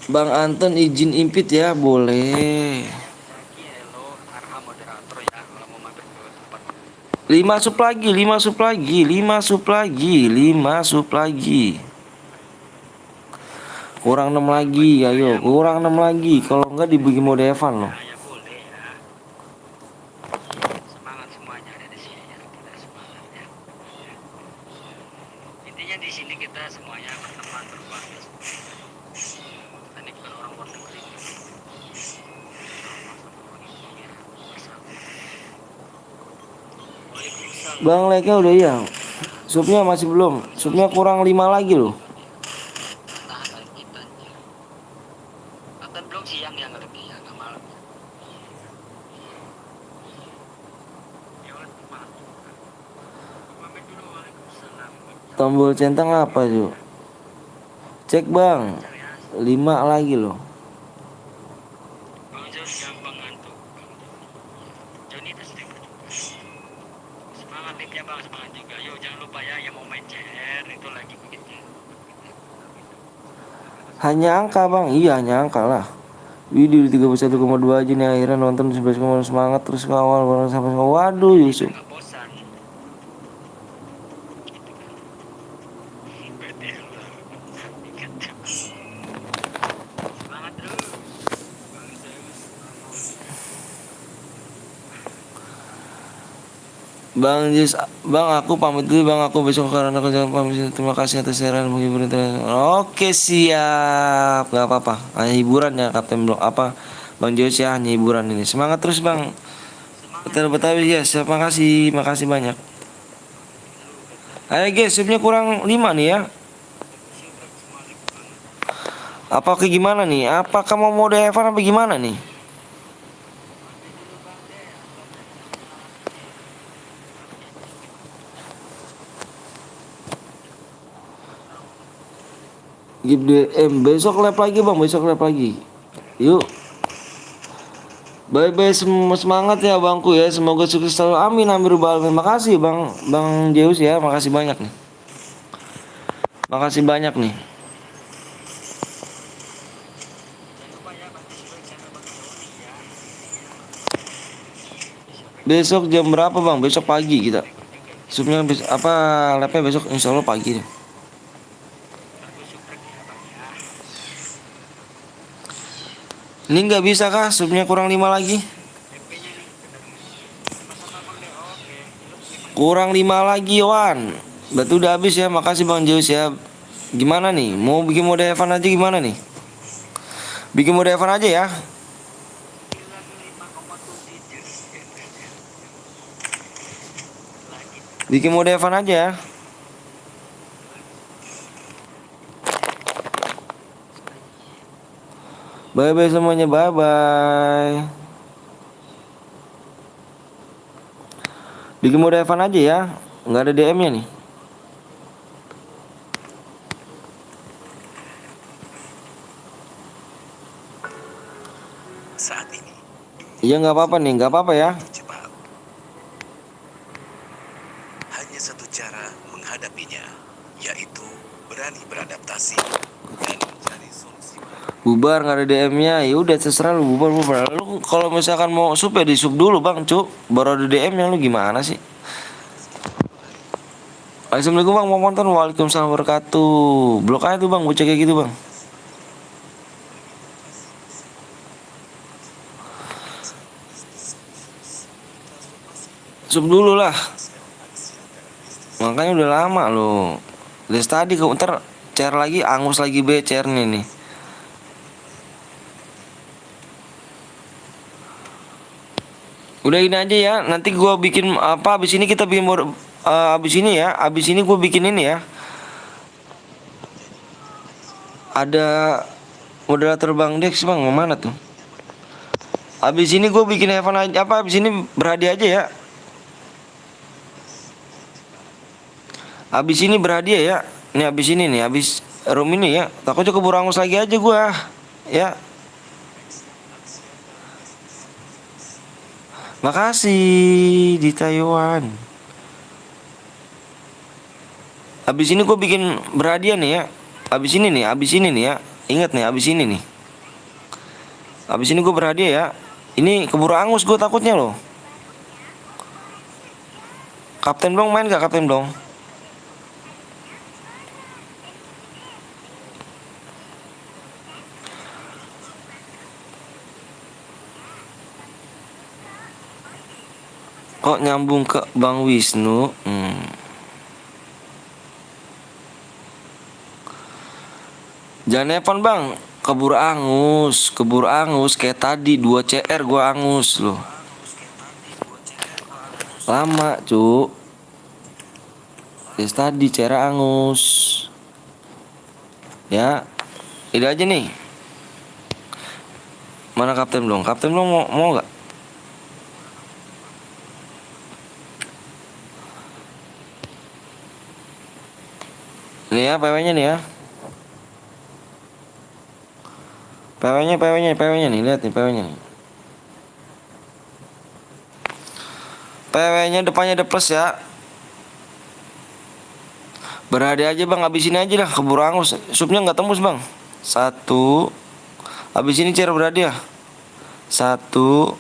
Bang Anton izin impit ya, boleh. Zaki hello Arham moderator ya kalau mau mampir ke tempat 5 sub lagi, 5 sub lagi, 5 sub lagi, 5 sub lagi. Kurang 6 lagi, ayo, kurang 6 lagi. Kalau enggak dibikin mode Evan loh. ya boleh ya. Semangat semuanya ada di sini ya kita semangat ya. Intinya di sini kita semuanya berteman berbangsa. Kita ini bukan orang luar negeri. Bang like-nya udah ya. Subnya masih belum. Subnya kurang 5 lagi loh. Tahan lagi kita aja. Atau belum siang yang lebih ya nggak malam. Ya udah pamit dulu. Waalaikumsalam. Tombol centang apa tuh? Cek bang, 5 lagi loh. Bang Jos gampang ngantuk. Joni itu sering semangat ya bang, semangat juga. Yo jangan lupa ya yang mau main CR itu lagi begitu. Hanya angka bang, iya hanya angka lah. Video 31,2 aja nih, akhirnya nonton 11,5 semangat terus ngawal bareng sampai waduh Yusuf. Nggak bosan. Bete lu. Semangat terus. Bang Zeus. Bang Jis, bang aku pamit dulu bang, aku besok karena aku jangan pamit. Terima kasih atas saran menghibur. Oke siap, nggak apa-apa. Hanya hiburan ya Kapten Blok apa Bang Jis ya, hanya hiburan ini. Semangat terus bang. Betul Betawi ya, terima kasih, makasih banyak. Ayo guys, subnya kurang 5 nih ya. Apa kayak gimana nih? Apakah mau mode Evan apa gimana nih? Give DM besok live lagi bang, besok live lagi. Yuk. Bye bye semangat ya bangku ya, semoga sukses selalu. Amin amin rabbal alamin. Makasih bang Zeus ya, makasih banyak nih. Makasih banyak nih. Besok jam berapa bang? Besok pagi kita. Subnya apa live-nya besok insya Allah pagi nih. Ini nggak bisa kah? Subnya kurang 5 lagi. Kurang 5 lagi Wan. Berarti udah habis ya. Makasih Bang Zeus ya. Gimana nih? Mau bikin mode Evan aja gimana nih? Bikin mode Evan aja ya. Bikin mode Evan aja ya. Bye bye semuanya, bye bye. Bikin mode Evan aja ya. Nggak ada DM-nya nih. Saat ini Iya nggak apa-apa nih, nggak apa-apa ya. Jepang. Hanya satu cara menghadapinya, yaitu berani beradaptasi dan mencari solusi baru. Bubar nggak ada DM-nya. Ya udah terserah lu bubar. Lu kalau misalkan mau sub ya di sub dulu Bang, Cuk. Baru ada DM-nya lu gimana sih? Assalamualaikum Bang, mau nonton. Waalaikumsalam wabarakatuh. Blok aja tuh Bang, bocah kayak gitu Bang. Sub dulu lah. Makanya udah lama loh. Dari tadi kau ntar share lagi, angus lagi share nih. Udah ini aja ya. Nanti gua bikin apa abis ini kita bikin abis ini ya. Abis ini gua bikin ini ya. Ada moderator Bang Dex Bang, mana tuh? Abis ini gua bikin Evan aja apa abis ini berhadiah aja ya. Abis ini berhadiah ya. Nih abis ini nih, abis room ini ya. Takutnya keburu angus lagi aja gua. Ya. Makasih di Taiwan. Abis ini gue bikin berhadiah nih ya. Abis ini nih ya. Ingat nih, abis ini nih. Abis ini gue berhadiah ya. Ini keburu angus gue takutnya loh. Kapten Blong main gak Kapten Blong? Kok nyambung ke Bang Wisnu? Jangan Evan bang, keburu angus kayak tadi 2 CR gua angus loh. Lama cu. Tadi CR angus. Ya, ini aja nih. Mana Kapten Blong? Kapten Blong mau nggak? Nih ya PW-nya nih ya. PW-nya nih, lihat nih PW-nya nih. PW-nya depannya ada plus ya. Berhadiah aja bang, habisin aja dah, keburu angus. Supnya nggak tembus bang. 1. Habis ini cara berhadiah. 1.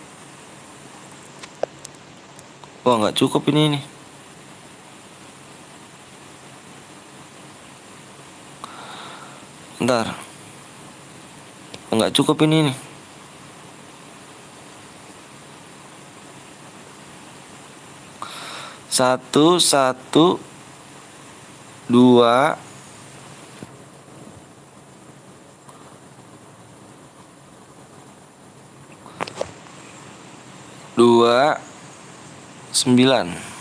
Wah nggak cukup ini. Bentar. Nggak cukup ini nih. Satu, 2. 2, 9.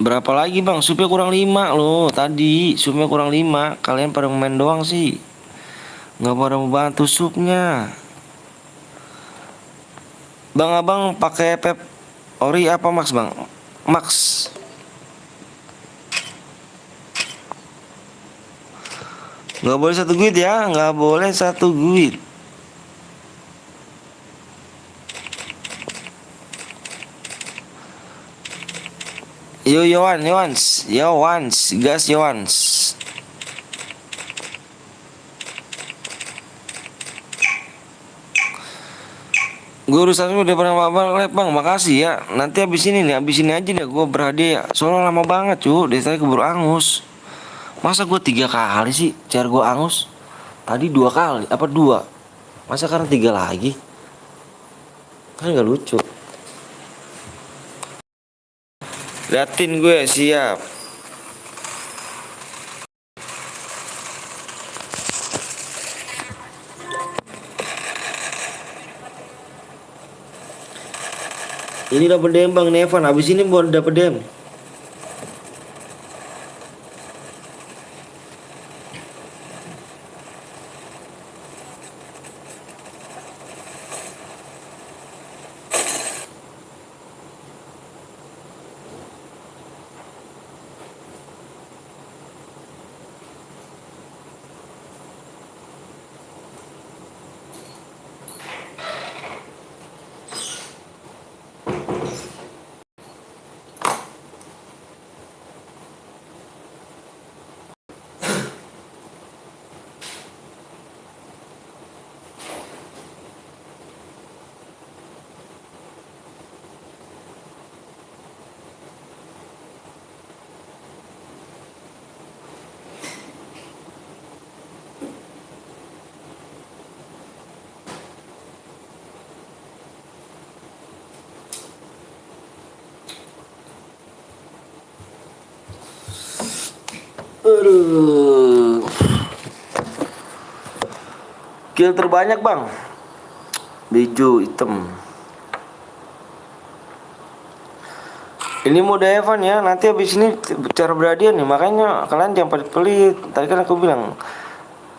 Berapa lagi bang? Supnya kurang 5 loh. Tadi supnya kurang 5. Kalian pada main doang sih. Nggak pada mau bantu supnya. Bang abang pakai pep ori apa Max bang? Max. Nggak boleh 1 guit ya. Nggak boleh 1 guit. Yowans, gas Yowans. Gue urusan udah pernah bang, makasih ya. Nanti abis ini aja deh gue berhadiah. Soalnya lama banget cu, dari tadi keburu angus. Masa gue 3 kali sih cara gue angus? Tadi 2 kali, apa 2? Masa sekarang 3 lagi? Kan gak lucu. Liatin gue siap. Ini dapat dem bang Nevan. Habis ini mau dapat dem. Aduh. Kill terbanyak bang. Hijau hitam. Ini mode Evan ya. Nanti habis ini cara berhadiah nih. Makanya kalian jangan pelit-pelit. Tadi kan aku bilang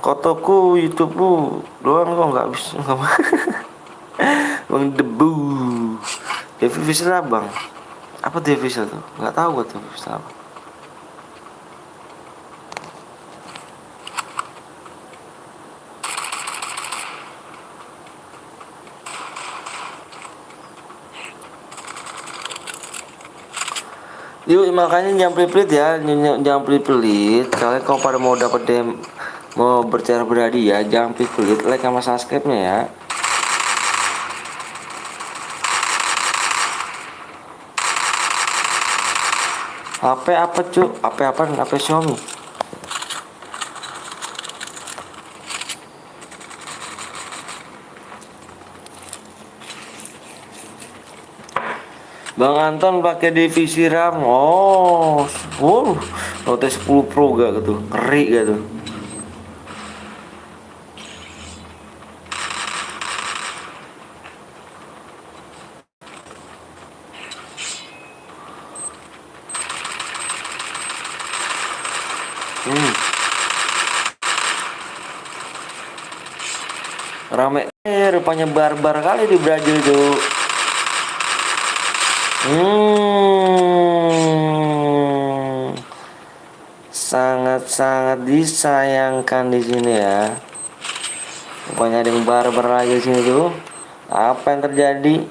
kotoku YouTube lu doang kok nggak bisa. Bang debu. Devi Fisher bang. Apa Devi Fisher tuh? Nggak tahu tuh Fisher apa. Yuk makanya jangan pelit-pelit ya, jangan pelit-pelit. Kalian kalau pada mau dapat mau bercara berhadiah, jangan pelit-pelit, like sama subscribe-nya ya. HP apa cu? HP apa? HP Xiaomi. Bang Anton pakai divisi RAM. Note 10 Pro gak gitu. Ngeri gak tuh. Rame rupanya barbar kali di Brazil tuh. Sangat-sangat disayangkan di sini ya. Rupanya ada yang barbar lagi di sini tuh. Apa yang terjadi?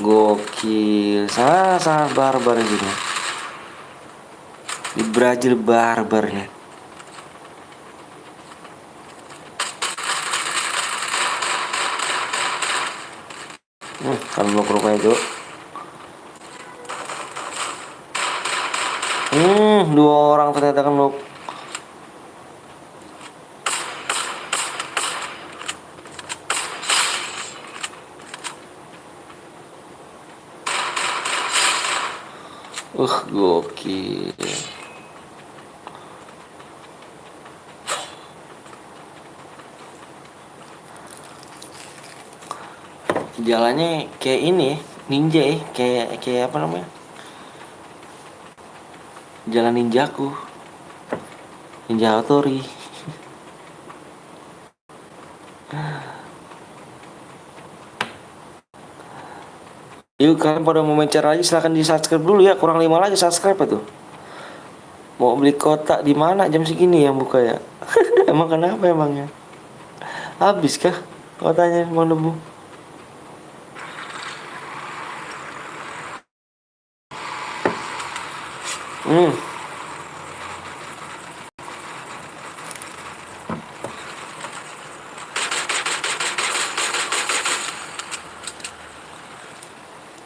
Gokil, sangat barbar di sini. Di Brazil barbarnya. Kan blok rupanya itu. Dua orang ternyata kan blok. Gokil. Jalannya kayak ini, ninja ya, kayak apa namanya? Jalan ninjaku. Ninja Hattori. Yuk kalian pada mau mencar lagi silahkan di subscribe dulu ya. Kurang 5 lagi subscribe tuh. Mau beli kotak di mana jam segini yang buka ya? Emang kenapa emangnya? Habis kah kotaknya Bang Debu?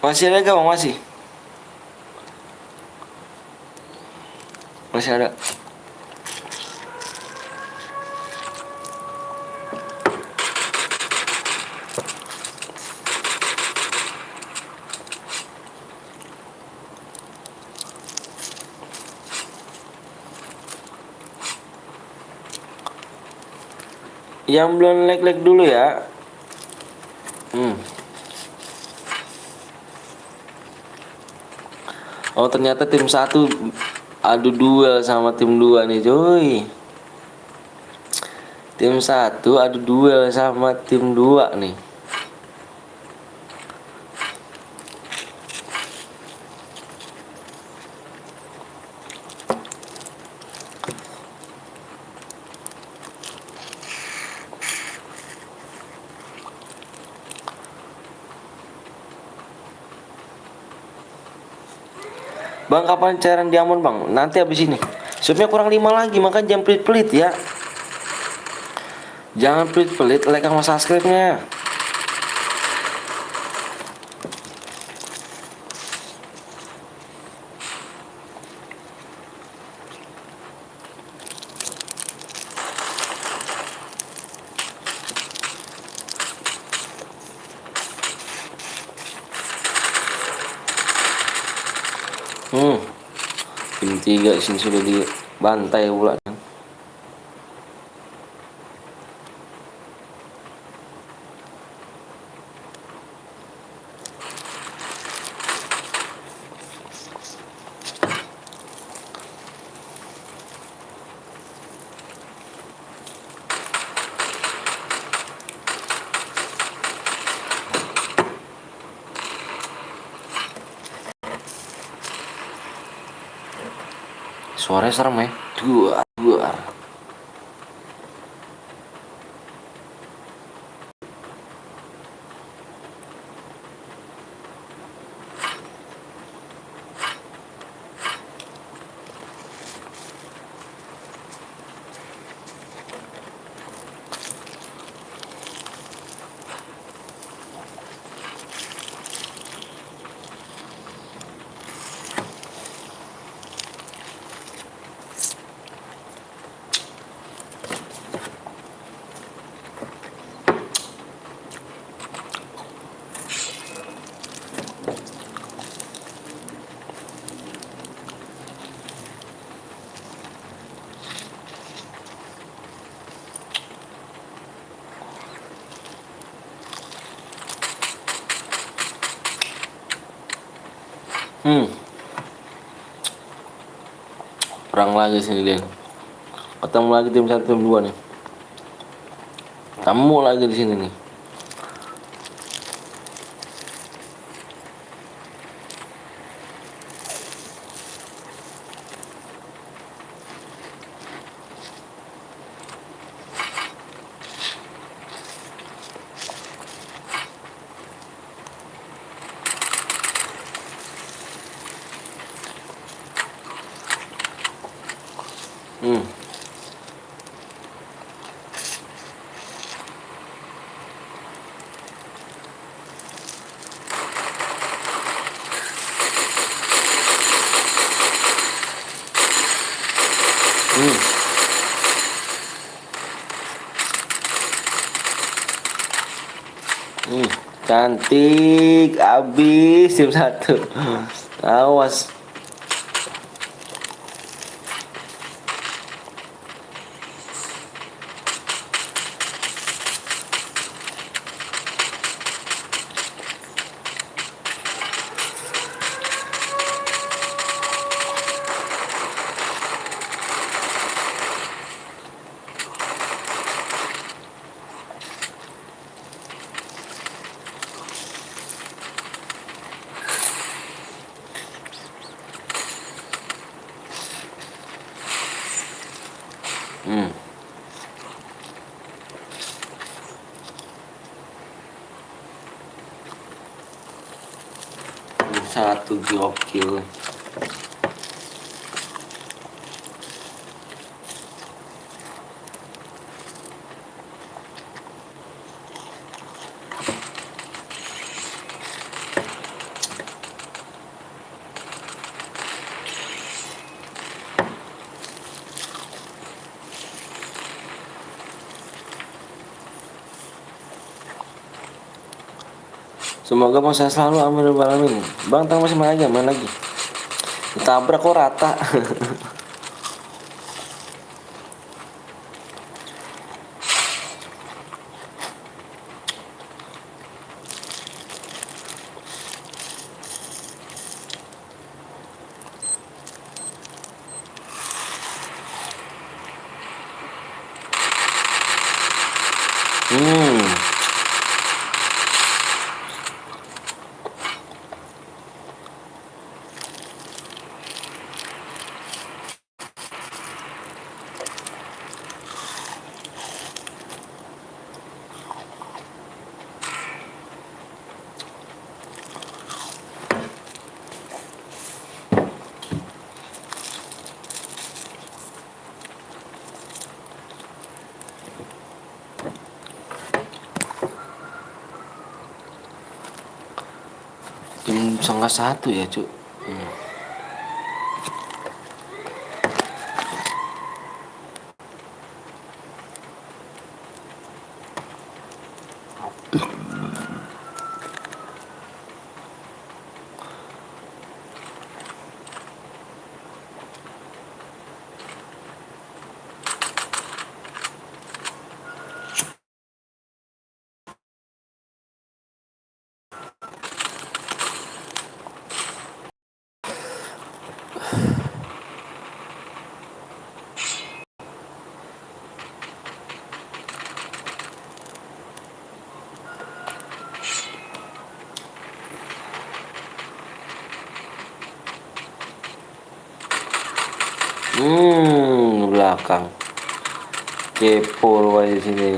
Masih ada gak bang? Masih ada. Yang belum like dulu ya. Oh ternyata tim 1 adu duel sama tim 2 nih cuy. Tim 1 adu duel sama tim 2 nih. Bang kapan cairan diamond bang? Nanti habis ini. Supaya kurang 5 lagi, maka jangan pelit-pelit ya. Jangan pelit-pelit, like sama subscribe-nya. Tim 3 sini sudah dibantai pula kan. Suaranya serem ya. Duar, duar. Perang lagi sini dia. Ketemu lagi tim 1 tim 2 nih. Kamu lagi di sini nih. Hmm. Cantik abis tim 1. Awas. Satu gokil. Semoga mau saya selalu amin alamin. Bang tang masih main aja, main lagi. Ditabrak kok rata. Jam 12:30 ya cuk. Belakang. Kepo lu di sini.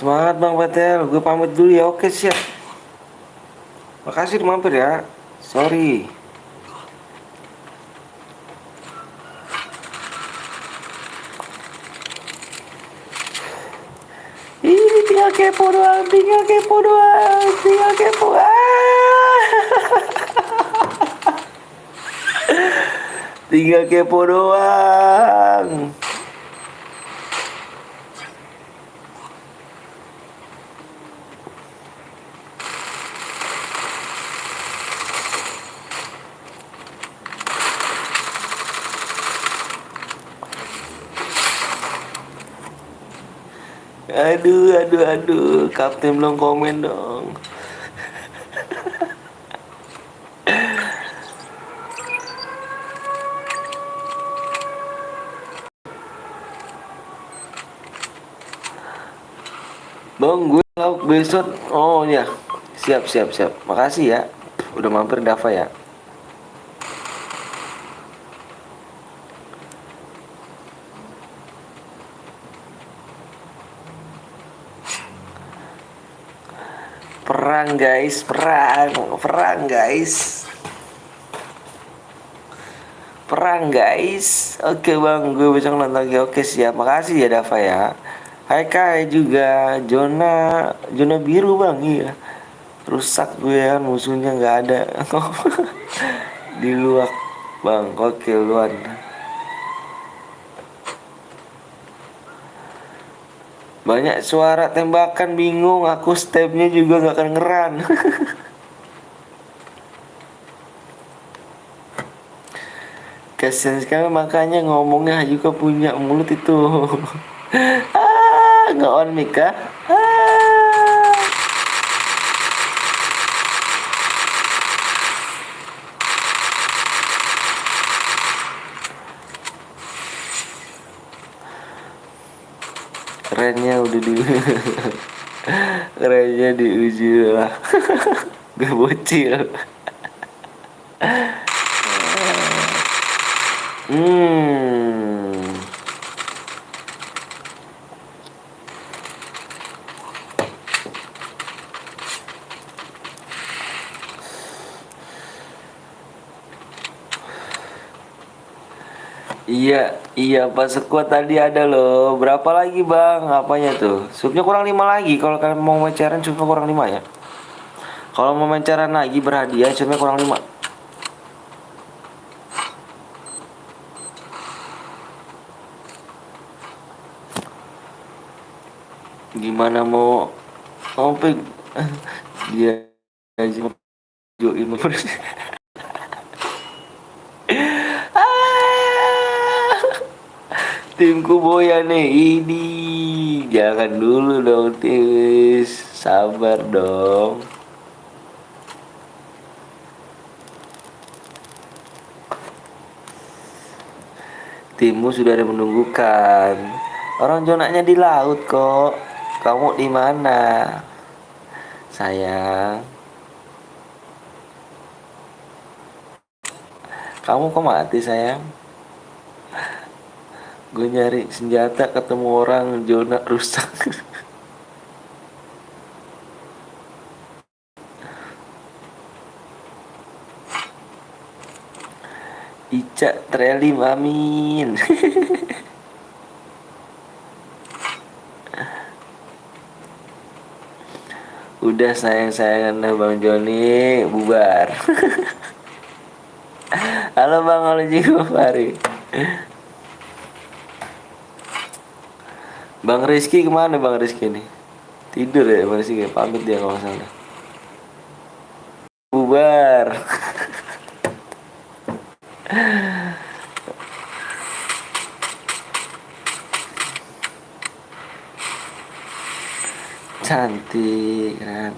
Semangat Bang Patel, gue pamit dulu ya. Oke siap. Makasih udah mampir ya. Sorry. Ini tinggal kepo doang, tinggal kepo doang, tinggal kepo. Tinggal kepo doang. Aduh, Kapten belum komen dong. Bang, gue lauk besok. Oh ya, siap. Makasih ya, udah mampir Dava ya. Perang guys, perang guys. Oke bang, gue besok nonton lagi. Oke siap, makasih ya Dava ya. Hai Kai juga, zona biru bang, iya. Rusak gue ya, musuhnya nggak ada. Di luar bang, oke luan. Banyak suara tembakan, bingung. Aku stepnya juga gak kedengeran. Kasian sekali makanya ngomongnya juga punya mulut itu. Nggak on mic kah? Kerennya udah di kerennya diuji lah. Gue bocil. Iya pas sekuat tadi ada loh. Berapa lagi bang? Apanya tuh? Supnya kurang 5 lagi. Kalau kalian mau mencaran supnya kurang 5 ya. Kalau mau mencaran lagi berhadiah supnya kurang 5. Gimana mau sampai dia aja join. Timku Boya nih ini. Jangan dulu dong Tis. Sabar dong. Timmu sudah ada menunggukan. Orang zonanya di laut kok. Kamu di mana? Sayang. Kamu kok mati sayang? Gue nyari senjata ketemu orang zona rusak. Ica Trelim amin. Udah sayang-sayangan lah Bang Joni, bubar. Halo Bang, halo juga Fari. Bang Rizky kemana Bang Rizky nih? Tidur ya Bang Rizky, pamit dia kalau salah. Bubar. cantik kan.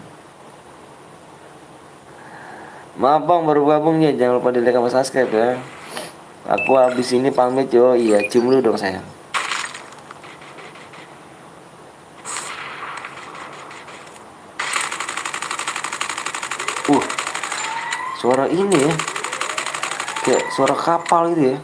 Maaf bang baru gabung ya, jangan lupa di like sama subscribe ya. Aku habis ini pamit yo. Iya, cium dulu dong sayang. Suara ini ya, kayak suara kapal gitu ya.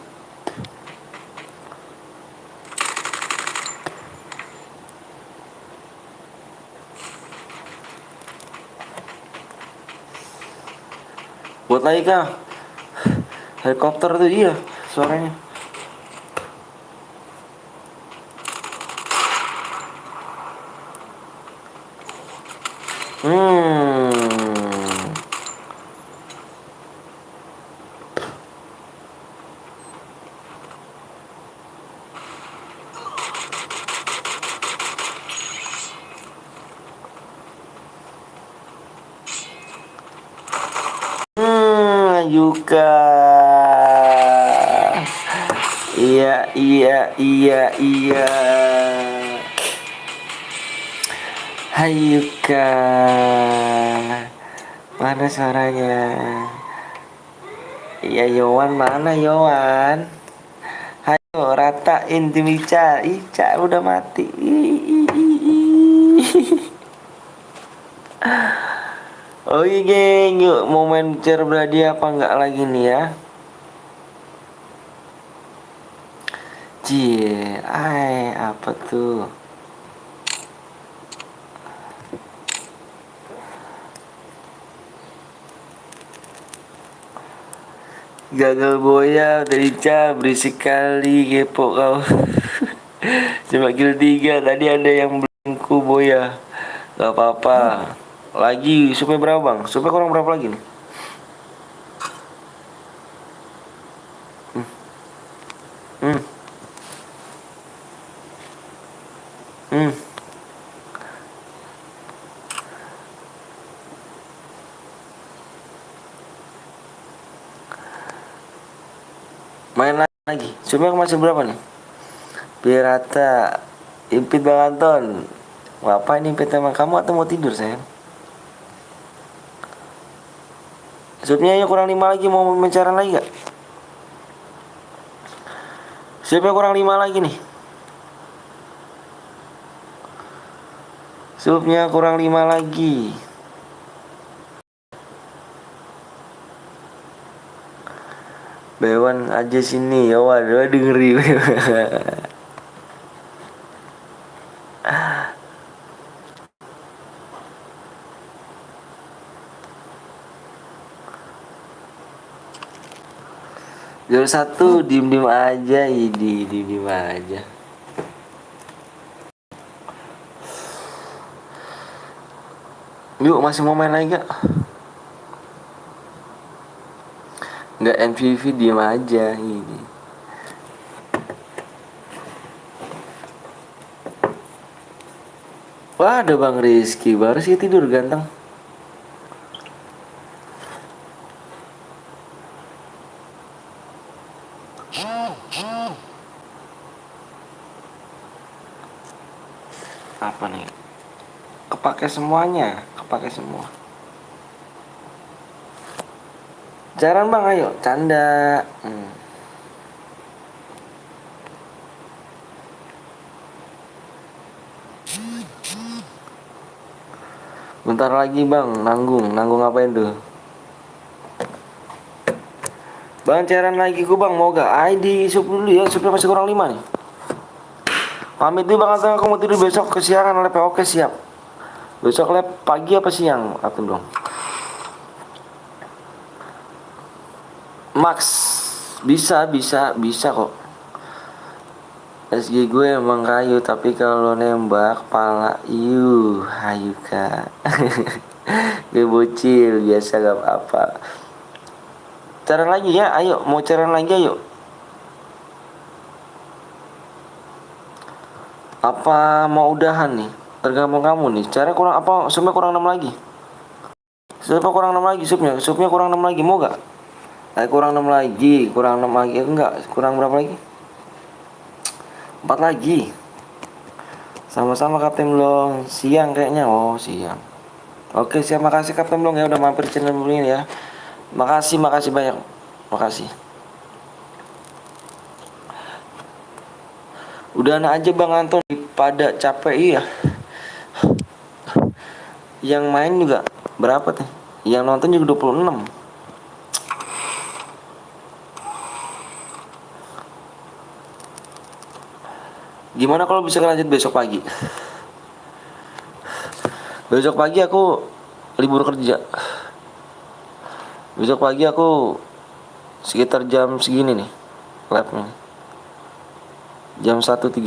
Buat lagi kah? Helikopter tuh iya suaranya. Yuka. Iya. Hai Yuka. Mana suaranya? Iya Yowan, mana Yowan? Hayo ratain tim Ica. Ica udah mati. Oke geng, yuk mau main bicara beradi apa enggak lagi nih ya? Cie, apa tuh? Gagal boya dari Ica, berisik kali kepo kau. Cuma kill 3, tadi ada yang belengku boya. Gak apa-apa. Lagi supaya berapa bang? Supaya kurang berapa lagi nih? Main lagi. Supaya masih berapa nih? Biar rata. Impit bang Anton. Ngapain impit emang kamu atau mau tidur sayang? Supnya ya kurang 5 lagi, mau mencaran lagi gak? Supnya kurang 5 lagi nih. Supnya kurang 5 lagi. Bewan aja sini ya, waduh dengeri. Juara 1 diem aja, diem aja. Yuk masih mau main lagi gak? Nggak NVV, diem aja ini. Wah ada Bang Rizky, baru sih tidur ganteng. Apa nih? Kepake semuanya, kepake semua. Jaran bang, ayo canda. Bentar lagi bang, nanggung ngapain tuh? Bang cairan lagi ku bang, mau gak? ID sup dulu ya, supnya masih kurang 5 nih. Pamit dulu bang, aku mau tidur besok kesiangan lab. Oke siap. Besok lab pagi apa siang? Atur dong. Max, bisa kok. SG gue emang kayu, tapi kalau nembak pala hayu kak. Gue bocil biasa gak apa-apa. Cara lagi ya, ayo mau cara lagi ayo. Apa mau udahan nih? Tergantung kamu nih. Cara kurang apa? Supnya kurang 6 lagi. Supnya kurang 6 lagi supnya kurang 6 lagi, mau gak? Kurang 6 lagi, enggak, kurang berapa lagi? 4 lagi. Sama-sama Kapten Blong. Siang kayaknya. Oh, siang. Oke, siap, makasih Kapten Blong ya udah mampir channel ini ya. Makasih banyak. Makasih. Udah aja Bang Anton pada capek iya. Yang main juga berapa tuh? Yang nonton juga 26. Gimana kalau bisa lanjut besok pagi? Besok pagi aku libur kerja. Besok pagi aku sekitar jam segini nih labnya. Jam 1.30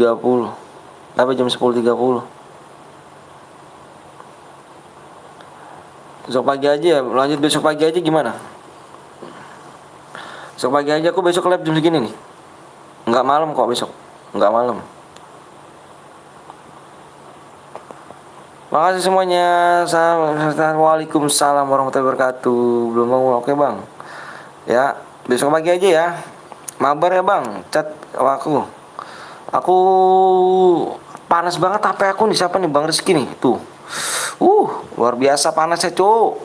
sampai jam 10.30. Besok pagi aja ya, lanjut besok pagi aja gimana? Besok pagi aja aku besok lab jam segini nih. Enggak malam kok besok. Enggak malam. Makasih semuanya. Waalaikumsalam warahmatullahi wabarakatuh. Belum bangun, oke Bang. Ya, besok pagi aja ya. Mabar ya Bang, chat aku. Aku panas banget HP aku nih, siapa nih Bang Rizky nih, tuh. Luar biasa panasnya, Cuk.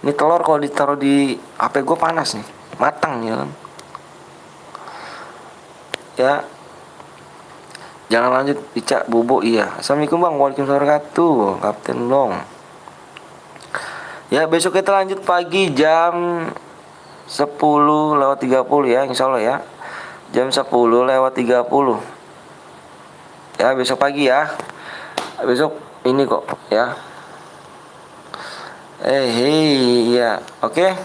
Ini telur kalau ditaruh di HP gue panas nih, matang ya kan. Ya. Jangan lanjut Ica Bobo iya. Assalamualaikum Bang. Waalaikumsalam warahmatullahi wabarakatuh. Kapten Long. Ya besok kita lanjut pagi jam 10:30 ya, insya Allah ya. Jam 10:30. Ya besok pagi ya. Besok ini kok ya. Hei ya, oke.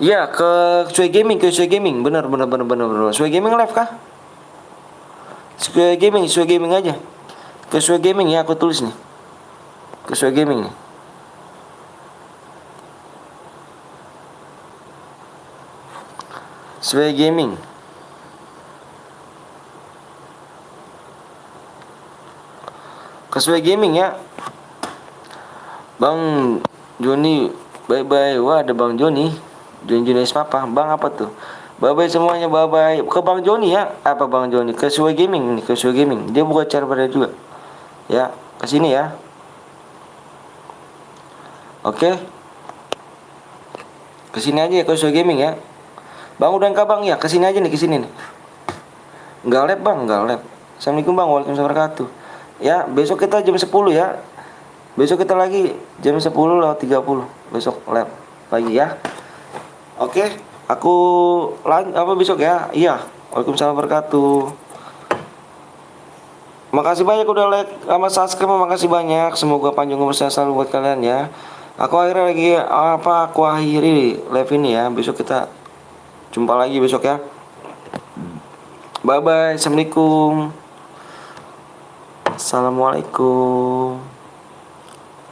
Ya ke Sui Gaming, bener. Sui Gaming live kah? Sui Gaming aja. Ke Sui Gaming ya, aku tulis nih. Ke Sui Gaming nih. Sui Gaming. Ke Sui Gaming ya. Bang Joni, bye. Wah, ada Bang Joni. Joni Papa. Bang apa tuh? Bye semuanya, bye. Ke Bang Joni ya. Apa Bang Joni? Ke Sui Gaming nih, ke Sui Gaming. Dia buka cara pada juga. Ya, ke sini ya. Oke. Ke sini aja ya, ke Sui Gaming ya. Bang udah enggak Bang ya? Ke sini aja nih, ke sini nih. Enggak lab Bang, enggak lab. Assalamualaikum Bang, waalaikumsalam warahmatullahi wabarakatuh. Ya, besok kita jam 10 ya. Besok kita lagi jam 10:30. Besok lab lagi ya. Oke, aku apa besok ya? Iya. Waalaikumsalam warahmatullahi wabarakatuh. Makasih banyak udah like sama subscribe, makasih banyak. Semoga panjang umur sehat selalu buat kalian ya. Aku akhiri live ini ya. Besok kita jumpa lagi besok ya. Bye. Assalamualaikum.